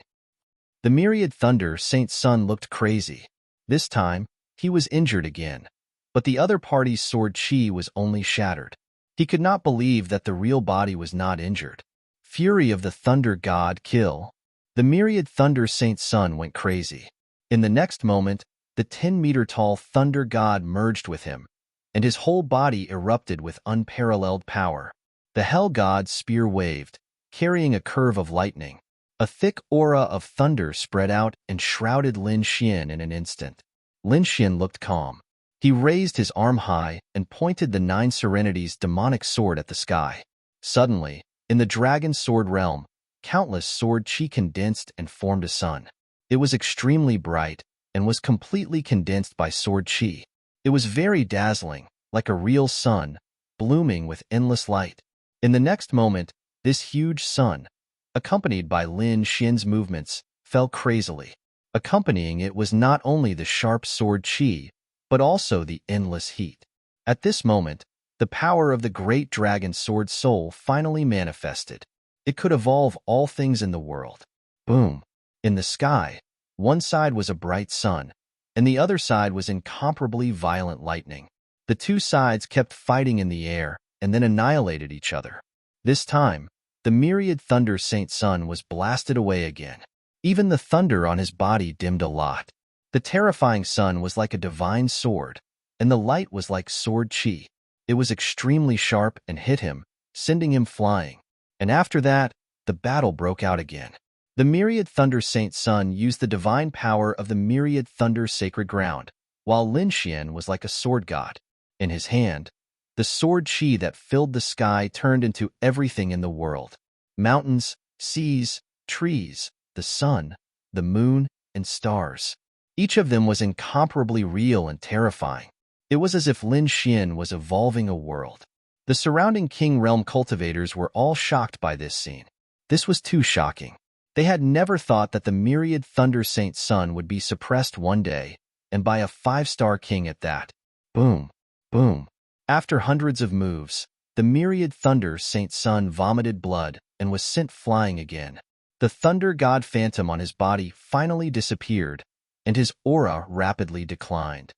A: The myriad thunder Saint Sun looked crazy. This time, he was injured again. But the other party's sword chi was only shattered. He could not believe that the real body was not injured. Fury of the thunder god kill. The myriad thunder Saint Sun went crazy. In the next moment, the 10-meter-tall thunder god merged with him, and his whole body erupted with unparalleled power. The hell god's spear waved, carrying a curve of lightning. A thick aura of thunder spread out and shrouded Lin Xian in an instant. Lin Xian looked calm. He raised his arm high and pointed the Nine Serenity's demonic sword at the sky. Suddenly, in the dragon sword realm, countless sword chi condensed and formed a sun. It was extremely bright and was completely condensed by sword chi. It was very dazzling, like a real sun, blooming with endless light. In the next moment, this huge sun, accompanied by Lin Xian's movements, fell crazily. Accompanying it was not only the sharp sword chi, but also the endless heat. At this moment, the power of the great dragon sword soul finally manifested. It could evolve all things in the world. Boom! In the sky, one side was a bright sun, and the other side was incomparably violent lightning. The two sides kept fighting in the air and then annihilated each other. This time, the myriad thunder Saint Sun was blasted away again. Even the thunder on his body dimmed a lot. The terrifying sun was like a divine sword, and the light was like sword chi. It was extremely sharp and hit him, sending him flying. And after that, the battle broke out again. The myriad thunder Saint Sun used the divine power of the myriad thunder sacred ground, while Lin Xian was like a sword god. In his hand, the sword chi that filled the sky turned into everything in the world. Mountains, seas, trees, the sun, the moon, and stars. Each of them was incomparably real and terrifying. It was as if Lin Xian was evolving a world. The surrounding King Realm cultivators were all shocked by this scene. This was too shocking. They had never thought that the myriad thunder Saint Sun would be suppressed one day, and by a 5-star king at that. Boom, boom. After hundreds of moves, the myriad thunder Saint Sun vomited blood and was sent flying again. The thunder god phantom on his body finally disappeared, and his aura rapidly declined.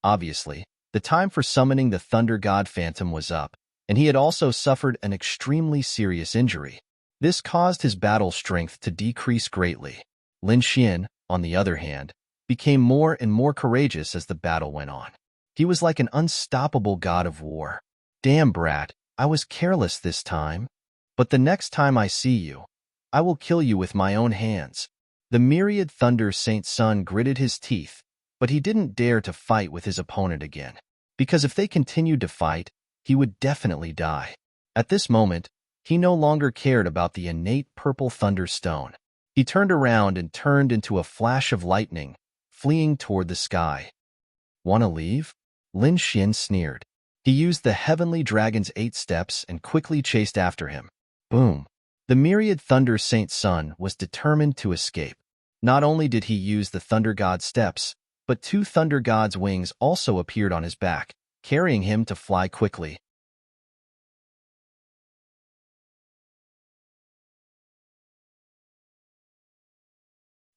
A: Obviously, the time for summoning the thunder god phantom was up, and he had also suffered an extremely serious injury. This caused his battle strength to decrease greatly. Lin Xian, on the other hand, became more and more courageous as the battle went on. He was like an unstoppable god of war. Damn, brat, I was careless this time. But the next time I see you, I will kill you with my own hands. The myriad thunder Saint Sun gritted his teeth, but he didn't dare to fight with his opponent again, because if they continued to fight, he would definitely die. At this moment, he no longer cared about the innate purple thunderstone. He turned around and turned into a flash of lightning, fleeing toward the sky. "Wanna leave?" Lin Xian sneered. He used the heavenly dragon's 8 steps and quickly chased after him. Boom! The myriad thunder Saint Sun was determined to escape. Not only did he use the thunder god's steps, but 2 thunder god's wings also appeared on his back, carrying him to fly quickly.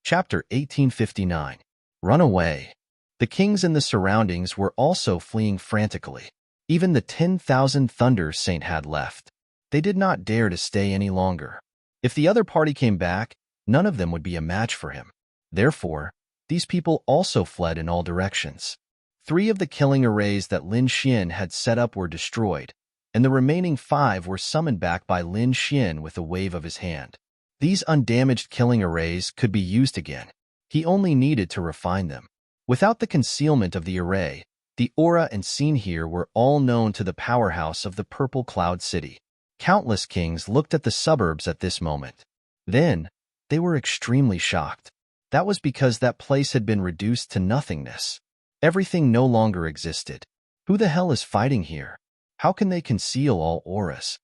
A: Chapter 1859. Run away. The kings in the surroundings were also fleeing frantically. Even the 10,000 thunder saint had left. They did not dare to stay any longer. If the other party came back, none of them would be a match for him. Therefore, these people also fled in all directions. 3 of the killing arrays that Lin Xian had set up were destroyed, and the remaining 5 were summoned back by Lin Xian with a wave of his hand. These undamaged killing arrays could be used again. He only needed to refine them. Without the concealment of the array, the aura and scene here were all known to the powerhouse of the Purple Cloud City. Countless kings looked at the suburbs at this moment. Then, they were extremely shocked. That was because that place had been reduced to nothingness. Everything no longer existed. Who the hell is fighting here? How can they conceal all auras?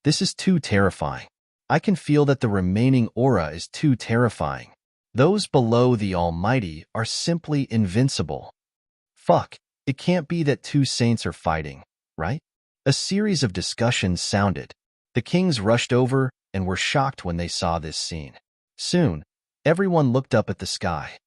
A: This is too terrifying. I can feel that the remaining aura is too terrifying. Those below the Almighty are simply invincible. Fuck, it can't be that two saints are fighting, right? A series of discussions sounded. The kings rushed over and were shocked when they saw this scene. Soon, everyone looked up at the sky.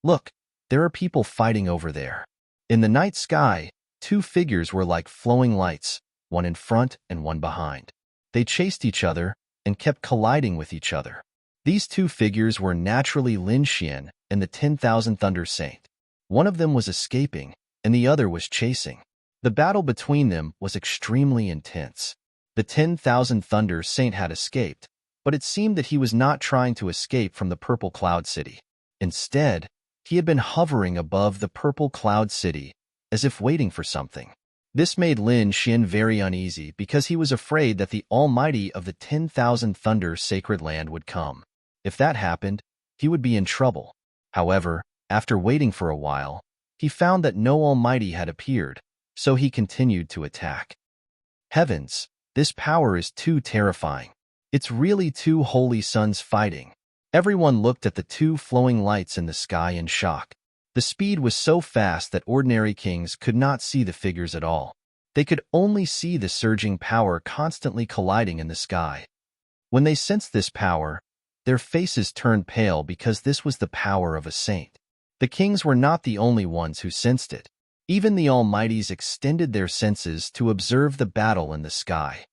A: Look, there are people fighting over there. In the night sky, two figures were like flowing lights, one in front and one behind. They chased each other and kept colliding with each other. These two figures were naturally Lin Xian and the 10,000 Thunder Saint. One of them was escaping, and the other was chasing. The battle between them was extremely intense. The 10,000 Thunder Saint had escaped, but it seemed that he was not trying to escape from the Purple Cloud City. Instead, he had been hovering above the Purple Cloud City, as if waiting for something. This made Lin Xian very uneasy because he was afraid that the Almighty of the 10,000 Thunder Sacred Land would come. If that happened, he would be in trouble. However, after waiting for a while, he found that no Almighty had appeared, so he continued to attack. Heavens, this power is too terrifying. It's really two holy suns fighting. Everyone looked at the two flowing lights in the sky in shock. The speed was so fast that ordinary kings could not see the figures at all. They could only see the surging power constantly colliding in the sky. When they sensed this power, their faces turned pale because this was the power of a saint. The kings were not the only ones who sensed it. Even the Almighties extended their senses to observe the battle in the sky.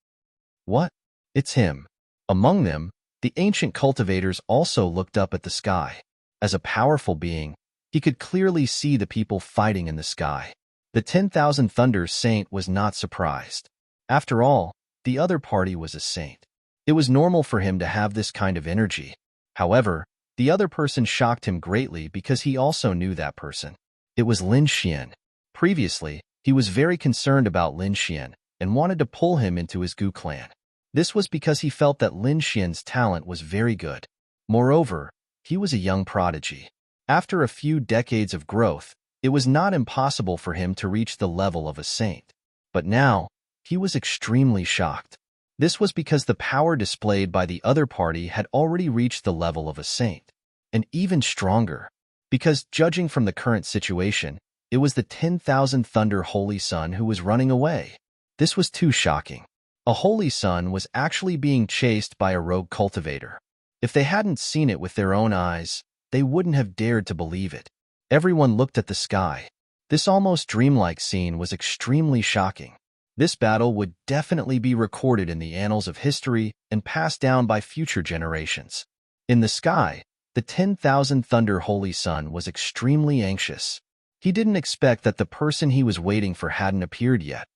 A: What? It's him. Among them, the ancient cultivators also looked up at the sky. As a powerful being, he could clearly see the people fighting in the sky. The 10,000 Thunder Saint was not surprised. After all, the other party was a saint. It was normal for him to have this kind of energy. However, the other person shocked him greatly because he also knew that person. It was Lin Xian. Previously, he was very concerned about Lin Xian and wanted to pull him into his Gu clan. This was because he felt that Lin Xian's talent was very good. Moreover, he was a young prodigy. After a few decades of growth, it was not impossible for him to reach the level of a saint. But now, he was extremely shocked. This was because the power displayed by the other party had already reached the level of a saint. And even stronger, because judging from the current situation, it was the 10,000 Thunder Holy Sun who was running away. This was too shocking. A Holy Sun was actually being chased by a rogue cultivator. If they hadn't seen it with their own eyes, they wouldn't have dared to believe it. Everyone looked at the sky. This almost dreamlike scene was extremely shocking. This battle would definitely be recorded in the annals of history and passed down by future generations. In the sky, the 10,000 Thunder Holy Sun was extremely anxious. He didn't expect that the person he was waiting for hadn't appeared yet.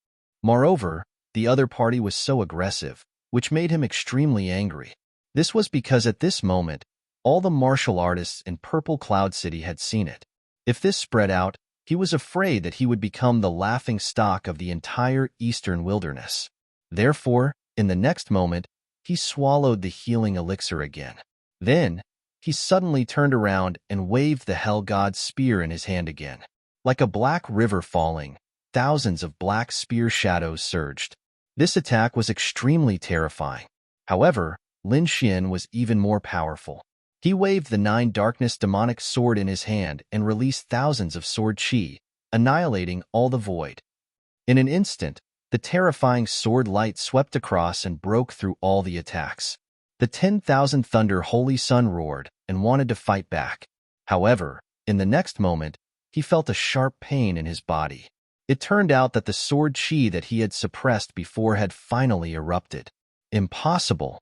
A: Moreover, the other party was so aggressive, which made him extremely angry. This was because at this moment, all the martial artists in Purple Cloud City had seen it. If this spread out, he was afraid that he would become the laughing stock of the entire eastern wilderness. Therefore, in the next moment, he swallowed the healing elixir again. Then, he suddenly turned around and waved the Hell God's spear in his hand again. Like a black river falling, thousands of black spear shadows surged. This attack was extremely terrifying. However, Lin Xian was even more powerful. He waved the 9 darkness demonic sword in his hand and released thousands of sword chi, annihilating all the void. In an instant, the terrifying sword light swept across and broke through all the attacks. The 10,000 Thunder Holy Sun roared and wanted to fight back. However, in the next moment, he felt a sharp pain in his body. It turned out that the sword chi that he had suppressed before had finally erupted. Impossible!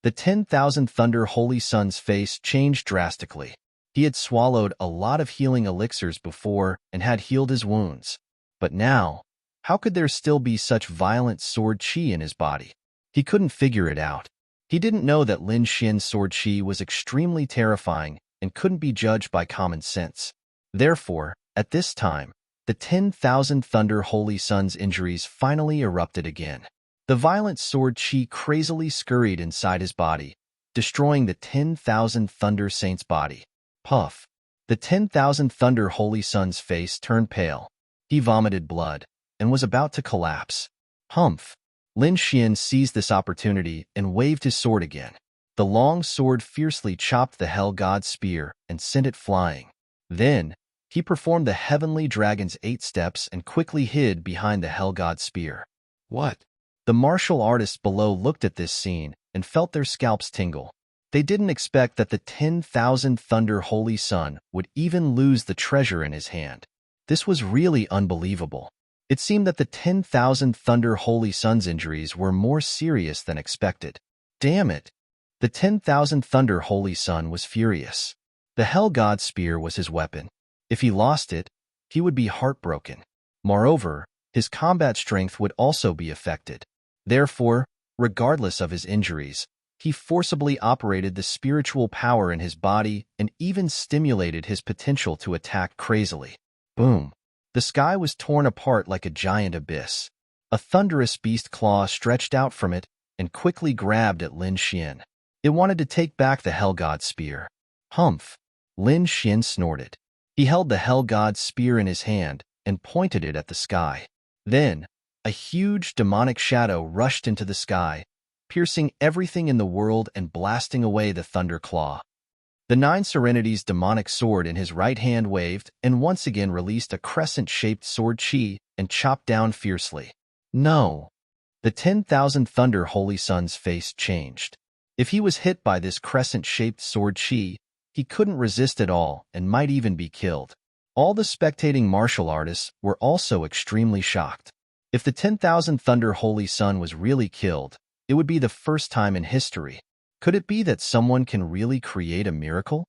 A: The 10,000 Thunder Holy Sun's face changed drastically. He had swallowed a lot of healing elixirs before and had healed his wounds. But now, how could there still be such violent sword chi in his body? He couldn't figure it out. He didn't know that Lin Xian's sword chi was extremely terrifying and couldn't be judged by common sense. Therefore, at this time, the 10,000 Thunder Holy Sun's injuries finally erupted again. The violent sword chi crazily scurried inside his body, destroying the 10,000 Thunder Saint's body. Puff! The 10,000 Thunder Holy Sun's face turned pale. He vomited blood. and was about to collapse. Humph! Lin Xian seized this opportunity and waved his sword again. The long sword fiercely chopped the Hell God's spear and sent it flying. Then, he performed the Heavenly Dragon's 8 steps and quickly hid behind the Hell God's spear. What? The martial artists below looked at this scene and felt their scalps tingle. They didn't expect that the 10,000 Thunder Holy Sun would even lose the treasure in his hand. This was really unbelievable. It seemed that the 10,000 Thunder Holy Sun's injuries were more serious than expected. Damn it! The 10,000 Thunder Holy Sun was furious. The Hell God's spear was his weapon. If he lost it, he would be heartbroken. Moreover, his combat strength would also be affected. Therefore, regardless of his injuries, he forcibly operated the spiritual power in his body and even stimulated his potential to attack crazily. Boom! The sky was torn apart like a giant abyss. A thunderous beast claw stretched out from it and quickly grabbed at Lin Xian. It wanted to take back the Hell God's spear. Humph! Lin Xian snorted. He held the Hell God's spear in his hand and pointed it at the sky. Then, a huge demonic shadow rushed into the sky, piercing everything in the world and blasting away the Thunder Claw. The Nine Serenity's demonic sword in his right hand waved and once again released a crescent-shaped sword chi and chopped down fiercely. No! The 10,000 Thunder Holy Sun's face changed. If he was hit by this crescent-shaped sword chi, he couldn't resist at all and might even be killed. All the spectating martial artists were also extremely shocked. If the 10,000 Thunder Holy Sun was really killed, it would be the first time in history. Could it be that someone can really create a miracle?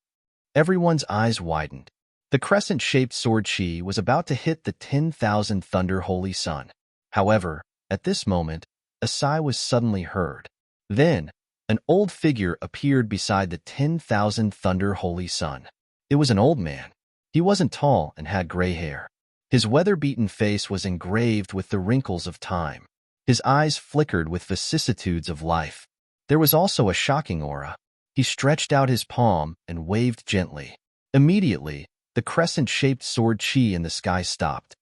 A: Everyone's eyes widened. The crescent-shaped sword chi was about to hit the 10,000 Thunder Holy Sun. However, at this moment, a sigh was suddenly heard. Then, an old figure appeared beside the 10,000 Thunder Holy Sun. It was an old man. He wasn't tall and had gray hair. His weather-beaten face was engraved with the wrinkles of time. His eyes flickered with vicissitudes of life. There was also a shocking aura. He stretched out his palm and waved gently. Immediately, the crescent-shaped sword chi in the sky stopped.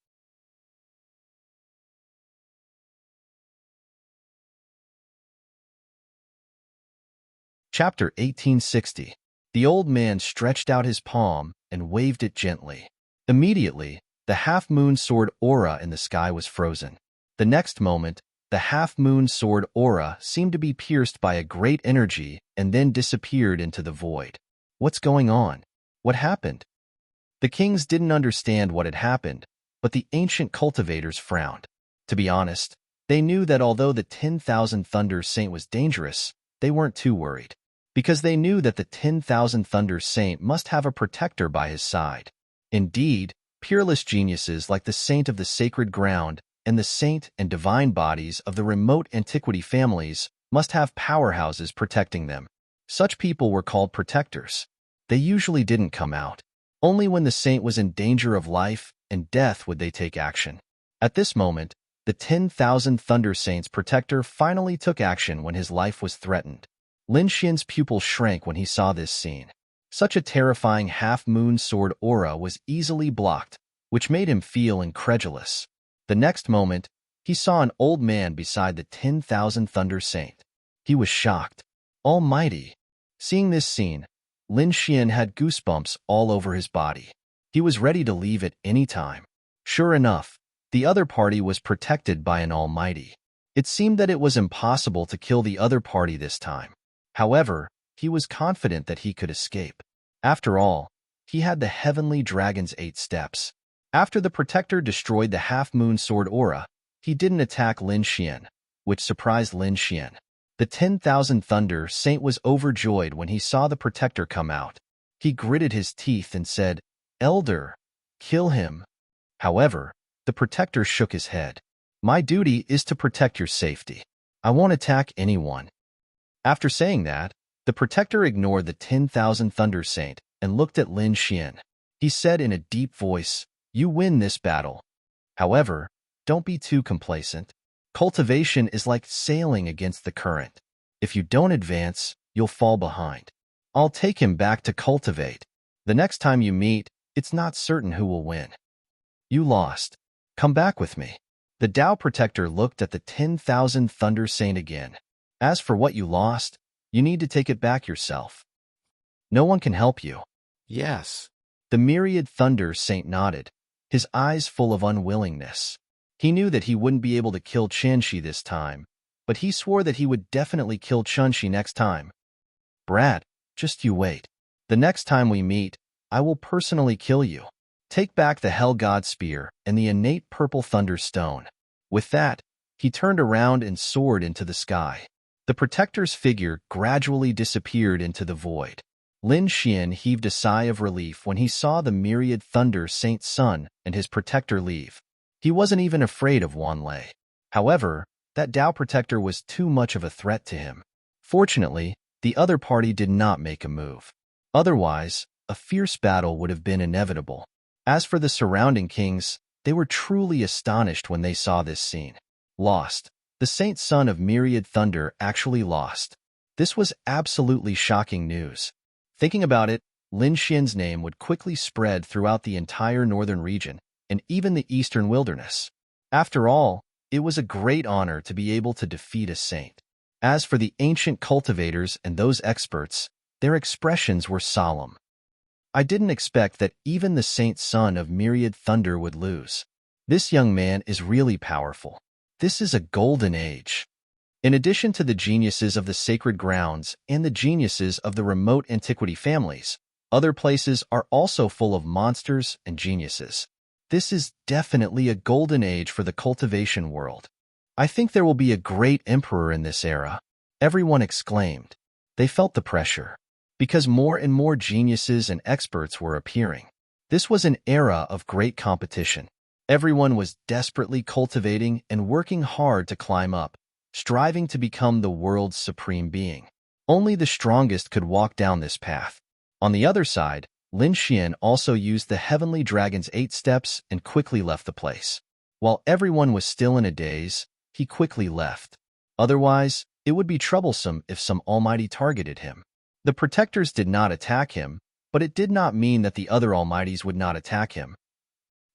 A: Chapter 1860. The old man stretched out his palm and waved it gently. Immediately, the half-moon sword aura in the sky was frozen. The next moment, the half-moon sword aura seemed to be pierced by a great energy and then disappeared into the void. What's going on? What happened? The kings didn't understand what had happened, but the ancient cultivators frowned. To be honest, they knew that although the 10,000 Thunder Saint was dangerous, they weren't too worried, because they knew that the 10,000 Thunder Saint must have a protector by his side. Indeed, peerless geniuses like the Saint of the Sacred Ground and the saint and divine bodies of the remote antiquity families must have powerhouses protecting them. Such people were called protectors. They usually didn't come out. Only when the saint was in danger of life and death would they take action. At this moment, the 10,000 Thunder Saints' protector finally took action when his life was threatened. Lin Xian's pupil shrank when he saw this scene. Such a terrifying half-moon sword aura was easily blocked, which made him feel incredulous. The next moment, he saw an old man beside the 10,000 Thunder Saint. He was shocked. Almighty! Seeing this scene, Lin Xian had goosebumps all over his body. He was ready to leave at any time. Sure enough, the other party was protected by an almighty. It seemed that it was impossible to kill the other party this time. However, he was confident that he could escape. After all, he had the Heavenly Dragon's 8 steps. After the protector destroyed the half-moon sword aura, he didn't attack Lin Xian, which surprised Lin Xian. The 10,000 Thunder Saint was overjoyed when he saw the protector come out. He gritted his teeth and said, "Elder, kill him." However, the protector shook his head. "My duty is to protect your safety. I won't attack anyone." After saying that, the protector ignored the 10,000 Thunder Saint and looked at Lin Xian. He said in a deep voice, "You win this battle. However, don't be too complacent. Cultivation is like sailing against the current. If you don't advance, you'll fall behind. I'll take him back to cultivate. The next time you meet, it's not certain who will win. You lost. Come back with me." The Tao Protector looked at the 10,000 Thunder Saint again. As for what you lost, you need to take it back yourself. No one can help you.
B: Yes.
A: The myriad Thunder Saint nodded, his eyes full of unwillingness. He knew that he wouldn't be able to kill Qianxi this time, but he swore that he would definitely kill Qianxi next time. Brat, just you wait. The next time we meet, I will personally kill you. Take back the Hell God Spear and the innate purple Thunder Stone. With that, he turned around and soared into the sky. The Protector's figure gradually disappeared into the void. Lin Xian heaved a sigh of relief when he saw the myriad Thunder Saint's son and his protector leave. He wasn't even afraid of Wan Lei. However, that Tao Protector was too much of a threat to him. Fortunately, the other party did not make a move. Otherwise, a fierce battle would have been inevitable. As for the surrounding kings, they were truly astonished when they saw this scene. Lost. The Saint Son of Myriad Thunder actually lost. This was absolutely shocking news. Thinking about it, Lin Xian's name would quickly spread throughout the entire northern region and even the eastern wilderness. After all, it was a great honor to be able to defeat a saint. As for the ancient cultivators and those experts, their expressions were solemn. I didn't expect that even the Saint Son of Myriad Thunder would lose. This young man is really powerful. This is a golden age. In addition to the geniuses of the sacred grounds and the geniuses of the remote antiquity families, other places are also full of monsters and geniuses. This is definitely a golden age for the cultivation world. I think there will be a great emperor in this era. Everyone exclaimed. They felt the pressure, because more and more geniuses and experts were appearing. This was an era of great competition. Everyone was desperately cultivating and working hard to climb up, striving to become the world's supreme being. Only the strongest could walk down this path. On the other side, Lin Xian also used the Heavenly Dragon's 8 steps and quickly left the place. While everyone was still in a daze, he quickly left. Otherwise, it would be troublesome if some almighty targeted him. The protectors did not attack him, but it did not mean that the other almighties would not attack him.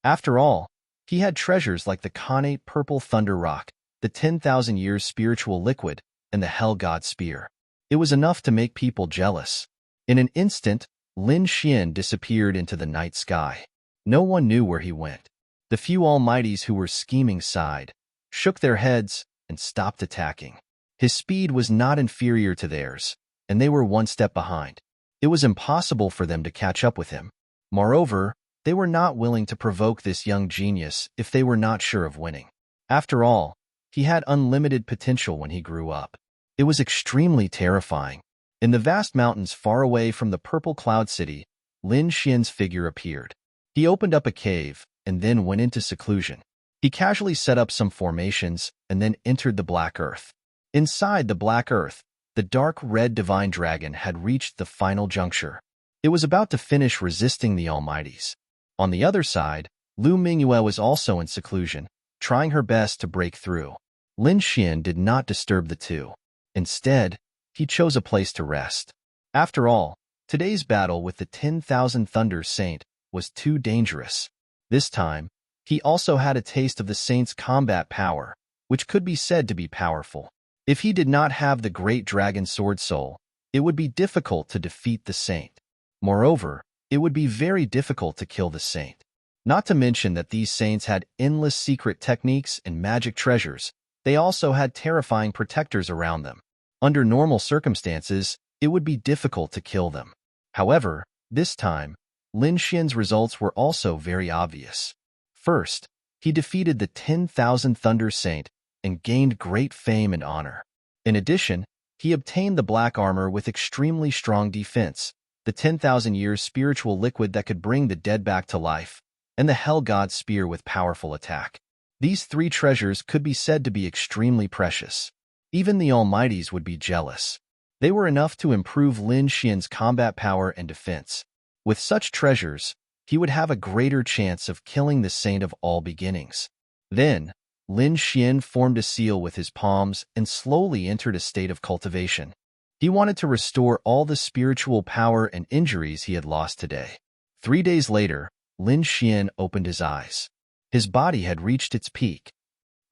A: After all, he had treasures like the Khanate Purple Thunder Rock, the 10,000 Years Spiritual Liquid, and the Hell God Spear. It was enough to make people jealous. In an instant, Lin Xian disappeared into the night sky. No one knew where he went. The few almighties who were scheming sighed, shook their heads, and stopped attacking. His speed was not inferior to theirs, and they were one step behind. It was impossible for them to catch up with him. Moreover, they were not willing to provoke this young genius if they were not sure of winning. After all, he had unlimited potential when he grew up. It was extremely terrifying. In the vast mountains far away from the Purple Cloud City, Lin Xian's figure appeared. He opened up a cave and then went into seclusion. He casually set up some formations and then entered the Black Earth. Inside the Black Earth, the dark red divine dragon had reached the final juncture. It was about to finish resisting the almighties. On the other side, Lu Mingyue was also in seclusion, trying her best to break through. Lin Xian did not disturb the two. Instead, he chose a place to rest. After all, today's battle with the 10,000 Thunder Saint was too dangerous. This time, he also had a taste of the saint's combat power, which could be said to be powerful. If he did not have the great dragon sword soul, it would be difficult to defeat the saint. Moreover, it would be very difficult to kill the saint. Not to mention that these saints had endless secret techniques and magic treasures. They also had terrifying protectors around them. Under normal circumstances, it would be difficult to kill them. However, this time, Lin Xian's results were also very obvious. First, he defeated the 10,000 Thunder Saint and gained great fame and honor. In addition, he obtained the black armor with extremely strong defense, the 10,000 Years Spiritual Liquid that could bring the dead back to life, and the Hell God Spear with powerful attack. These 3 treasures could be said to be extremely precious. Even the almighties would be jealous. They were enough to improve Lin Xian's combat power and defense. With such treasures, he would have a greater chance of killing the Saint of all beginnings. Then, Lin Xian formed a seal with his palms and slowly entered a state of cultivation. He wanted to restore all the spiritual power and injuries he had lost today. 3 days later, Lin Xian opened his eyes. His body had reached its peak.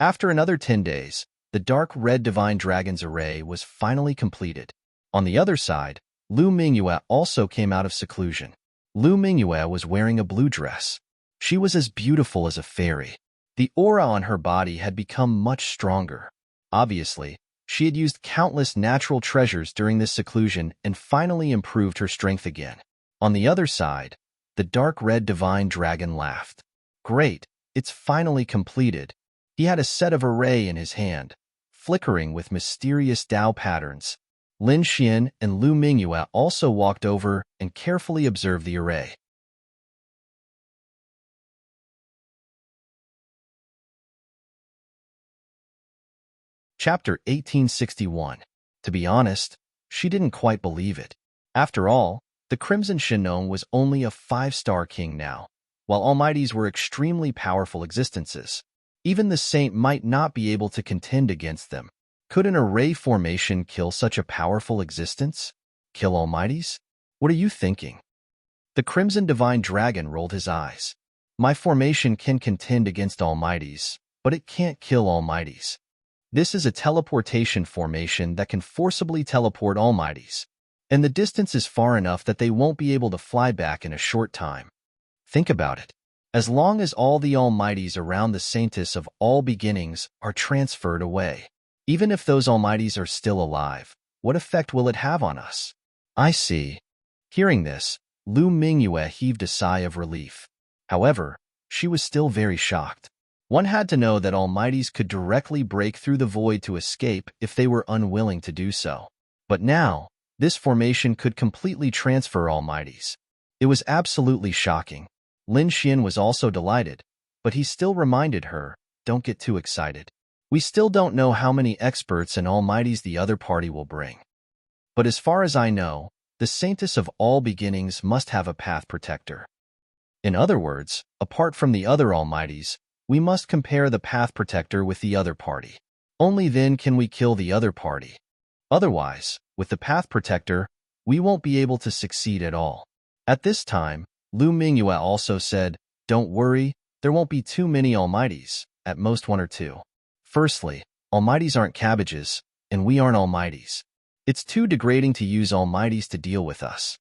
A: After another 10 days, the dark red divine dragon's array was finally completed. On the other side, Lu Mingyue also came out of seclusion. Lu Mingyue was wearing a blue dress. She was as beautiful as a fairy. The aura on her body had become much stronger. Obviously, she had used countless natural treasures during this seclusion and finally improved her strength again. On the other side, the dark red divine dragon laughed. Great, it's finally completed. He had a set of array in his hand, flickering with mysterious Tao patterns. Lin Xian and Lu Mingyue also walked over and carefully observed the array. Chapter 1861. To be honest, she didn't quite believe it. After all, the Crimson Shinnong was only a 5-star king now, while Almighties were extremely powerful existences. Even the saint might not be able to contend against them. Could an array formation kill such a powerful existence? Kill Almighties? What are you thinking? The Crimson Divine Dragon rolled his eyes. My formation can contend against Almighties, but it can't kill Almighties. This is a teleportation formation that can forcibly teleport Almighties, and the distance is far enough that they won't be able to fly back in a short time. Think about it. As long as all the Almighties around the Saintess of all beginnings are transferred away, even if those Almighties are still alive, what effect will it have on us? I see. Hearing this, Lu Mingyue heaved a sigh of relief. However, she was still very shocked. One had to know that Almighties could directly break through the void to escape if they were unwilling to do so. But now, this formation could completely transfer Almighties. It was absolutely shocking. Lin Xian was also delighted, but he still reminded her, don't get too excited. We still don't know how many experts and Almighties the other party will bring. But as far as I know, the Saintess of all beginnings must have a path protector. In other words, apart from the other Almighties, we must compare the path protector with the other party. Only then can we kill the other party. Otherwise, with the path protector, we won't be able to succeed at all. At this time, Lu Mingyue also said, don't worry, there won't be too many Almighties, at most 1 or 2. Firstly, Almighties aren't cabbages, and we aren't Almighties. It's too degrading to use Almighties to deal with us.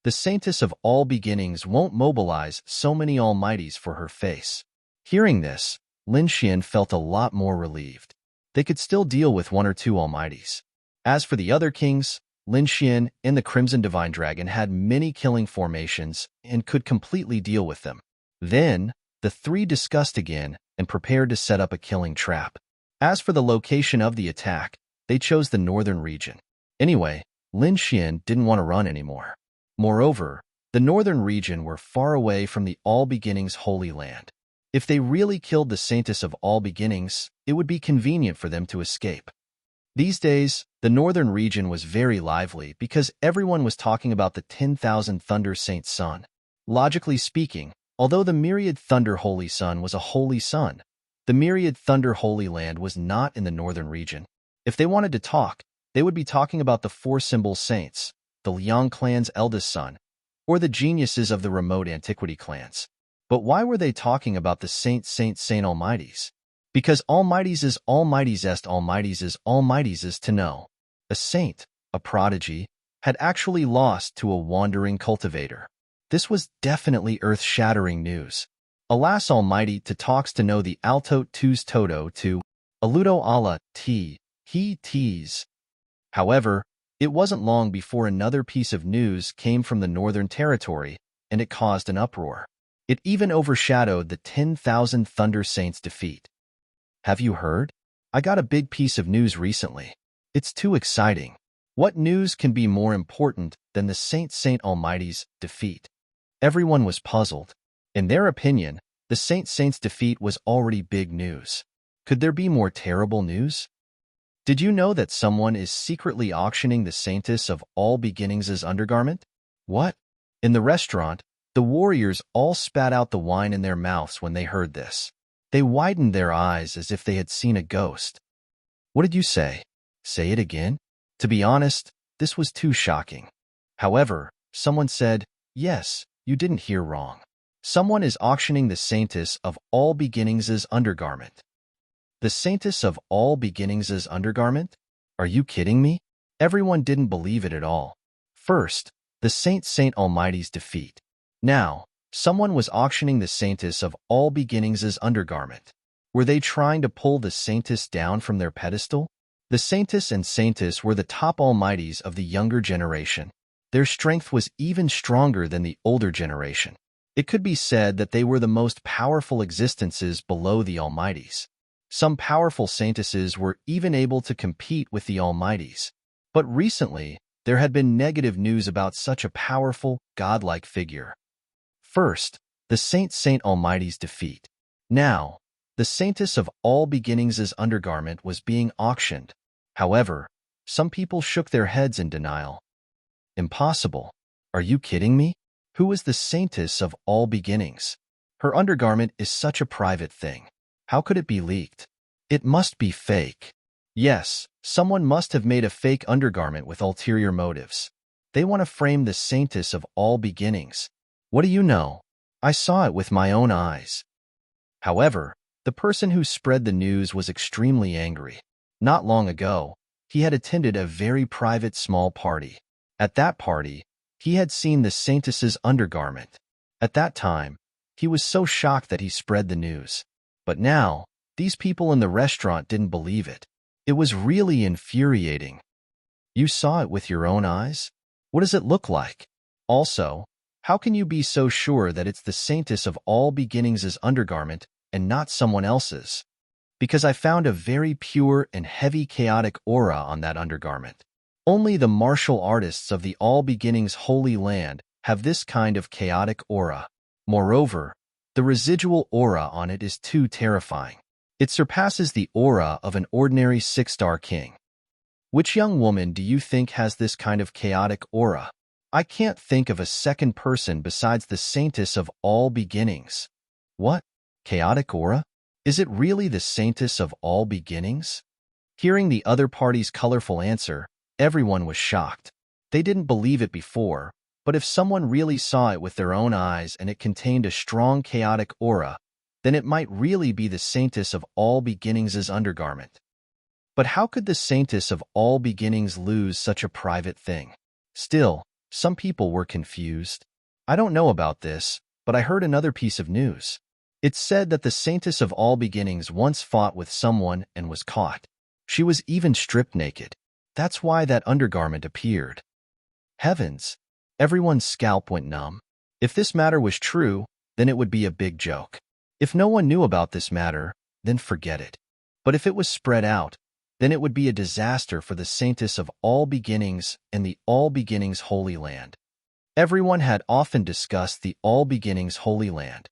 A: The Saintess of all beginnings won't mobilize so many Almighties for her face. Hearing this, Lin Xian felt a lot more relieved. They could still deal with 1 or 2 Almighties. As for the other kings, Lin Xian and the Crimson Divine Dragon had many killing formations and could completely deal with them. Then, the 3 discussed again and prepared to set up a killing trap. As for the location of the attack, they chose the northern region. Anyway, Lin Xian didn't want to run anymore. Moreover, the northern region were far away from the All Beginnings Holy Land. If they really killed the Saintess of all beginnings, it would be convenient for them to escape. These days, the northern region was very lively because everyone was talking about the 10,000 Thunder Saint Sun. Logically speaking, although the Myriad Thunder Holy Sun was a holy sun, the Myriad Thunder Holy Land was not in the northern region. If they wanted to talk, they would be talking about the 4 symbol saints, the Liang clan's eldest son, or the geniuses of the remote antiquity clans. But why were they talking about the Saint Almighties? Because Almighties is Almighties est Almighties is Almighties is to know. A saint, a prodigy, had actually lost to a wandering cultivator. This was definitely earth-shattering news. Alas Almighty to talks to know the alto tus toto to aludo alla t, he tease. However, it wasn't long before another piece of news came from the Northern Territory, and it caused an uproar. It even overshadowed the 10,000 Thunder Saints' defeat. Have you heard? I got a big piece of news recently. It's too exciting. What news can be more important than the Saint Almighty's defeat? Everyone was puzzled. In their opinion, the Saint's defeat was already big news. Could there be more terrible news? Did you know that someone is secretly auctioning the Saintess of all beginnings' undergarment? What? In the restaurant, the warriors all spat out the wine in their mouths when they heard this. They widened their eyes as if they had seen a ghost. What did you say? Say it again? To be honest, this was too shocking. However, someone said, yes, you didn't hear wrong. Someone is auctioning the Saintess of all beginnings' undergarment. The saintess of all beginnings' undergarment? Are you kidding me? Everyone didn't believe it at all. First, the Saint Almighty's defeat. Now, someone was auctioning the saintess of all beginnings' undergarment. Were they trying to pull the saintess down from their pedestal? The saintess and saintess were the top almighties of the younger generation. Their strength was even stronger than the older generation. It could be said that they were the most powerful existences below the almighties. Some powerful saintesses were even able to compete with the almighties. But recently, there had been negative news about such a powerful, godlike figure. First, the Saint Almighty's defeat. Now, the saintess of all beginnings' undergarment was being auctioned. However, some people shook their heads in denial. Impossible. Are you kidding me? Who is the saintess of all beginnings? Her undergarment is such a private thing. How could it be leaked? It must be fake. Yes, someone must have made a fake undergarment with ulterior motives. They want to frame the saintess of all beginnings. What do you know? I saw it with my own eyes. However, the person who spread the news was extremely angry. Not long ago, he had attended a very private small party. At that party, he had seen the saintess's undergarment. At that time, he was so shocked that he spread the news. But now, these people in the restaurant didn't believe it. It was really infuriating. You saw it with your own eyes? What does it look like? Also, how can you be so sure that it's the saintess of all beginnings' undergarment and not someone else's? Because I found a very pure and heavy chaotic aura on that undergarment. Only the martial artists of the All Beginnings Holy Land have this kind of chaotic aura. Moreover, the residual aura on it is too terrifying. It surpasses the aura of an ordinary 6-star king. Which young woman do you think has this kind of chaotic aura? I can't think of a second person besides the saintess of all beginnings. What? Chaotic aura? Is it really the saintess of all beginnings? Hearing the other party's colorful answer, everyone was shocked. They didn't believe it before, but if someone really saw it with their own eyes and it contained a strong chaotic aura, then it might really be the saintess of all beginnings' undergarment. But how could the saintess of all beginnings lose such a private thing? Still, some people were confused. I don't know about this, but I heard another piece of news. It said that the saintess of all beginnings once fought with someone and was caught. She was even stripped naked. That's why that undergarment appeared. Heavens! Everyone's scalp went numb. If this matter was true, then it would be a big joke. If no one knew about this matter, then forget it. But if it was spread out, then it would be a disaster for the saintess of all beginnings and the All Beginnings Holy Land. Everyone had often discussed the All Beginnings Holy Land.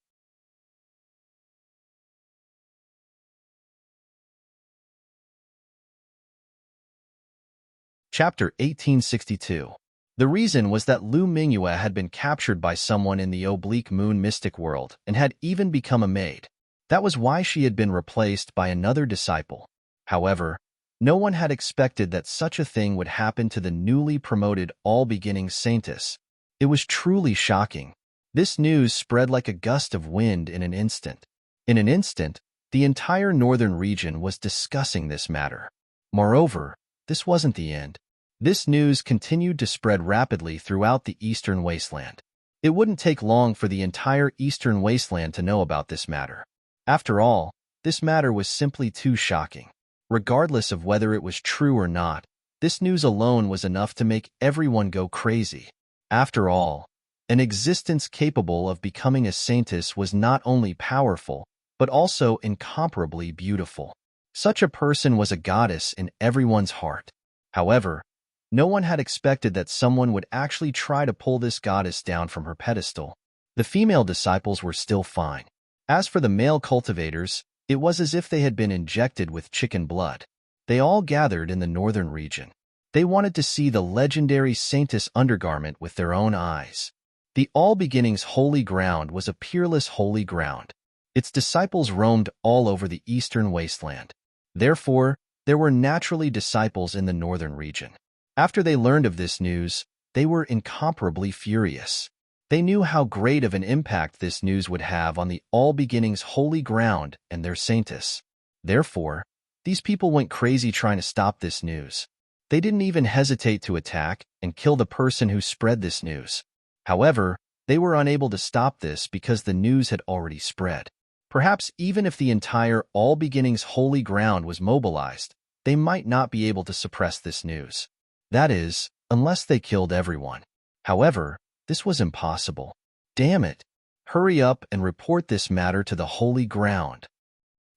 A: Chapter 1862. The reason was that Lu Mingyue had been captured by someone in the Oblique Moon mystic world and had even become a maid. That was why she had been replaced by another disciple. However, no one had expected that such a thing would happen to the newly promoted All Beginnings Saintess. It was truly shocking. This news spread like a gust of wind in an instant. In an instant, the entire northern region was discussing this matter. Moreover, this wasn't the end. This news continued to spread rapidly throughout the Eastern Wasteland. It wouldn't take long for the entire Eastern Wasteland to know about this matter. After all, this matter was simply too shocking. Regardless of whether it was true or not, this news alone was enough to make everyone go crazy. After all, an existence capable of becoming a saintess was not only powerful, but also incomparably beautiful. Such a person was a goddess in everyone's heart. However, no one had expected that someone would actually try to pull this goddess down from her pedestal. The female disciples were still fine. As for the male cultivators, it was as if they had been injected with chicken blood. They all gathered in the northern region. They wanted to see the legendary saintess undergarment with their own eyes. The All Beginnings Holy Ground was a peerless holy ground. Its disciples roamed all over the eastern wasteland. Therefore, there were naturally disciples in the northern region. After they learned of this news, they were incomparably furious. They knew how great of an impact this news would have on the All Beginnings Holy Ground and their saintess. Therefore, these people went crazy trying to stop this news. They didn't even hesitate to attack and kill the person who spread this news. However, they were unable to stop this because the news had already spread. Perhaps even if the entire All Beginnings holy ground was mobilized, they might not be able to suppress this news. That is, unless they killed everyone. However, this was impossible. Damn it! Hurry up and report this matter to the holy ground.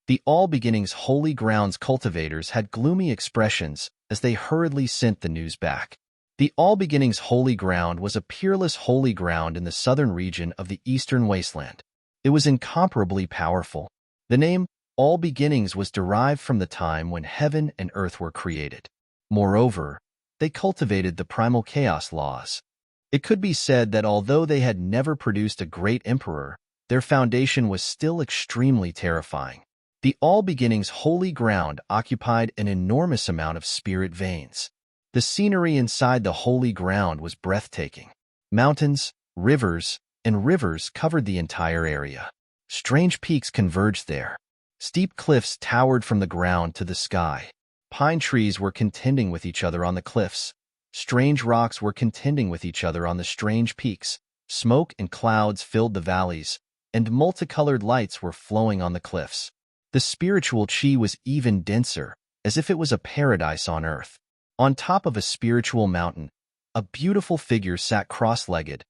A: The All Beginnings holy ground's cultivators had gloomy expressions as they hurriedly sent the news back. The All Beginnings holy ground was a peerless holy ground in the southern region of the eastern wasteland. It was incomparably powerful. The name All Beginnings was derived from the time when heaven and earth were created. Moreover, they cultivated the primal chaos laws. It could be said that although they had never produced a great emperor, their foundation was still extremely terrifying. The All Beginnings holy ground occupied an enormous amount of spirit veins. The scenery inside the holy ground was breathtaking. Mountains, rivers, and rivers covered the entire area. Strange peaks converged there. Steep cliffs towered from the ground to the sky. Pine trees were contending with each other on the cliffs. Strange rocks were contending with each other on the strange peaks. Smoke and clouds filled the valleys, and multicolored lights were flowing on the cliffs. The spiritual chi was even denser, as if it was a paradise on earth. On top of a spiritual mountain, a beautiful figure sat cross-legged,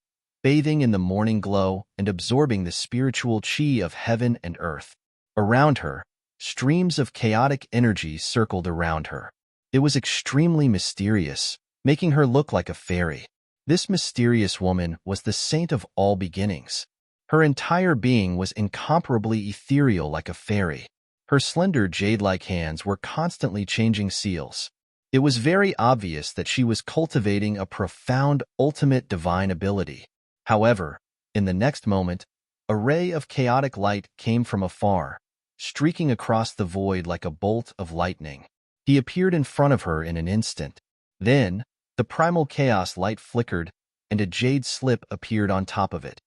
A: bathing in the morning glow and absorbing the spiritual chi of heaven and earth. Around her, streams of chaotic energy circled around her. It was extremely mysterious, making her look like a fairy. This mysterious woman was the saint of all beginnings. Her entire being was incomparably ethereal like a fairy. Her slender jade-like hands were constantly changing seals. It was very obvious that she was cultivating a profound, ultimate divine ability. However, in the next moment, a ray of chaotic light came from afar, streaking across the void like a bolt of lightning. He appeared in front of her in an instant. Then, the primal chaos light flickered, and a jade slip appeared on top of it.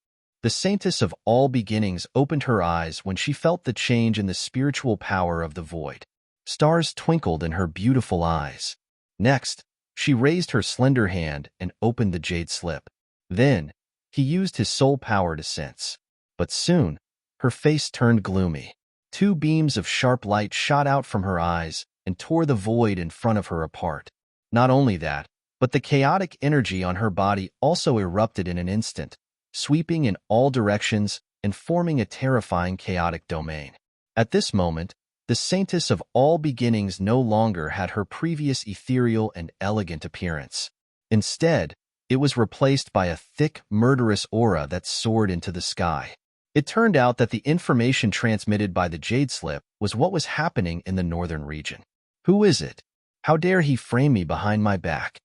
A: The saintess of all beginnings opened her eyes when she felt the change in the spiritual power of the void. Stars twinkled in her beautiful eyes. Next, she raised her slender hand and opened the jade slip. Then, he used his soul power to sense. But soon, her face turned gloomy. Two beams of sharp light shot out from her eyes and tore the void in front of her apart. Not only that, but the chaotic energy on her body also erupted in an instant, sweeping in all directions and forming a terrifying chaotic domain. At this moment, the saintess of all beginnings no longer had her previous ethereal and elegant appearance. Instead, it was replaced by a thick, murderous aura that soared into the sky. It turned out that the information transmitted by the jade slip was what was happening in the northern region. Who is it? How dare he frame me behind my back?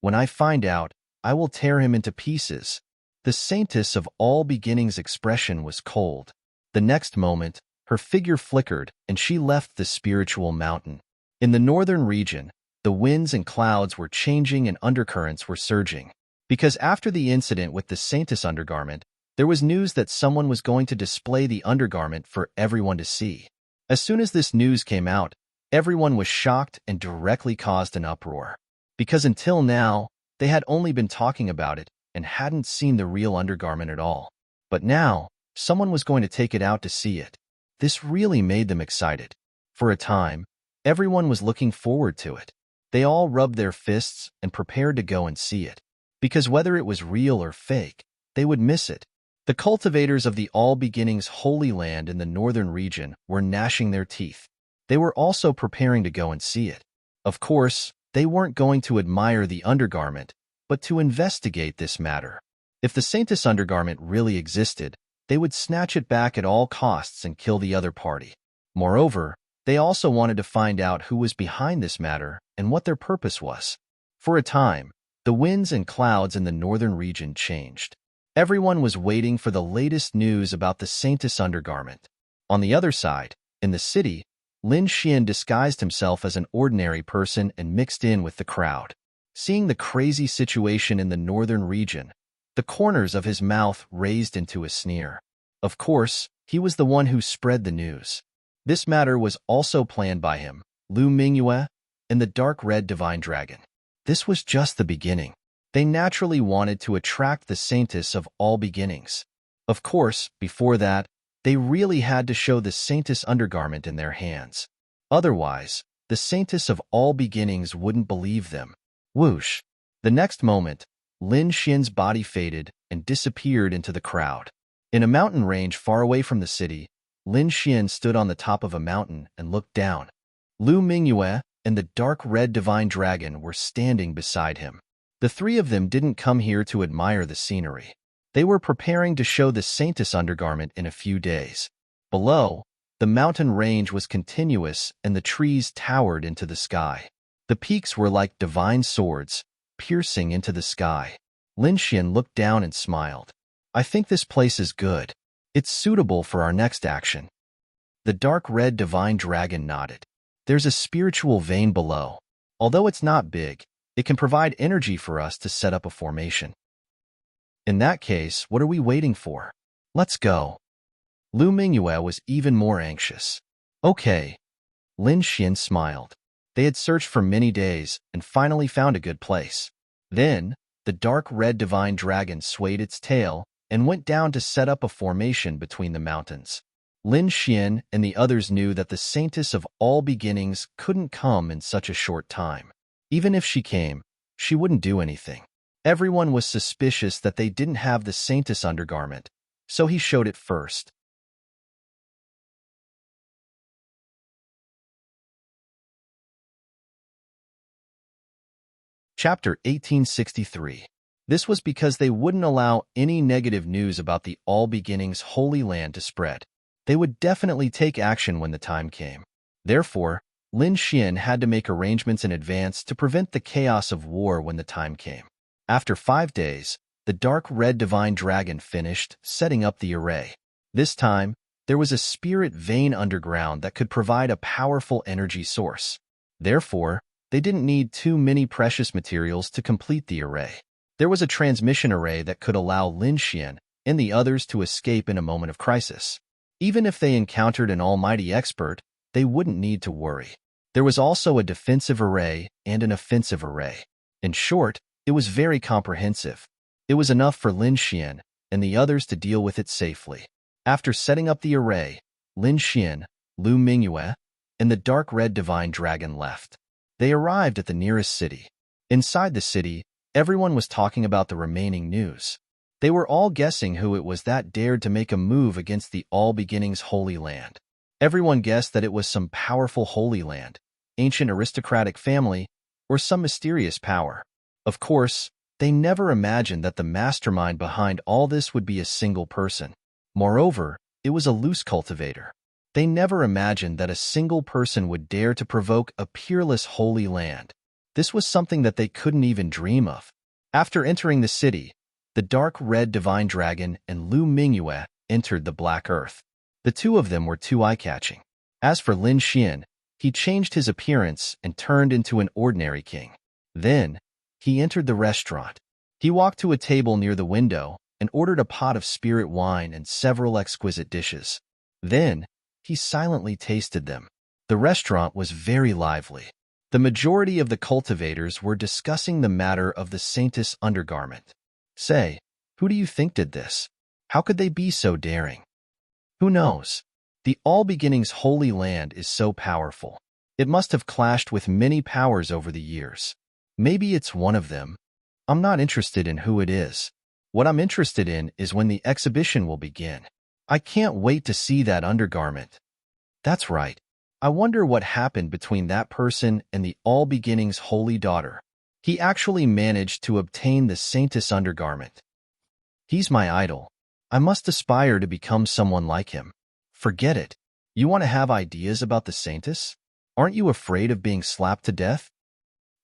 A: When I find out, I will tear him into pieces. The saintess of all beginnings' expression was cold. The next moment, her figure flickered and she left the spiritual mountain. In the northern region, the winds and clouds were changing and undercurrents were surging. Because after the incident with the saintess undergarment, there was news that someone was going to display the undergarment for everyone to see. As soon as this news came out, everyone was shocked and directly caused an uproar. Because until now, they had only been talking about it and hadn't seen the real undergarment at all. But now, someone was going to take it out to see it. This really made them excited. For a time, everyone was looking forward to it. They all rubbed their fists and prepared to go and see it. Because whether it was real or fake, they would miss it. The cultivators of the All Beginnings Holy Land in the northern region were gnashing their teeth. They were also preparing to go and see it. Of course, they weren't going to admire the undergarment, but to investigate this matter. If the saintess undergarment really existed, they would snatch it back at all costs and kill the other party. Moreover, they also wanted to find out who was behind this matter and what their purpose was. For a time, the winds and clouds in the northern region changed. Everyone was waiting for the latest news about the saintess undergarment. On the other side, in the city, Lin Xian disguised himself as an ordinary person and mixed in with the crowd. Seeing the crazy situation in the northern region, the corners of his mouth raised into a sneer. Of course, he was the one who spread the news. This matter was also planned by him, Lu Mingyue, and the dark red divine dragon. This was just the beginning. They naturally wanted to attract the saintess of all beginnings. Of course, before that, they really had to show the saintess undergarment in their hands. Otherwise, the saintess of all beginnings wouldn't believe them. Whoosh! The next moment, Lin Xian's body faded and disappeared into the crowd. In a mountain range far away from the city, Lin Xian stood on the top of a mountain and looked down. Lu Mingyue and the dark red divine dragon were standing beside him. The three of them didn't come here to admire the scenery. They were preparing to show the saintess undergarment in a few days. Below, the mountain range was continuous and the trees towered into the sky. The peaks were like divine swords, piercing into the sky. Lin Xian looked down and smiled. I think this place is good. It's suitable for our next action. The dark red divine dragon nodded. There's a spiritual vein below. Although it's not big, it can provide energy for us to set up a formation. In that case, what are we waiting for? Let's go. Lu Mingyue was even more anxious. Okay. Lin Xian smiled. They had searched for many days and finally found a good place. Then, the dark red divine dragon swayed its tail and went down to set up a formation between the mountains. Lin Xian and the others knew that the saintess of all beginnings couldn't come in such a short time. Even if she came, she wouldn't do anything. Everyone was suspicious that they didn't have the saintess undergarment, so he showed it first. Chapter 1863. This was because they wouldn't allow any negative news about the All Beginnings Holy Land to spread. They would definitely take action when the time came. Therefore, Lin Xian had to make arrangements in advance to prevent the chaos of war when the time came. After 5 days, the dark red divine dragon finished setting up the array. This time, there was a spirit vein underground that could provide a powerful energy source. Therefore, they didn't need too many precious materials to complete the array. There was a transmission array that could allow Lin Xian and the others to escape in a moment of crisis. Even if they encountered an almighty expert, they wouldn't need to worry. There was also a defensive array and an offensive array. In short, it was very comprehensive. It was enough for Lin Xian and the others to deal with it safely. After setting up the array, Lin Xian, Lu Mingyue, and the dark red divine dragon left. They arrived at the nearest city. Inside the city, everyone was talking about the remaining news. They were all guessing who it was that dared to make a move against the All Beginnings Holy Land. Everyone guessed that it was some powerful Holy Land, ancient aristocratic family, or some mysterious power. Of course, they never imagined that the mastermind behind all this would be a single person. Moreover, it was a loose cultivator. They never imagined that a single person would dare to provoke a peerless Holy Land. This was something that they couldn't even dream of. After entering the city, the dark red divine dragon and Lu Mingyue entered the Black Earth. The two of them were too eye-catching. As for Lin Xian, he changed his appearance and turned into an ordinary king. Then, he entered the restaurant. He walked to a table near the window and ordered a pot of spirit wine and several exquisite dishes. Then, he silently tasted them. The restaurant was very lively. The majority of the cultivators were discussing the matter of the saintess undergarment. Say, who do you think did this? How could they be so daring? Who knows? The All Beginnings Holy Land is so powerful. It must have clashed with many powers over the years. Maybe it's one of them. I'm not interested in who it is. What I'm interested in is when the exhibition will begin. I can't wait to see that undergarment. That's right. I wonder what happened between that person and the All Beginnings Holy Daughter. He actually managed to obtain the saintess undergarment. He's my idol. I must aspire to become someone like him. Forget it. You want to have ideas about the saintess? Aren't you afraid of being slapped to death?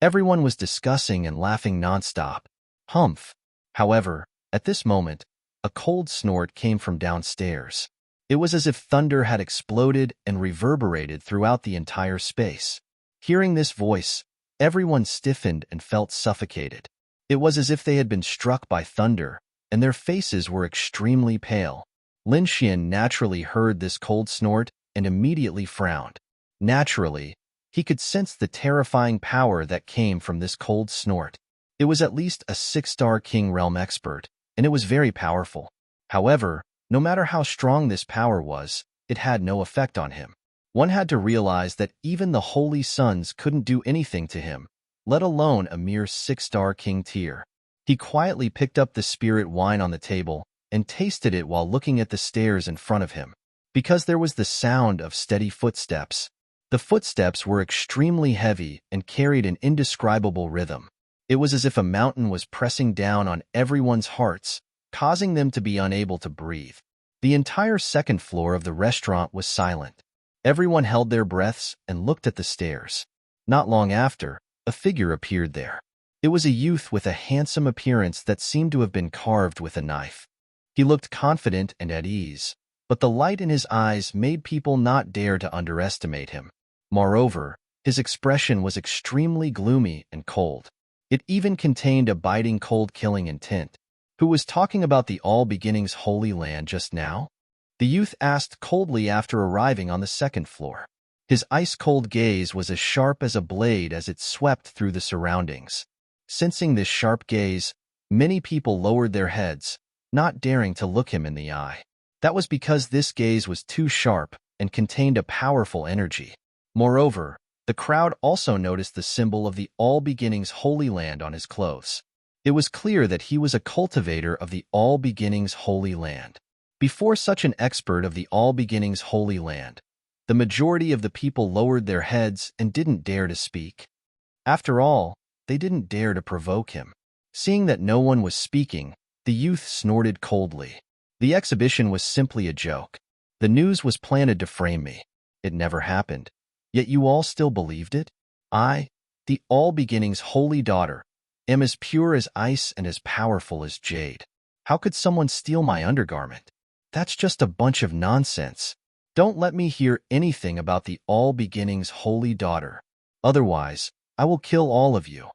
A: Everyone was discussing and laughing nonstop. Humph. However, at this moment, a cold snort came from downstairs. It was as if thunder had exploded and reverberated throughout the entire space. Hearing this voice, everyone stiffened and felt suffocated. It was as if they had been struck by thunder, and their faces were extremely pale. Lin Xian naturally heard this cold snort and immediately frowned. Naturally, he could sense the terrifying power that came from this cold snort. It was at least a 6-star King Realm expert, and it was very powerful. However, no matter how strong this power was, it had no effect on him. One had to realize that even the Holy Suns couldn't do anything to him, let alone a mere 6-star King tier. He quietly picked up the spirit wine on the table and tasted it while looking at the stairs in front of him. Because there was the sound of steady footsteps. The footsteps were extremely heavy and carried an indescribable rhythm. It was as if a mountain was pressing down on everyone's hearts, causing them to be unable to breathe. The entire second floor of the restaurant was silent. Everyone held their breaths and looked at the stairs. Not long after, a figure appeared there. It was a youth with a handsome appearance that seemed to have been carved with a knife. He looked confident and at ease, but the light in his eyes made people not dare to underestimate him. Moreover, his expression was extremely gloomy and cold. It even contained a biting cold-killing intent. Who was talking about the All Beginnings Holy Land just now? The youth asked coldly after arriving on the second floor. His ice-cold gaze was as sharp as a blade as it swept through the surroundings. Sensing this sharp gaze, many people lowered their heads, not daring to look him in the eye. That was because this gaze was too sharp and contained a powerful energy. Moreover, the crowd also noticed the symbol of the All Beginnings Holy Land on his clothes. It was clear that he was a cultivator of the All Beginnings Holy Land. Before such an expert of the All Beginnings Holy Land, the majority of the people lowered their heads and didn't dare to speak. After all, they didn't dare to provoke him. Seeing that no one was speaking, the youth snorted coldly. The exhibition was simply a joke. The news was planted to frame me. It never happened. Yet you all still believed it? I, the All Beginnings Holy Daughter, am as pure as ice and as powerful as jade. How could someone steal my undergarment? That's just a bunch of nonsense. Don't let me hear anything about the All Beginnings Holy Daughter. Otherwise, I will kill all of you.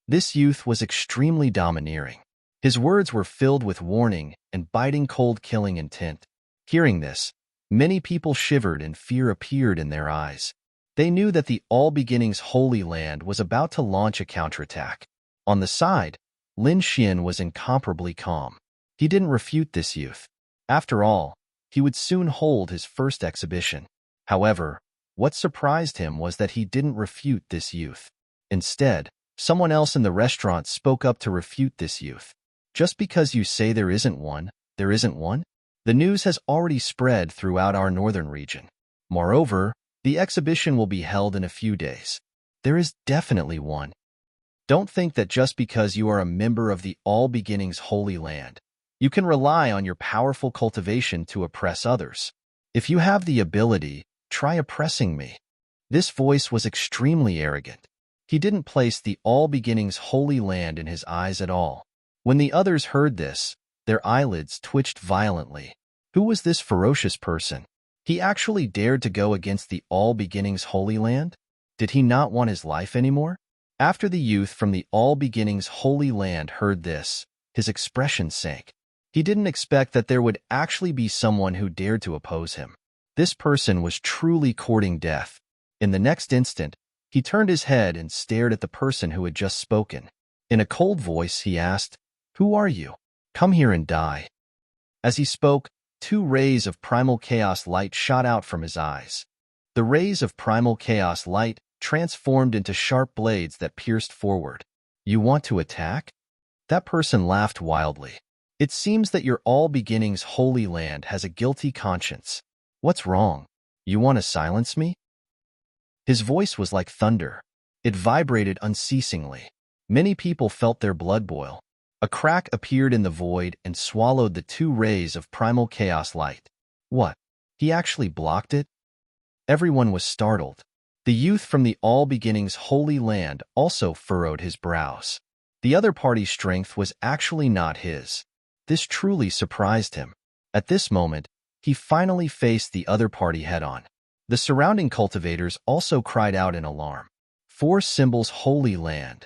A: This youth was extremely domineering. His words were filled with warning and biting cold-killing intent. Hearing this, many people shivered and fear appeared in their eyes. They knew that the All Beginnings Holy Land was about to launch a counterattack. On the side, Lin Xian was incomparably calm. He didn't refute this youth. After all, he would soon hold his first exhibition. However, what surprised him was that he didn't refute this youth. Instead, someone else in the restaurant spoke up to refute this youth. Just because you say there isn't one, there isn't one? The news has already spread throughout our northern region. Moreover, the exhibition will be held in a few days. There is definitely one. Don't think that just because you are a member of the All Beginnings Holy Land, you can rely on your powerful cultivation to oppress others. If you have the ability, try oppressing me. This voice was extremely arrogant. He didn't place the All Beginnings Holy Land in his eyes at all. When the others heard this, their eyelids twitched violently. Who was this ferocious person? He actually dared to go against the All Beginnings Holy Land? Did he not want his life anymore? After the youth from the All Beginnings Holy Land heard this, his expression sank. He didn't expect that there would actually be someone who dared to oppose him. This person was truly courting death. In the next instant, he turned his head and stared at the person who had just spoken. In a cold voice, he asked, "Who are you? Come here and die." As he spoke, 2 rays of primal chaos light shot out from his eyes. The rays of primal chaos light transformed into sharp blades that pierced forward. "You want to attack?" That person laughed wildly. "It seems that your All Beginnings Holy Land has a guilty conscience. What's wrong? You want to silence me?" His voice was like thunder. It vibrated unceasingly. Many people felt their blood boil. A crack appeared in the void and swallowed the 2 rays of primal chaos light. What? He actually blocked it? Everyone was startled. The youth from the All Beginnings Holy Land also furrowed his brows. The other party's strength was actually not his. This truly surprised him. At this moment, he finally faced the other party head-on. The surrounding cultivators also cried out in alarm. 4 symbols Holy Land.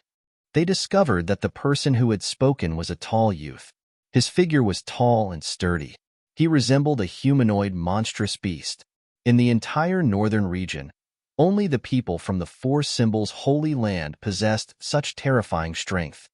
A: They discovered that the person who had spoken was a tall youth. His figure was tall and sturdy. He resembled a humanoid monstrous beast. In the entire northern region, only the people from the Four Symbols Holy Land possessed such terrifying strength.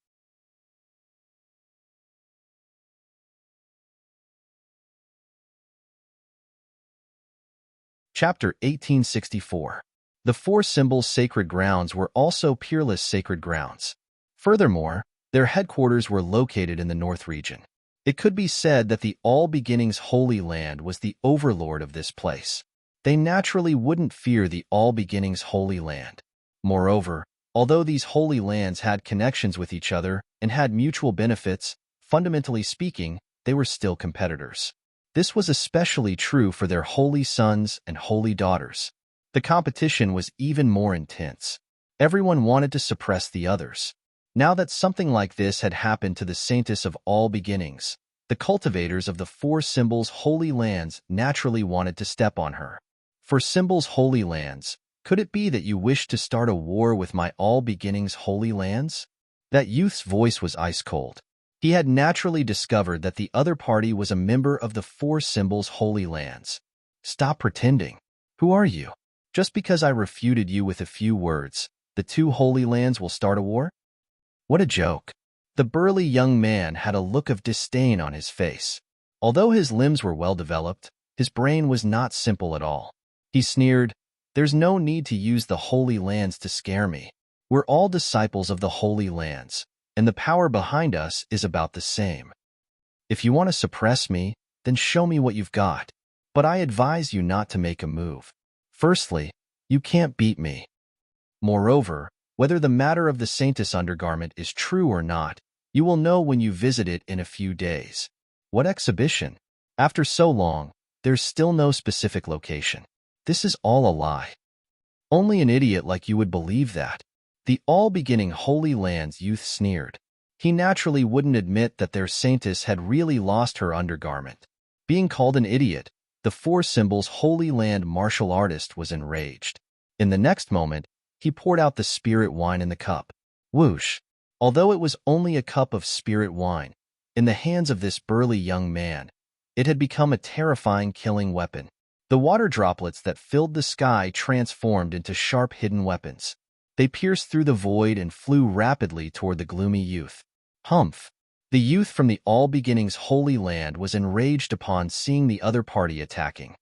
A: Chapter 1864. The Four Symbols Sacred Grounds were also peerless sacred grounds. Furthermore, their headquarters were located in the North region. It could be said that the All Beginnings Holy Land was the overlord of this place. They naturally wouldn't fear the All Beginnings Holy Land. Moreover, although these holy lands had connections with each other and had mutual benefits, fundamentally speaking, they were still competitors. This was especially true for their holy sons and holy daughters. The competition was even more intense. Everyone wanted to suppress the others. Now that something like this had happened to the Saintess of All Beginnings, the cultivators of the Four Symbols Holy Lands naturally wanted to step on her. For Symbols Holy Lands, could it be that you wished to start a war with my All Beginnings Holy Lands? That youth's voice was ice-cold. He had naturally discovered that the other party was a member of the Four Symbols Holy Lands. Stop pretending. Who are you? Just because I refuted you with a few words, the two Holy Lands will start a war? What a joke. The burly young man had a look of disdain on his face. Although his limbs were well developed, his brain was not simple at all. He sneered, "There's no need to use the Holy Lands to scare me. We're all disciples of the Holy Lands, and the power behind us is about the same. If you want to suppress me, then show me what you've got. But I advise you not to make a move. Firstly, you can't beat me. Moreover, whether the matter of the Saintess undergarment is true or not, you will know when you visit it in a few days." What exhibition? After so long, there's still no specific location. This is all a lie. Only an idiot like you would believe that. The all-beginning Holy Lands youth sneered. He naturally wouldn't admit that their Saintess had really lost her undergarment. Being called an idiot, the Four Symbols Holy Land martial artist was enraged. In the next moment, he poured out the spirit wine in the cup. Whoosh! Although it was only a cup of spirit wine, in the hands of this burly young man, it had become a terrifying killing weapon. The water droplets that filled the sky transformed into sharp hidden weapons. They pierced through the void and flew rapidly toward the gloomy youth. Humph! The youth from the All Beginnings Holy Land was enraged upon seeing the other party attacking.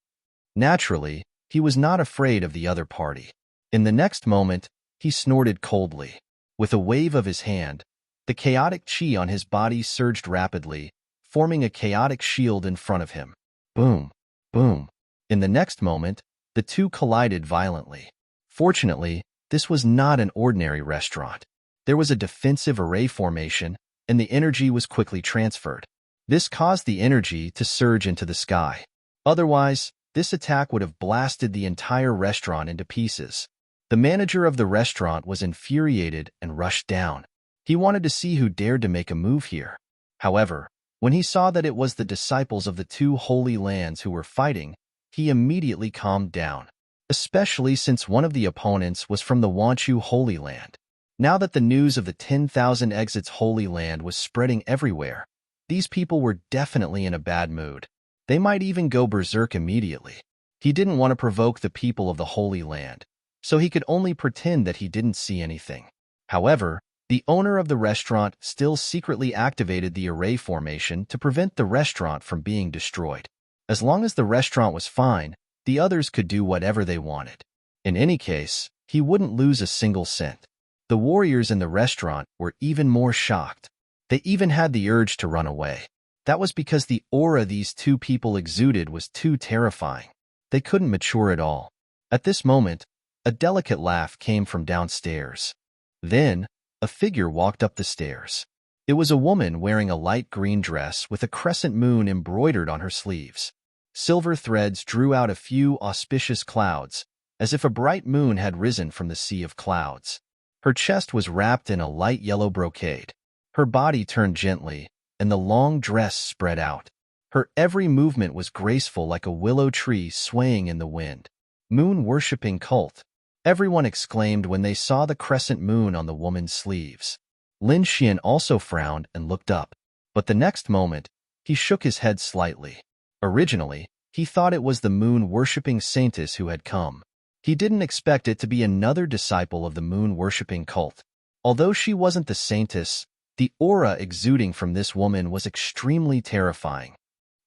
A: Naturally, he was not afraid of the other party. In the next moment, he snorted coldly. With a wave of his hand, the chaotic chi on his body surged rapidly, forming a chaotic shield in front of him. Boom! Boom! In the next moment, the two collided violently. Fortunately, this was not an ordinary restaurant. There was a defensive array formation, and the energy was quickly transferred. This caused the energy to surge into the sky. Otherwise, this attack would have blasted the entire restaurant into pieces. The manager of the restaurant was infuriated and rushed down. He wanted to see who dared to make a move here. However, when he saw that it was the disciples of the two Holy Lands who were fighting, he immediately calmed down, especially since one of the opponents was from the Wanchu Holy Land. Now that the news of the 10,000 Exits Holy Land was spreading everywhere, these people were definitely in a bad mood. They might even go berserk immediately. He didn't want to provoke the people of the Holy Land, so he could only pretend that he didn't see anything. However, the owner of the restaurant still secretly activated the array formation to prevent the restaurant from being destroyed. As long as the restaurant was fine, the others could do whatever they wanted. In any case, he wouldn't lose a single cent. The warriors in the restaurant were even more shocked. They even had the urge to run away. That was because the aura these two people exuded was too terrifying. They couldn't mature at all. At this moment, a delicate laugh came from downstairs. Then, a figure walked up the stairs. It was a woman wearing a light green dress with a crescent moon embroidered on her sleeves. Silver threads drew out a few auspicious clouds, as if a bright moon had risen from the sea of clouds. Her chest was wrapped in a light yellow brocade. Her body turned gently, and the long dress spread out. Her every movement was graceful like a willow tree swaying in the wind. Moon-worshipping cult. Everyone exclaimed when they saw the crescent moon on the woman's sleeves. Lin Xian also frowned and looked up, but the next moment, he shook his head slightly. Originally, He thought it was the moon-worshipping saintess who had come. He didn't expect it to be another disciple of the moon-worshipping cult. Although she wasn't the saintess, the aura exuding from this woman was extremely terrifying.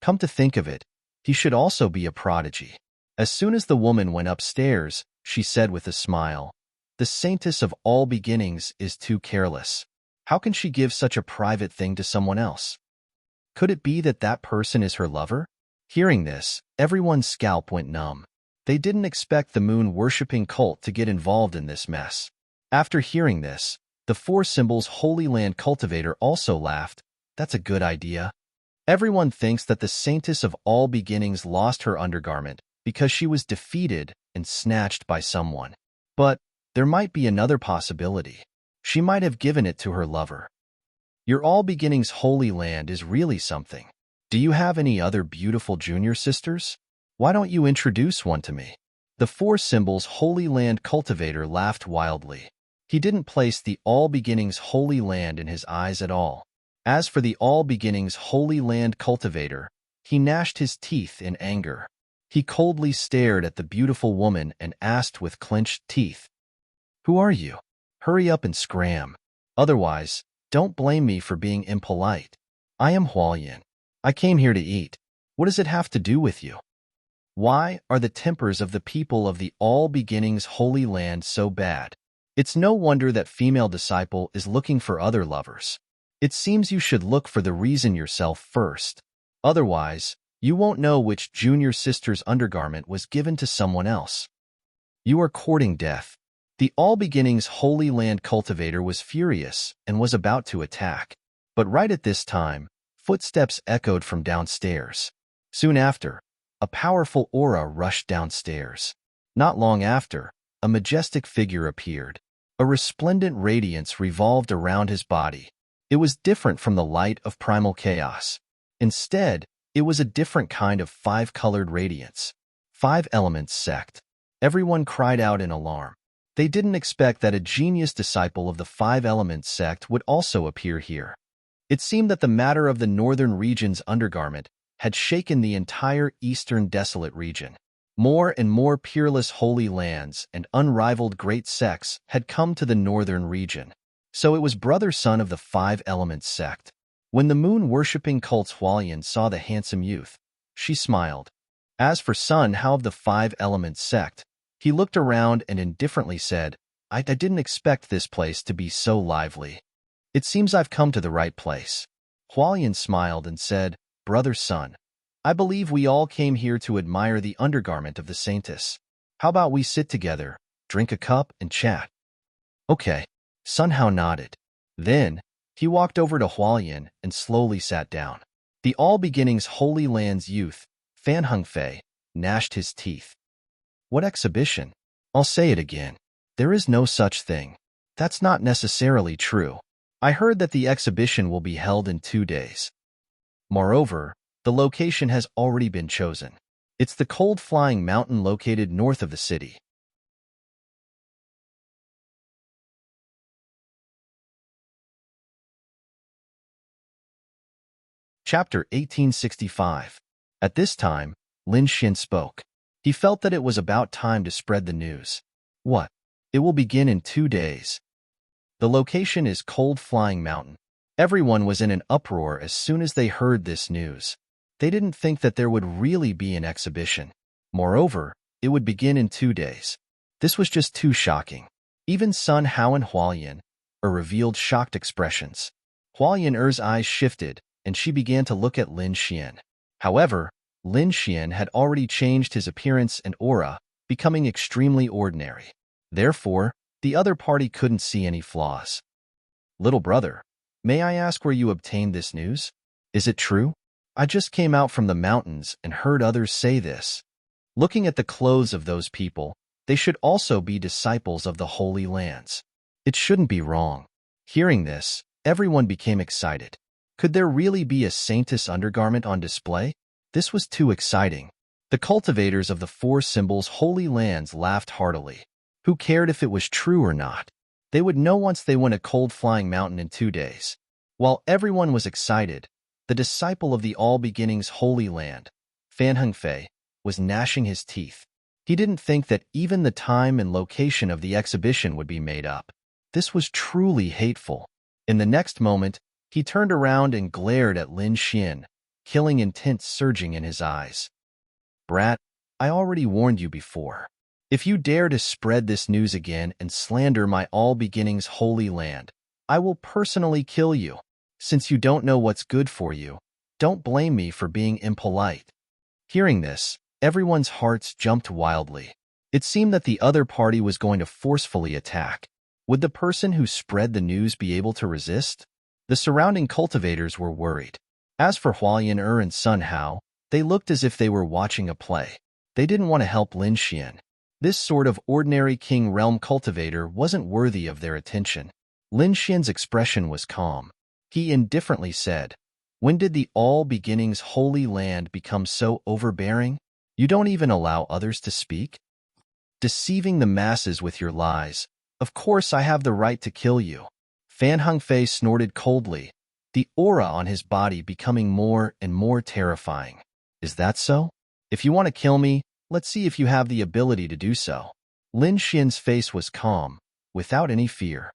A: Come to think of it, he should also be a prodigy. As soon as the woman went upstairs, she said with a smile, "The saintess of all beginnings is too careless. How can she give such a private thing to someone else? Could it be that that person is her lover?" Hearing this, everyone's scalp went numb. They didn't expect the moon-worshipping cult to get involved in this mess. After hearing this, the Four Symbols Holy Land cultivator also laughed. "That's a good idea. Everyone thinks that the saintess of all beginnings lost her undergarment because she was defeated and snatched by someone. But there might be another possibility. She might have given it to her lover. Your All Beginnings Holy Land is really something. Do you have any other beautiful junior sisters? Why don't you introduce one to me?" The Four Symbols Holy Land cultivator laughed wildly. He didn't place the All Beginnings Holy Land in his eyes at all. As for the All Beginnings Holy Land cultivator, he gnashed his teeth in anger. He coldly stared at the beautiful woman and asked with clenched teeth, "Who are you? Hurry up and scram. Otherwise, don't blame me for being impolite. I am Hualien. I came here to eat. What does it have to do with you? Why are the tempers of the people of the All Beginnings Holy Land so bad? It's no wonder that female disciple is looking for other lovers. It seems you should look for the reason yourself first. Otherwise, you won't know which junior sister's undergarment was given to someone else. You are courting death." The All Beginnings Holy Land cultivator was furious and was about to attack. But right at this time, footsteps echoed from downstairs. Soon after, a powerful aura rushed downstairs. Not long after, a majestic figure appeared. A resplendent radiance revolved around his body. It was different from the light of primal chaos. Instead, it was a different kind of five-colored radiance. Five Elements sect. Everyone cried out in alarm. They didn't expect that a genius disciple of the Five Elements sect would also appear here. It seemed that the matter of the northern region's undergarment had shaken the entire eastern desolate region. More and more peerless holy lands and unrivaled great sects had come to the northern region. So it was brother Sun of the Five Elements sect. When the moon-worshipping cult's Hualien saw the handsome youth, she smiled. As for Sun Hao of the Five Elements sect, he looked around and indifferently said, I didn't expect this place to be so lively. It seems I've come to the right place." Hualien smiled and said, "Brother Sun, I believe we all came here to admire the undergarment of the saintess. How about we sit together, drink a cup, and chat?" "Okay." Sun Hao nodded. Then, he walked over to Hualien and slowly sat down. The All Beginnings Holy Land's youth, Fan Hengfei, gnashed his teeth. "What exhibition? I'll say it again. There is no such thing. That's not necessarily true. I heard that the exhibition will be held in 2 days. Moreover, the location has already been chosen. It's the cold-flying mountain located north of the city." Chapter 1865. At this time, Lin Xian spoke. He felt that it was about time to spread the news. "What? It will begin in 2 days. The location is Cold Flying Mountain." Everyone was in an uproar as soon as they heard this news. They didn't think that there would really be an exhibition. Moreover, it would begin in 2 days. This was just too shocking. Even Sun Hao and Hualien revealed shocked expressions. Hualien eyes shifted, and she began to look at Lin Xian. However, Lin Xian had already changed his appearance and aura, becoming extremely ordinary. Therefore, the other party couldn't see any flaws. "Little brother, may I ask where you obtained this news? Is it true? I just came out from the mountains and heard others say this." Looking at the clothes of those people, they should also be disciples of the Holy Lands. It shouldn't be wrong. Hearing this, everyone became excited. Could there really be a saintess undergarment on display? This was too exciting. The cultivators of the Four Symbols Holy Lands laughed heartily. Who cared if it was true or not? They would know once they went a cold-flying mountain in 2 days. While everyone was excited, the disciple of the All Beginnings Holy Land, Fan Hengfei, was gnashing his teeth. He didn't think that even the time and location of the exhibition would be made up. This was truly hateful. In the next moment, he turned around and glared at Lin Xian, killing intent surging in his eyes. "Brat, I already warned you before. If you dare to spread this news again and slander my All Beginnings holy land, I will personally kill you. Since you don't know what's good for you, don't blame me for being impolite." Hearing this, everyone's hearts jumped wildly. It seemed that the other party was going to forcefully attack. Would the person who spread the news be able to resist? The surrounding cultivators were worried. As for Huayan and Sun Hao, they looked as if they were watching a play. They didn't want to help Lin Xian. This sort of ordinary king realm cultivator wasn't worthy of their attention. Lin Xian's expression was calm. He indifferently said, "When did the All Beginnings holy land become so overbearing? You don't even allow others to speak? Deceiving the masses with your lies. Of course I have the right to kill you." Fan Hengfei snorted coldly, the aura on his body becoming more and more terrifying. "Is that so? If you want to kill me, let's see if you have the ability to do so." Lin Xian's face was calm, without any fear.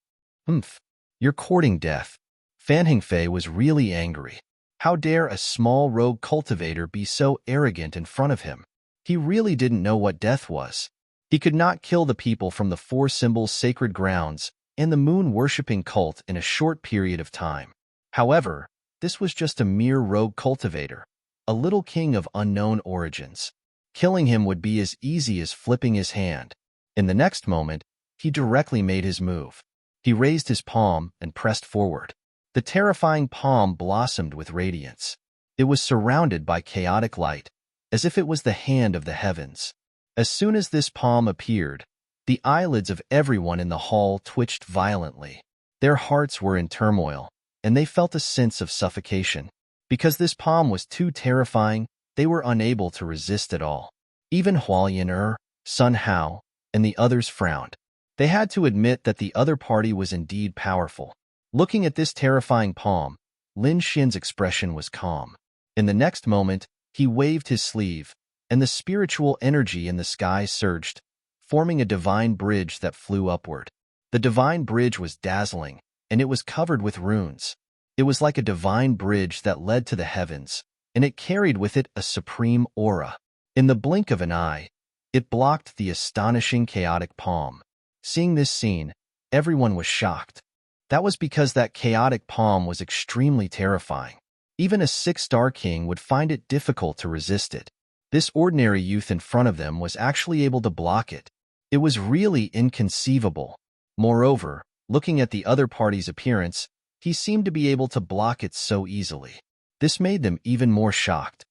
A: You're courting death." Fan Hengfei was really angry. How dare a small rogue cultivator be so arrogant in front of him? He really didn't know what death was. He could not kill the people from the Four Symbols sacred grounds and the moon-worshipping cult in a short period of time. However, this was just a mere rogue cultivator, a little king of unknown origins. Killing him would be as easy as flipping his hand. In the next moment, he directly made his move. He raised his palm and pressed forward. The terrifying palm blossomed with radiance. It was surrounded by chaotic light, as if it was the hand of the heavens. As soon as this palm appeared, the eyelids of everyone in the hall twitched violently. Their hearts were in turmoil, and they felt a sense of suffocation. Because this palm was too terrifying, they were unable to resist at all. Even Huayan, Sun Hao, and the others frowned. They had to admit that the other party was indeed powerful. Looking at this terrifying palm, Lin Xian's expression was calm. In the next moment, he waved his sleeve, and the spiritual energy in the sky surged, forming a divine bridge that flew upward. The divine bridge was dazzling, and it was covered with runes. It was like a divine bridge that led to the heavens, and it carried with it a supreme aura. In the blink of an eye, it blocked the astonishing chaotic palm. Seeing this scene, everyone was shocked. That was because that chaotic palm was extremely terrifying. Even a 6-star king would find it difficult to resist it. This ordinary youth in front of them was actually able to block it. It was really inconceivable. Moreover, looking at the other party's appearance, he seemed to be able to block it so easily. This made them even more shocked.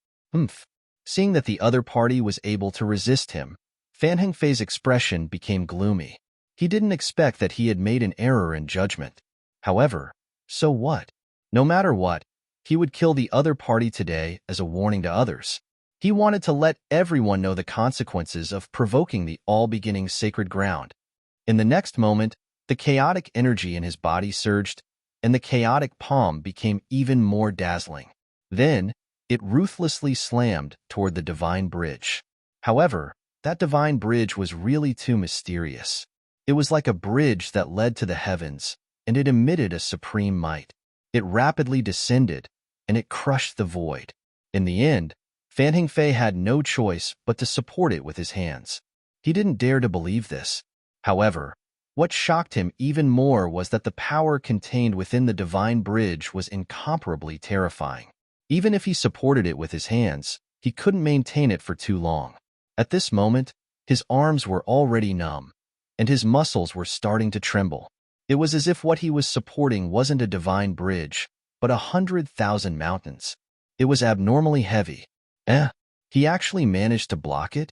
A: Seeing that the other party was able to resist him, Fan Hengfei's expression became gloomy. He didn't expect that he had made an error in judgment. However, so what? No matter what, he would kill the other party today as a warning to others. He wanted to let everyone know the consequences of provoking the All Beginnings sacred ground. In the next moment, the chaotic energy in his body surged, and the chaotic palm became even more dazzling. Then, it ruthlessly slammed toward the divine bridge. However, that divine bridge was really too mysterious. It was like a bridge that led to the heavens, and it emitted a supreme might. It rapidly descended, and it crushed the void. In the end, Fan Hengfei had no choice but to support it with his hands. He didn't dare to believe this. However, what shocked him even more was that the power contained within the divine bridge was incomparably terrifying. Even if he supported it with his hands, he couldn't maintain it for too long. At this moment, his arms were already numb, and his muscles were starting to tremble. It was as if what he was supporting wasn't a divine bridge, but 100,000 mountains. It was abnormally heavy. He actually managed to block it?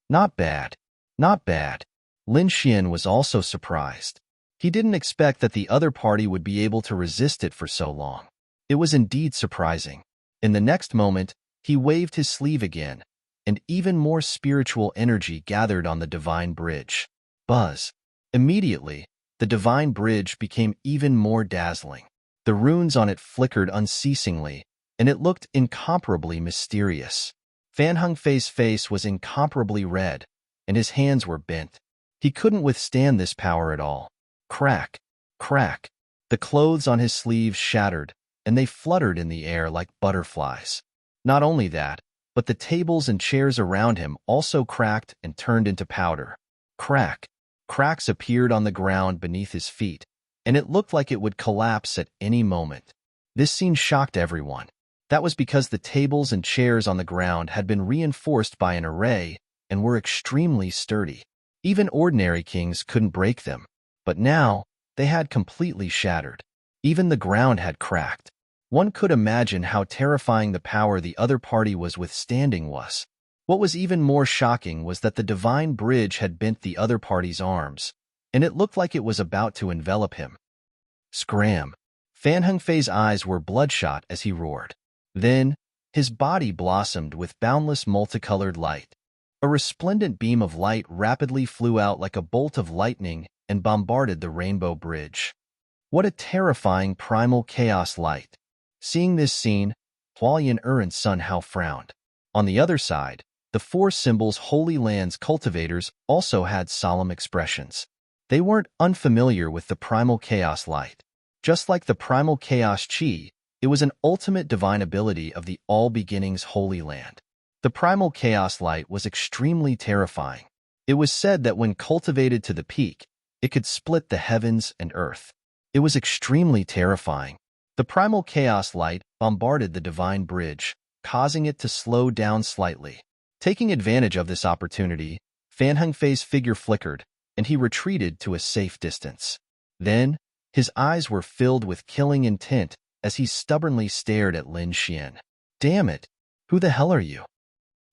A: Not bad. Not bad. Lin Xian was also surprised. He didn't expect that the other party would be able to resist it for so long. It was indeed surprising. In the next moment, he waved his sleeve again, and even more spiritual energy gathered on the divine bridge. Buzz. Immediately, the divine bridge became even more dazzling. The runes on it flickered unceasingly, and it looked incomparably mysterious. Fan Hengfei's face was incomparably red, and his hands were bent. He couldn't withstand this power at all. Crack, crack. The clothes on his sleeves shattered, and they fluttered in the air like butterflies. Not only that, but the tables and chairs around him also cracked and turned into powder. Crack. Cracks appeared on the ground beneath his feet, and it looked like it would collapse at any moment. This scene shocked everyone. That was because the tables and chairs on the ground had been reinforced by an array and were extremely sturdy. Even ordinary kings couldn't break them, but now they had completely shattered. Even the ground had cracked. One could imagine how terrifying the power the other party was withstanding was. What was even more shocking was that the divine bridge had bent the other party's arms, and it looked like it was about to envelop him. Scram! Fan Hengfei's eyes were bloodshot as he roared. Then, his body blossomed with boundless multicolored light. A resplendent beam of light rapidly flew out like a bolt of lightning and bombarded the rainbow bridge. What a terrifying primal chaos light! Seeing this scene, Hualien and Sun Hao frowned. On the other side, the four symbols' Holy Land's cultivators also had solemn expressions. They weren't unfamiliar with the primal chaos light. Just like the primal chaos chi, it was an ultimate divine ability of the All Beginnings Holy Land. The primal chaos light was extremely terrifying. It was said that when cultivated to the peak, it could split the heavens and earth. It was extremely terrifying. The primal chaos light bombarded the divine bridge, causing it to slow down slightly. Taking advantage of this opportunity, Fan Hengfei's figure flickered, and he retreated to a safe distance. Then, his eyes were filled with killing intent as he stubbornly stared at Lin Xian. Damn it! Who the hell are you?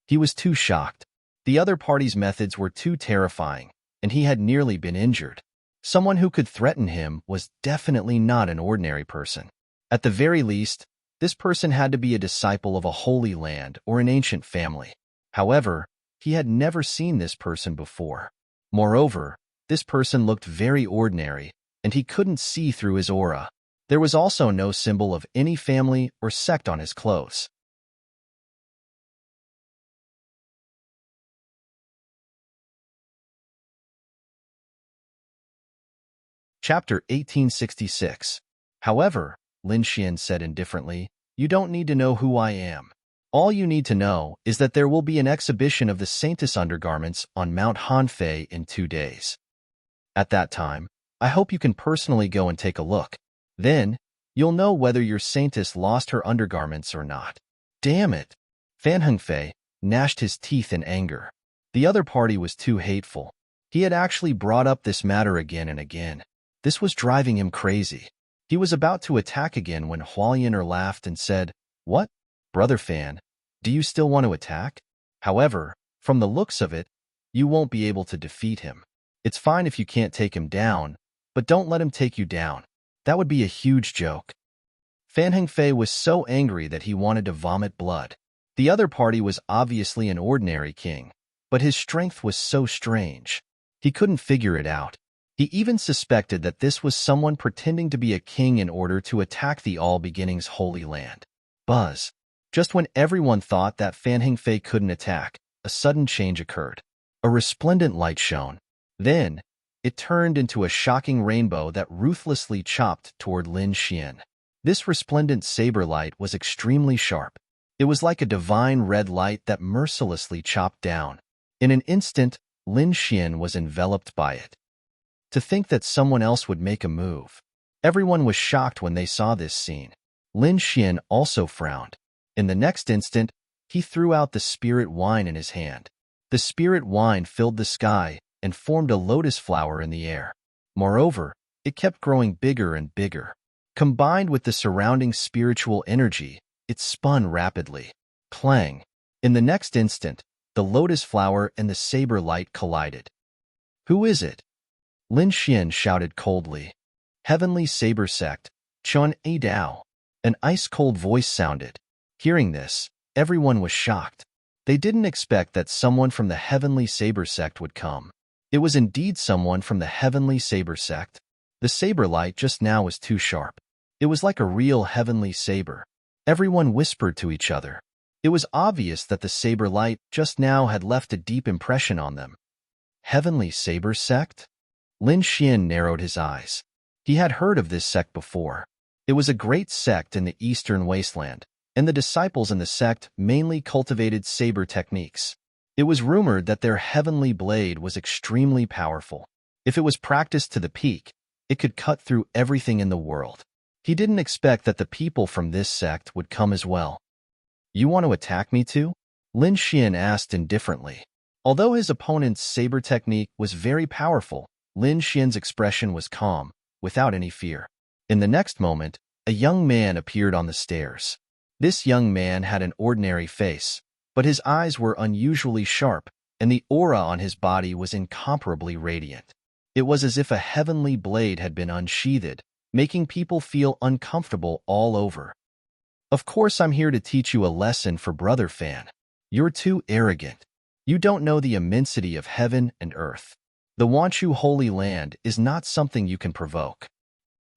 A: He was too shocked. The other party's methods were too terrifying, and he had nearly been injured. Someone who could threaten him was definitely not an ordinary person. At the very least, this person had to be a disciple of a holy land or an ancient family. However, he had never seen this person before. Moreover, this person looked very ordinary, and he couldn't see through his aura. There was also no symbol of any family or sect on his clothes. Chapter 1866. However, Lin Xian said indifferently, you don't need to know who I am. All you need to know is that there will be an exhibition of the Saintess undergarments on Mount Hanfei in 2 days. At that time, I hope you can personally go and take a look. Then, you'll know whether your Saintess lost her undergarments or not. Damn it! Fan Hengfei gnashed his teeth in anger. The other party was too hateful. He had actually brought up this matter again and again. This was driving him crazy. He was about to attack again when Hualien laughed and said, What? Brother Fan, do you still want to attack? However, from the looks of it, you won't be able to defeat him. It's fine if you can't take him down, but don't let him take you down. That would be a huge joke. Fan Hengfei was so angry that he wanted to vomit blood. The other party was obviously an ordinary king, but his strength was so strange. He couldn't figure it out. He even suspected that this was someone pretending to be a king in order to attack the All Beginnings Holy Land. Buzz. Just when everyone thought that Fan Hengfei couldn't attack, a sudden change occurred. A resplendent light shone. Then, it turned into a shocking rainbow that ruthlessly chopped toward Lin Xian. This resplendent saber light was extremely sharp. It was like a divine red light that mercilessly chopped down. In an instant, Lin Xian was enveloped by it. To think that someone else would make a move. Everyone was shocked when they saw this scene. Lin Xian also frowned. In the next instant, he threw out the spirit wine in his hand. The spirit wine filled the sky and formed a lotus flower in the air. Moreover, it kept growing bigger and bigger. Combined with the surrounding spiritual energy, it spun rapidly. Clang! In the next instant, the lotus flower and the saber light collided. Who is it? Lin Xian shouted coldly. Heavenly Saber Sect, Chun A Dao. An ice-cold voice sounded. Hearing this, everyone was shocked. They didn't expect that someone from the Heavenly Saber Sect would come. It was indeed someone from the Heavenly Saber Sect. The saber light just now was too sharp. It was like a real heavenly saber. Everyone whispered to each other. It was obvious that the saber light just now had left a deep impression on them. Heavenly Saber Sect? Lin Xian narrowed his eyes. He had heard of this sect before. It was a great sect in the eastern wasteland, and the disciples in the sect mainly cultivated saber techniques. It was rumored that their heavenly blade was extremely powerful. If it was practiced to the peak, it could cut through everything in the world. He didn't expect that the people from this sect would come as well. You want to attack me too? Lin Xian asked indifferently. Although his opponent's saber technique was very powerful, Lin Xian's expression was calm, without any fear. In the next moment, a young man appeared on the stairs. This young man had an ordinary face, but his eyes were unusually sharp, and the aura on his body was incomparably radiant. It was as if a heavenly blade had been unsheathed, making people feel uncomfortable all over. Of course, I'm here to teach you a lesson for Brother Fan. You're too arrogant. You don't know the immensity of heaven and earth. The Wanchu Holy Land is not something you can provoke.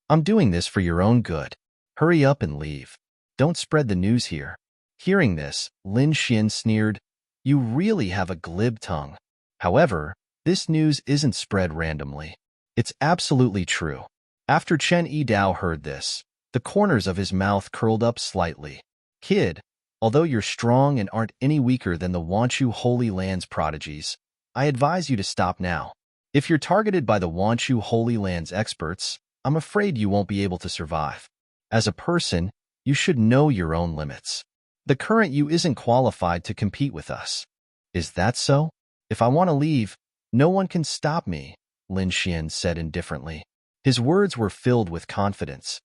A: I'm doing this for your own good. Hurry up and leave. Don't spread the news here. Hearing this, Lin Xian sneered, You really have a glib tongue. However, this news isn't spread randomly. It's absolutely true. After Chen Yidao heard this, the corners of his mouth curled up slightly. Kid, although you're strong and aren't any weaker than the Wanchu Holy Land's prodigies, I advise you to stop now. If you're targeted by the Wanchu Holy Land's experts, I'm afraid you won't be able to survive. As a person, you should know your own limits. The current you isn't qualified to compete with us. Is that so? If I want to leave, no one can stop me, Lin Xian said indifferently. His words were filled with confidence.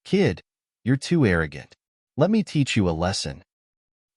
A: Kid, you're too arrogant. Let me teach you a lesson.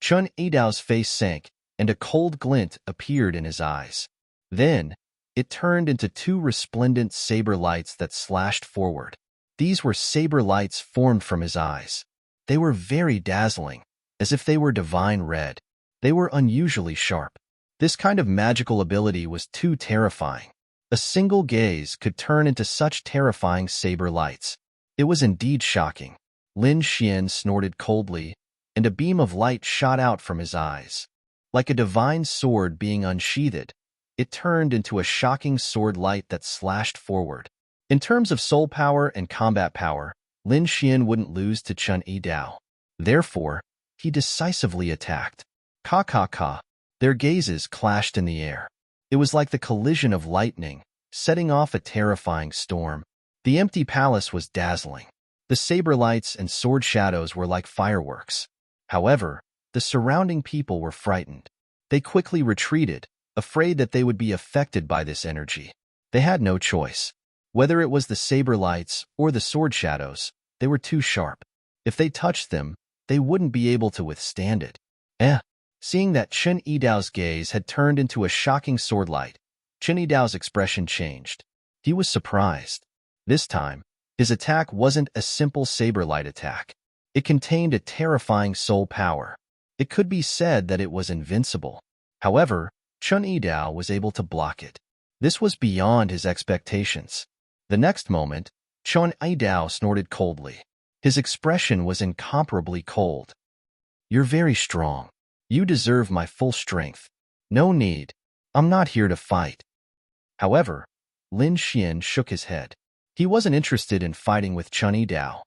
A: Chen Yidao's face sank, and a cold glint appeared in his eyes. Then, it turned into two resplendent saber lights that slashed forward. These were saber lights formed from his eyes. They were very dazzling, as if they were divine red. They were unusually sharp. This kind of magical ability was too terrifying. A single gaze could turn into such terrifying saber lights. It was indeed shocking. Lin Xian snorted coldly, and a beam of light shot out from his eyes. Like a divine sword being unsheathed, it turned into a shocking sword light that slashed forward. In terms of soul power and combat power, Lin Xian wouldn't lose to Chen Yidao. Therefore, he decisively attacked. Ka. Their gazes clashed in the air. It was like the collision of lightning, setting off a terrifying storm. The empty palace was dazzling. The saber lights and sword shadows were like fireworks. However, the surrounding people were frightened. They quickly retreated, afraid that they would be affected by this energy. They had no choice. Whether it was the saber lights or the sword shadows, they were too sharp. If they touched them, they wouldn't be able to withstand it. Seeing that Chen Yidao's gaze had turned into a shocking sword light, Chen Yidao's expression changed. He was surprised. This time, his attack wasn't a simple saber light attack. It contained a terrifying soul power. It could be said that it was invincible. However, Chen Yidao was able to block it. This was beyond his expectations. The next moment, Chen Yidao snorted coldly. His expression was incomparably cold. You're very strong. You deserve my full strength. No need. I'm not here to fight. However, Lin Xian shook his head. He wasn't interested in fighting with Chen Yidao.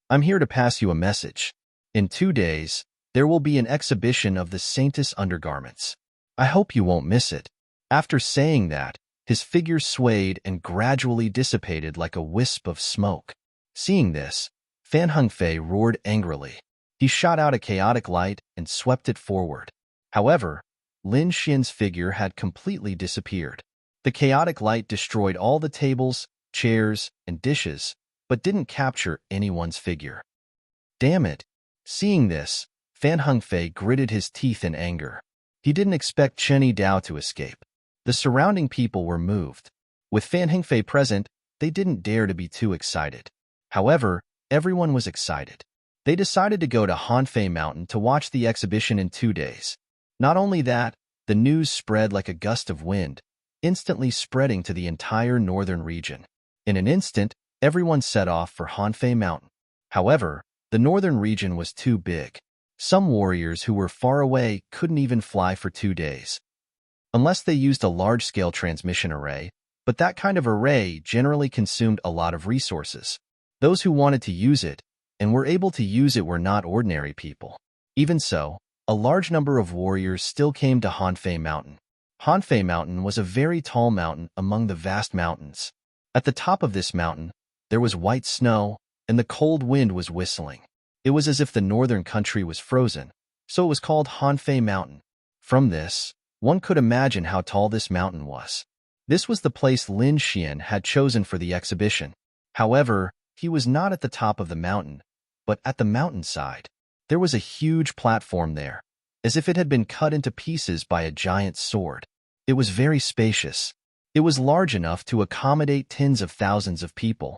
A: I'm here to pass you a message. In 2 days, there will be an exhibition of the Saintess undergarments. I hope you won't miss it. After saying that, his figure swayed and gradually dissipated like a wisp of smoke. Seeing this, Fan Hengfei roared angrily. He shot out a chaotic light and swept it forward. However, Lin Xian's figure had completely disappeared. The chaotic light destroyed all the tables, chairs, and dishes, but didn't capture anyone's figure. Damn it! Seeing this, Fan Hengfei gritted his teeth in anger. He didn't expect Chen Yidao to escape. The surrounding people were moved. With Fan Hengfei present, they didn't dare to be too excited. However, everyone was excited. They decided to go to Hanfei Mountain to watch the exhibition in 2 days. Not only that, the news spread like a gust of wind, instantly spreading to the entire northern region. In an instant, everyone set off for Hanfei Mountain. However, the northern region was too big. Some warriors who were far away couldn't even fly for 2 days, unless they used a large-scale transmission array, but that kind of array generally consumed a lot of resources. Those who wanted to use it and were able to use it were not ordinary people. Even so, a large number of warriors still came to Hanfei Mountain. Hanfei Mountain was a very tall mountain among the vast mountains. At the top of this mountain, there was white snow, and the cold wind was whistling. It was as if the northern country was frozen, so it was called Hanfei Mountain. From this, one could imagine how tall this mountain was. This was the place Lin Xian had chosen for the exhibition. However, he was not at the top of the mountain, but at the mountainside. There was a huge platform there, as if it had been cut into pieces by a giant sword. It was very spacious. It was large enough to accommodate tens of thousands of people.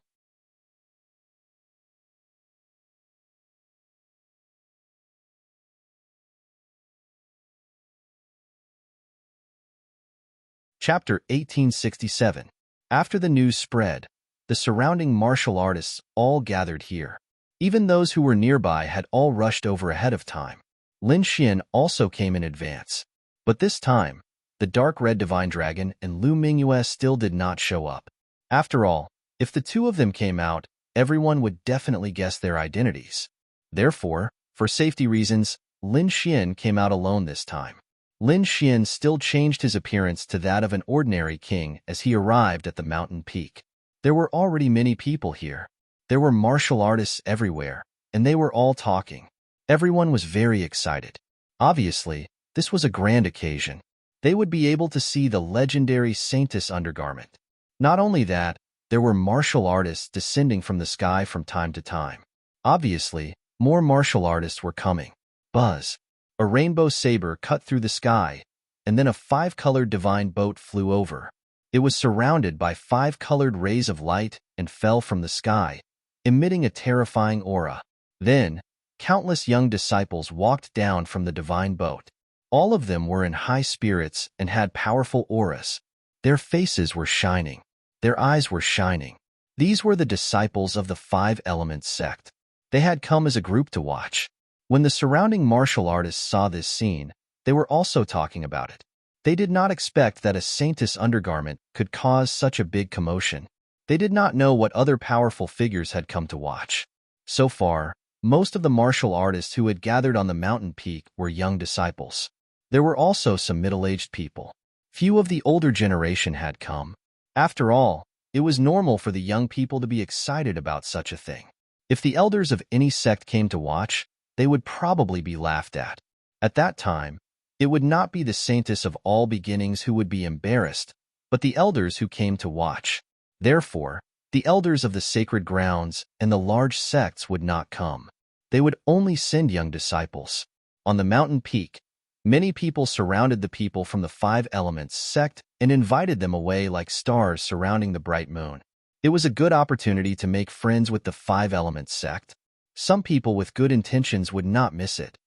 A: Chapter 1867. After the news spread, the surrounding martial artists all gathered here. Even those who were nearby had all rushed over ahead of time. Lin Xian also came in advance. But this time, the dark red divine dragon and Lu Mingyue still did not show up. After all, if the two of them came out, everyone would definitely guess their identities. Therefore, for safety reasons, Lin Xian came out alone this time. Lin Xian still changed his appearance to that of an ordinary king as he arrived at the mountain peak. There were already many people here. There were martial artists everywhere, and they were all talking. Everyone was very excited. Obviously, this was a grand occasion. They would be able to see the legendary Saintess undergarment. Not only that, there were martial artists descending from the sky from time to time. Obviously, more martial artists were coming. Buzz. A rainbow saber cut through the sky, and then a five-colored divine boat flew over. It was surrounded by five-colored rays of light and fell from the sky, emitting a terrifying aura. Then, countless young disciples walked down from the divine boat. All of them were in high spirits and had powerful auras. Their faces were shining. Their eyes were shining. These were the disciples of the Five Elements sect. They had come as a group to watch. When the surrounding martial artists saw this scene, they were also talking about it. They did not expect that a Saintess undergarment could cause such a big commotion. They did not know what other powerful figures had come to watch. So far, most of the martial artists who had gathered on the mountain peak were young disciples. There were also some middle-aged people. Few of the older generation had come. After all, it was normal for the young people to be excited about such a thing. If the elders of any sect came to watch, they would probably be laughed at. At that time, it would not be the Saintess of all beginnings who would be embarrassed, but the elders who came to watch. Therefore, the elders of the sacred grounds and the large sects would not come. They would only send young disciples. On the mountain peak, many people surrounded the people from the Five Elements sect and invited them away like stars surrounding the bright moon. It was a good opportunity to make friends with the Five Elements sect. Some people with good intentions would not miss it.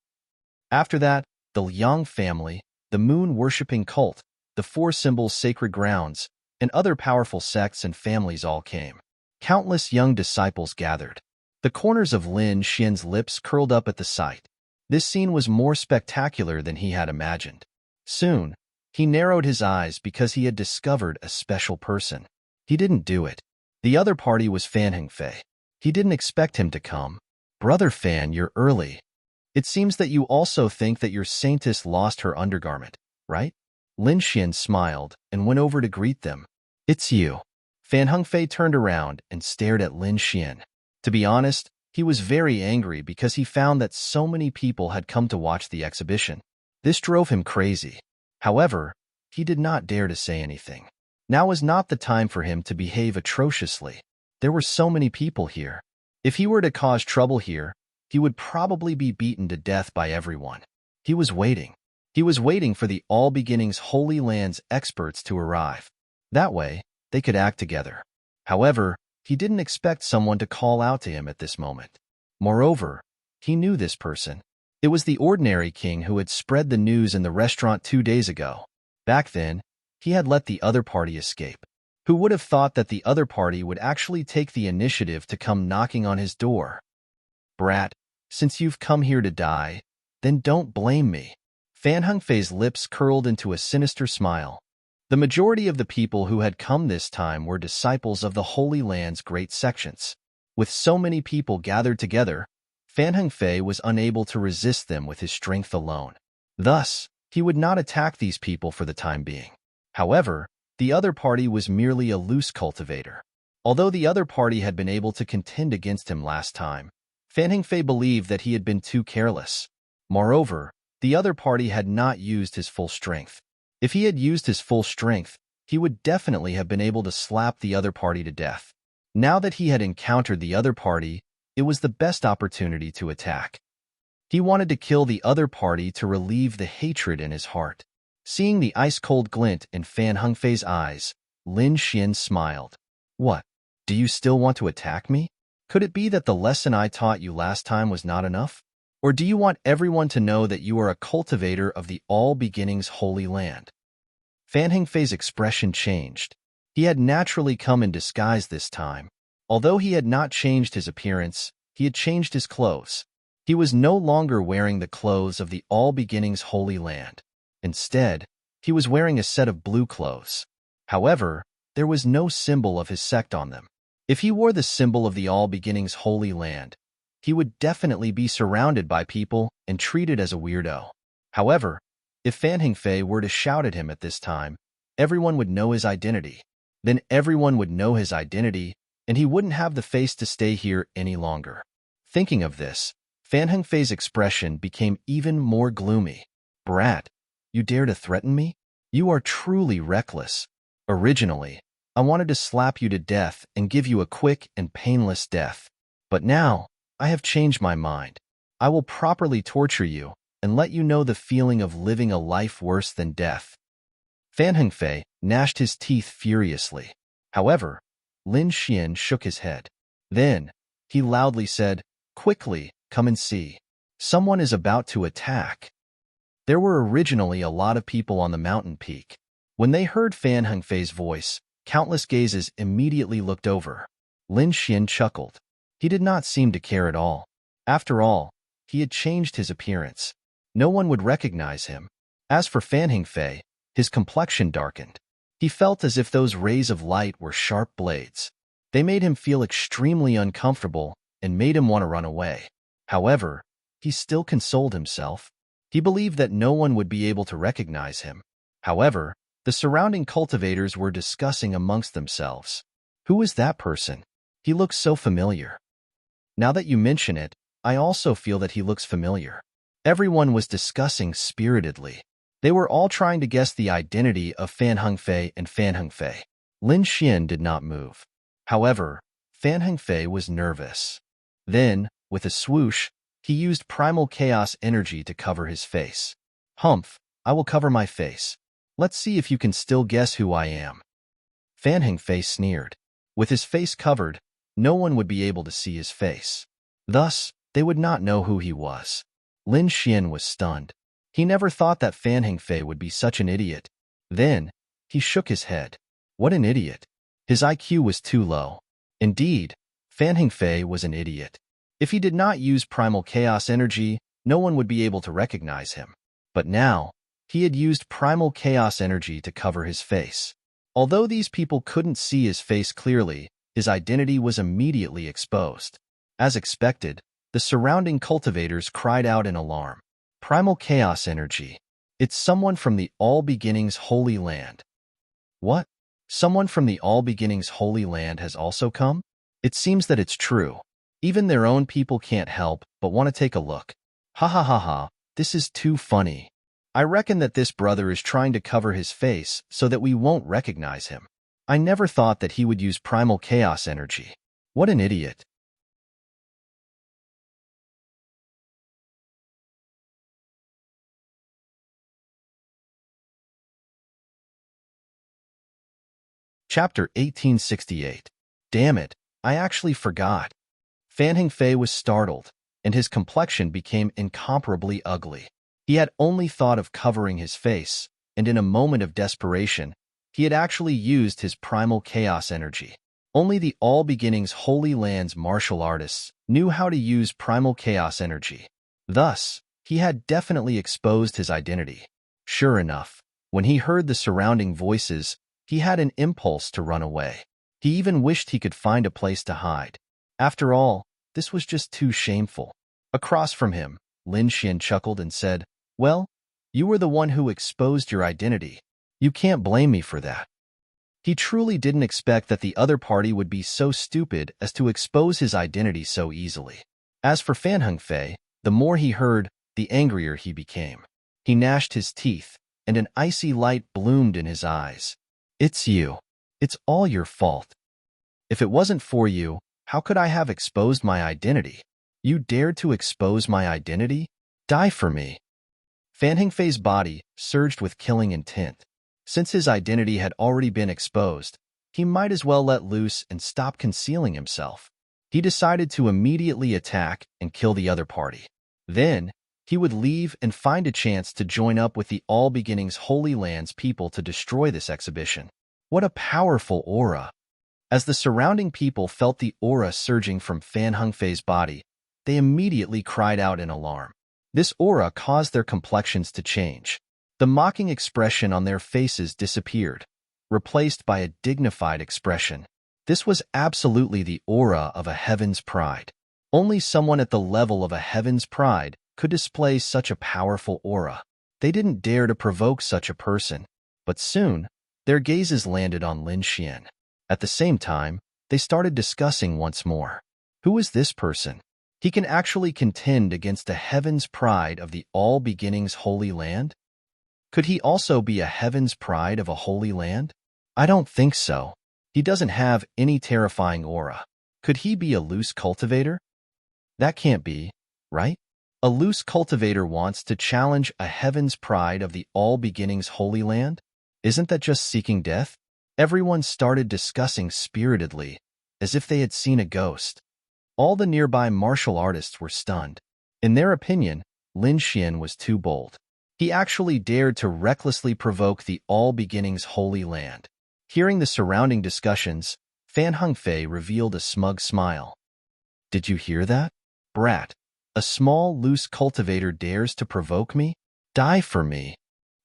A: After that, the Liang family, the moon-worshipping cult, the Four Symbols sacred grounds, and other powerful sects and families all came. Countless young disciples gathered. The corners of Lin Xian's lips curled up at the sight. This scene was more spectacular than he had imagined. Soon, he narrowed his eyes because he had discovered a special person. He didn't do it. The other party was Fan Hengfei. He didn't expect him to come. Brother Fan, you're early. It seems that you also think that your Saintess lost her undergarment, right? Lin Xian smiled and went over to greet them. It's you. Fan Hengfei turned around and stared at Lin Xian. To be honest, he was very angry because he found that so many people had come to watch the exhibition. This drove him crazy. However, he did not dare to say anything. Now was not the time for him to behave atrociously. There were so many people here. If he were to cause trouble here, he would probably be beaten to death by everyone. He was waiting. He was waiting for the All Beginnings Holy Land's experts to arrive. That way, they could act together. However, he didn't expect someone to call out to him at this moment. Moreover, he knew this person. It was the ordinary king who had spread the news in the restaurant 2 days ago. Back then, he had let the other party escape. Who would have thought that the other party would actually take the initiative to come knocking on his door? Brat, since you've come here to die, Then don't blame me. Fan Hengfei's lips curled into a sinister smile. The majority of the people who had come this time were disciples of the Holy Land's great sections. With so many people gathered together, Fan Hengfei was unable to resist them with his strength alone. Thus, he would not attack these people for the time being. However, the other party was merely a loose cultivator. Although the other party had been able to contend against him last time, Fan Hengfei believed that he had been too careless. Moreover, the other party had not used his full strength. If he had used his full strength, he would definitely have been able to slap the other party to death. Now that he had encountered the other party, it was the best opportunity to attack. He wanted to kill the other party to relieve the hatred in his heart. Seeing the ice-cold glint in Fan Hengfei's eyes, Lin Xian smiled. What? Do you still want to attack me? Could it be that the lesson I taught you last time was not enough? Or do you want everyone to know that you are a cultivator of the All Beginnings Holy Land? Fan Hengfei's expression changed. He had naturally come in disguise this time. Although he had not changed his appearance, he had changed his clothes. He was no longer wearing the clothes of the All Beginnings Holy Land. Instead, he was wearing a set of blue clothes. However, there was no symbol of his sect on them. If he wore the symbol of the All Beginnings Holy Land, he would definitely be surrounded by people and treated as a weirdo. However, if Fan Hengfei were to shout at him at this time, everyone would know his identity. Then everyone would know his identity, and he wouldn't have the face to stay here any longer. Thinking of this, Fan Hengfei's expression became even more gloomy. Brat, you dare to threaten me? You are truly reckless. Originally, I wanted to slap you to death and give you a quick and painless death. But now, I have changed my mind. I will properly torture you and let you know the feeling of living a life worse than death. Fan Hengfei gnashed his teeth furiously. However, Lin Xian shook his head. Then, he loudly said, Quickly, come and see. Someone is about to attack. There were originally a lot of people on the mountain peak. When they heard Fan Hengfei's voice, countless gazes immediately looked over. Lin Xian chuckled. He did not seem to care at all. After all, he had changed his appearance. No one would recognize him. As for Fan Hengfei, his complexion darkened. He felt as if those rays of light were sharp blades. They made him feel extremely uncomfortable and made him want to run away. However, he still consoled himself. He believed that no one would be able to recognize him. However, the surrounding cultivators were discussing amongst themselves. Who is that person? He looks so familiar. Now that you mention it, I also feel that he looks familiar. Everyone was discussing spiritedly. They were all trying to guess the identity of Fan Hengfei and Fan Hengfei. Lin Xian did not move. However, Fan Hengfei was nervous. Then, with a swoosh, he used primal chaos energy to cover his face. Humph, I will cover my face. Let's see if you can still guess who I am. Fan Hengfei sneered. With his face covered, no one would be able to see his face. Thus, they would not know who he was. Lin Xian was stunned. He never thought that Fan Hengfei would be such an idiot. Then, he shook his head. What an idiot. His IQ was too low. Indeed, Fan Hengfei was an idiot. If he did not use primal chaos energy, no one would be able to recognize him. But now, he had used primal chaos energy to cover his face. Although these people couldn't see his face clearly, his identity was immediately exposed. As expected, the surrounding cultivators cried out in alarm. Primal chaos energy. It's someone from the All Beginnings Holy Land. What? Someone from the All Beginnings Holy Land has also come? It seems that it's true. Even their own people can't help but want to take a look. Ha ha ha ha, this is too funny. I reckon that this brother is trying to cover his face so that we won't recognize him. I never thought that he would use primal chaos energy. What an idiot. Chapter 1868. Damn it, I actually forgot. Fan Hengfei was startled, and his complexion became incomparably ugly. He had only thought of covering his face, and in a moment of desperation, he had actually used his primal chaos energy. Only the All Beginnings Holy Land's martial artists knew how to use primal chaos energy. Thus, He had definitely exposed his identity. Sure enough, when he heard the surrounding voices, he had an impulse to run away. He even wished he could find a place to hide. After all, this was just too shameful. Across from him, Lin Xian chuckled and said, "Well, you were the one who exposed your identity. You can't blame me for that." He truly didn't expect that the other party would be so stupid as to expose his identity so easily. As for Fan Hengfei, the more he heard, the angrier he became. He gnashed his teeth, and an icy light bloomed in his eyes. "It's you. It's all your fault. If it wasn't for you, how could I have exposed my identity? You dared to expose my identity? Die for me." Fan Hengfei's body surged with killing intent. Since his identity had already been exposed, he might as well let loose and stop concealing himself. He decided to immediately attack and kill the other party. Then, he would leave and find a chance to join up with the All Beginnings Holy Lands people to destroy this exhibition. What a powerful aura! As the surrounding people felt the aura surging from Fan Hengfei's body, they immediately cried out in alarm. This aura caused their complexions to change. The mocking expression on their faces disappeared, replaced by a dignified expression. This was absolutely the aura of a heaven's pride. Only someone at the level of a heaven's pride could display such a powerful aura. They didn't dare to provoke such a person, but soon, their gazes landed on Lin Xian. At the same time, they started discussing once more. Who is this person? He can actually contend against the heaven's pride of the All Beginnings Holy Land? Could he also be a heaven's pride of a holy land? I don't think so. He doesn't have any terrifying aura. Could he be a loose cultivator? That can't be, right? A loose cultivator wants to challenge a heaven's pride of the All Beginnings Holy Land? Isn't that just seeking death? Everyone started discussing spiritedly, as if they had seen a ghost. All the nearby martial artists were stunned. In their opinion, Lin Xian was too bold. He actually dared to recklessly provoke the All Beginnings Holy Land. Hearing the surrounding discussions, Fan Hengfei revealed a smug smile. "Did you hear that? Brat, a small, loose cultivator dares to provoke me? Die for me."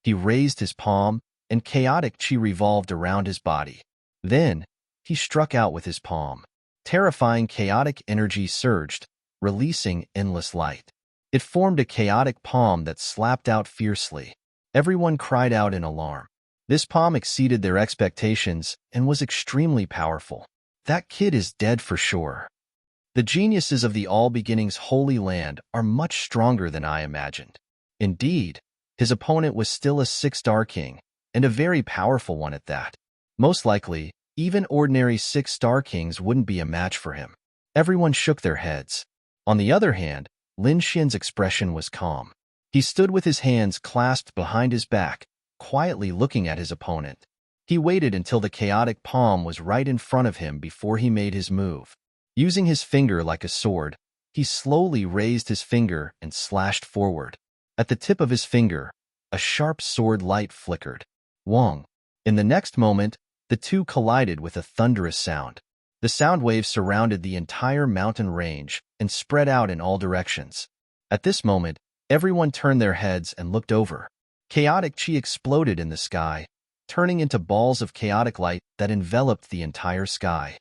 A: He raised his palm, and chaotic chi revolved around his body. Then, he struck out with his palm. Terrifying chaotic energy surged, releasing endless light. It formed a chaotic palm that slapped out fiercely. Everyone cried out in alarm. This palm exceeded their expectations and was extremely powerful. That kid is dead for sure. The geniuses of the All Beginnings Holy Land are much stronger than I imagined. Indeed, his opponent was still a 6-star king, and a very powerful one at that. Most likely, even ordinary 6-star kings wouldn't be a match for him. Everyone shook their heads. On the other hand, Lin Xian's expression was calm. He stood with his hands clasped behind his back, quietly looking at his opponent. He waited until the chaotic palm was right in front of him before he made his move. Using his finger like a sword, he slowly raised his finger and slashed forward. At the tip of his finger, a sharp sword light flickered. Wong. In the next moment, the two collided with a thunderous sound. The sound waves surrounded the entire mountain range and spread out in all directions. At this moment, everyone turned their heads and looked over. Chaotic chi exploded in the sky, turning into balls of chaotic light that enveloped the entire sky.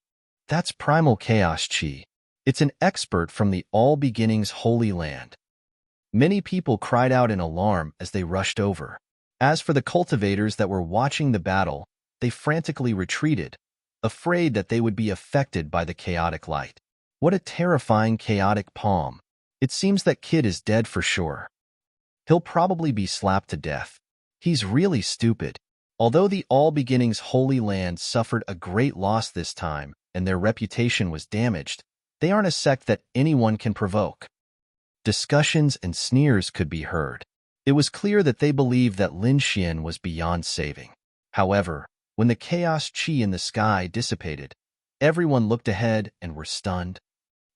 A: That's primal chaos chi. It's an expert from the All Beginnings Holy Land. Many people cried out in alarm as they rushed over. As for the cultivators that were watching the battle, they frantically retreated, afraid that they would be affected by the chaotic light. What a terrifying chaotic palm. It seems that kid is dead for sure. He'll probably be slapped to death. He's really stupid. Although the All Beginnings Holy Land suffered a great loss this time and their reputation was damaged, they aren't a sect that anyone can provoke. Discussions and sneers could be heard. It was clear that they believed that Lin Xian was beyond saving. However, when the chaos chi in the sky dissipated, everyone looked ahead and were stunned.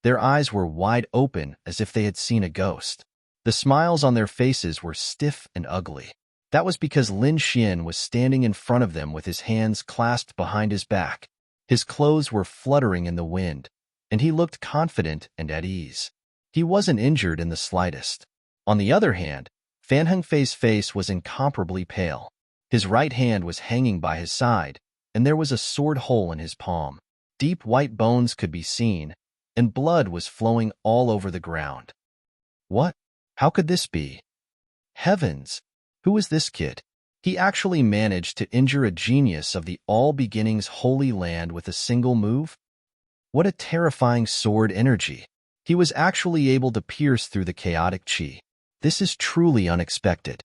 A: Their eyes were wide open as if they had seen a ghost. The smiles on their faces were stiff and ugly. That was because Lin Xian was standing in front of them with his hands clasped behind his back. His clothes were fluttering in the wind, and he looked confident and at ease. He wasn't injured in the slightest. On the other hand, Fan Hengfei's face was incomparably pale. His right hand was hanging by his side, and there was a sword hole in his palm. Deep white bones could be seen, and blood was flowing all over the ground. What? How could this be? Heavens! Who was this kid? He actually managed to injure a genius of the all-beginnings Holy Land with a single move? What a terrifying sword energy! He was actually able to pierce through the chaotic chi. This is truly unexpected.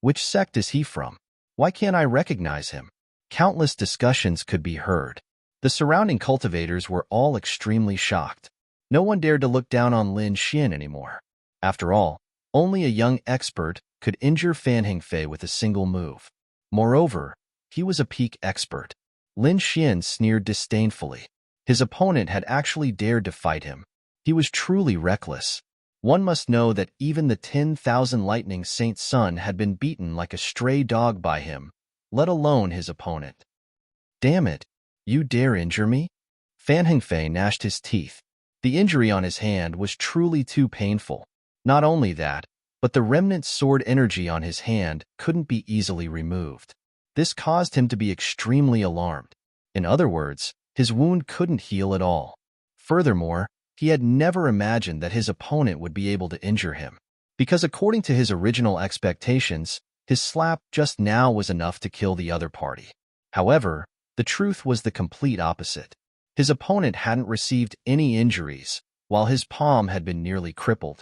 A: Which sect is he from? Why can't I recognize him? Countless discussions could be heard. The surrounding cultivators were all extremely shocked. No one dared to look down on Lin Xian anymore. After all, only a young expert could injure Fan Hengfei with a single move. Moreover, he was a peak expert. Lin Xian sneered disdainfully. His opponent had actually dared to fight him. He was truly reckless. One must know that even the 10,000 Lightning Saint's son had been beaten like a stray dog by him, let alone his opponent. Damn it! You dare injure me? Fan Hengfei gnashed his teeth. The injury on his hand was truly too painful. Not only that, but the remnant sword energy on his hand couldn't be easily removed. This caused him to be extremely alarmed. In other words, his wound couldn't heal at all. Furthermore, he had never imagined that his opponent would be able to injure him. Because according to his original expectations, his slap just now was enough to kill the other party. However, the truth was the complete opposite. His opponent hadn't received any injuries, while his palm had been nearly crippled.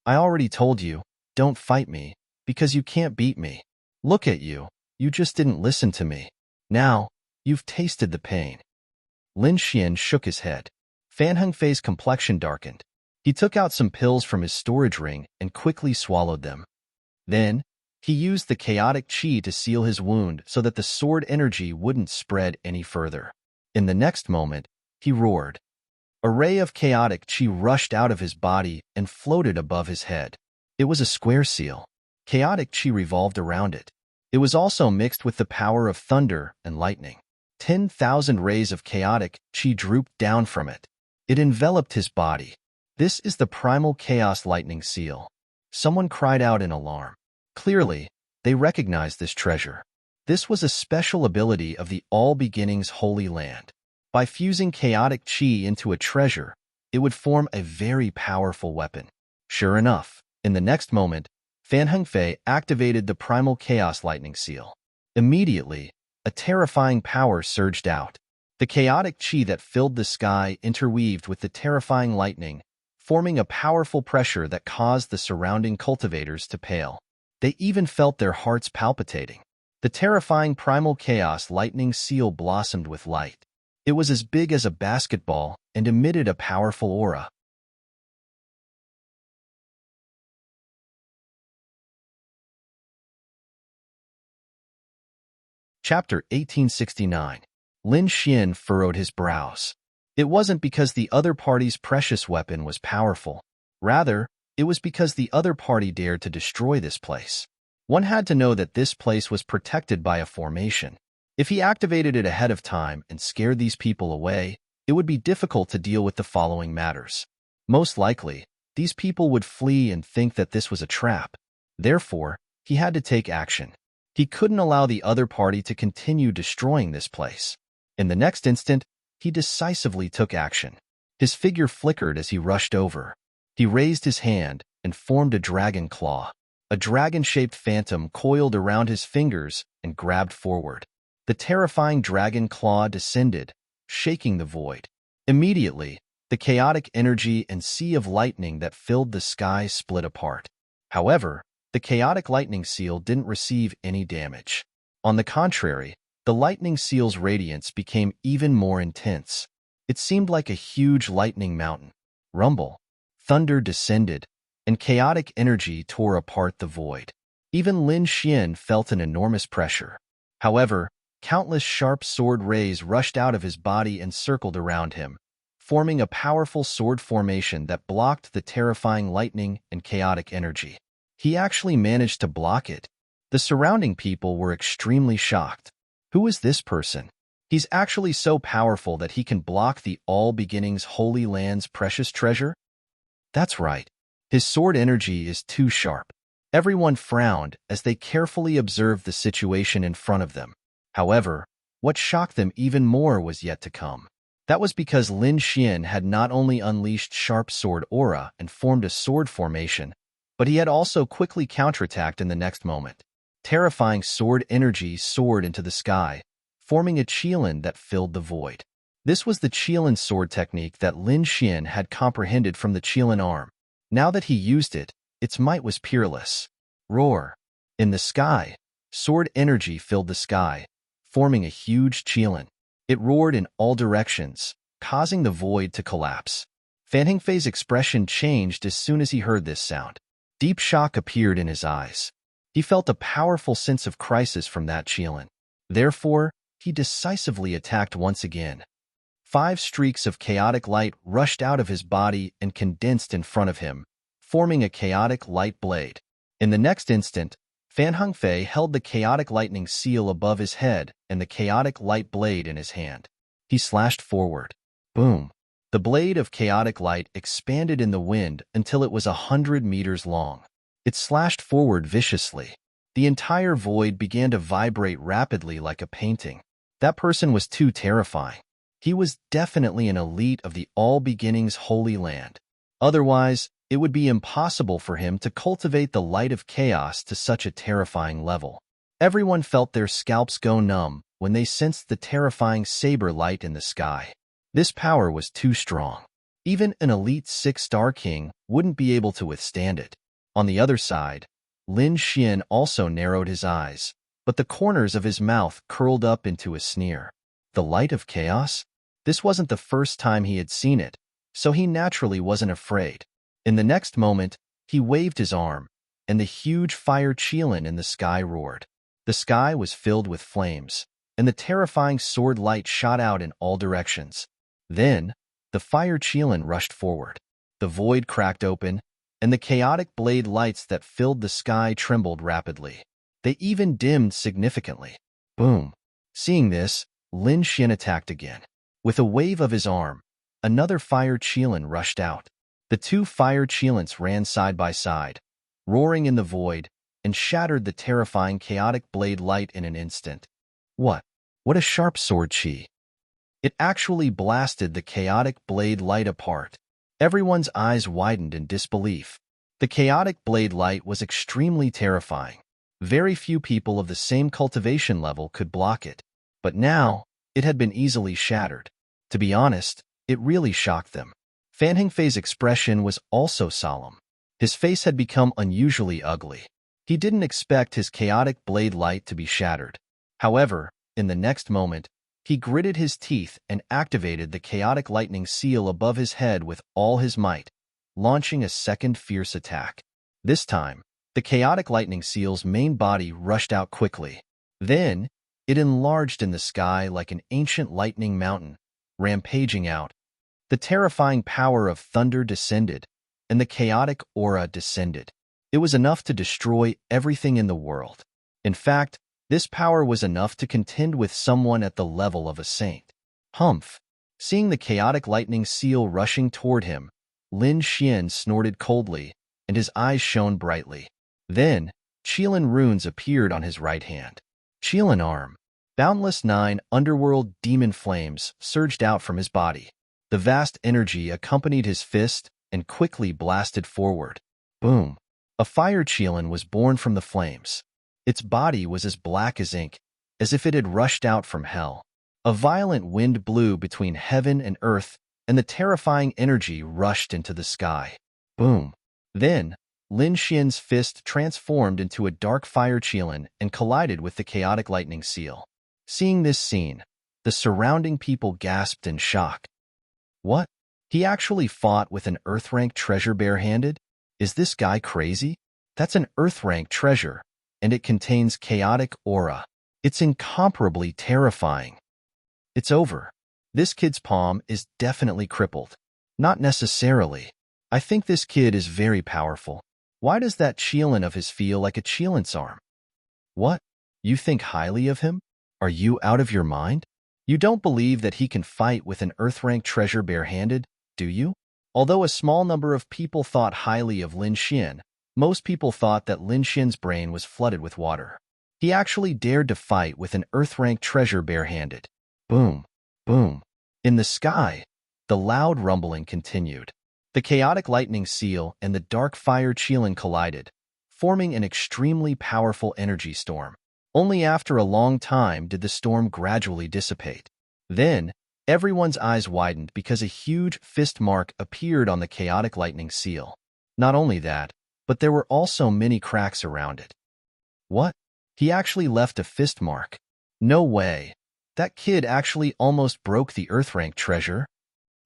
A: I already told you, don't fight me, because you can't beat me. Look at you, you just didn't listen to me. Now, you've tasted the pain. Lin Xian shook his head. Fan Hengfei's complexion darkened. He took out some pills from his storage ring and quickly swallowed them. Then, he used the chaotic chi to seal his wound so that the sword energy wouldn't spread any further. In the next moment, he roared. A ray of chaotic chi rushed out of his body and floated above his head. It was a square seal. Chaotic chi revolved around it. It was also mixed with the power of thunder and lightning. 10,000 rays of chaotic chi drooped down from it. It enveloped his body. This is the primal chaos lightning seal. Someone cried out in alarm. Clearly, they recognized this treasure. This was a special ability of the all-beginnings Holy Land. By fusing chaotic chi into a treasure, it would form a very powerful weapon. Sure enough, in the next moment, Fan Hengfei activated the primal chaos lightning seal. Immediately, a terrifying power surged out. The chaotic chi that filled the sky interweaved with the terrifying lightning, forming a powerful pressure that caused the surrounding cultivators to pale. They even felt their hearts palpitating. The terrifying primal chaos lightning seal blossomed with light. It was as big as a basketball and emitted a powerful aura. Chapter 1869. Lin Xian furrowed his brows. It wasn't because the other party's precious weapon was powerful. Rather, it was because the other party dared to destroy this place. One had to know that this place was protected by a formation. If he activated it ahead of time and scared these people away, it would be difficult to deal with the following matters. Most likely, these people would flee and think that this was a trap. Therefore, he had to take action. He couldn't allow the other party to continue destroying this place. In the next instant, he decisively took action. His figure flickered as he rushed over. He raised his hand and formed a dragon claw. A dragon-shaped phantom coiled around his fingers and grabbed forward. The terrifying dragon claw descended, shaking the void. Immediately, the chaotic energy and sea of lightning that filled the sky split apart. However, the chaotic lightning seal didn't receive any damage. On the contrary, the lightning seal's radiance became even more intense. It seemed like a huge lightning mountain. Rumble. Thunder descended, and chaotic energy tore apart the void. Even Lin Xian felt an enormous pressure. However, countless sharp sword rays rushed out of his body and circled around him, forming a powerful sword formation that blocked the terrifying lightning and chaotic energy. He actually managed to block it. The surrounding people were extremely shocked. Who is this person? He's actually so powerful that he can block the all-beginnings Holy Land's precious treasure? That's right. His sword energy is too sharp. Everyone frowned as they carefully observed the situation in front of them. However, what shocked them even more was yet to come. That was because Lin Xian had not only unleashed sharp sword aura and formed a sword formation, but he had also quickly counterattacked in the next moment. Terrifying sword energy soared into the sky, forming a qilin that filled the void. This was the qilin sword technique that Lin Xian had comprehended from the qilin arm. Now that he used it, its might was peerless. Roar! In the sky, sword energy filled the sky, forming a huge qilin. It roared in all directions, causing the void to collapse. Fan Hengfei's expression changed as soon as he heard this sound. Deep shock appeared in his eyes. He felt a powerful sense of crisis from that qilin. Therefore, he decisively attacked once again. 5 streaks of chaotic light rushed out of his body and condensed in front of him, forming a chaotic light blade. In the next instant, Fan Hengfei held the chaotic lightning seal above his head and the chaotic light blade in his hand. He slashed forward. Boom! The blade of chaotic light expanded in the wind until it was 100 meters long. It slashed forward viciously. The entire void began to vibrate rapidly like a painting. That person was too terrifying. He was definitely an elite of the All Beginnings Holy Land. Otherwise, it would be impossible for him to cultivate the light of chaos to such a terrifying level. Everyone felt their scalps go numb when they sensed the terrifying saber light in the sky. This power was too strong. Even an elite 6-star king wouldn't be able to withstand it. On the other side, Lin Xian also narrowed his eyes, but the corners of his mouth curled up into a sneer. The light of chaos? This wasn't the first time he had seen it, so he naturally wasn't afraid. In the next moment, he waved his arm, and the huge fire qilin in the sky roared. The sky was filled with flames, and the terrifying sword light shot out in all directions. Then, the fire qilin rushed forward. The void cracked open, and the chaotic blade lights that filled the sky trembled rapidly. They even dimmed significantly. Boom! Seeing this, Lin Xian attacked again. With a wave of his arm, another fire qilin rushed out. The 2 fire qilins ran side by side, roaring in the void, and shattered the terrifying chaotic blade light in an instant. What a sharp sword qi! It actually blasted the chaotic blade light apart. Everyone's eyes widened in disbelief. The chaotic blade light was extremely terrifying. Very few people of the same cultivation level could block it. But now, it had been easily shattered. To be honest, it really shocked them. Fan Hengfei's expression was also solemn. His face had become unusually ugly. He didn't expect his chaotic blade light to be shattered. However, in the next moment, he gritted his teeth and activated the chaotic lightning seal above his head with all his might, launching a second fierce attack. This time, the chaotic lightning seal's main body rushed out quickly. Then, it enlarged in the sky like an ancient lightning mountain, rampaging out. The terrifying power of thunder descended, and the chaotic aura descended. It was enough to destroy everything in the world. In fact, this power was enough to contend with someone at the level of a saint. Humph! Seeing the chaotic lightning seal rushing toward him, Lin Xian snorted coldly, and his eyes shone brightly. Then, qilin runes appeared on his right hand. Qilin arm. Boundless 9 underworld demon flames surged out from his body. The vast energy accompanied his fist and quickly blasted forward. Boom! A fire qilin was born from the flames. Its body was as black as ink, as if it had rushed out from hell. A violent wind blew between heaven and earth, and the terrifying energy rushed into the sky. Boom! Then, Lin Xian's fist transformed into a dark fire qilin and collided with the chaotic lightning seal. Seeing this scene, the surrounding people gasped in shock. What? He actually fought with an Earth-rank treasure barehanded? Is this guy crazy? That's an Earth-rank treasure, and it contains chaotic aura. It's incomparably terrifying. It's over. This kid's palm is definitely crippled. Not necessarily. I think this kid is very powerful. Why does that qilin of his feel like a qilin's arm? What? You think highly of him? Are you out of your mind? You don't believe that he can fight with an Earth-rank treasure barehanded, do you? Although a small number of people thought highly of Lin Xian, most people thought that Lin Xian's brain was flooded with water. He actually dared to fight with an Earth-rank treasure barehanded. Boom, boom. In the sky, the loud rumbling continued. The chaotic lightning seal and the dark fire Qilin collided, forming an extremely powerful energy storm. Only after a long time did the storm gradually dissipate. Then, everyone's eyes widened because a huge fist mark appeared on the chaotic lightning seal. Not only that, but there were also many cracks around it. What? He actually left a fist mark. No way. That kid actually almost broke the Earth-rank treasure?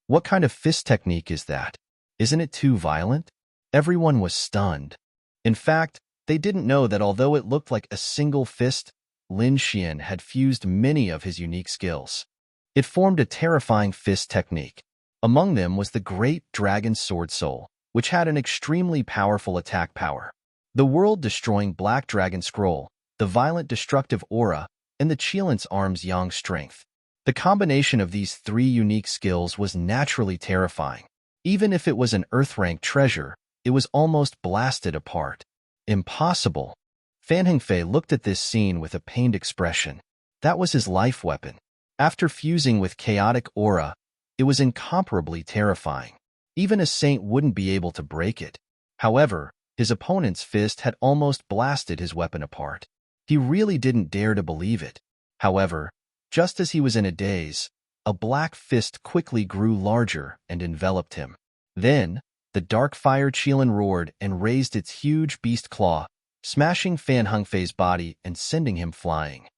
A: What kind of fist technique is that? Isn't it too violent? Everyone was stunned. In fact, they didn't know that although it looked like a single fist, Lin Xian had fused many of his unique skills. It formed a terrifying fist technique. Among them was the Great Dragon Sword Soul, which had an extremely powerful attack power. The world-destroying Black Dragon Scroll, the violent destructive aura, and the Qilin's arm's yang strength. The combination of these three unique skills was naturally terrifying. Even if it was an Earth-rank treasure, it was almost blasted apart. Impossible. Fan Hengfei looked at this scene with a pained expression. That was his life weapon. After fusing with chaotic aura, it was incomparably terrifying. Even a saint wouldn't be able to break it. However, his opponent's fist had almost blasted his weapon apart. He really didn't dare to believe it. However, just as he was in a daze, a black fist quickly grew larger and enveloped him. Then, the dark fire Qilin roared and raised its huge beast claw, smashing Fan Hengfei's body and sending him flying.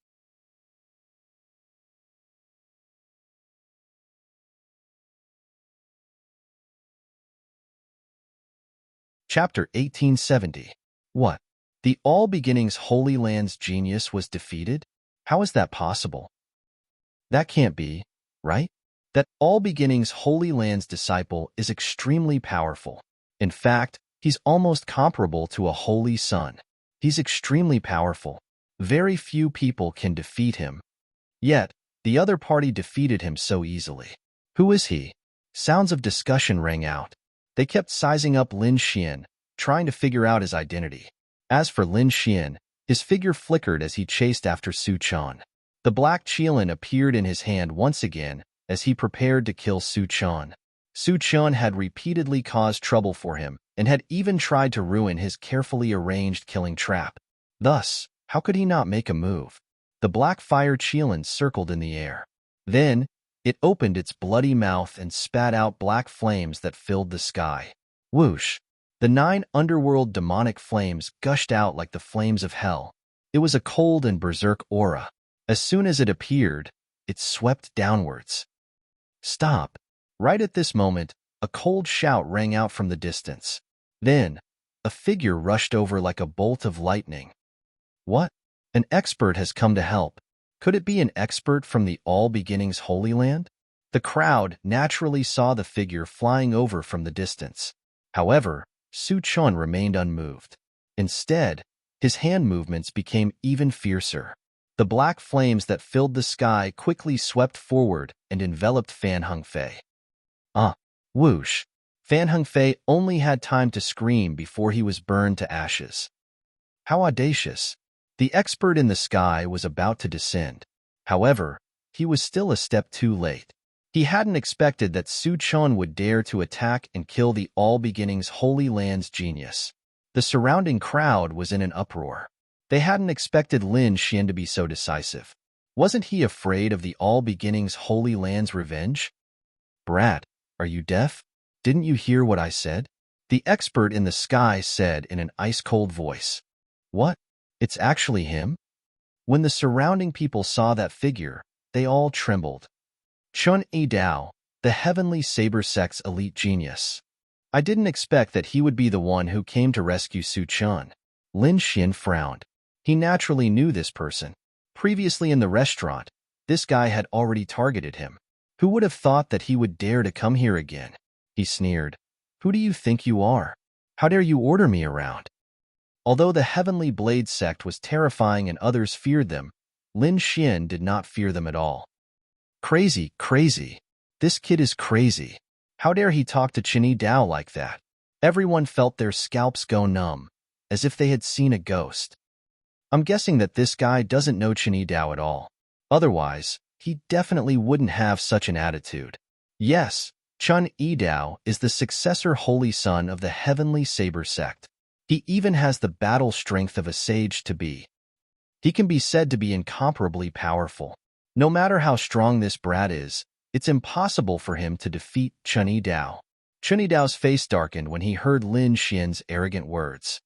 A: Chapter 1870. What? The All Beginnings Holy Land's genius was defeated? How is that possible? That can't be, right? That All Beginnings Holy Land's disciple is extremely powerful. In fact, he's almost comparable to a holy son. He's extremely powerful. Very few people can defeat him. Yet, the other party defeated him so easily. Who is he? Sounds of discussion rang out. They kept sizing up Lin Xian, trying to figure out his identity. As for Lin Xian, his figure flickered as he chased after Su Chan. The black Qilin appeared in his hand once again as he prepared to kill Su Chan. Su Chan had repeatedly caused trouble for him and had even tried to ruin his carefully arranged killing trap. Thus, how could he not make a move? The black fire Qilin circled in the air. Then, it opened its bloody mouth and spat out black flames that filled the sky. Whoosh! The 9 underworld demonic flames gushed out like the flames of hell. It was a cold and berserk aura. As soon as it appeared, it swept downwards. Stop! Right at this moment, a cold shout rang out from the distance. Then, a figure rushed over like a bolt of lightning. What? An expert has come to help. Could it be an expert from the All Beginnings Holy Land? The crowd naturally saw the figure flying over from the distance. However, Su Chan remained unmoved. Instead, his hand movements became even fiercer. The black flames that filled the sky quickly swept forward and enveloped Fan Hengfei. Whoosh! Fan Hengfei only had time to scream before he was burned to ashes. How audacious! The expert in the sky was about to descend. However, he was still a step too late. He hadn't expected that Su Chan would dare to attack and kill the All Beginnings Holy Land's genius. The surrounding crowd was in an uproar. They hadn't expected Lin Xian to be so decisive. Wasn't he afraid of the All Beginnings Holy Land's revenge? Brat, are you deaf? Didn't you hear what I said? The expert in the sky said in an ice-cold voice. What? It's actually him? When the surrounding people saw that figure, they all trembled. Chun E Dao, the Heavenly Saber Sect's elite genius. I didn't expect that he would be the one who came to rescue Su Chan. Lin Xian frowned. He naturally knew this person. Previously in the restaurant, this guy had already targeted him. Who would have thought that he would dare to come here again? He sneered. Who do you think you are? How dare you order me around? Although the Heavenly Blade sect was terrifying and others feared them, Lin Xian did not fear them at all. Crazy, crazy. This kid is crazy. How dare he talk to Chinny Dao like that? Everyone felt their scalps go numb, as if they had seen a ghost. I'm guessing that this guy doesn't know Chinny Dao at all. Otherwise, he definitely wouldn't have such an attitude. Yes, Chun Yi Dao is the successor holy son of the heavenly saber sect. He even has the battle strength of a sage to be. He can be said to be incomparably powerful. No matter how strong this brat is, it's impossible for him to defeat Chun Yi Dao. Chun Yi Dao's face darkened when he heard Lin Xian's arrogant words.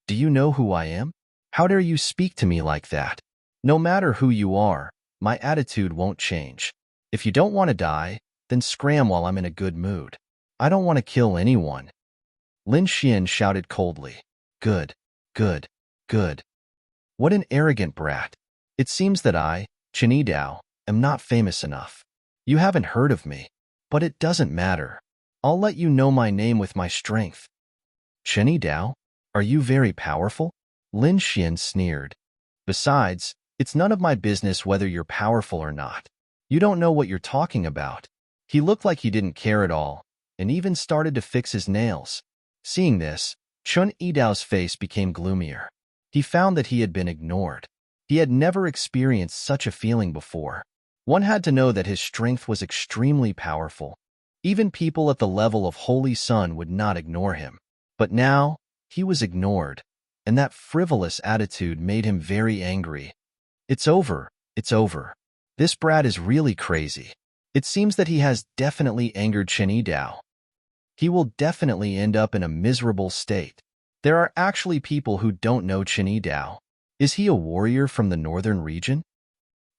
A: Do you know who I am? How dare you speak to me like that? No matter who you are, my attitude won't change. If you don't want to die, then scram while I'm in a good mood. I don't want to kill anyone. Lin Xian shouted coldly. Good, good, good. What an arrogant brat. It seems that I, Chun Yi Dao, am not famous enough. You haven't heard of me, but it doesn't matter. I'll let you know my name with my strength. Chun Yi Dao, are you very powerful? Lin Xian sneered. Besides, it's none of my business whether you're powerful or not. You don't know what you're talking about. He looked like he didn't care at all, and even started to fix his nails. Seeing this, Chun Yi Dao's face became gloomier. He found that he had been ignored. He had never experienced such a feeling before. One had to know that his strength was extremely powerful. Even people at the level of Holy Sun would not ignore him. But now, he was ignored, and that frivolous attitude made him very angry. It's over, it's over. This brat is really crazy. It seems that he has definitely angered Chun Yi Dao. He will definitely end up in a miserable state. There are actually people who don't know Chun Yi Dao. Is he a warrior from the northern region?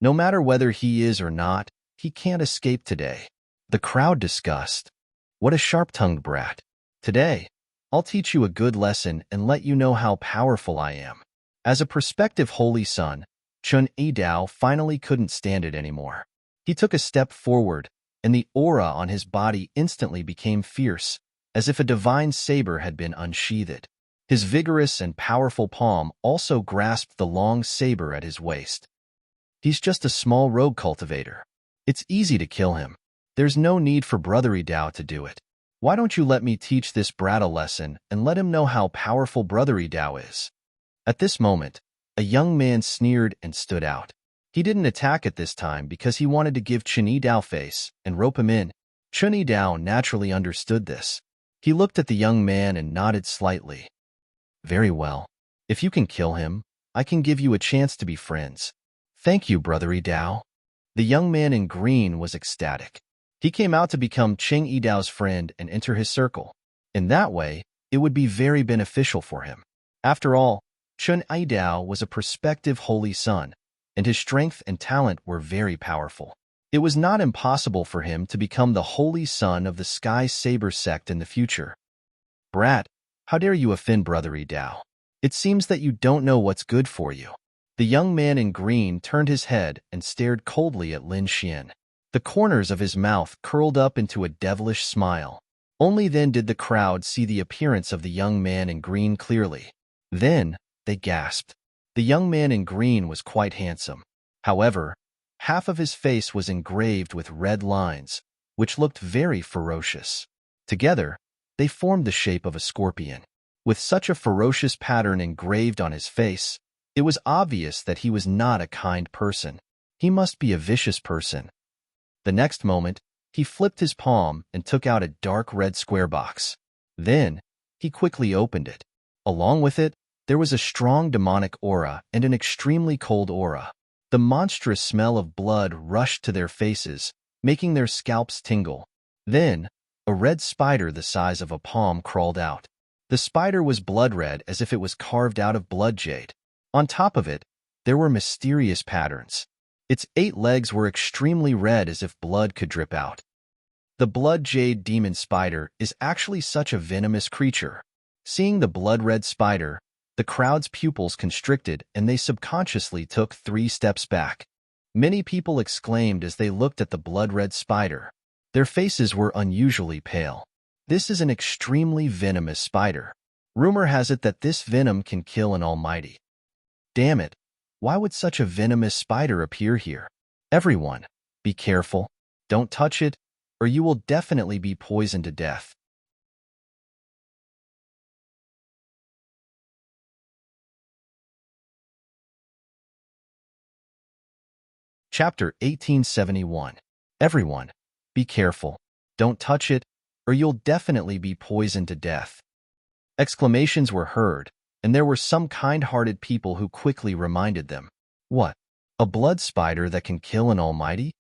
A: No matter whether he is or not, he can't escape today. The crowd discussed. What a sharp-tongued brat. Today, I'll teach you a good lesson and let you know how powerful I am. As a prospective holy son, Chun Yi Dao finally couldn't stand it anymore. He took a step forward, and the aura on his body instantly became fierce, as if a divine saber had been unsheathed. His vigorous and powerful palm also grasped the long saber at his waist. He's just a small rogue cultivator. It's easy to kill him. There's no need for Brother Yi Dao to do it. Why don't you let me teach this brat a lesson and let him know how powerful Brother Yi Dao is? At this moment, a young man sneered and stood out. He didn't attack at this time because he wanted to give Chun Yi Dao face and rope him in. Chun Yi Dao naturally understood this. He looked at the young man and nodded slightly. Very well. If you can kill him, I can give you a chance to be friends. Thank you, Brother Yi Dao. The young man in green was ecstatic. He came out to become Chun Yi Dao's friend and enter his circle. In that way, it would be very beneficial for him. After all, Chun Yi Dao was a prospective holy son, and his strength and talent were very powerful. It was not impossible for him to become the holy son of the Sky Saber sect in the future. Brat, how dare you offend Brother Yi Dao? It seems that you don't know what's good for you. The young man in green turned his head and stared coldly at Lin Xian. The corners of his mouth curled up into a devilish smile. Only then did the crowd see the appearance of the young man in green clearly. Then, they gasped. The young man in green was quite handsome. However, half of his face was engraved with red lines, which looked very ferocious. Together, they formed the shape of a scorpion. With such a ferocious pattern engraved on his face, it was obvious that he was not a kind person. He must be a vicious person. The next moment, he flipped his palm and took out a dark red square box. Then, he quickly opened it. Along with it, there was a strong demonic aura and an extremely cold aura. The monstrous smell of blood rushed to their faces, making their scalps tingle. Then, a red spider the size of a palm crawled out. The spider was blood-red as if it was carved out of blood jade. On top of it, there were mysterious patterns. Its 8 legs were extremely red as if blood could drip out. The blood jade demon spider is actually such a venomous creature. Seeing the blood-red spider, the crowd's pupils constricted and they subconsciously took 3 steps back. Many people exclaimed as they looked at the blood-red spider. Their faces were unusually pale. This is an extremely venomous spider. Rumor has it that this venom can kill an almighty. Damn it! Why would such a venomous spider appear here? Everyone, be careful. Don't touch it. or you will definitely be poisoned to death. Chapter 1871. Everyone, be careful. Don't touch it, or you'll definitely be poisoned to death. Exclamations were heard, and there were some kind-hearted people who quickly reminded them. What? A blood spider that can kill an almighty?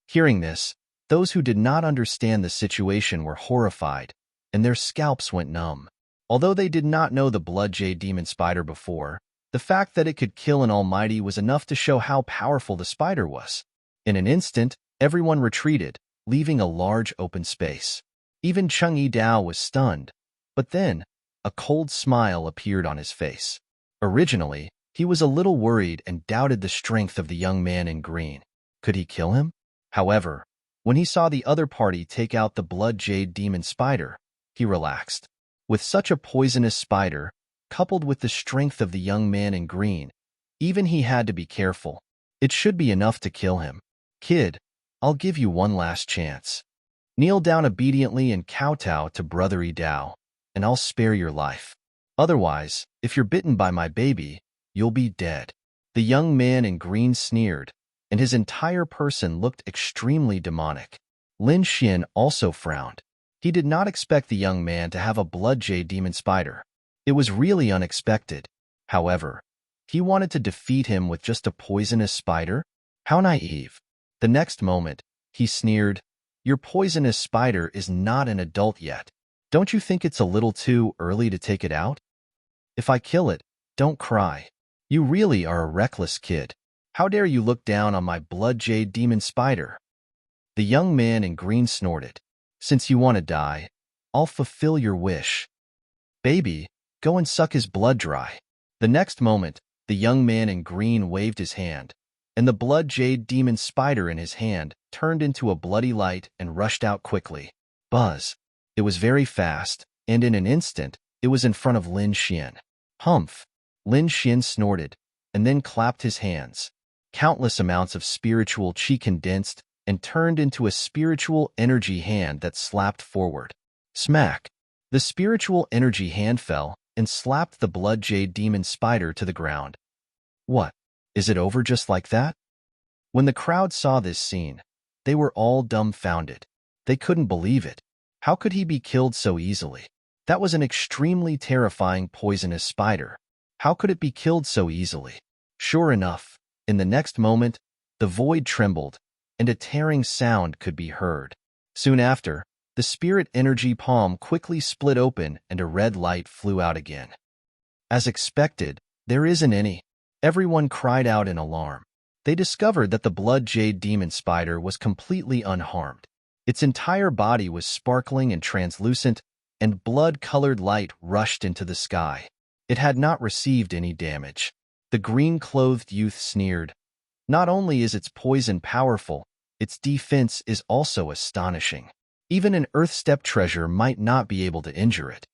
A: Hearing this, those who did not understand the situation were horrified, and their scalps went numb. Although they did not know the blood jade demon spider before, the fact that it could kill an almighty was enough to show how powerful the spider was. In an instant, everyone retreated, leaving a large open space. Even Cheng-Yi Dao was stunned, but then, a cold smile appeared on his face. Originally, he was a little worried and doubted the strength of the young man in green. Could he kill him? However, when he saw the other party take out the blood jade demon spider, he relaxed. With such a poisonous spider, coupled with the strength of the young man in green, even he had to be careful. It should be enough to kill him. Kid, I'll give you one last chance. Kneel down obediently and kowtow to Brother Yi Dao, and I'll spare your life. Otherwise, if you're bitten by my baby, you'll be dead. The young man in green sneered, and his entire person looked extremely demonic. Lin Xian also frowned. He did not expect the young man to have a blood jade demon spider. It was really unexpected. However, he wanted to defeat him with just a poisonous spider? How naive. The next moment, he sneered, "Your poisonous spider is not an adult yet. Don't you think it's a little too early to take it out? If I kill it, don't cry. You really are a reckless kid. How dare you look down on my blood jade demon spider?" The young man in green snorted. "Since you want to die, I'll fulfill your wish. Baby, go and suck his blood dry." The next moment, the young man in green waved his hand, and the blood jade demon spider in his hand turned into a bloody light and rushed out quickly. Buzz. It was very fast, and in an instant, it was in front of Lin Xian. Humph! Lin Xian snorted, and then clapped his hands. Countless amounts of spiritual chi condensed and turned into a spiritual energy hand that slapped forward. Smack! The spiritual energy hand fell and slapped the blood jade demon spider to the ground. What? Is it over just like that? When the crowd saw this scene, they were all dumbfounded. They couldn't believe it. How could he be killed so easily? That was an extremely terrifying poisonous spider. How could it be killed so easily? Sure enough, in the next moment, the void trembled, and a tearing sound could be heard. Soon after, the spirit energy palm quickly split open and a red light flew out again. As expected, there isn't any. Everyone cried out in alarm. They discovered that the blood jade demon spider was completely unharmed. Its entire body was sparkling and translucent, and blood-colored light rushed into the sky. It had not received any damage. The green-clothed youth sneered. Not only is its poison powerful, its defense is also astonishing. Even an earth-step treasure might not be able to injure it.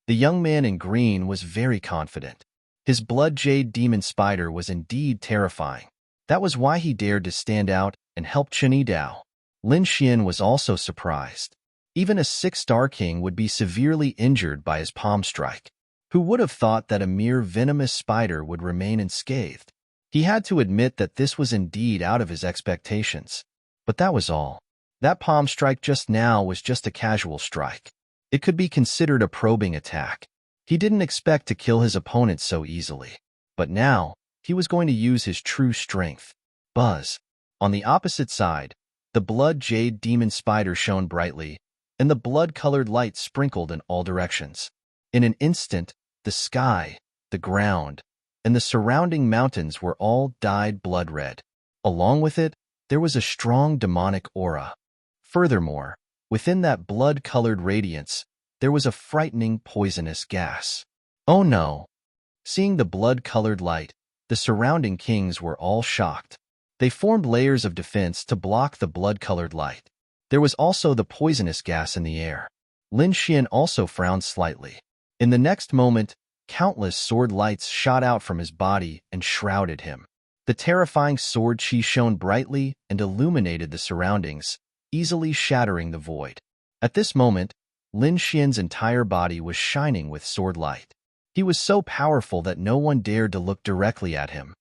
A: The young man in green was very confident. His blood jade demon spider was indeed terrifying. That was why he dared to stand out and help Cheng-Yi Dao. Lin Xian was also surprised. Even a 6-star king would be severely injured by his palm strike. Who would have thought that a mere venomous spider would remain unscathed? He had to admit that this was indeed out of his expectations. But that was all. That palm strike just now was just a casual strike. It could be considered a probing attack. He didn't expect to kill his opponent so easily. But now, he was going to use his true strength. Buzz. On the opposite side, the blood jade demon spider shone brightly, and the blood-colored light sprinkled in all directions. In an instant, the sky, the ground, and the surrounding mountains were all dyed blood red. Along with it, there was a strong demonic aura. Furthermore, within that blood-colored radiance, there was a frightening poisonous gas. Oh no! Seeing the blood-colored light, the surrounding kings were all shocked. They formed layers of defense to block the blood-colored light. There was also the poisonous gas in the air. Lin Xian also frowned slightly. In the next moment, countless sword lights shot out from his body and shrouded him. The terrifying sword chi shone brightly and illuminated the surroundings, easily shattering the void. At this moment, Lin Xian's entire body was shining with sword light. He was so powerful that no one dared to look directly at him.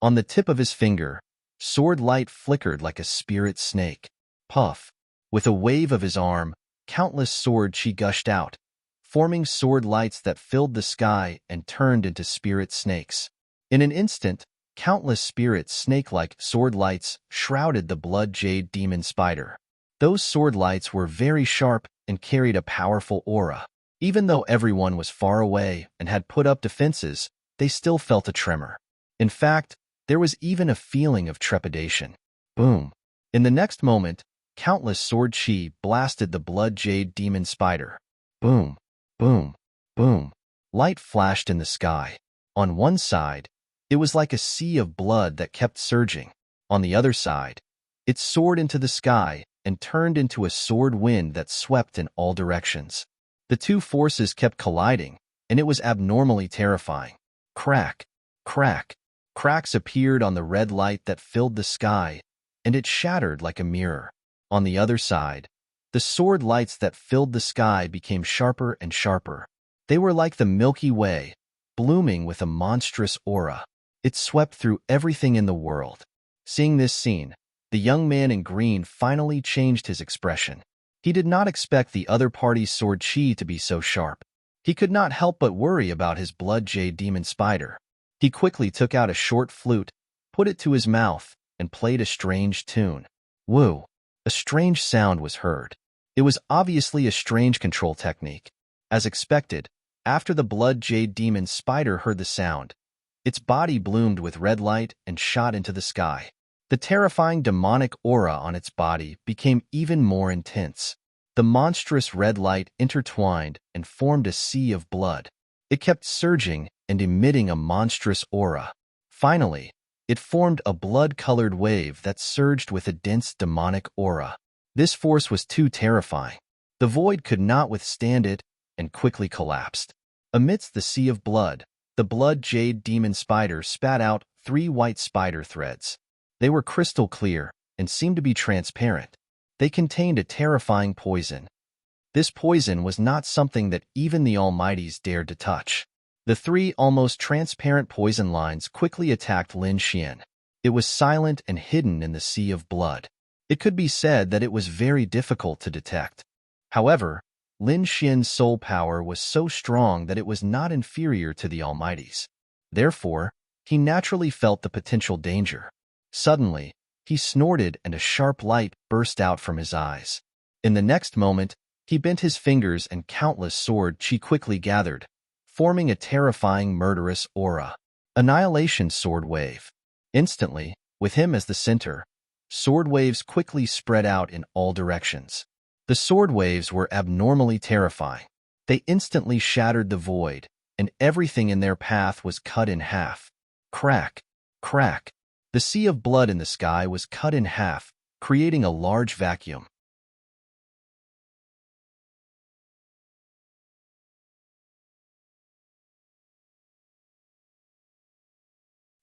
A: On the tip of his finger, sword light flickered like a spirit snake. Puff! With a wave of his arm, countless sword chi gushed out, forming sword lights that filled the sky and turned into spirit snakes. In an instant, countless spirit snake-like sword lights shrouded the blood jade demon spider. Those sword lights were very sharp and carried a powerful aura. Even though everyone was far away and had put up defenses, they still felt a tremor. In fact, there was even a feeling of trepidation. Boom! In the next moment, countless sword chi blasted the blood jade demon spider. Boom! Boom! Boom! Light flashed in the sky. On one side, it was like a sea of blood that kept surging. On the other side, it soared into the sky and turned into a sword wind that swept in all directions. The two forces kept colliding, and it was abnormally terrifying. Crack! Crack! Cracks appeared on the red light that filled the sky, and it shattered like a mirror. On the other side, the sword lights that filled the sky became sharper and sharper. They were like the Milky Way, blooming with a monstrous aura. It swept through everything in the world. Seeing this scene, the young man in green finally changed his expression. He did not expect the other party's sword chi to be so sharp. He could not help but worry about his blood jade demon spider. He quickly took out a short flute, put it to his mouth, and played a strange tune. Woo! A strange sound was heard. It was obviously a strange control technique. As expected, after the blood jade demon spider heard the sound, its body bloomed with red light and shot into the sky. The terrifying demonic aura on its body became even more intense. The monstrous red light intertwined and formed a sea of blood. It kept surging and emitting a monstrous aura. Finally, it formed a blood-colored wave that surged with a dense demonic aura. This force was too terrifying. The void could not withstand it and quickly collapsed. Amidst the sea of blood, the blood jade demon spider spat out 3 white spider threads. They were crystal clear and seemed to be transparent. They contained a terrifying poison. This poison was not something that even the Almighties dared to touch. The 3 almost transparent poison lines quickly attacked Lin Xian. It was silent and hidden in the sea of blood. It could be said that it was very difficult to detect. However, Lin Xian's soul power was so strong that it was not inferior to the Almighty's. Therefore, he naturally felt the potential danger. Suddenly, he snorted and a sharp light burst out from his eyes. In the next moment, he bent his fingers and countless sword chi quickly gathered, forming a terrifying murderous aura. Annihilation sword wave. Instantly, with him as the center, sword waves quickly spread out in all directions. The sword waves were abnormally terrifying. They instantly shattered the void, and everything in their path was cut in half. Crack! Crack! The sea of blood in the sky was cut in half, creating a large vacuum.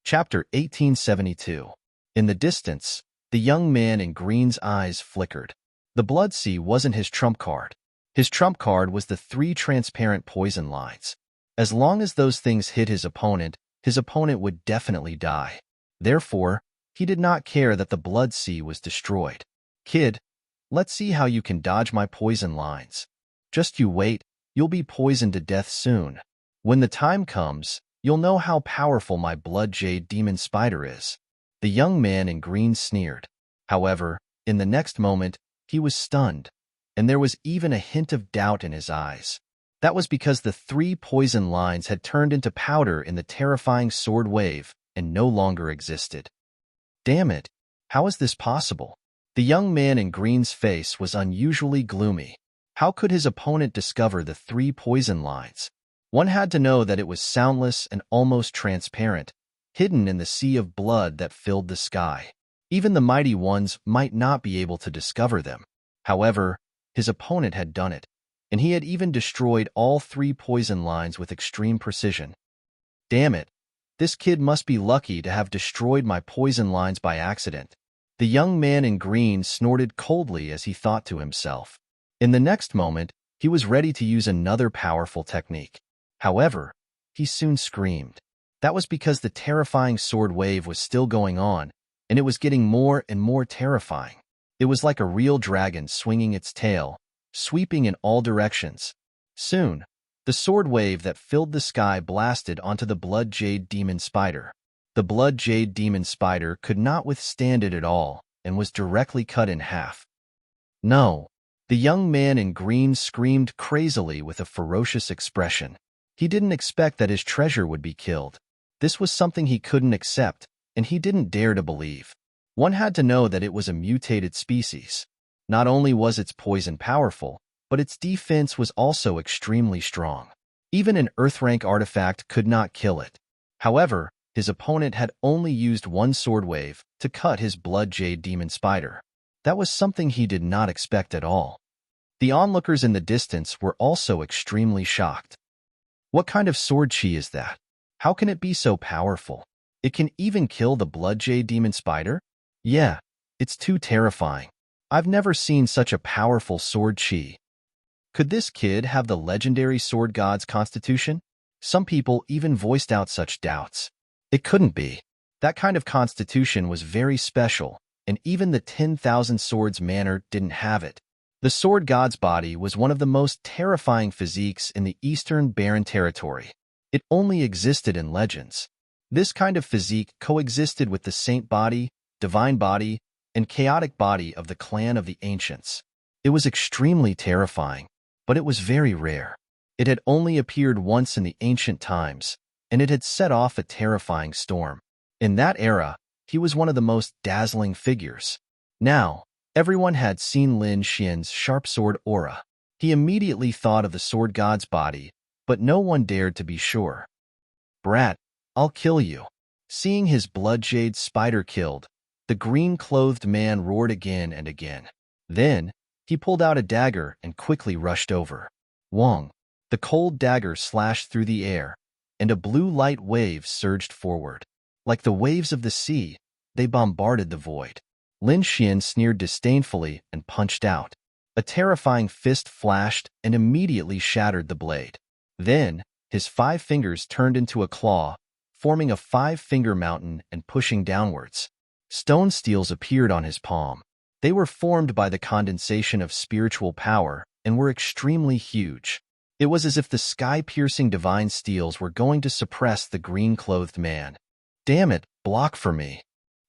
A: Chapter 1872. In the distance, the young man in green's eyes flickered. The blood sea wasn't his trump card. His trump card was the 3 transparent poison lines. As long as those things hit his opponent would definitely die. Therefore, he did not care that the blood sea was destroyed. Kid, let's see how you can dodge my poison lines. Just you wait, you'll be poisoned to death soon. When the time comes, you'll know how powerful my blood jade demon spider is. The young man in green sneered. However, in the next moment, he was stunned, and there was even a hint of doubt in his eyes. That was because the 3 poison lines had turned into powder in the terrifying sword wave and no longer existed. Damn it! How is this possible? The young man in green's face was unusually gloomy. How could his opponent discover the 3 poison lines? One had to know that it was soundless and almost transparent, hidden in the sea of blood that filled the sky. Even the mighty ones might not be able to discover them. However, his opponent had done it, and he had even destroyed all 3 poison lines with extreme precision. Damn it! This kid must be lucky to have destroyed my poison lines by accident. The young man in green snorted coldly as he thought to himself. In the next moment, he was ready to use another powerful technique. However, he soon screamed. That was because the terrifying sword wave was still going on, and it was getting more and more terrifying. It was like a real dragon swinging its tail, sweeping in all directions. Soon, the sword wave that filled the sky blasted onto the blood jade demon spider. The blood jade demon spider could not withstand it at all and was directly cut in half. No! The young man in green screamed crazily with a ferocious expression. He didn't expect that his treasure would be killed. This was something he couldn't accept, and he didn't dare to believe. One had to know that it was a mutated species. Not only was its poison powerful, but its defense was also extremely strong. Even an Earth-rank artifact could not kill it. However, his opponent had only used one sword wave to cut his blood jade demon spider. That was something he did not expect at all. The onlookers in the distance were also extremely shocked. What kind of sword chi is that? How can it be so powerful? It can even kill the blood jade demon spider? Yeah, it's too terrifying. I've never seen such a powerful sword chi. Could this kid have the legendary sword god's constitution? Some people even voiced out such doubts. It couldn't be. That kind of constitution was very special, and even the 10,000 swords manor didn't have it. The sword god's body was one of the most terrifying physiques in the Eastern Barren Territory. It only existed in legends. This kind of physique coexisted with the saint body, divine body, and chaotic body of the clan of the ancients. It was extremely terrifying, but it was very rare. It had only appeared once in the ancient times, and it had set off a terrifying storm. In that era, he was one of the most dazzling figures. Now, everyone had seen Lin Xian's sharp sword aura. He immediately thought of the sword god's body, but no one dared to be sure. Brat, I'll kill you. Seeing his blood jade spider killed, the green-clothed man roared again and again. Then, he pulled out a dagger and quickly rushed over. Wong! The cold dagger slashed through the air, and a blue light wave surged forward. Like the waves of the sea, they bombarded the void. Lin Xian sneered disdainfully and punched out. A terrifying fist flashed and immediately shattered the blade. Then, his 5 fingers turned into a claw, forming a 5-finger mountain and pushing downwards. Stone steels appeared on his palm. They were formed by the condensation of spiritual power and were extremely huge. It was as if the sky-piercing divine steels were going to suppress the green-clothed man. Damn it, block for me!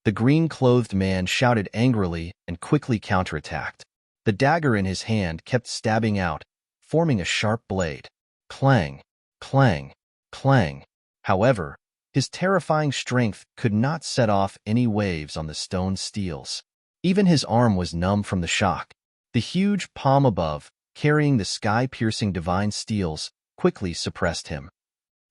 A: The green-clothed man shouted angrily and quickly counterattacked. The dagger in his hand kept stabbing out, forming a sharp blade. Clang, clang, clang. However, his terrifying strength could not set off any waves on the stone steels. Even his arm was numb from the shock. The huge palm above, carrying the sky-piercing divine steels, quickly suppressed him.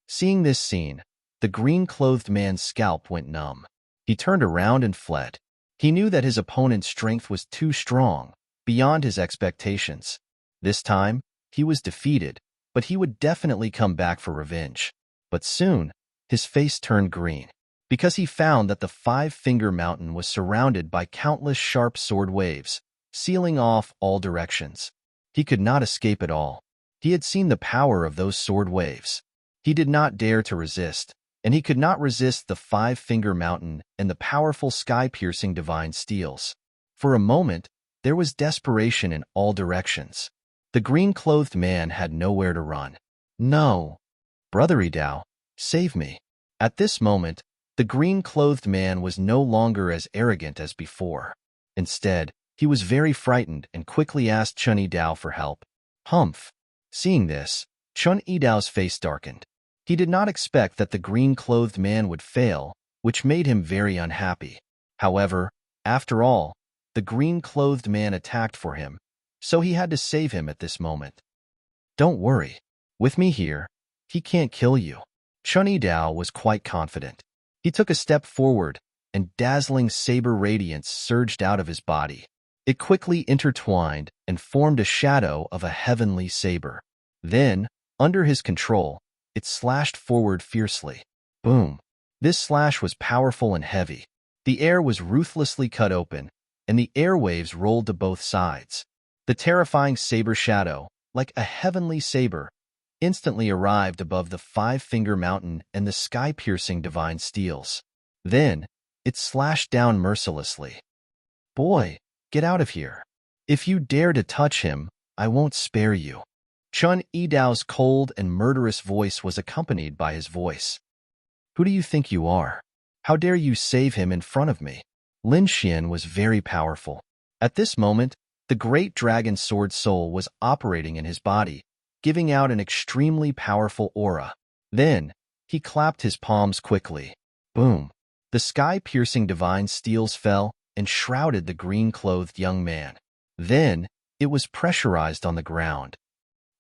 A: Seeing this scene, the green-clothed man's scalp went numb. He turned around and fled. He knew that his opponent's strength was too strong, beyond his expectations. This time, he was defeated, but he would definitely come back for revenge. But soon, his face turned green, because he found that the 5-finger mountain was surrounded by countless sharp sword waves, sealing off all directions. He could not escape at all. He had seen the power of those sword waves. He did not dare to resist, and he could not resist the 5-finger mountain and the powerful sky-piercing divine steels. For a moment, there was desperation in all directions. The green-clothed man had nowhere to run. No! Brother Idao, save me. At this moment, the green-clothed man was no longer as arrogant as before. Instead, he was very frightened and quickly asked Chun Idao for help. Humph! Seeing this, Chun Idao's face darkened. He did not expect that the green-clothed man would fail, which made him very unhappy. However, after all, the green-clothed man attacked for him, so he had to save him at this moment. Don't worry. With me here, he can't kill you. Chun Idao was quite confident. He took a step forward, and dazzling saber radiance surged out of his body. It quickly intertwined and formed a shadow of a heavenly saber. Then, under his control, it slashed forward fiercely. Boom! This slash was powerful and heavy. The air was ruthlessly cut open, and the airwaves rolled to both sides. The terrifying saber shadow, like a heavenly saber, instantly arrived above the five-finger mountain and the sky-piercing divine steels. Then, it slashed down mercilessly. "Boy, get out of here. If you dare to touch him, I won't spare you." Chun Yidao's cold and murderous voice was accompanied by his voice. "Who do you think you are? How dare you save him in front of me?" Lin Xian was very powerful. At this moment, the great dragon sword soul was operating in his body, giving out an extremely powerful aura. Then, he clapped his palms quickly. Boom! The sky-piercing divine steels fell and shrouded the green-clothed young man. Then, it was pressurized on the ground.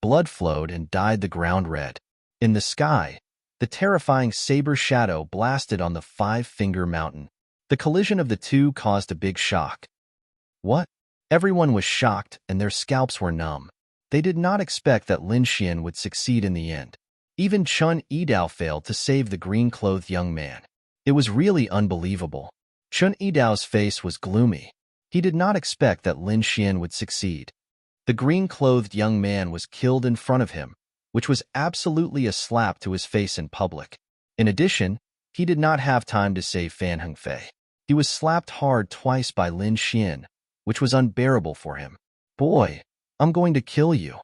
A: Blood flowed and dyed the ground red. In the sky, the terrifying saber shadow blasted on the five-finger mountain. The collision of the two caused a big shock. What? Everyone was shocked and their scalps were numb. They did not expect that Lin Xian would succeed in the end. Even Chun Yidao failed to save the green-clothed young man. It was really unbelievable. Chun Yidao's face was gloomy. He did not expect that Lin Xian would succeed. The green-clothed young man was killed in front of him, which was absolutely a slap to his face in public. In addition, he did not have time to save Fan Hengfei. He was slapped hard twice by Lin Xian, which was unbearable for him. "Boy, I'm going to kill you."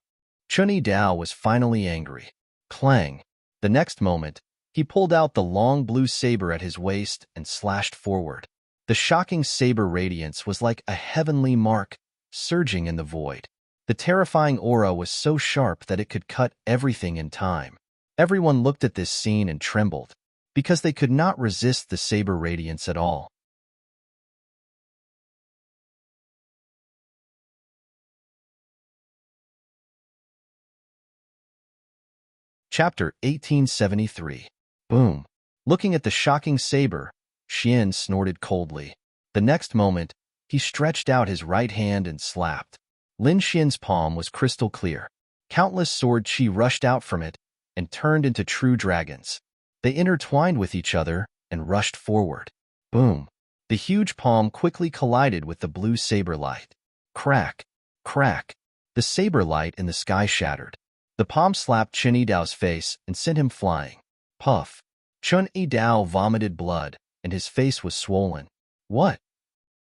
A: Chun Yidao was finally angry. Clang! The next moment, he pulled out the long blue saber at his waist and slashed forward. The shocking saber radiance was like a heavenly mark, surging in the void. The terrifying aura was so sharp that it could cut everything in time. Everyone looked at this scene and trembled, because they could not resist the saber radiance at all. Chapter 1873. Boom! Looking at the shocking saber, Xian snorted coldly. The next moment, he stretched out his right hand and slapped. Lin Xian's palm was crystal clear. Countless sword chi rushed out from it and turned into true dragons. They intertwined with each other and rushed forward. Boom! The huge palm quickly collided with the blue saber light. Crack! Crack! The saber light in the sky shattered. The palm slapped Chun Yidao's face and sent him flying. Puff! Chun Yidao vomited blood, and his face was swollen. What?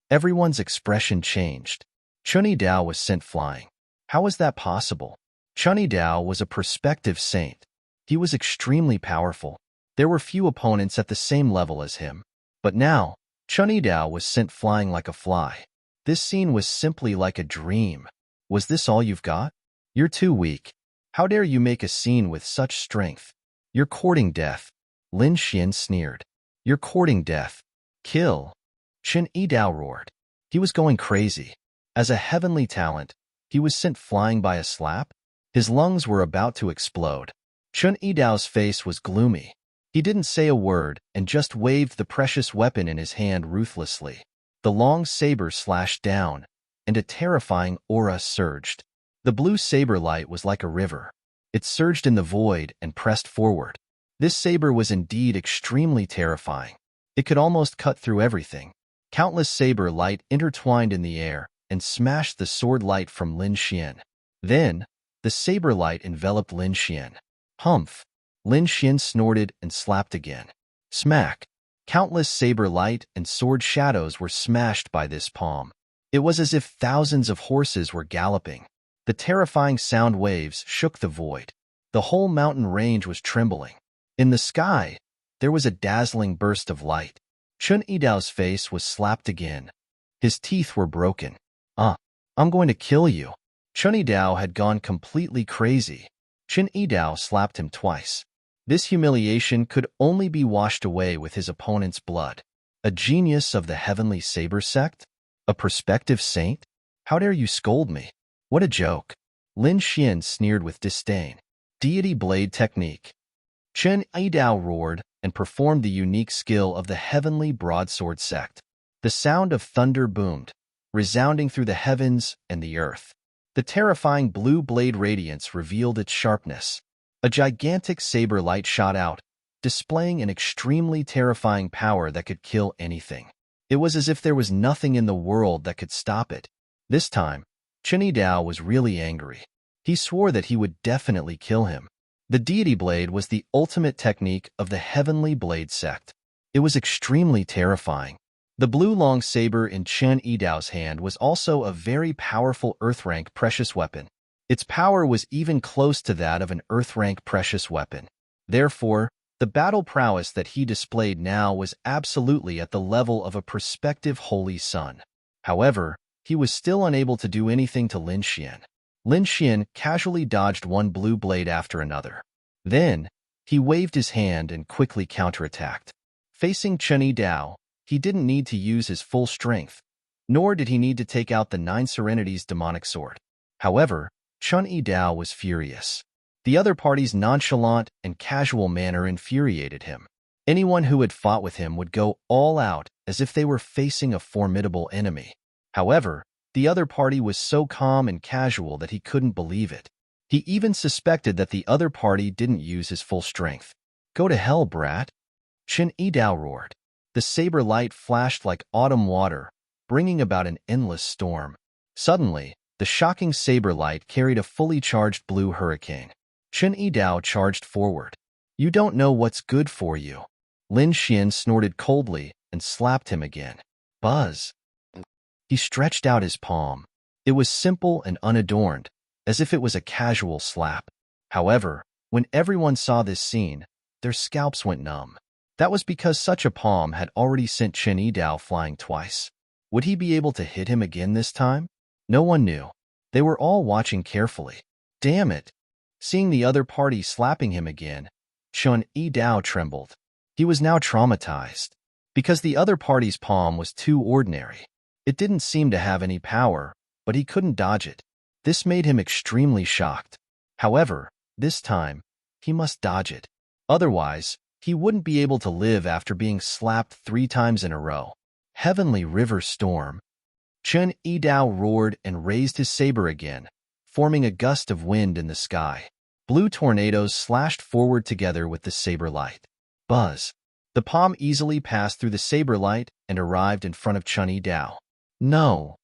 A: Everyone's expression changed. Chun Yidao was sent flying. How was that possible? Chun Yidao was a prospective saint. He was extremely powerful. There were few opponents at the same level as him. But now, Chun Yidao was sent flying like a fly. This scene was simply like a dream. Was this all you've got? You're too weak. How dare you make a scene with such strength? You're courting death. Lin Xian sneered. You're courting death. Kill. Chun Yidao roared. He was going crazy. As a heavenly talent, he was sent flying by a slap. His lungs were about to explode. Chun Yidao's face was gloomy. He didn't say a word and just waved the precious weapon in his hand ruthlessly. The long saber slashed down, and a terrifying aura surged. The blue saber light was like a river. It surged in the void and pressed forward. This saber was indeed extremely terrifying. It could almost cut through everything. Countless saber light intertwined in the air and smashed the sword light from Lin Xian. Then, the saber light enveloped Lin Xian. Humph! Lin Xian snorted and slapped again. Smack! Countless saber light and sword shadows were smashed by this palm. It was as if thousands of horses were galloping. The terrifying sound waves shook the void. The whole mountain range was trembling. In the sky, there was a dazzling burst of light. Chun Yidao's face was slapped again. His teeth were broken. I'm going to kill you." Chun Yidao had gone completely crazy. Chun Yidao slapped him twice. This humiliation could only be washed away with his opponent's blood. A genius of the heavenly saber sect? A prospective saint? How dare you scold me? What a joke. Lin Xian sneered with disdain. Deity blade technique. Chun Yidao roared and performed the unique skill of the heavenly broadsword sect. The sound of thunder boomed, resounding through the heavens and the earth. The terrifying blue blade radiance revealed its sharpness. A gigantic saber light shot out, displaying an extremely terrifying power that could kill anything. It was as if there was nothing in the world that could stop it. This time, Chen Yidao was really angry. He swore that he would definitely kill him. The deity blade was the ultimate technique of the heavenly blade sect. It was extremely terrifying. The blue long saber in Chen Yidao's hand was also a very powerful Earth-rank precious weapon. Its power was even close to that of an Earth-rank precious weapon. Therefore, the battle prowess that he displayed now was absolutely at the level of a prospective holy son. However, he was still unable to do anything to Lin Xian. Lin Xian casually dodged one blue blade after another. Then, he waved his hand and quickly counterattacked. Facing Chen Yidao, he didn't need to use his full strength, nor did he need to take out the Nine Serenities demonic sword. However, Chen Yidao was furious. The other party's nonchalant and casual manner infuriated him. Anyone who had fought with him would go all out as if they were facing a formidable enemy. However, the other party was so calm and casual that he couldn't believe it. He even suspected that the other party didn't use his full strength. "Go to hell, brat!" Chen Yidao roared. The saber light flashed like autumn water, bringing about an endless storm. Suddenly, the shocking saber light carried a fully charged blue hurricane. Chen Yidao charged forward. "You don't know what's good for you." Lin Xian snorted coldly and slapped him again. Buzz. He stretched out his palm. It was simple and unadorned, as if it was a casual slap. However, when everyone saw this scene, their scalps went numb. That was because such a palm had already sent Chen Yidao flying twice. Would he be able to hit him again this time? No one knew. They were all watching carefully. Damn it! Seeing the other party slapping him again, Chen Yidao trembled. He was now traumatized. Because the other party's palm was too ordinary. It didn't seem to have any power, but he couldn't dodge it. This made him extremely shocked. However, this time, he must dodge it. Otherwise, he wouldn't be able to live after being slapped 3 times in a row. Heavenly River Storm. Chen Yidao roared and raised his saber again, forming a gust of wind in the sky. Blue tornadoes slashed forward together with the saber light. Buzz. The palm easily passed through the saber light and arrived in front of Chen Yidao. No.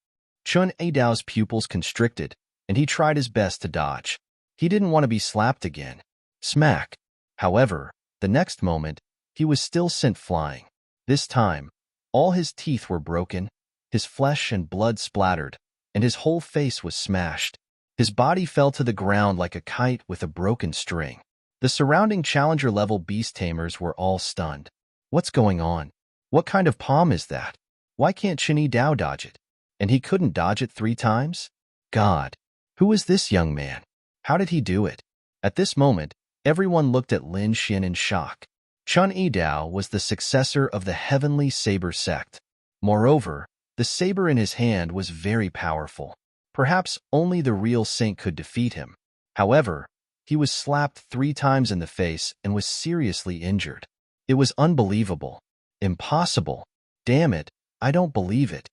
A: Chen Yidao's pupils constricted, and he tried his best to dodge. He didn't want to be slapped again. Smack. However, the next moment, he was still sent flying. This time, all his teeth were broken, his flesh and blood splattered, and his whole face was smashed. His body fell to the ground like a kite with a broken string. The surrounding Challenger-level beast tamers were all stunned. What's going on? What kind of palm is that? Why can't Chen Yidao dodge it? And he couldn't dodge it 3 times? God, who is this young man? How did he do it? At this moment, everyone looked at Lin Xian in shock. Chen Yidao was the successor of the Heavenly Saber sect. Moreover, the saber in his hand was very powerful. Perhaps only the real saint could defeat him. However, he was slapped 3 times in the face and was seriously injured. It was unbelievable. Impossible. Damn it, I don't believe it.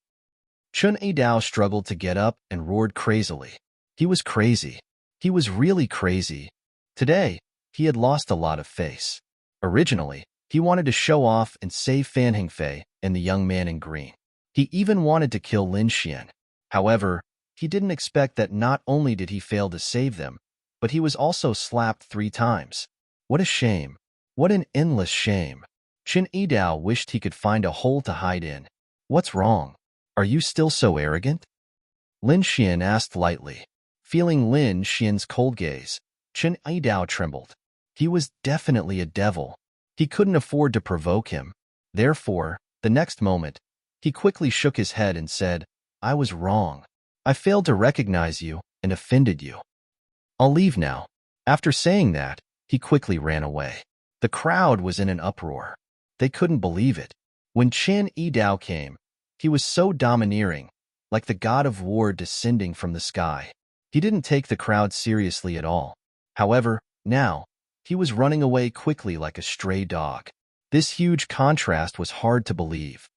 A: Chen Yidao struggled to get up and roared crazily. He was crazy. He was really crazy. Today, he had lost a lot of face. Originally, he wanted to show off and save Fan Hingfei and the young man in green. He even wanted to kill Lin Xian. However, he didn't expect that not only did he fail to save them, but he was also slapped 3 times. What a shame. What an endless shame. Chen Yidao wished he could find a hole to hide in. What's wrong? Are you still so arrogant? Lin Xian asked lightly. Feeling Lin Xian's cold gaze, Chen Yidao trembled. He was definitely a devil. He couldn't afford to provoke him. Therefore, the next moment, he quickly shook his head and said, I was wrong. I failed to recognize you and offended you. I'll leave now. After saying that, he quickly ran away. The crowd was in an uproar. They couldn't believe it. When Chen Yidao came, he was so domineering, like the god of war descending from the sky. He didn't take the crowd seriously at all. However, now, he was running away quickly like a stray dog. This huge contrast was hard to believe.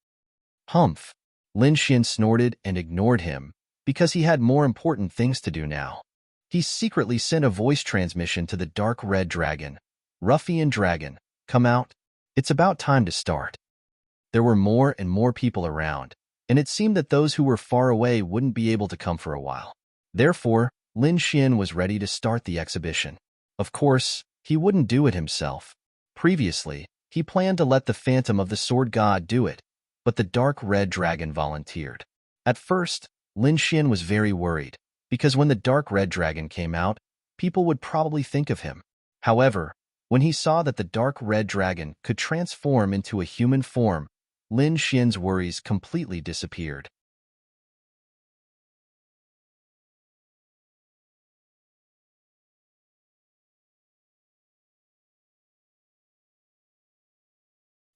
A: Humph! Lin Xian snorted and ignored him, because he had more important things to do now. He secretly sent a voice transmission to the dark red dragon. Ruffian dragon, come out. It's about time to start. There were more and more people around, and it seemed that those who were far away wouldn't be able to come for a while. Therefore, Lin Xian was ready to start the exhibition. Of course, he wouldn't do it himself. Previously, he planned to let the Phantom of the Sword God do it, but the dark red dragon volunteered. At first, Lin Xian was very worried, because when the dark red dragon came out, people would probably think of him. However, when he saw that the dark red dragon could transform into a human form, Lin Xian's worries completely disappeared.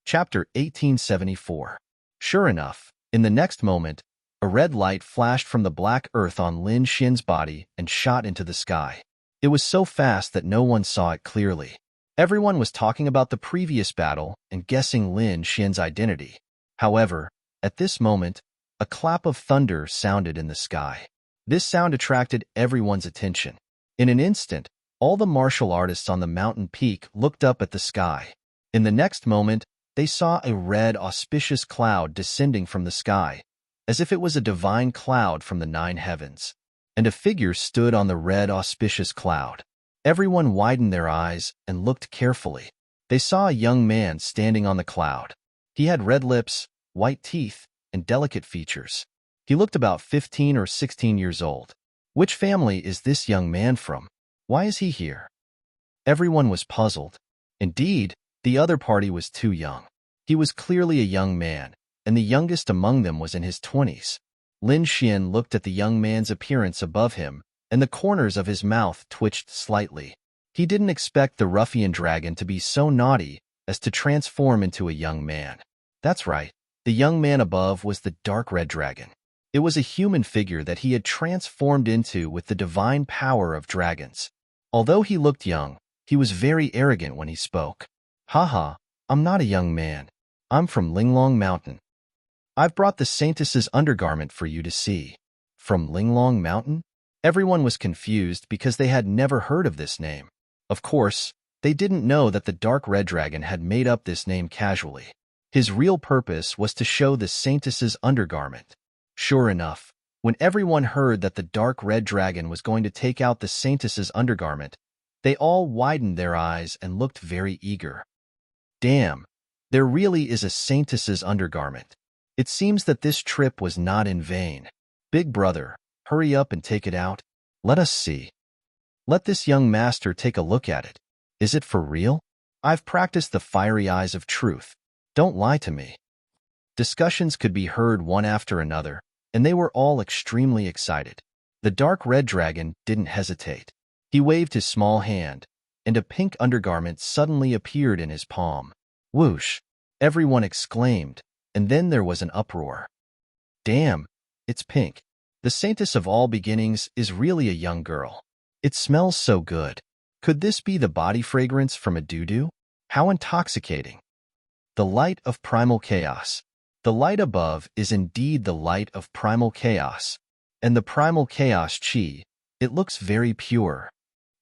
A: Chapter 1874. Sure enough, in the next moment, a red light flashed from the black earth on Lin Xian's body and shot into the sky. It was so fast that no one saw it clearly. Everyone was talking about the previous battle and guessing Lin Xian's identity. However, at this moment, a clap of thunder sounded in the sky. This sound attracted everyone's attention. In an instant, all the martial artists on the mountain peak looked up at the sky. In the next moment, they saw a red, auspicious cloud descending from the sky, as if it was a divine cloud from the 9 heavens. And a figure stood on the red, auspicious cloud. Everyone widened their eyes and looked carefully. They saw a young man standing on the cloud. He had red lips, white teeth, and delicate features. He looked about 15 or 16 years old. Which family is this young man from? Why is he here? Everyone was puzzled. Indeed, the other party was too young. He was clearly a young man, and the youngest among them was in his 20s. Lin Xian looked at the young man's appearance above him, and the corners of his mouth twitched slightly. He didn't expect the ruffian dragon to be so naughty as to transform into a young man. That's right, the young man above was the dark red dragon. It was a human figure that he had transformed into with the divine power of dragons. Although he looked young, he was very arrogant when he spoke. Haha, I'm not a young man. I'm from Linglong Mountain. I've brought the Saintess's undergarment for you to see. From Linglong Mountain? Everyone was confused because they had never heard of this name. Of course, they didn't know that the dark red dragon had made up this name casually. His real purpose was to show the Saintess's undergarment. Sure enough, when everyone heard that the dark red dragon was going to take out the Saintess's undergarment, they all widened their eyes and looked very eager. Damn, there really is a Saintess's undergarment. It seems that this trip was not in vain. Big brother, hurry up and take it out. Let us see. Let this young master take a look at it. Is it for real? I've practiced the fiery eyes of truth. Don't lie to me. Discussions could be heard one after another, and they were all extremely excited. The dark red dragon didn't hesitate. He waved his small hand, and a pink undergarment suddenly appeared in his palm. Whoosh! Everyone exclaimed, and then there was an uproar. Damn, it's pink. The saintess of all beginnings is really a young girl. It smells so good. Could this be the body fragrance from a doo-doo? How intoxicating. The light of primal chaos. The light above is indeed the light of primal chaos. And the primal chaos chi, it looks very pure.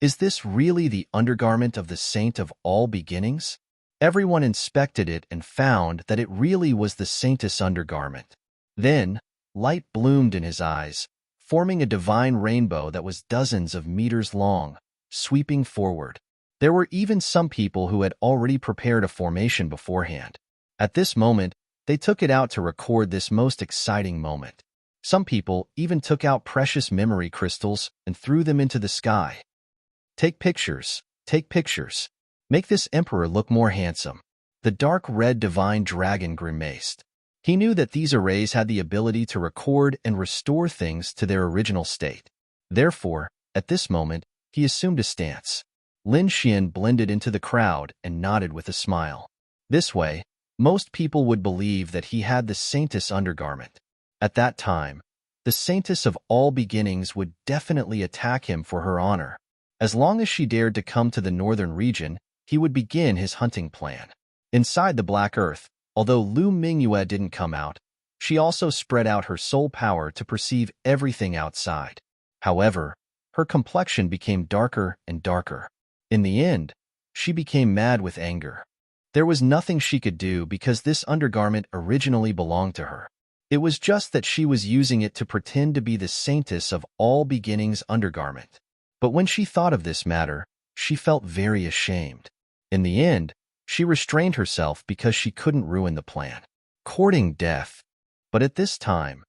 A: Is this really the undergarment of the saint of all beginnings? Everyone inspected it and found that it really was the saintess undergarment. Then, light bloomed in his eyes, forming a divine rainbow that was dozens of meters long, sweeping forward. There were even some people who had already prepared a formation beforehand. At this moment, they took it out to record this most exciting moment. Some people even took out precious memory crystals and threw them into the sky. Take pictures, take pictures. Make this emperor look more handsome. The dark red divine dragon grimaced. He knew that these arrays had the ability to record and restore things to their original state. Therefore, at this moment, he assumed a stance. Lin Xian blended into the crowd and nodded with a smile. This way, most people would believe that he had the saintess undergarment. At that time, the saintess of all beginnings would definitely attack him for her honor. As long as she dared to come to the northern region, he would begin his hunting plan. Inside the Black Earth, although Lu Mingyue didn't come out, she also spread out her soul power to perceive everything outside. However, her complexion became darker and darker. In the end, she became mad with anger. There was nothing she could do because this undergarment originally belonged to her. It was just that she was using it to pretend to be the saintess of all beginnings undergarment. But when she thought of this matter, she felt very ashamed. In the end, she restrained herself because she couldn't ruin the plan. Courting death. But at this time,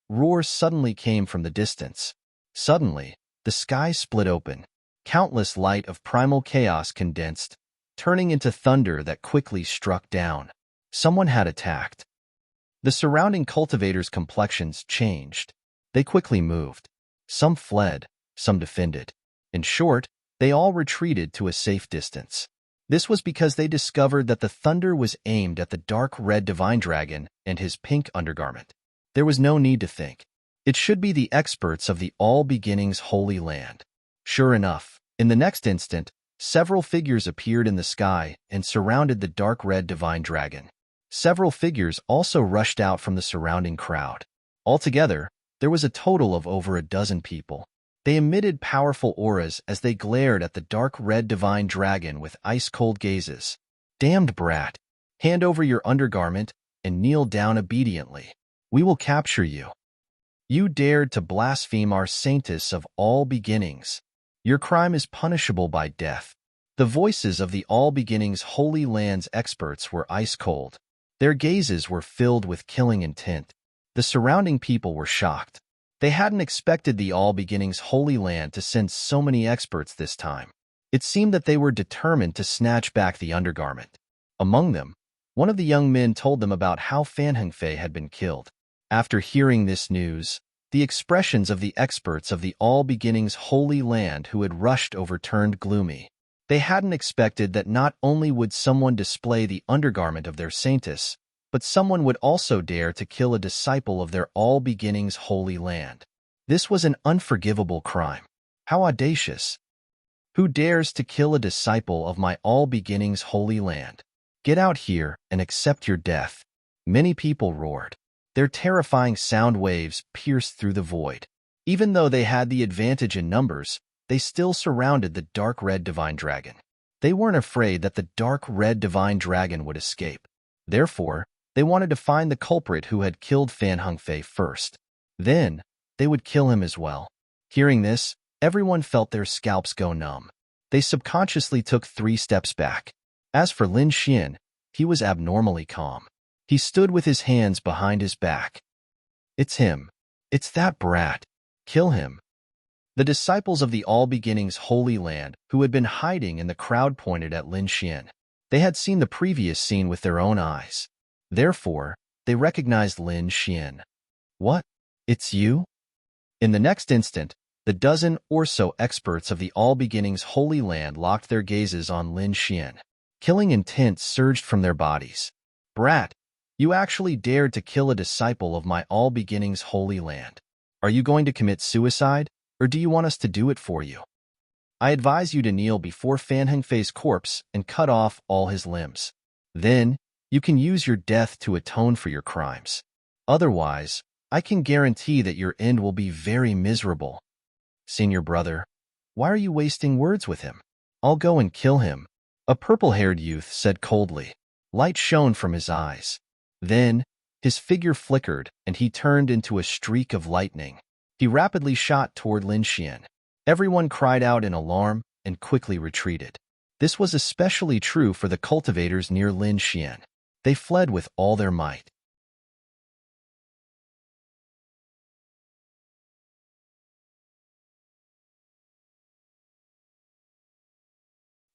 A: roars suddenly came from the distance. Suddenly, the sky split open. Countless light of primal chaos condensed, turning into thunder that quickly struck down. Someone had attacked. The surrounding cultivators' complexions changed. They quickly moved. Some fled, some defended. In short, they all retreated to a safe distance. This was because they discovered that the thunder was aimed at the dark red divine dragon and his pink undergarment. There was no need to think. It should be the experts of the All Beginnings Holy Land. Sure enough, in the next instant, several figures appeared in the sky and surrounded the dark red divine dragon. Several figures also rushed out from the surrounding crowd. Altogether, there was a total of over a dozen people. They emitted powerful auras as they glared at the dark red divine dragon with ice-cold gazes. "Damned brat! Hand over your undergarment and kneel down obediently. We will capture you. You dared to blaspheme our saintess of all beginnings. Your crime is punishable by death." The voices of the All Beginnings Holy Land's experts were ice-cold. Their gazes were filled with killing intent. The surrounding people were shocked. They hadn't expected the All Beginnings Holy Land to send so many experts this time. It seemed that they were determined to snatch back the undergarment. Among them, one of the young men told them about how Fan Hengfei had been killed. After hearing this news, the expressions of the experts of the All Beginnings Holy Land who had rushed over turned gloomy. They hadn't expected that not only would someone display the undergarment of their saintess, but someone would also dare to kill a disciple of their All Beginnings Holy Land. This was an unforgivable crime. How audacious! Who dares to kill a disciple of my All Beginnings Holy Land? Get out here and accept your death. Many people roared. Their terrifying sound waves pierced through the void. Even though they had the advantage in numbers, they still surrounded the dark red divine dragon. They weren't afraid that the dark red divine dragon would escape. Therefore, they wanted to find the culprit who had killed Fan Hengfei first. Then, they would kill him as well. Hearing this, everyone felt their scalps go numb. They subconsciously took 3 steps back. As for Lin Xian, he was abnormally calm. He stood with his hands behind his back. "It's him. It's that brat. Kill him." The disciples of the All Beginnings Holy Land, who had been hiding in the crowd, pointed at Lin Xian. They had seen the previous scene with their own eyes. Therefore, they recognized Lin Xian. "What? It's you?" In the next instant, the dozen or so experts of the All Beginnings Holy Land locked their gazes on Lin Xian. Killing intent surged from their bodies. "Brat, you actually dared to kill a disciple of my All Beginnings Holy Land. Are you going to commit suicide, or do you want us to do it for you? I advise you to kneel before Fan Hengfei's corpse and cut off all his limbs. Then, you can use your death to atone for your crimes. Otherwise, I can guarantee that your end will be very miserable." "Senior brother, why are you wasting words with him? I'll go and kill him," a purple-haired youth said coldly. Light shone from his eyes. Then, his figure flickered and he turned into a streak of lightning. He rapidly shot toward Lin Xian. Everyone cried out in alarm and quickly retreated. This was especially true for the cultivators near Lin Xian. They fled with all their might.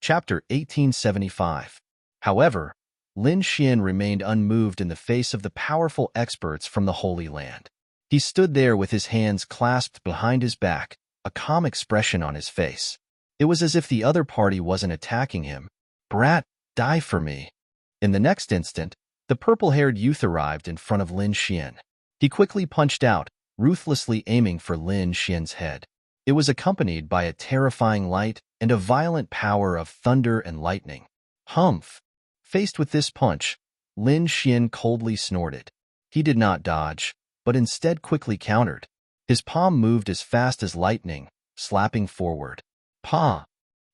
A: Chapter 1875. However, Lin Xian remained unmoved in the face of the powerful experts from the Holy Land. He stood there with his hands clasped behind his back, a calm expression on his face. It was as if the other party wasn't attacking him. "Brat, die for me." In the next instant, the purple-haired youth arrived in front of Lin Xian. He quickly punched out, ruthlessly aiming for Lin Xian's head. It was accompanied by a terrifying light and a violent power of thunder and lightning. Humph! Faced with this punch, Lin Xian coldly snorted. He did not dodge, but instead quickly countered. His palm moved as fast as lightning, slapping forward. Pa!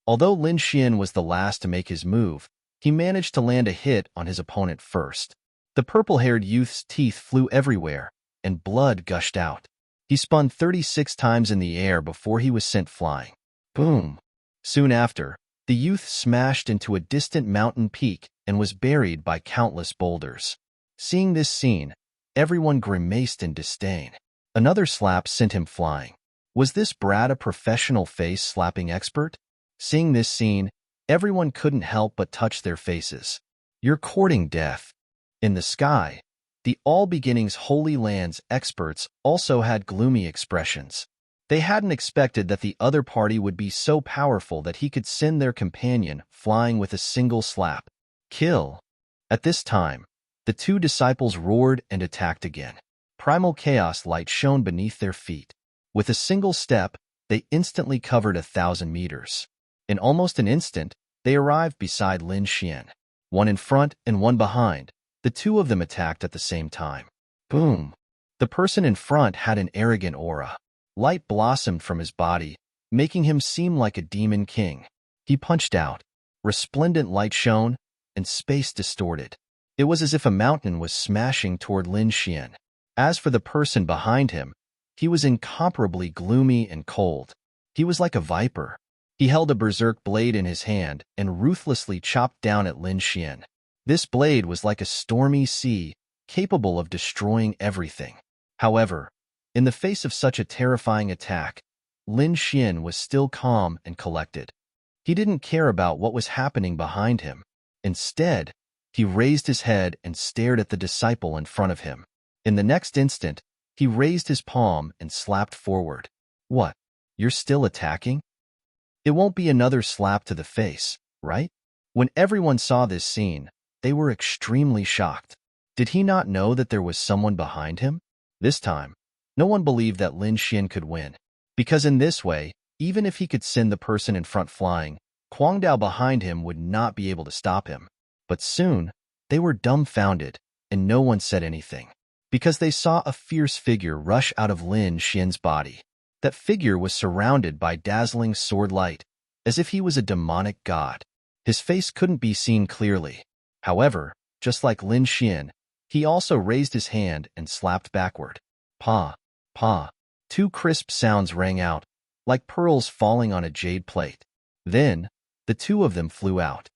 A: Although Lin Xian was the last to make his move, He managed to land a hit on his opponent first. The purple-haired youth's teeth flew everywhere, and blood gushed out. He spun 36 times in the air before he was sent flying. Boom! Soon after, the youth smashed into a distant mountain peak and was buried by countless boulders. Seeing this scene, everyone grimaced in disdain. Another slap sent him flying. Was this Brad a professional face-slapping expert? Seeing this scene, everyone couldn't help but touch their faces. You're courting death. In the sky, the All Beginnings Holy Lands experts also had gloomy expressions. They hadn't expected that the other party would be so powerful that he could send their companion flying with a single slap. Kill. At this time, the two disciples roared and attacked again. Primal chaos light shone beneath their feet. With a single step, they instantly covered 1,000 meters. In almost an instant, they arrived beside Lin Xian. One in front and one behind, the two of them attacked at the same time. Boom! The person in front had an arrogant aura. Light blossomed from his body, making him seem like a demon king. He punched out. Resplendent light shone, and space distorted. It was as if a mountain was smashing toward Lin Xian. As for the person behind him, he was incomparably gloomy and cold. He was like a viper. He held a berserk blade in his hand and ruthlessly chopped down at Lin Xian. This blade was like a stormy sea, capable of destroying everything. However, in the face of such a terrifying attack, Lin Xian was still calm and collected. He didn't care about what was happening behind him. Instead, he raised his head and stared at the disciple in front of him. In the next instant, he raised his palm and slapped forward. What? You're still attacking? It won't be another slap to the face, right? When everyone saw this scene, they were extremely shocked. Did he not know that there was someone behind him? This time, no one believed that Lin Xian could win. Because in this way, even if he could send the person in front flying, Guangdao behind him would not be able to stop him. But soon, they were dumbfounded, and no one said anything. Because they saw a fierce figure rush out of Lin Xian's body. That figure was surrounded by dazzling sword light, as if he was a demonic god. His face couldn't be seen clearly. However, just like Lin Xian, he also raised his hand and slapped backward. Pa, pa. Two crisp sounds rang out, like pearls falling on a jade plate. Then, the two of them flew out.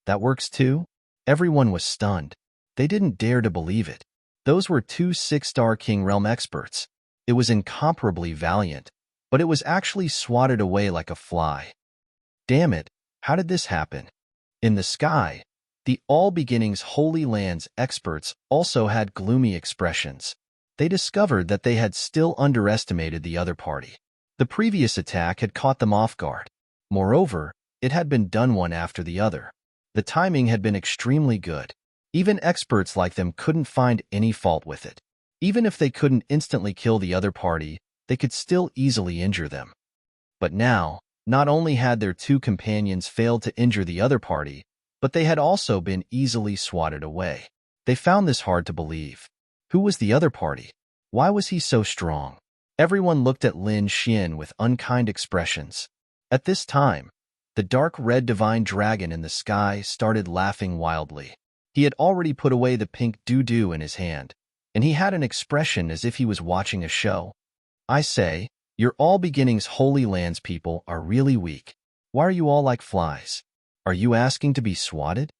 A: That works too? Everyone was stunned. They didn't dare to believe it. Those were two 6-star King Realm experts. It was incomparably valiant, but it was actually swatted away like a fly. Damn it, how did this happen? In the sky, the All Beginnings Holy Lands experts also had gloomy expressions. They discovered that they had still underestimated the other party. The previous attack had caught them off guard. Moreover, it had been done one after the other. The timing had been extremely good. Even experts like them couldn't find any fault with it. Even if they couldn't instantly kill the other party, they could still easily injure them. But now, not only had their two companions failed to injure the other party, but they had also been easily swatted away. They found this hard to believe. Who was the other party? Why was he so strong? Everyone looked at Lin Xian with unkind expressions. At this time, the dark red divine dragon in the sky started laughing wildly. He had already put away the pink doo-doo in his hand, and he had an expression as if he was watching a show. I say, your All Beginnings Holy Lands people are really weak. Why are you all like flies? Are you asking to be swatted?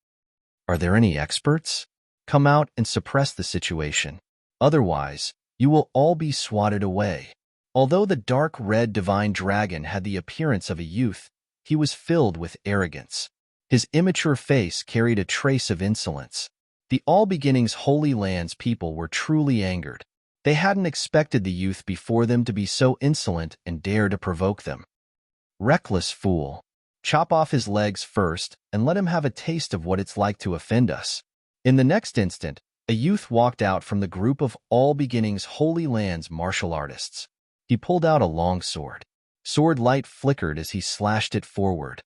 A: Are there any experts? Come out and suppress the situation. Otherwise, you will all be swatted away. Although the dark red divine dragon had the appearance of a youth, he was filled with arrogance. His immature face carried a trace of insolence. The All Beginnings Holy Lands people were truly angered. They hadn't expected the youth before them to be so insolent and dare to provoke them. Reckless fool. Chop off his legs first and let him have a taste of what it's like to offend us. In the next instant, a youth walked out from the group of All Beginnings Holy Lands martial artists. He pulled out a long sword. Sword light flickered as he slashed it forward.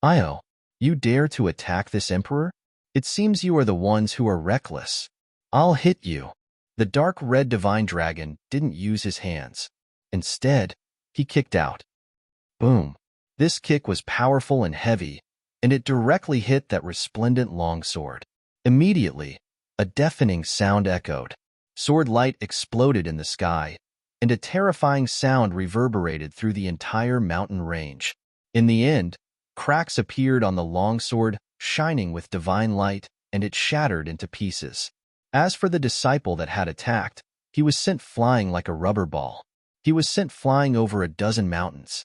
A: Io, you dare to attack this emperor? It seems you are the ones who are reckless. I'll hit you. The dark red divine dragon didn't use his hands. Instead, he kicked out. Boom. This kick was powerful and heavy, and it directly hit that resplendent longsword. Immediately, a deafening sound echoed. Sword light exploded in the sky, and a terrifying sound reverberated through the entire mountain range. In the end, cracks appeared on the longsword, shining with divine light, and it shattered into pieces. As for the disciple that had attacked, he was sent flying like a rubber ball. He was sent flying over a dozen mountains.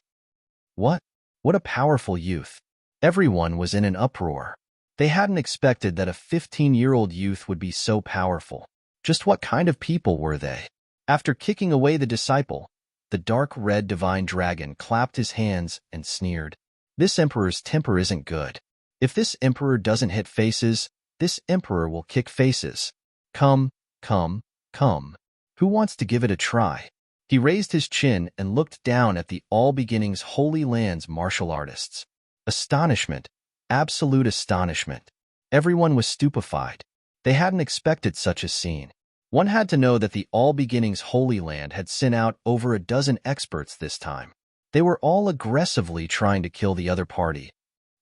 A: What? What a powerful youth! Everyone was in an uproar. They hadn't expected that a 15-year-old youth would be so powerful. Just what kind of people were they? After kicking away the disciple, the dark red divine dragon clapped his hands and sneered. This emperor's temper isn't good. If this emperor doesn't hit faces, this emperor will kick faces. Come, come, come. Who wants to give it a try? He raised his chin and looked down at the All Beginnings Holy Land's martial artists. Astonishment, absolute astonishment. Everyone was stupefied. They hadn't expected such a scene. One had to know that the All Beginnings Holy Land had sent out over a dozen experts this time. They were all aggressively trying to kill the other party.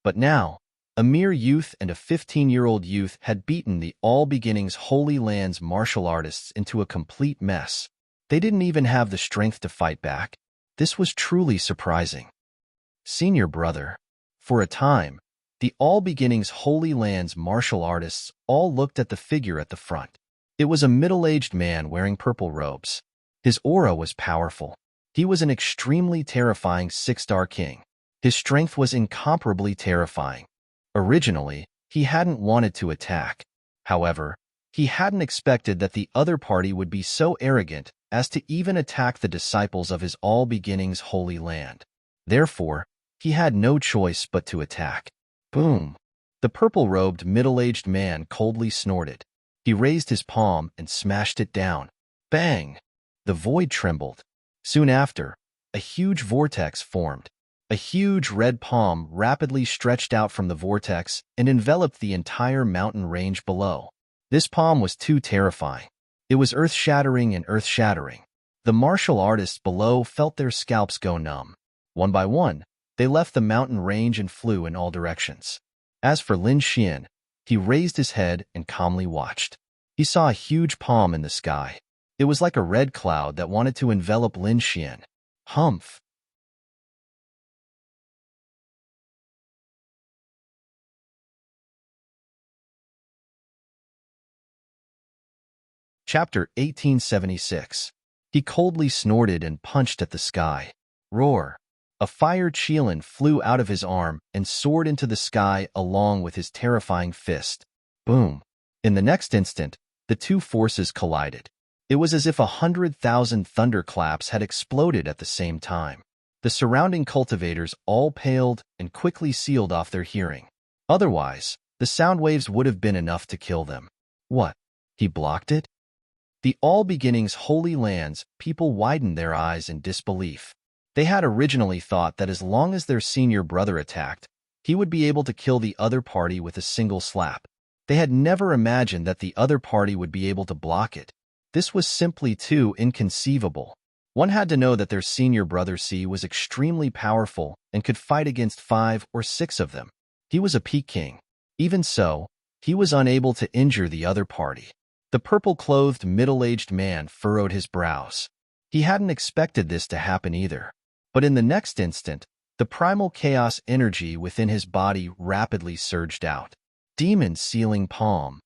A: But now, a mere youth and a 15-year-old youth had beaten the All Beginnings Holy Land's martial artists into a complete mess. They didn't even have the strength to fight back. This was truly surprising. Senior brother. For a time, the All Beginnings Holy Land's martial artists all looked at the figure at the front. It was a middle-aged man wearing purple robes. His aura was powerful. He was an extremely terrifying six-star king. His strength was incomparably terrifying. Originally, he hadn't wanted to attack. However, he hadn't expected that the other party would be so arrogant as to even attack the disciples of his All Beginnings Holy Land. Therefore, he had no choice but to attack. Boom! The purple-robed middle-aged man coldly snorted. He raised his palm and smashed it down. Bang! The void trembled. Soon after, a huge vortex formed. A huge red palm rapidly stretched out from the vortex and enveloped the entire mountain range below. This palm was too terrifying. It was earth-shattering and earth-shattering. The martial artists below felt their scalps go numb. One by one, they left the mountain range and flew in all directions. As for Lin Xian, he raised his head and calmly watched. He saw a huge palm in the sky. It was like a red cloud that wanted to envelop Lin Xian. Humph! Chapter 1876. He coldly snorted and punched at the sky. Roar! A fire Qilin flew out of his arm and soared into the sky along with his terrifying fist. Boom! In the next instant, the two forces collided. It was as if 100,000 thunderclaps had exploded at the same time. The surrounding cultivators all paled and quickly sealed off their hearing. Otherwise, the sound waves would have been enough to kill them. What? He blocked it? The All Beginnings Holy Land's people widened their eyes in disbelief. They had originally thought that as long as their senior brother attacked, he would be able to kill the other party with a single slap. They had never imagined that the other party would be able to block it. This was simply too inconceivable. One had to know that their senior brother C was extremely powerful and could fight against 5 or 6 of them. He was a peak king. Even so, he was unable to injure the other party. The purple-clothed middle-aged man furrowed his brows. He hadn't expected this to happen either. But in the next instant, the primal chaos energy within his body rapidly surged out. Demon Sealing Palm.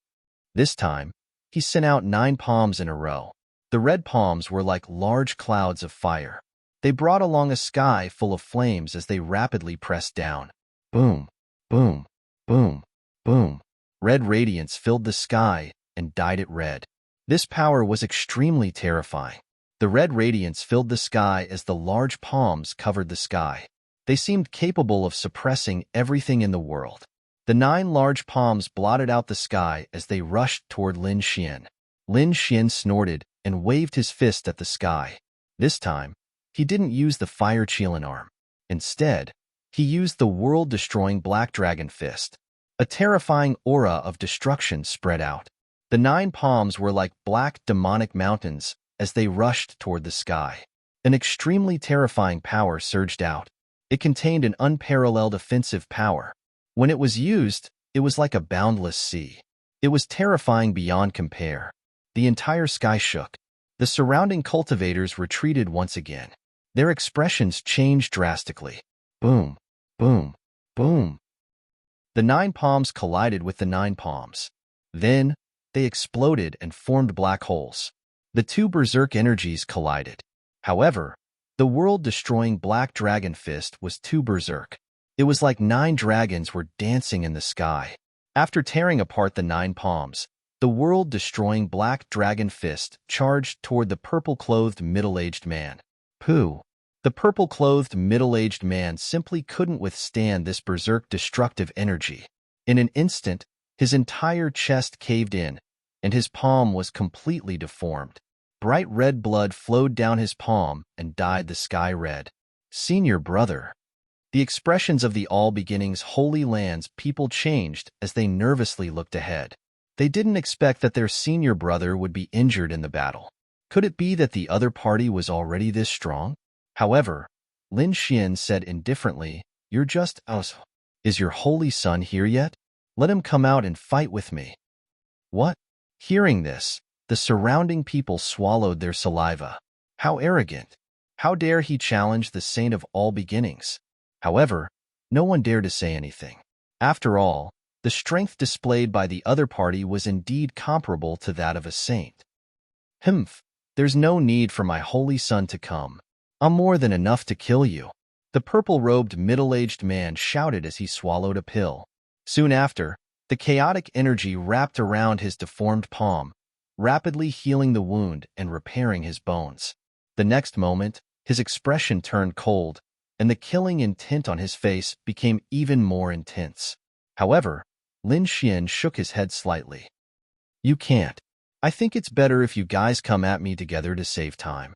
A: This time, he sent out 9 palms in a row. The red palms were like large clouds of fire. They brought along a sky full of flames as they rapidly pressed down. Boom, boom, boom, boom. Red radiance filled the sky and dyed it red. This power was extremely terrifying. The red radiance filled the sky as the large palms covered the sky. They seemed capable of suppressing everything in the world. The 9 large palms blotted out the sky as they rushed toward Lin Xian. Lin Xian snorted and waved his fist at the sky. This time, he didn't use the fire Qilin arm. Instead, he used the world-destroying Black Dragon Fist. A terrifying aura of destruction spread out. The 9 palms were like black demonic mountains as they rushed toward the sky. An extremely terrifying power surged out. It contained an unparalleled offensive power. When it was used, it was like a boundless sea. It was terrifying beyond compare. The entire sky shook. The surrounding cultivators retreated once again. Their expressions changed drastically. Boom, boom, boom. The 9 palms collided with the 9 palms. Then, they exploded and formed black holes. The 2 berserk energies collided. However, the world-destroying black dragon fist was too berserk. It was like 9 dragons were dancing in the sky. After tearing apart the 9 palms, the world-destroying black dragon fist charged toward the purple-clothed middle-aged man. Pooh! The purple-clothed middle-aged man simply couldn't withstand this berserk destructive energy. In an instant, his entire chest caved in, and his palm was completely deformed. Bright red blood flowed down his palm and dyed the sky red. Senior brother. The expressions of the All Beginnings Holy Land's people changed as they nervously looked ahead. They didn't expect that their senior brother would be injured in the battle. Could it be that the other party was already this strong? However, Lin Xian said indifferently, "You're just us. Is your holy son here yet? Let him come out and fight with me." What? Hearing this, the surrounding people swallowed their saliva. How arrogant! How dare he challenge the saint of all beginnings? However, no one dared to say anything. After all, the strength displayed by the other party was indeed comparable to that of a saint. Humph, there's no need for my holy son to come. I'm more than enough to kill you. The purple-robed middle-aged man shouted as he swallowed a pill. Soon after, the chaotic energy wrapped around his deformed palm, rapidly healing the wound and repairing his bones. The next moment, his expression turned cold, and the killing intent on his face became even more intense. However, Lin Xian shook his head slightly. "You can't. I think it's better if you guys come at me together to save time.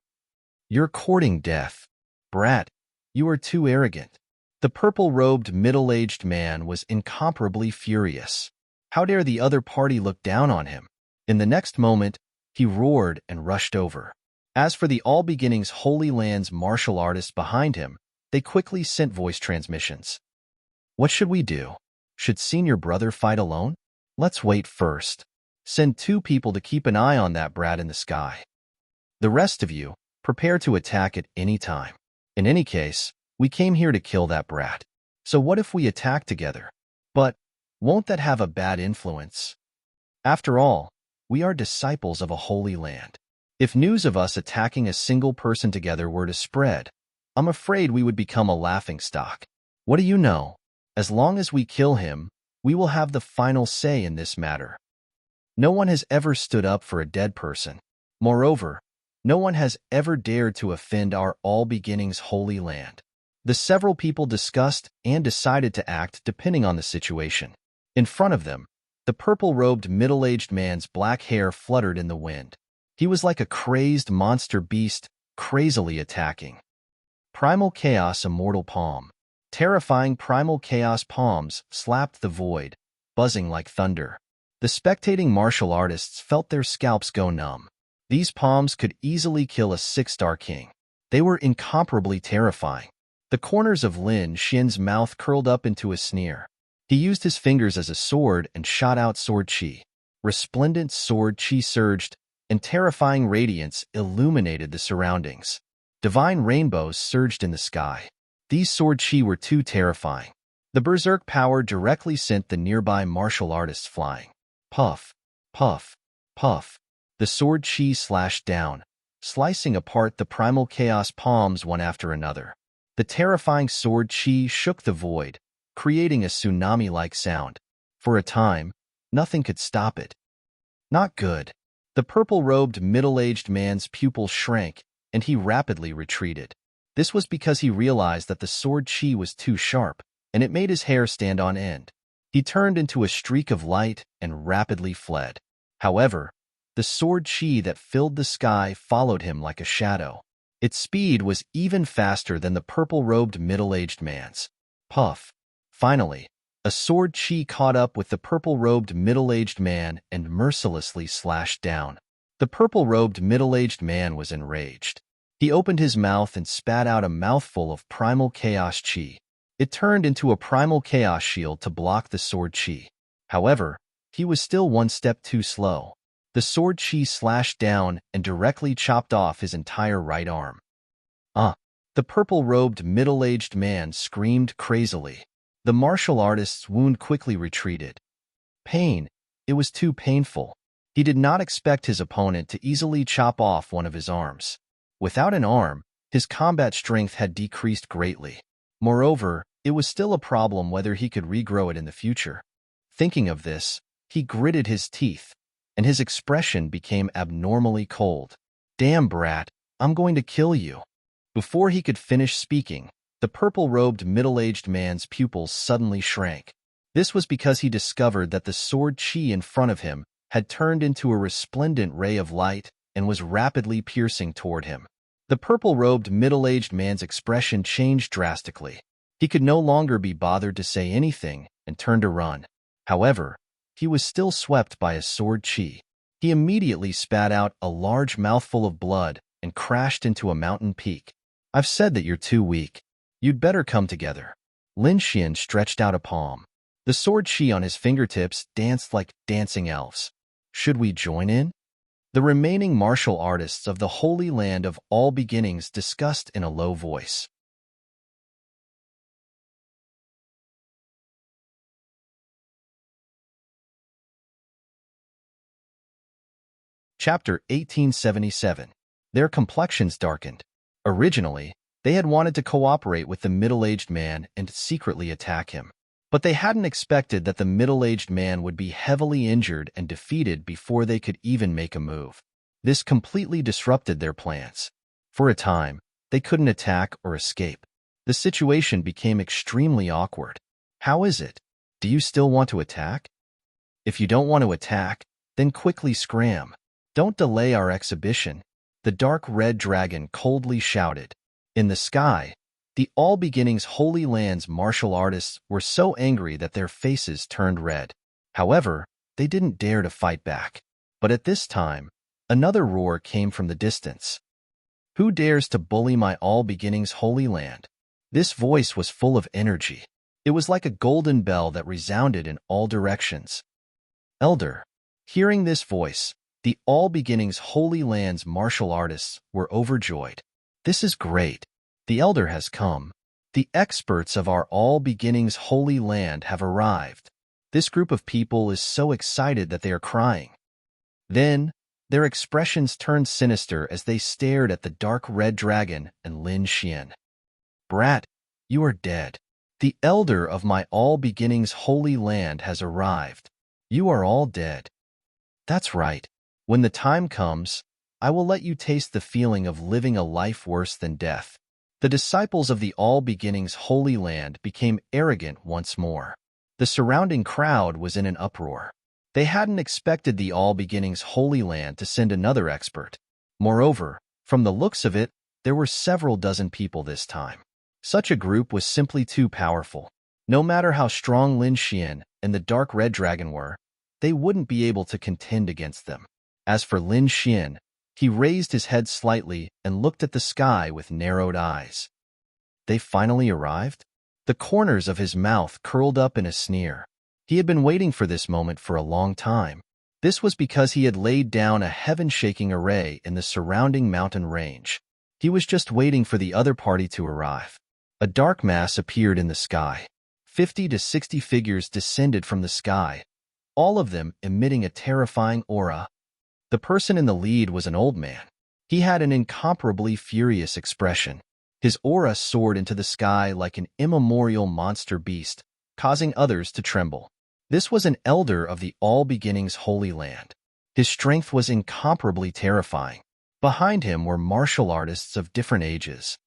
A: You're courting death. Brat, you are too arrogant." The purple-robed middle-aged man was incomparably furious. How dare the other party look down on him? In the next moment, he roared and rushed over. As for the All Beginnings Holy Land's martial artists behind him, they quickly sent voice transmissions. "What should we do? Should senior brother fight alone? Let's wait first. Send 2 people to keep an eye on that brat in the sky. The rest of you, prepare to attack at any time. In any case, we came here to kill that brat. So what if we attack together? But won't that have a bad influence? After all, we are disciples of a holy land. If news of us attacking a single person together were to spread, I'm afraid we would become a laughingstock. What do you know? As long as we kill him, we will have the final say in this matter. No one has ever stood up for a dead person. Moreover, no one has ever dared to offend our All Beginnings Holy Land." The several people discussed and decided to act depending on the situation. In front of them, the purple-robed middle-aged man's black hair fluttered in the wind. He was like a crazed monster beast, crazily attacking. Primal Chaos Immortal Palm. Terrifying Primal Chaos palms slapped the void, buzzing like thunder. The spectating martial artists felt their scalps go numb. These palms could easily kill a 6-star king. They were incomparably terrifying. The corners of Lin Xian's mouth curled up into a sneer. He used his fingers as a sword and shot out sword chi. Resplendent sword chi surged, and terrifying radiance illuminated the surroundings. Divine rainbows surged in the sky. These sword chi were too terrifying. The berserk power directly sent the nearby martial artists flying. Puff, puff, puff. The sword chi slashed down, slicing apart the primal chaos palms one after another. The terrifying sword chi shook the void, creating a tsunami-like sound. For a time, nothing could stop it. Not good. The purple-robed middle-aged man's pupil shrank, and he rapidly retreated. This was because he realized that the sword chi was too sharp, and it made his hair stand on end. He turned into a streak of light and rapidly fled. However, the sword chi that filled the sky followed him like a shadow. Its speed was even faster than the purple-robed middle-aged man's. Puff. Finally, a sword chi caught up with the purple-robed middle-aged man and mercilessly slashed down. The purple-robed middle-aged man was enraged. He opened his mouth and spat out a mouthful of primal chaos chi. It turned into a primal chaos shield to block the sword chi. However, he was still one step too slow. The sword chi slashed down and directly chopped off his entire right arm. The purple-robed middle-aged man screamed crazily. The martial artist's wound quickly retreated. Pain. It was too painful. He did not expect his opponent to easily chop off one of his arms. Without an arm, his combat strength had decreased greatly. Moreover, it was still a problem whether he could regrow it in the future. Thinking of this, he gritted his teeth, and his expression became abnormally cold. "Damn, brat, I'm going to kill you." Before he could finish speaking, the purple-robed middle-aged man's pupils suddenly shrank. This was because he discovered that the sword chi in front of him had turned into a resplendent ray of light and was rapidly piercing toward him. The purple-robed middle-aged man's expression changed drastically. He could no longer be bothered to say anything and turned to run. However, he was still swept by a sword chi. He immediately spat out a large mouthful of blood and crashed into a mountain peak. "I've said that you're too weak. You'd better come together." Lin Xian stretched out a palm. The sword chi on his fingertips danced like dancing elves. "Should we join in?" The remaining martial artists of the Holy Land of All Beginnings discussed in a low voice. Chapter 1877. Their complexions darkened. Originally, they had wanted to cooperate with the middle-aged man and secretly attack him. But they hadn't expected that the middle-aged man would be heavily injured and defeated before they could even make a move. This completely disrupted their plans. For a time, they couldn't attack or escape. The situation became extremely awkward. "How is it? Do you still want to attack? If you don't want to attack, then quickly scram. Don't delay our exhibition," the dark red dragon coldly shouted. In the sky, the All Beginnings Holy Land's martial artists were so angry that their faces turned red. However, they didn't dare to fight back. But at this time, another roar came from the distance. "Who dares to bully my All Beginnings Holy Land?" This voice was full of energy. It was like a golden bell that resounded in all directions. Elder. Hearing this voice, the All Beginnings Holy Land's martial artists were overjoyed. "This is great. The Elder has come. The experts of our All Beginnings Holy Land have arrived." This group of people is so excited that they are crying. Then, their expressions turned sinister as they stared at the dark red dragon and Lin Xian. "Brat, you are dead. The Elder of my All Beginnings Holy Land has arrived. You are all dead." "That's right. When the time comes, I will let you taste the feeling of living a life worse than death." The disciples of the All Beginnings Holy Land became arrogant once more. The surrounding crowd was in an uproar. They hadn't expected the All Beginnings Holy Land to send another expert. Moreover, from the looks of it, there were several dozen people this time. Such a group was simply too powerful. No matter how strong Lin Xian and the Dark Red Dragon were, they wouldn't be able to contend against them. As for Lin Xian, he raised his head slightly and looked at the sky with narrowed eyes. They finally arrived? The corners of his mouth curled up in a sneer. He had been waiting for this moment for a long time. This was because he had laid down a heaven-shaking array in the surrounding mountain range. He was just waiting for the other party to arrive. A dark mass appeared in the sky. 50 to 60 figures descended from the sky, all of them emitting a terrifying aura. The person in the lead was an old man. He had an incomparably furious expression. His aura soared into the sky like an immemorial monster beast, causing others to tremble. This was an elder of the All Beginnings Holy Land. His strength was incomparably terrifying. Behind him were martial artists of different ages.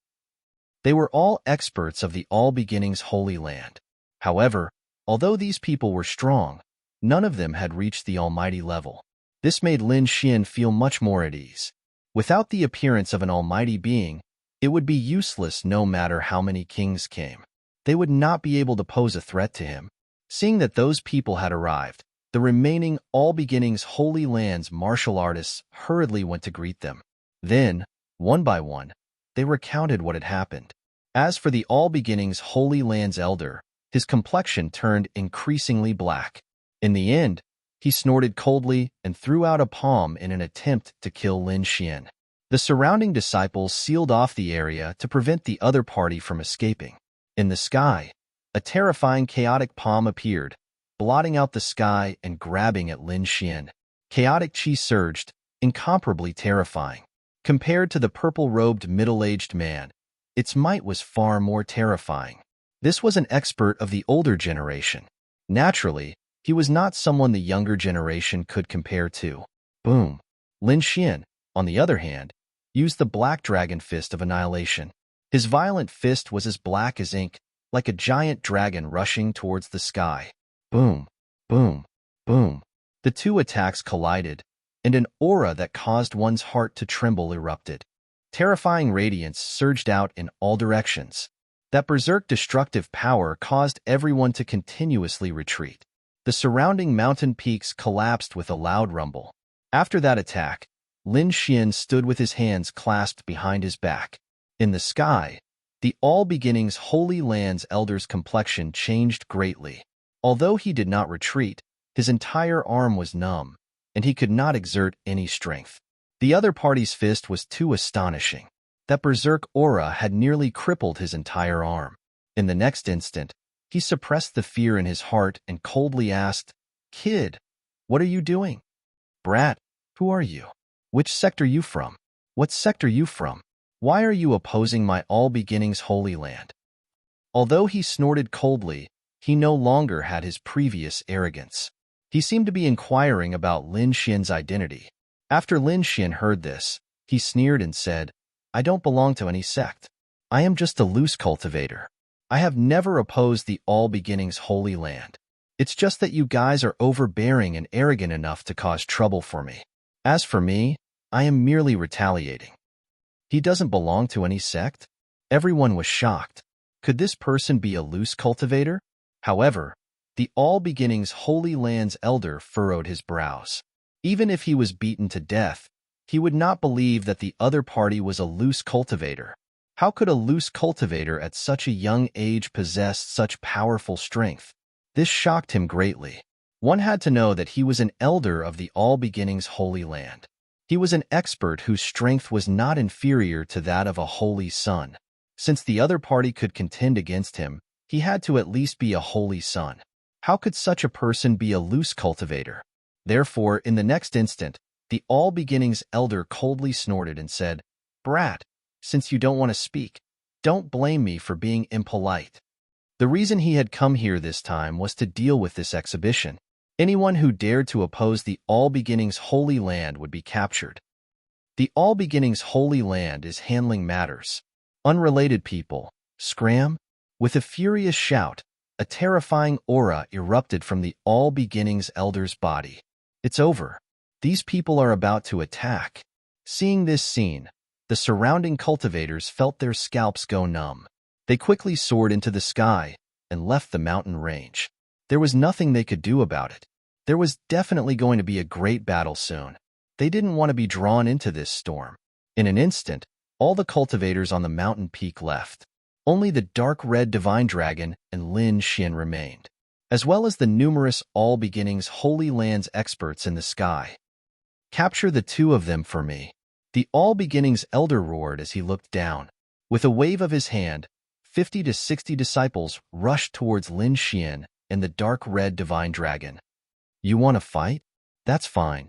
A: They were all experts of the All Beginnings Holy Land. However, although these people were strong, none of them had reached the almighty level. This made Lin Xian feel much more at ease. Without the appearance of an almighty being, it would be useless no matter how many kings came. They would not be able to pose a threat to him. Seeing that those people had arrived, the remaining All Beginnings Holy Land's martial artists hurriedly went to greet them. Then, one by one, they recounted what had happened. As for the All Beginnings Holy Land's elder, his complexion turned increasingly black. In the end, he snorted coldly and threw out a palm in an attempt to kill Lin Xian. The surrounding disciples sealed off the area to prevent the other party from escaping. In the sky, a terrifying chaotic palm appeared, blotting out the sky and grabbing at Lin Xian. Chaotic chi surged, incomparably terrifying. Compared to the purple-robed middle-aged man, its might was far more terrifying. This was an expert of the older generation. Naturally, he was not someone the younger generation could compare to. Boom. Lin Xian, on the other hand, used the Black Dragon Fist of Annihilation. His violent fist was as black as ink, like a giant dragon rushing towards the sky. Boom, boom, boom. The two attacks collided, and an aura that caused one's heart to tremble erupted. Terrifying radiance surged out in all directions. That berserk destructive power caused everyone to continuously retreat. The surrounding mountain peaks collapsed with a loud rumble. After that attack, Lin Xian stood with his hands clasped behind his back. In the sky, the All Beginnings Holy Land's elder's complexion changed greatly. Although he did not retreat, his entire arm was numb, and he could not exert any strength. The other party's fist was too astonishing. That berserk aura had nearly crippled his entire arm. In the next instant, he suppressed the fear in his heart and coldly asked, "Kid, what are you doing?" "Brat, who are you? Which sector you from? What sector you from? Why are you opposing my All Beginnings Holy Land?" Although he snorted coldly, he no longer had his previous arrogance. He seemed to be inquiring about Lin Xian's identity. After Lin Xian heard this, he sneered and said, "I don't belong to any sect. I am just a loose cultivator. I have never opposed the All Beginnings Holy Land. It's just that you guys are overbearing and arrogant enough to cause trouble for me. As for me, I am merely retaliating." He doesn't belong to any sect? Everyone was shocked. Could this person be a loose cultivator? However, the All Beginnings Holy Land's elder furrowed his brows. Even if he was beaten to death, he would not believe that the other party was a loose cultivator. How could a loose cultivator at such a young age possess such powerful strength? This shocked him greatly. One had to know that he was an elder of the All Beginnings Holy Land. He was an expert whose strength was not inferior to that of a holy son. Since the other party could contend against him, he had to at least be a holy son. How could such a person be a loose cultivator? Therefore, in the next instant, the All Beginnings elder coldly snorted and said, "Brat, since you don't want to speak, don't blame me for being impolite." The reason he had come here this time was to deal with this exhibition. Anyone who dared to oppose the All Beginnings Holy Land would be captured. The All Beginnings Holy Land is handling matters. Unrelated people, scram! With a furious shout, a terrifying aura erupted from the All Beginnings elder's body. It's over. These people are about to attack. Seeing this scene, the surrounding cultivators felt their scalps go numb. They quickly soared into the sky and left the mountain range. There was nothing they could do about it. There was definitely going to be a great battle soon. They didn't want to be drawn into this storm. In an instant, all the cultivators on the mountain peak left. Only the dark red divine dragon and Lin Xian remained, as well as the numerous All Beginnings Holy Lands experts in the sky. "Capture the two of them for me," the All Beginnings elder roared as he looked down. With a wave of his hand, 50 to 60 disciples rushed towards Lin Xian and the dark red divine dragon. "You want to fight? That's fine.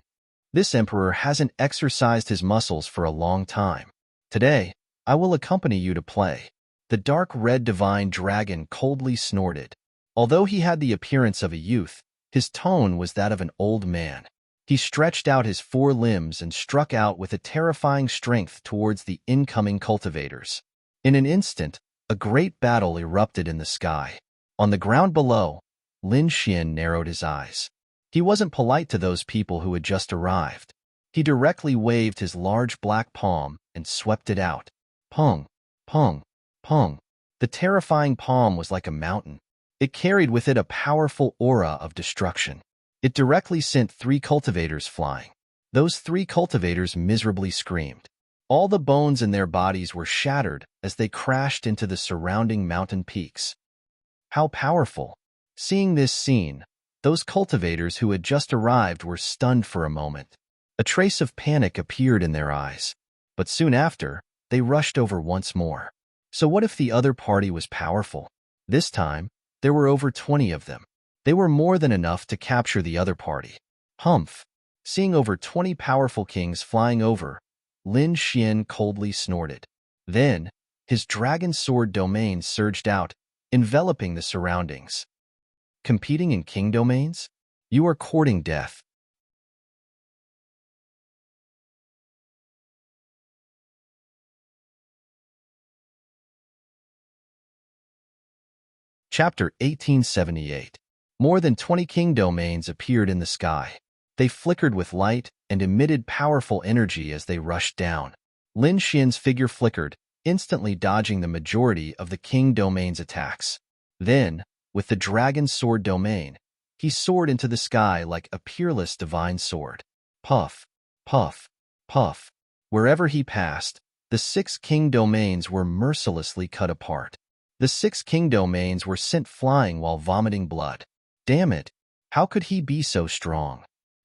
A: This emperor hasn't exercised his muscles for a long time. Today, I will accompany you to play." The dark red divine dragon coldly snorted. Although he had the appearance of a youth, his tone was that of an old man. He stretched out his four limbs and struck out with a terrifying strength towards the incoming cultivators. In an instant, a great battle erupted in the sky. On the ground below, Lin Xian narrowed his eyes. He wasn't polite to those people who had just arrived. He directly waved his large black palm and swept it out. Pung, pung, pung. The terrifying palm was like a mountain. It carried with it a powerful aura of destruction. It directly sent 3 cultivators flying. Those 3 cultivators miserably screamed. All the bones in their bodies were shattered as they crashed into the surrounding mountain peaks. How powerful! Seeing this scene, those cultivators who had just arrived were stunned for a moment. A trace of panic appeared in their eyes, but soon after, they rushed over once more. So what if the other party was powerful? This time, there were over 20 of them. They were more than enough to capture the other party. Humph! Seeing over 20 powerful kings flying over, Lin Xian coldly snorted. Then, his dragon sword domain surged out, enveloping the surroundings. Competing in king domains? You are courting death. Chapter 1878. More than 20 king domains appeared in the sky. They flickered with light and emitted powerful energy as they rushed down. Lin Xian's figure flickered, instantly dodging the majority of the king domain's attacks. Then, with the dragon sword domain, he soared into the sky like a peerless divine sword. Puff, puff, puff. Wherever he passed, the 6 king domains were mercilessly cut apart. The 6 king domains were sent flying while vomiting blood. Damn it! How could he be so strong?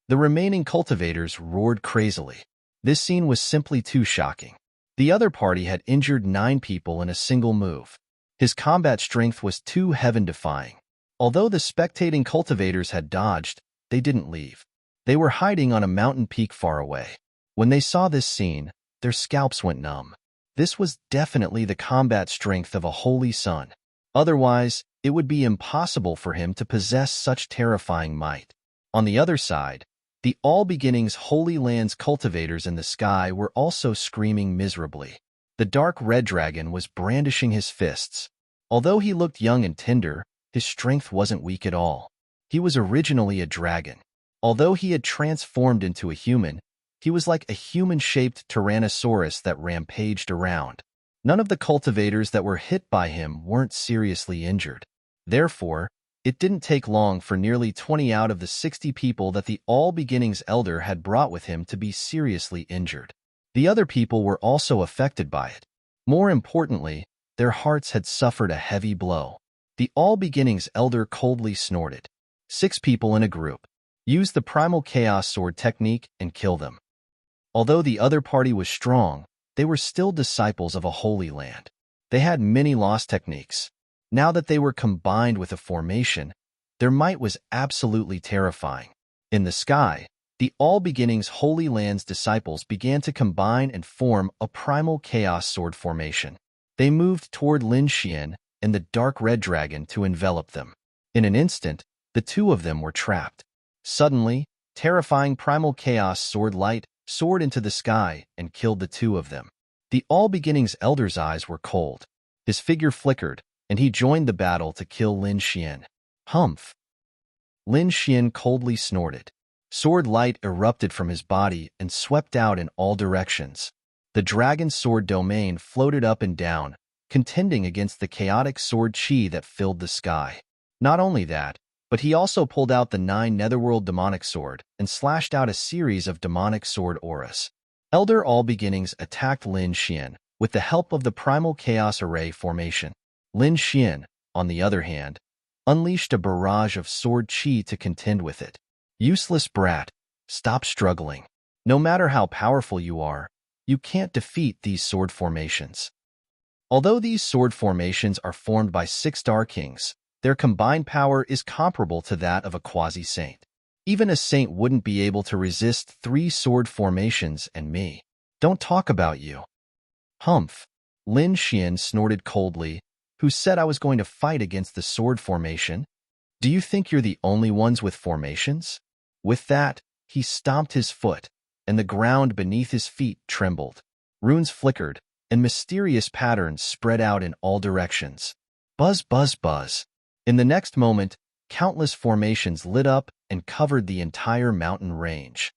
A: The remaining cultivators roared crazily. This scene was simply too shocking. The other party had injured 9 people in a single move. His combat strength was too heaven-defying. Although the spectating cultivators had dodged, they didn't leave. They were hiding on a mountain peak far away. When they saw this scene, their scalps went numb. This was definitely the combat strength of a holy son. Otherwise, it would be impossible for him to possess such terrifying might. On the other side, the All Beginnings Holy Lands cultivators in the sky were also screaming miserably. The dark red dragon was brandishing his fists. Although he looked young and tender, his strength wasn't weak at all. He was originally a dragon. Although he had transformed into a human, he was like a human-shaped Tyrannosaurus that rampaged around. None of the cultivators that were hit by him weren't seriously injured. Therefore, it didn't take long for nearly 20 out of the 60 people that the All Beginnings Elder had brought with him to be seriously injured. The other people were also affected by it. More importantly, their hearts had suffered a heavy blow. The All Beginnings Elder coldly snorted. 6 people in a group. Use the Primal Chaos Sword technique and kill them. Although the other party was strong, they were still disciples of a holy land. They had many lost techniques. Now that they were combined with a formation, their might was absolutely terrifying. In the sky, the All Beginnings Holy Lands disciples began to combine and form a Primal Chaos Sword formation. They moved toward Lin Xian and the dark red dragon to envelop them. In an instant, the 2 of them were trapped. Suddenly, terrifying Primal Chaos Sword light soared into the sky and killed the 2 of them. The All Beginnings Elder's eyes were cold. His figure flickered, and he joined the battle to kill Lin Xian. Humph! Lin Xian coldly snorted. Sword light erupted from his body and swept out in all directions. The dragon sword domain floated up and down, contending against the chaotic sword chi that filled the sky. Not only that, but he also pulled out the 9 Netherworld demonic sword and slashed out a series of demonic sword auras. Elder All Beginnings attacked Lin Xian with the help of the Primal Chaos Array formation. Lin Xian, on the other hand, unleashed a barrage of sword chi to contend with it. Useless brat, stop struggling. No matter how powerful you are, you can't defeat these sword formations. Although these sword formations are formed by 6 Star Kings, their combined power is comparable to that of a quasi-saint. Even a saint wouldn't be able to resist 3 sword formations and me. Don't talk about you. Humph! Lin Xian snorted coldly. Who said I was going to fight against the sword formation? Do you think you're the only ones with formations? With that, he stomped his foot, and the ground beneath his feet trembled. Runes flickered, and mysterious patterns spread out in all directions. Buzz, buzz, buzz. In the next moment, countless formations lit up and covered the entire mountain range.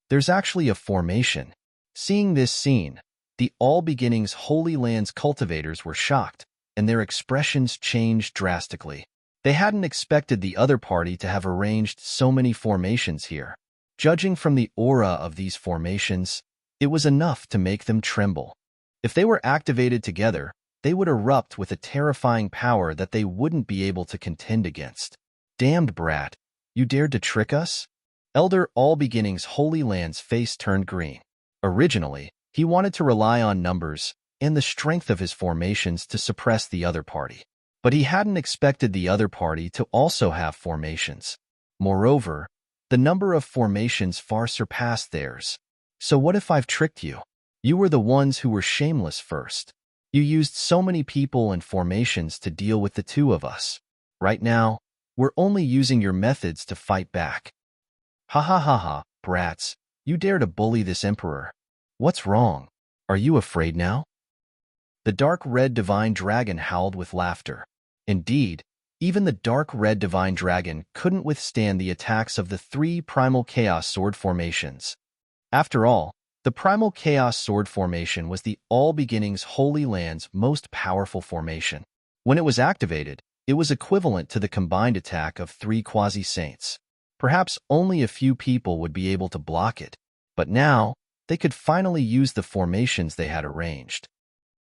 A: There's actually a formation. Seeing this scene, the All Beginnings Holy Lands cultivators were shocked, and their expressions changed drastically. They hadn't expected the other party to have arranged so many formations here. Judging from the aura of these formations, It was enough to make them tremble. If they were activated together, they would erupt with a terrifying power that they wouldn't be able to contend against. Damned brat, you dared to trick us? Elder All-Beginning's Holy Land's face turned green. Originally, he wanted to rely on numbers and the strength of his formations to suppress the other party. But he hadn't expected the other party to also have formations. Moreover, the number of formations far surpassed theirs. So what if I've tricked you? You were the ones who were shameless first. You used so many people and formations to deal with the two of us. Right now, we're only using your methods to fight back. Ha ha ha ha, brats, you dare to bully this emperor. What's wrong? Are you afraid now? The dark red divine dragon howled with laughter. Indeed, even the dark red divine dragon couldn't withstand the attacks of the three primal chaos sword formations. After all, the primal chaos sword formation was the All-Beginning's Holy Land's most powerful formation. When it was activated, it was equivalent to the combined attack of three quasi-saints. Perhaps only a few people would be able to block it, but now they could finally use the formations they had arranged.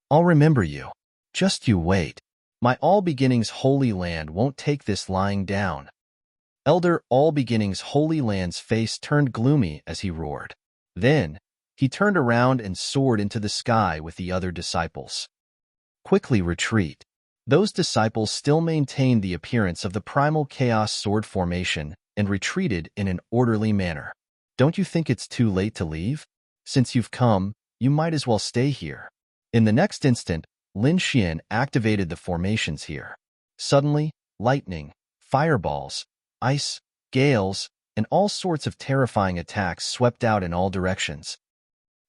A: I'll remember you. Just you wait. My All-Beginning's Holy Land won't take this lying down. Elder All-Beginning's Holy Land's face turned gloomy as he roared. Then, he turned around and soared into the sky with the other disciples. Quickly retreat. Those disciples still maintained the appearance of the primal chaos sword formation and retreated in an orderly manner. Don't you think it's too late to leave? Since you've come, you might as well stay here. In the next instant, Lin Xian activated the formations here. Suddenly, lightning, fireballs, ice, gales, and all sorts of terrifying attacks swept out in all directions.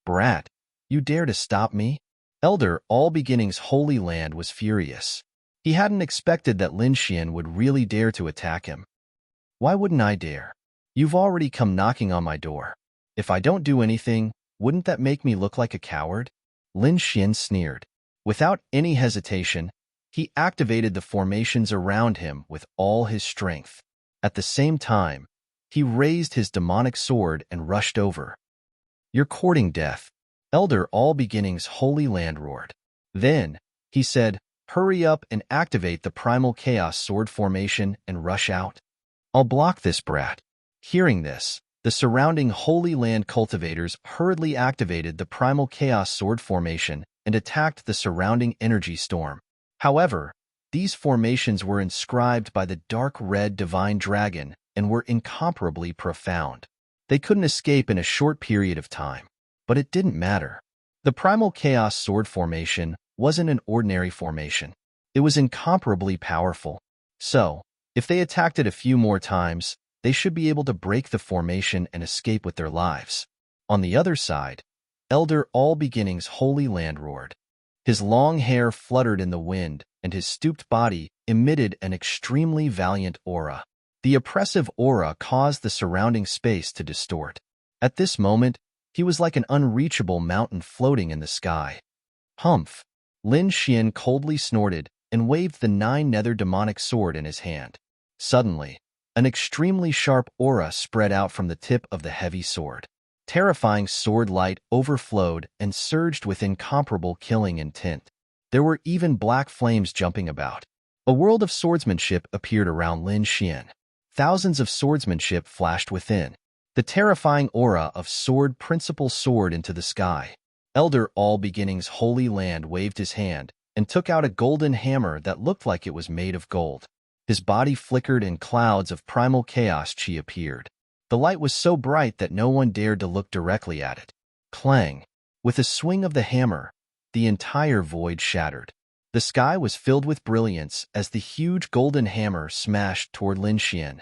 A: Brat, you dare to stop me? Elder All-Beginning's Holy Land was furious. He hadn't expected that Lin Xian would really dare to attack him. Why wouldn't I dare? You've already come knocking on my door. If I don't do anything, wouldn't that make me look like a coward? Lin Xian sneered. Without any hesitation, he activated the formations around him with all his strength. At the same time, he raised his demonic sword and rushed over. You're courting death. Elder All-Beginning's Holy Land roared. Then, he said, hurry up and activate the primal chaos sword formation and rush out. I'll block this brat. Hearing this, the surrounding Holy Land cultivators hurriedly activated the primal chaos sword formation and attacked the surrounding energy storm. However, these formations were inscribed by the dark red divine dragon and were incomparably profound. They couldn't escape in a short period of time, but it didn't matter. The primal chaos sword formation wasn't an ordinary formation. It was incomparably powerful. So, if they attacked it a few more times, they should be able to break the formation and escape with their lives. On the other side, Elder All-Beginning's Holy Land roared. His long hair fluttered in the wind, and his stooped body emitted an extremely valiant aura. The oppressive aura caused the surrounding space to distort. At this moment, he was like an unreachable mountain floating in the sky. Humph! Lin Xian coldly snorted and waved the nine-nether demonic sword in his hand. Suddenly, an extremely sharp aura spread out from the tip of the heavy sword. Terrifying sword light overflowed and surged with incomparable killing intent. There were even black flames jumping about. A world of swordsmanship appeared around Lin Xian. Thousands of swordsmanship flashed within. The terrifying aura of sword principal soared into the sky. Elder All-Beginning's Holy Land waved his hand and took out a golden hammer that looked like it was made of gold. His body flickered and clouds of primal chaos chi appeared. The light was so bright that no one dared to look directly at it. Clang! With a swing of the hammer, the entire void shattered. The sky was filled with brilliance as the huge golden hammer smashed toward Lin Xian.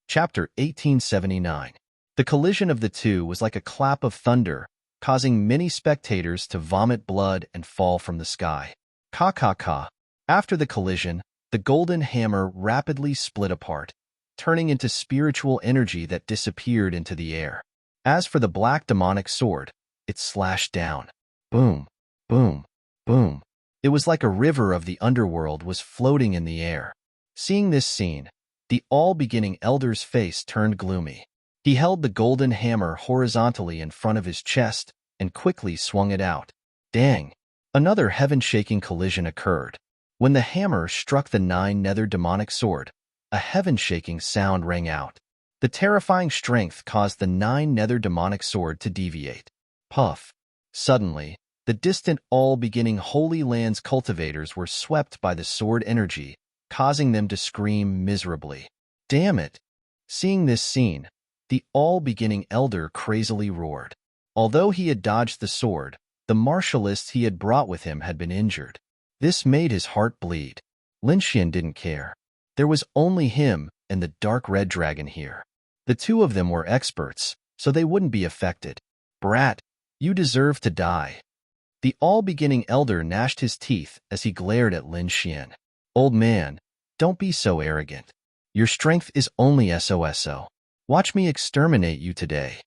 A: Chapter 1879. The collision of the two was like a clap of thunder, causing many spectators to vomit blood and fall from the sky. Ka ka ka. After the collision, the golden hammer rapidly split apart, turning into spiritual energy that disappeared into the air. As for the black demonic sword, it slashed down. Boom, boom, boom. It was like a river of the underworld was floating in the air. Seeing this scene, the all-beginning elder's face turned gloomy. He held the golden hammer horizontally in front of his chest and quickly swung it out. Dang! Another heaven-shaking collision occurred. When the hammer struck the nine-nether demonic sword, a heaven-shaking sound rang out. The terrifying strength caused the nine-nether demonic sword to deviate. Puff! Suddenly, the distant all-beginning Holy Land's cultivators were swept by the sword energy, causing them to scream miserably. Damn it! Seeing this scene, the all-beginning elder crazily roared. Although he had dodged the sword, the martialists he had brought with him had been injured. This made his heart bleed. Lin Xian didn't care. There was only him and the dark red dragon here. The two of them were experts, so they wouldn't be affected. Brat, you deserve to die. The all-beginning elder gnashed his teeth as he glared at Lin Xian. Old man, don't be so arrogant. Your strength is only SOSO. Watch me exterminate you today.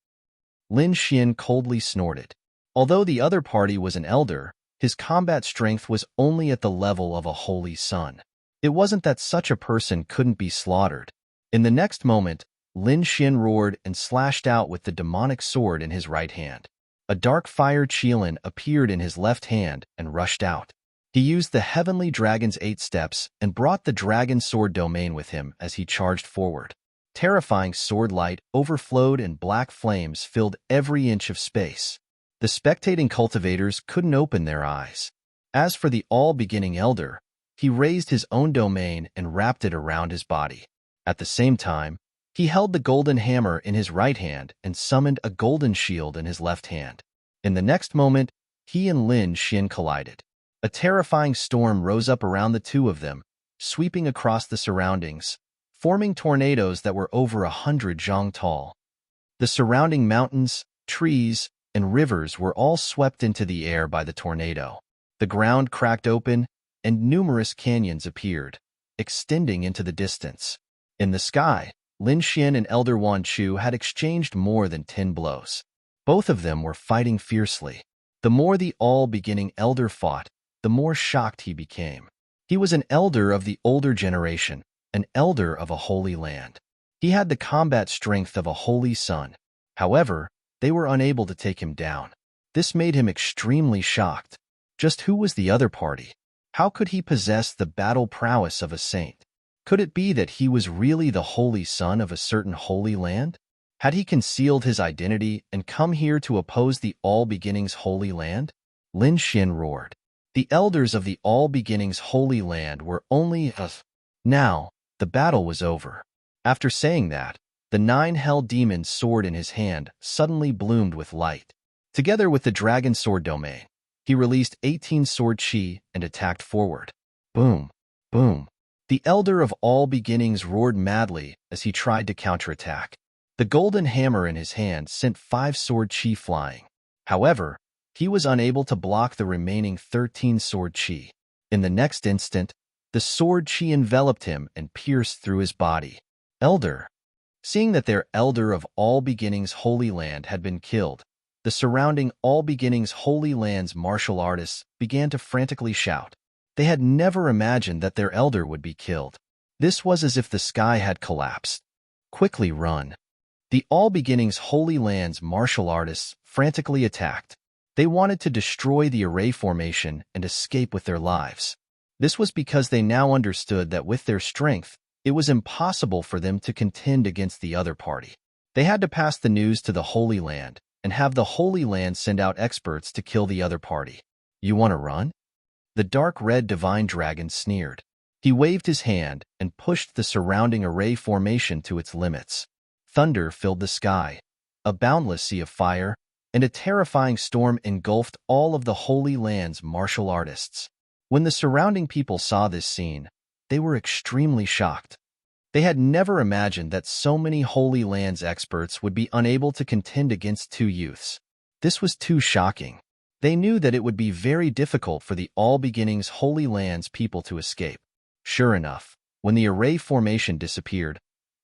A: Lin Xian coldly snorted. Although the other party was an elder, his combat strength was only at the level of a holy sun. It wasn't that such a person couldn't be slaughtered. In the next moment, Lin Xian roared and slashed out with the demonic sword in his right hand. A dark fire Qilin appeared in his left hand and rushed out. He used the heavenly dragon's 8 steps and brought the dragon sword domain with him as he charged forward. Terrifying sword light overflowed and black flames filled every inch of space. The spectating cultivators couldn't open their eyes. As for the all-beginning elder, he raised his own domain and wrapped it around his body. At the same time, he held the golden hammer in his right hand and summoned a golden shield in his left hand. In the next moment, he and Lin Xian collided. A terrifying storm rose up around the two of them, sweeping across the surroundings, forming tornadoes that were over 100 zhang tall. The surrounding mountains, trees, and rivers were all swept into the air by the tornado. The ground cracked open, and numerous canyons appeared, extending into the distance. In the sky, Lin Xian and Elder Wan Chu had exchanged more than 10 blows. Both of them were fighting fiercely. The more the all-beginning elder fought, the more shocked he became. He was an elder of the older generation, an elder of a holy land. He had the combat strength of a holy sun. However, they were unable to take him down. This made him extremely shocked. Just who was the other party? How could he possess the battle prowess of a saint? Could it be that he was really the holy son of a certain holy land? Had he concealed his identity and come here to oppose the All-Beginnings Holy Land? Lin Xian roared. The elders of the All-Beginnings Holy Land were only Now, the battle was over. After saying that, the 9 hell demon's sword in his hand suddenly bloomed with light. Together with the dragon sword domain, he released 18 sword chi and attacked forward. Boom, boom. The elder of all beginnings roared madly as he tried to counterattack. The golden hammer in his hand sent 5 sword chi flying. However, he was unable to block the remaining 13 sword chi. In the next instant, the sword chi enveloped him and pierced through his body. Elder. Seeing that their elder of all beginnings Holy Land had been killed, the surrounding all beginnings Holy Land's martial artists began to frantically shout. They had never imagined that their elder would be killed. This was as if the sky had collapsed. Quickly run. The all beginnings Holy Land's martial artists frantically attacked. They wanted to destroy the array formation and escape with their lives. This was because they now understood that with their strength, it was impossible for them to contend against the other party. They had to pass the news to the Holy Land and have the Holy Land send out experts to kill the other party. You want to run? The dark red divine dragon sneered. He waved his hand and pushed the surrounding array formation to its limits. Thunder filled the sky. A boundless sea of fire and a terrifying storm engulfed all of the Holy Land's martial artists. When the surrounding people saw this scene, they were extremely shocked. They had never imagined that so many Holy Lands experts would be unable to contend against 2 youths. This was too shocking. They knew that it would be very difficult for the All Beginnings Holy Lands people to escape. Sure enough, when the array formation disappeared,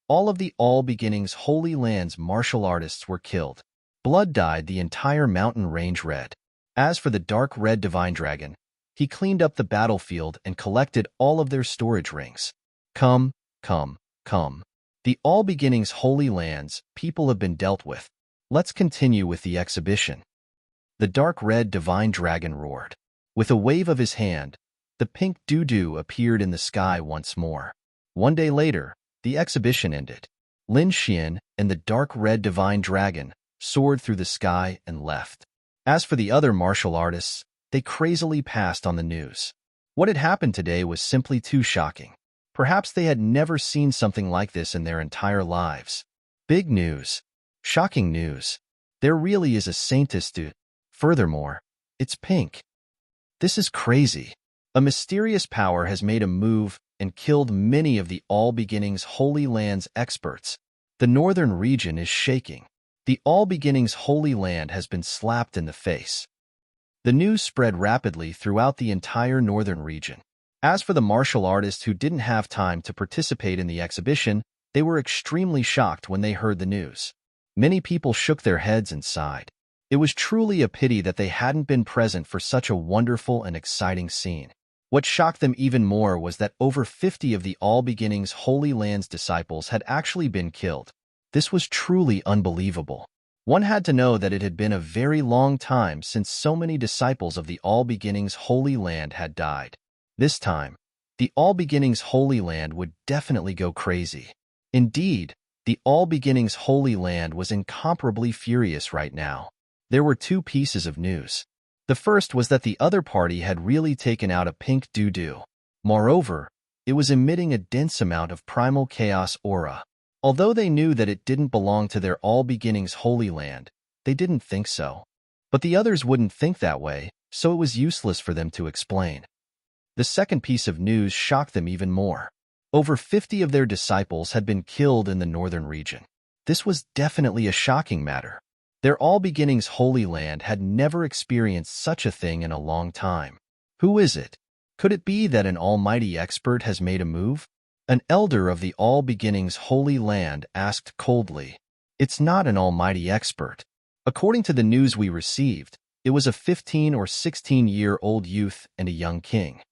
A: all of the All Beginnings Holy Lands martial artists were killed. Blood dyed the entire mountain range red. As for the dark red divine dragon, He cleaned up the battlefield and collected all of their storage rings. Come, come, come. The All Beginnings Holy Lands people have been dealt with. Let's continue with the exhibition. The dark red divine dragon roared. With a wave of his hand, the pink doo-doo appeared in the sky once more. One day later, the exhibition ended. Lin Xian and the dark red divine dragon soared through the sky and left. As for the other martial artists, they crazily passed on the news. What had happened today was simply too shocking. Perhaps they had never seen something like this in their entire lives. Big news. Shocking news. There really is a saintess dude. Furthermore, it's pink. This is crazy. A mysterious power has made a move and killed many of the All Beginnings Holy Lands experts. The northern region is shaking. The All Beginnings Holy Land has been slapped in the face. The news spread rapidly throughout the entire northern region. As for the martial artists who didn't have time to participate in the exhibition, they were extremely shocked when they heard the news. Many people shook their heads and sighed. It was truly a pity that they hadn't been present for such a wonderful and exciting scene. What shocked them even more was that over 50 of the All Beginnings Holy Lands disciples had actually been killed. This was truly unbelievable. One had to know that it had been a very long time since so many disciples of the All Beginnings Holy Land had died. This time, the All Beginnings Holy Land would definitely go crazy. Indeed, the All Beginnings Holy Land was incomparably furious right now. There were two pieces of news. The first was that the other party had really taken out a pink doo-doo. Moreover, it was emitting a dense amount of primal chaos aura. Although they knew that it didn't belong to their All Beginnings Holy Land, they didn't think so. But the others wouldn't think that way, so it was useless for them to explain. The second piece of news shocked them even more. Over 50 of their disciples had been killed in the northern region. This was definitely a shocking matter. Their All Beginnings Holy Land had never experienced such a thing in a long time. Who is it? Could it be that an almighty expert has made a move? An elder of the All Beginnings Holy Land asked coldly. It's not an almighty expert. According to the news we received, it was a 15 or 16-year-old youth and a young king.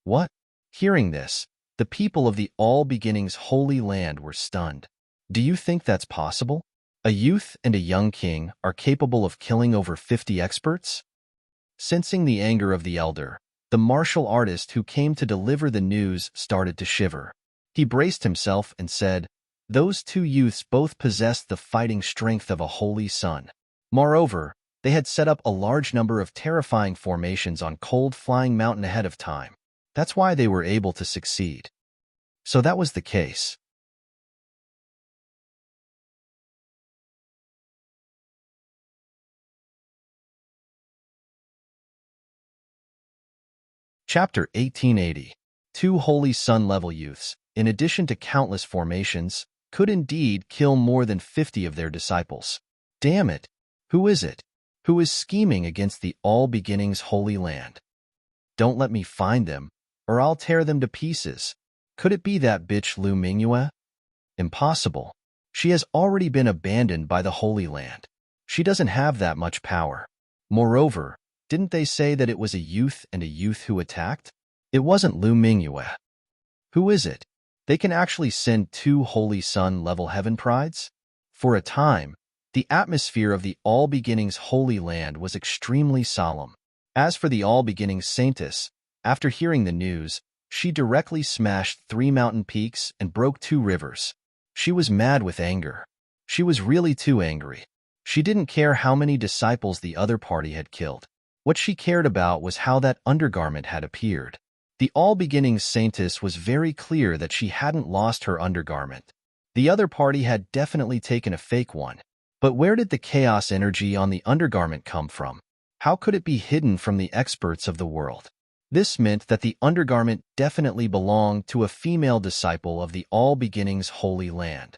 A: What? Hearing this, the people of the All Beginnings Holy Land were stunned. Do you think that's possible? A youth and a young king are capable of killing over 50 experts? Sensing the anger of the elder, the martial artist who came to deliver the news started to shiver. He braced himself and said, "Those two youths both possessed the fighting strength of a holy sun. Moreover, they had set up a large number of terrifying formations on cold flying mountain ahead of time. That's why they were able to succeed." So that was the case. Chapter 1880. Two holy sun-level youths, in addition to countless formations, could indeed kill more than 50 of their disciples. Damn it! Who is it? Who is scheming against the All Beginnings Holy Land? Don't let me find them, or I'll tear them to pieces. Could it be that bitch Lu Mingyue? Impossible. She has already been abandoned by the Holy Land. She doesn't have that much power. Moreover, didn't they say that it was a youth and a youth who attacked? It wasn't Lu Mingyue. Who is it? They can actually send two Holy Sun-level heaven prides? For a time, the atmosphere of the All Beginnings Holy Land was extremely solemn. As for the All Beginnings Saintess, after hearing the news, she directly smashed 3 mountain peaks and broke 2 rivers. She was mad with anger. She was really too angry. She didn't care how many disciples the other party had killed. What she cared about was how that undergarment had appeared. The All Beginnings Saintess was very clear that she hadn't lost her undergarment. The other party had definitely taken a fake one. But where did the chaos energy on the undergarment come from? How could it be hidden from the experts of the world? This meant that the undergarment definitely belonged to a female disciple of the All Beginnings Holy Land.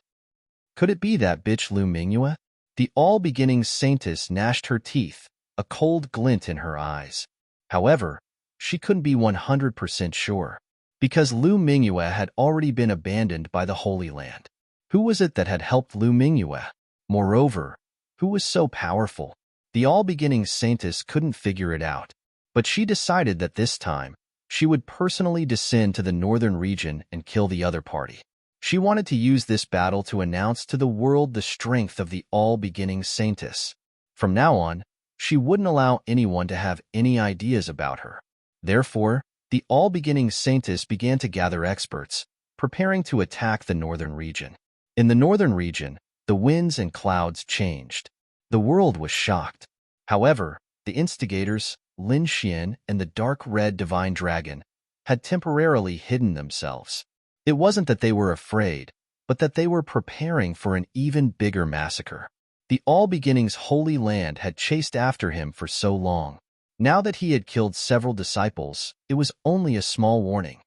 A: Could it be that bitch Lu Mingyue? The All Beginnings Saintess gnashed her teeth, a cold glint in her eyes. However, she couldn't be 100% sure, because Lu Mingyue had already been abandoned by the Holy Land. Who was it that had helped Lu Mingyue? Moreover, who was so powerful? The All Beginnings Saintess couldn't figure it out. But she decided that this time, she would personally descend to the northern region and kill the other party. She wanted to use this battle to announce to the world the strength of the all-beginning Saintess. From now on, she wouldn't allow anyone to have any ideas about her. Therefore, the all-beginning Saintess began to gather experts, preparing to attack the northern region. In the northern region, the winds and clouds changed. The world was shocked. However, the instigators, Lin Xian and the dark red divine dragon, had temporarily hidden themselves. It wasn't that they were afraid, but that they were preparing for an even bigger massacre. The All-Beginning's Holy Land had chased after him for so long. Now that he had killed several disciples, it was only a small warning.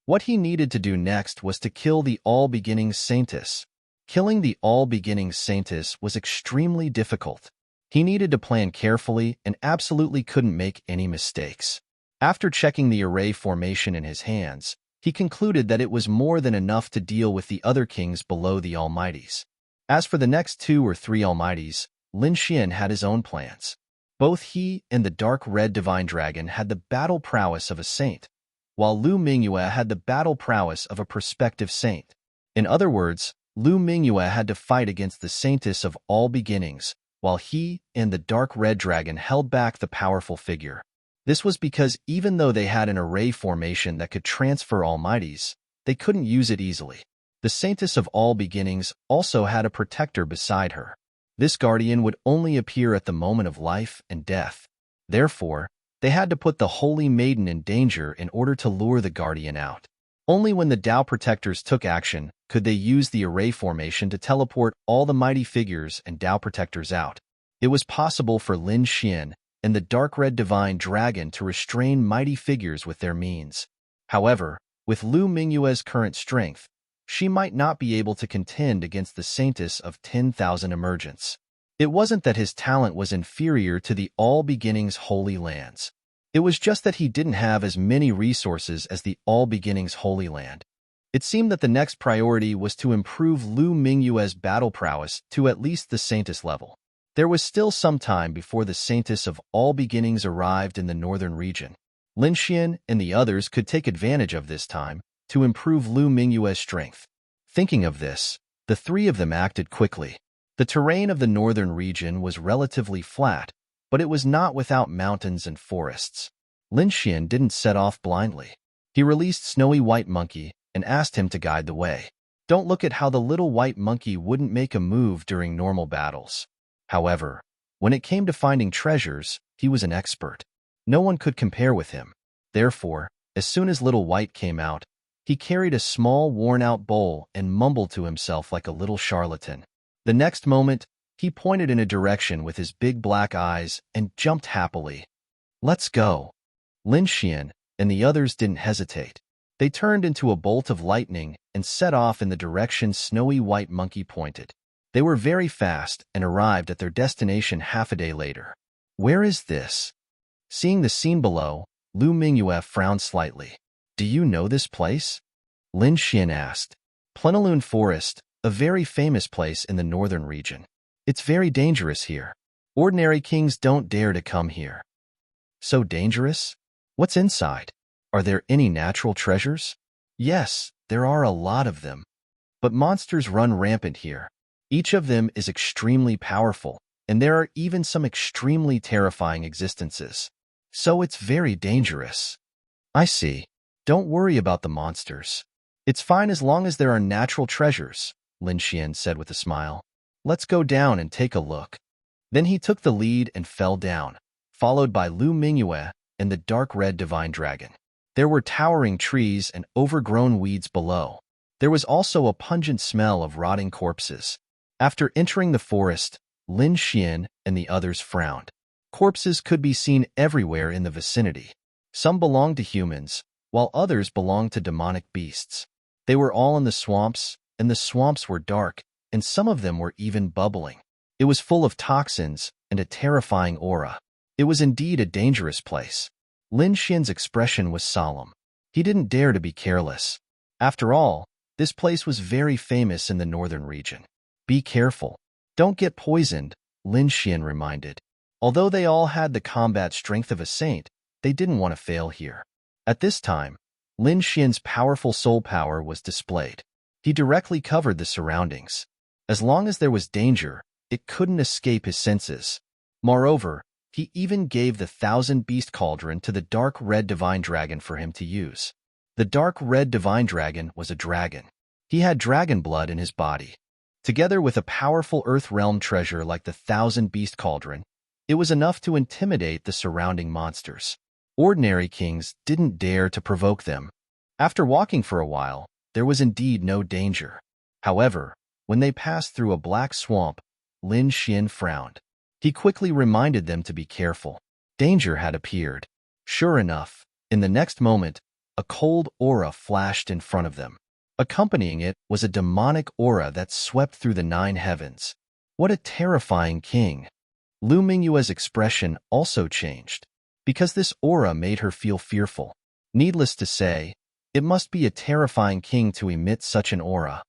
A: What he needed to do next was to kill the All-Beginning Saintess. Killing the All-Beginning Saintess was extremely difficult. He needed to plan carefully and absolutely couldn't make any mistakes. After checking the array formation in his hands, he concluded that it was more than enough to deal with the other kings below the Almighties. As for the next 2 or 3 Almighties, Lin Xian had his own plans. Both he and the dark red divine dragon had the battle prowess of a saint, while Lu Mingyue had the battle prowess of a prospective saint. In other words, Lu Mingyue had to fight against the saintess of all beginnings, while he and the dark red dragon held back the powerful figure. This was because even though they had an array formation that could transfer Almighties, they couldn't use it easily. The Saintess of all beginnings also had a protector beside her. This guardian would only appear at the moment of life and death. Therefore, they had to put the Holy Maiden in danger in order to lure the guardian out. Only when the Tao protectors took action could they use the array formation to teleport all the mighty figures and Tao protectors out. It was possible for Lin Xian and the dark red divine dragon to restrain mighty figures with their means. However, with Lu Mingyue's current strength, she might not be able to contend against the Saintess of 10,000 emergence. It wasn't that his talent was inferior to the All-Beginnings Holy Lands. It was just that he didn't have as many resources as the All-Beginnings Holy Land. It seemed that the next priority was to improve Lu Mingyue's battle prowess to at least the Saintess level. There was still some time before the Saintess of all beginnings arrived in the northern region. Lin Xian and the others could take advantage of this time to improve Lu Mingyue's strength. Thinking of this, the 3 of them acted quickly. The terrain of the northern region was relatively flat, but it was not without mountains and forests. Lin Xian didn't set off blindly. He released Snowy White Monkey and asked him to guide the way. Don't look at how the little white monkey wouldn't make a move during normal battles. However, when it came to finding treasures, he was an expert. No one could compare with him. Therefore, as soon as Little White came out, he carried a small worn-out bowl and mumbled to himself like a little charlatan. The next moment, he pointed in a direction with his big black eyes and jumped happily. "Let's go." Lin Xian and the others didn't hesitate. They turned into a bolt of lightning and set off in the direction Snowy White Monkey pointed. They were very fast and arrived at their destination half a day later. "Where is this?" Seeing the scene below, Lu Mingyue frowned slightly. "Do you know this place?" Lin Xian asked. "Plenilune Forest, a very famous place in the northern region. It's very dangerous here. Ordinary kings don't dare to come here." "So dangerous? What's inside? Are there any natural treasures?" "Yes, there are a lot of them. But monsters run rampant here. Each of them is extremely powerful, and there are even some extremely terrifying existences. So it's very dangerous." "I see. Don't worry about the monsters. It's fine as long as there are natural treasures," Lin Xian said with a smile. "Let's go down and take a look." Then he took the lead and fell down, followed by Lu Mingyue and the dark red divine dragon. There were towering trees and overgrown weeds below. There was also a pungent smell of rotting corpses. After entering the forest, Lin Xian and the others frowned. Corpses could be seen everywhere in the vicinity. Some belonged to humans, while others belonged to demonic beasts. They were all in the swamps, and the swamps were dark, and some of them were even bubbling. It was full of toxins and a terrifying aura. It was indeed a dangerous place. Lin Xian's expression was solemn. He didn't dare to be careless. After all, this place was very famous in the northern region. "Be careful. Don't get poisoned," Lin Xian reminded. Although they all had the combat strength of a saint, They didn't want to fail here. At this time, Lin Xian's powerful soul power was displayed. He directly covered the surroundings. As long as there was danger, it couldn't escape his senses. Moreover, he even gave the 1,000-beast cauldron to the dark red divine dragon for him to use. The dark red divine dragon was a dragon. He had dragon blood in his body. Together with a powerful earth realm treasure like the 1,000-beast cauldron, it was enough to intimidate the surrounding monsters. Ordinary kings didn't dare to provoke them. After walking for a while, there was indeed no danger. However, when they passed through a black swamp, Lin Xian frowned. He quickly reminded them to be careful. Danger had appeared. Sure enough, in the next moment, a cold aura flashed in front of them. Accompanying it was a demonic aura that swept through the 9 heavens. What a terrifying king! Lu Mingyue's expression also changed, because this aura made her feel fearful. Needless to say, it must be a terrifying king to emit such an aura.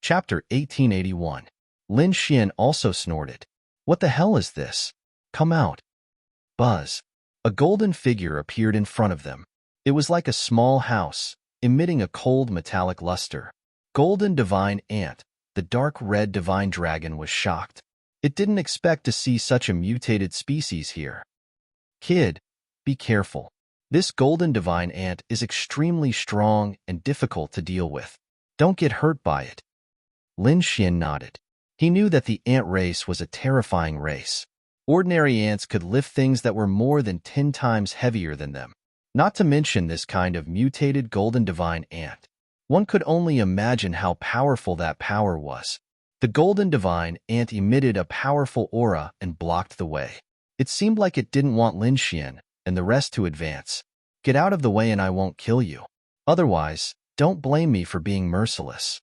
A: Chapter 1881. Lin Xian also snorted. What the hell is this? Come out. Buzz. A golden figure appeared in front of them. It was like a small house, emitting a cold metallic luster. Golden Divine Ant, the dark red divine dragon, was shocked. It didn't expect to see such a mutated species here. Kid, be careful. This Golden Divine Ant is extremely strong and difficult to deal with. Don't get hurt by it. Lin Xian nodded. He knew that the ant race was a terrifying race. Ordinary ants could lift things that were more than 10 times heavier than them. Not to mention this kind of mutated Golden Divine Ant. One could only imagine how powerful that power was. The Golden Divine Ant emitted a powerful aura and blocked the way. It seemed like it didn't want Lin Xian and the rest to advance. Get out of the way and I won't kill you. Otherwise, don't blame me for being merciless.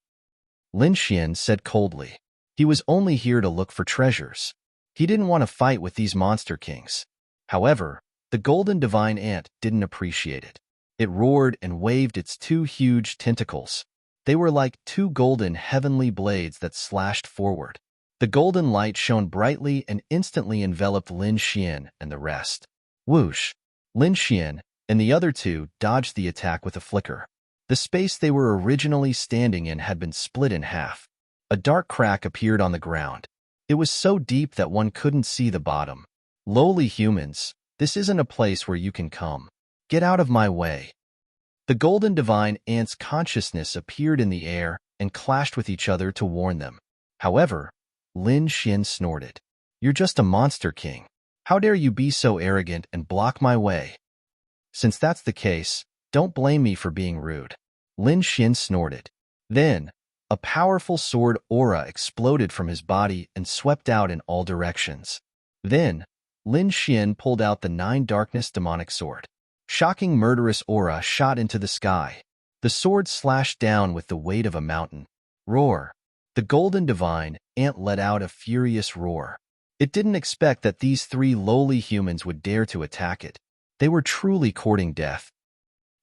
A: Lin Xian said coldly. He was only here to look for treasures. He didn't want to fight with these monster kings. However, the Golden Divine Ant didn't appreciate it. It roared and waved its 2 huge tentacles. They were like 2 golden heavenly blades that slashed forward. The golden light shone brightly and instantly enveloped Lin Xian and the rest. Whoosh! Lin Xian and the other 2 dodged the attack with a flicker. The space they were originally standing in had been split in half. A dark crack appeared on the ground. It was so deep that one couldn't see the bottom. Lowly humans, this isn't a place where you can come. Get out of my way. The Golden Divine Ant's consciousness appeared in the air and clashed with each other to warn them. However, Lin Xian snorted. You're just a monster king. How dare you be so arrogant and block my way? Since that's the case, don't blame me for being rude. Lin Xian snorted. Then, a powerful sword aura exploded from his body and swept out in all directions. Then, Lin Xian pulled out the 9 darkness demonic sword. Shocking murderous aura shot into the sky. The sword slashed down with the weight of a mountain. Roar! The Golden Divine Ant let out a furious roar. It didn't expect that these 3 lowly humans would dare to attack it. They were truly courting death.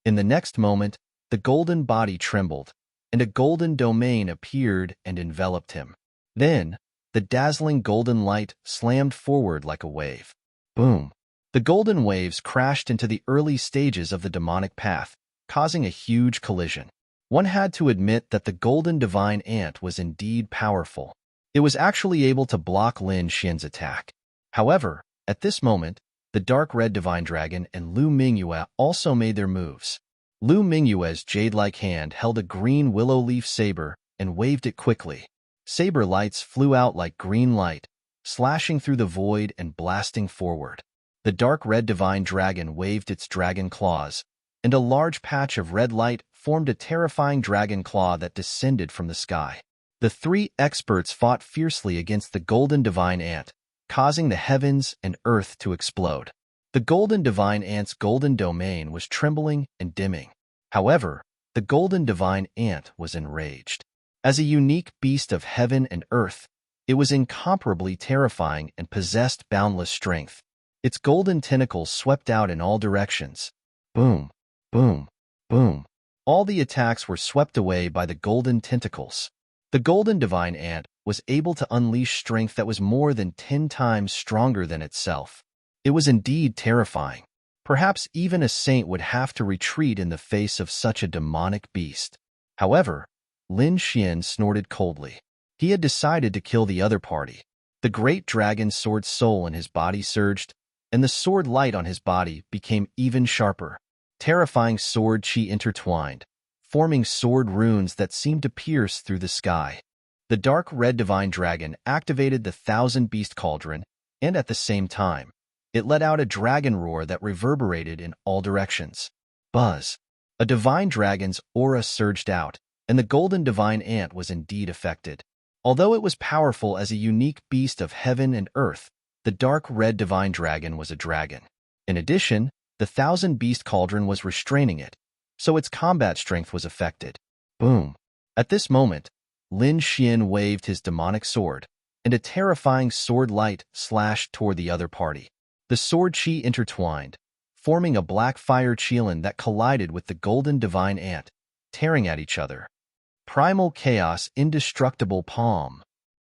A: In the next moment, the golden body trembled, and a golden domain appeared and enveloped him. Then, the dazzling golden light slammed forward like a wave. Boom! The golden waves crashed into the early stages of the demonic path, causing a huge collision. One had to admit that the Golden Divine Ant was indeed powerful. It was actually able to block Lin Xian's attack. However, at this moment, the dark red divine dragon and Lu Mingyue also made their moves. Lu Mingyue's jade-like hand held a green willow leaf saber and waved it quickly. Saber lights flew out like green light, slashing through the void and blasting forward. The dark red divine dragon waved its dragon claws, and a large patch of red light formed a terrifying dragon claw that descended from the sky. The 3 experts fought fiercely against the Golden Divine Ant, causing the heavens and earth to explode. The Golden Divine Ant's golden domain was trembling and dimming. However, the Golden Divine Ant was enraged. As a unique beast of heaven and earth, it was incomparably terrifying and possessed boundless strength. Its golden tentacles swept out in all directions. Boom, boom, boom. All the attacks were swept away by the golden tentacles. The golden divine ant was able to unleash strength that was more than 10 times stronger than itself. It was indeed terrifying. Perhaps even a saint would have to retreat in the face of such a demonic beast. However, Lin Xian snorted coldly. He had decided to kill the other party. The great dragon sword soul in his body surged, and the sword light on his body became even sharper. Terrifying sword chi intertwined, forming sword runes that seemed to pierce through the sky. The dark red divine dragon activated the Thousand Beast Cauldron, and at the same time, it let out a dragon roar that reverberated in all directions. Buzz! A divine dragon's aura surged out, and the golden divine ant was indeed affected. Although it was powerful as a unique beast of heaven and earth, the dark red divine dragon was a dragon. In addition, the Thousand Beast Cauldron was restraining it, so its combat strength was affected. Boom! At this moment, Lin Xian waved his demonic sword, and a terrifying sword light slashed toward the other party. The sword chi intertwined, forming a black fire qilin that collided with the golden divine ant, tearing at each other. Primal chaos, indestructible palm.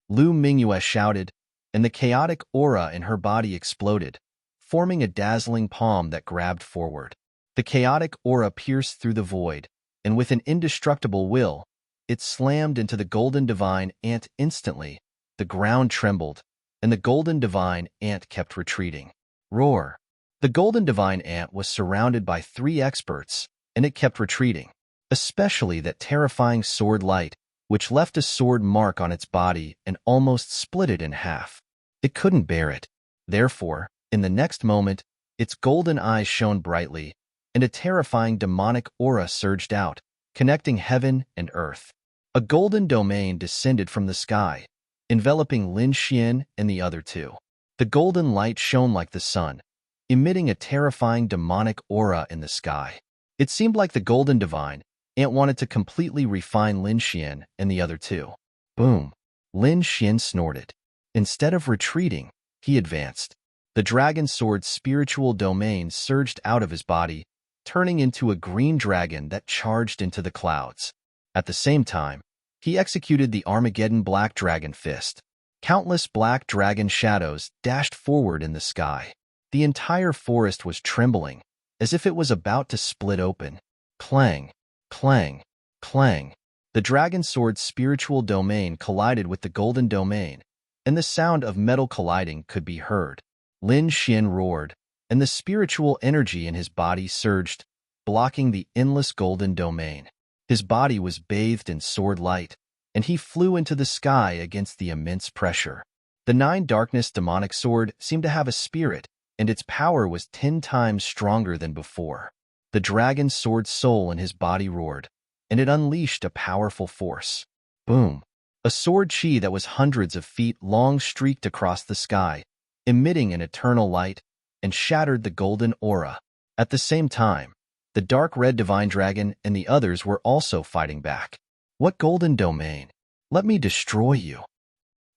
A: Lu Mingyue shouted, and the chaotic aura in her body exploded, forming a dazzling palm that grabbed forward. The chaotic aura pierced through the void, and with an indestructible will, it slammed into the golden divine ant instantly. The ground trembled, and the golden divine ant kept retreating. Roar! The golden divine ant was surrounded by 3 experts, and it kept retreating, especially that terrifying sword light, which left a sword mark on its body and almost split it in half. It couldn't bear it. Therefore, in the next moment, its golden eyes shone brightly, and a terrifying demonic aura surged out, connecting heaven and earth. A golden domain descended from the sky, enveloping Lin Xian and the other two. The golden light shone like the sun, emitting a terrifying demonic aura in the sky. It seemed like the golden divine ant wanted to completely refine Lin Xian and the other two. Boom! Lin Xian snorted. Instead of retreating, he advanced. The dragon sword's spiritual domain surged out of his body, turning into a green dragon that charged into the clouds. At the same time, he executed the Armageddon Black Dragon Fist. Countless black dragon shadows dashed forward in the sky. The entire forest was trembling, as if it was about to split open. Clang! Clang! Clang! The dragon sword's spiritual domain collided with the golden domain, and the sound of metal colliding could be heard. Lin Xian roared, and the spiritual energy in his body surged, blocking the endless golden domain. His body was bathed in sword light, and he flew into the sky against the immense pressure. The 9 Darkness demonic sword seemed to have a spirit, and its power was 10 times stronger than before. The dragon sword soul in his body roared, and it unleashed a powerful force. Boom! A sword chi that was hundreds of feet long streaked across the sky, emitting an eternal light, and shattered the golden aura. At the same time, the dark red divine dragon and the others were also fighting back. What golden domain? Let me destroy you.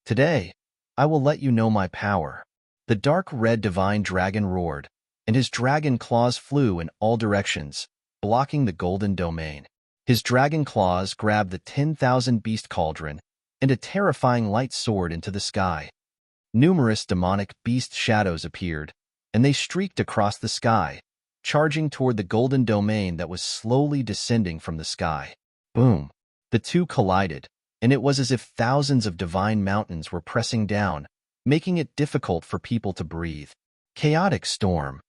A: Today, I will let you know my power. The dark red divine dragon roared, and his dragon claws flew in all directions, blocking the golden domain. His dragon claws grabbed the 10,000 Beast Cauldron and a terrifying light soared into the sky. Numerous demonic beast shadows appeared, and they streaked across the sky, charging toward the golden domain that was slowly descending from the sky. Boom! The two collided, and it was as if thousands of divine mountains were pressing down, making it difficult for people to breathe. Chaotic storm!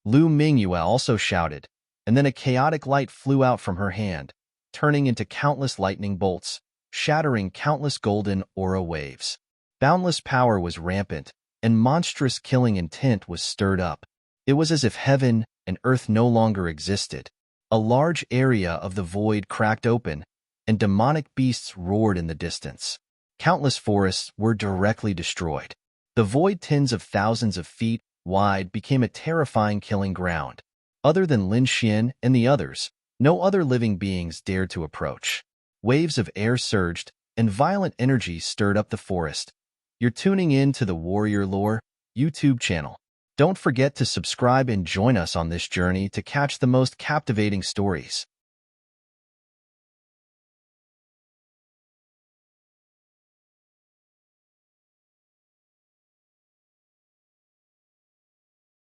A: Lu Mingyue also shouted, and then a chaotic light flew out from her hand, turning into countless lightning bolts, shattering countless golden aura waves. Boundless power was rampant, and monstrous killing intent was stirred up. It was as if heaven and earth no longer existed. A large area of the void cracked open, and demonic beasts roared in the distance. Countless forests were directly destroyed. The void, tens of thousands of feet wide, became a terrifying killing ground. Other than Lin Xian and the others, no other living beings dared to approach. Waves of air surged, and violent energy stirred up the forest. You're tuning in to the Warrior Lore YouTube channel. Don't forget to subscribe and join us on this journey to catch the most captivating stories.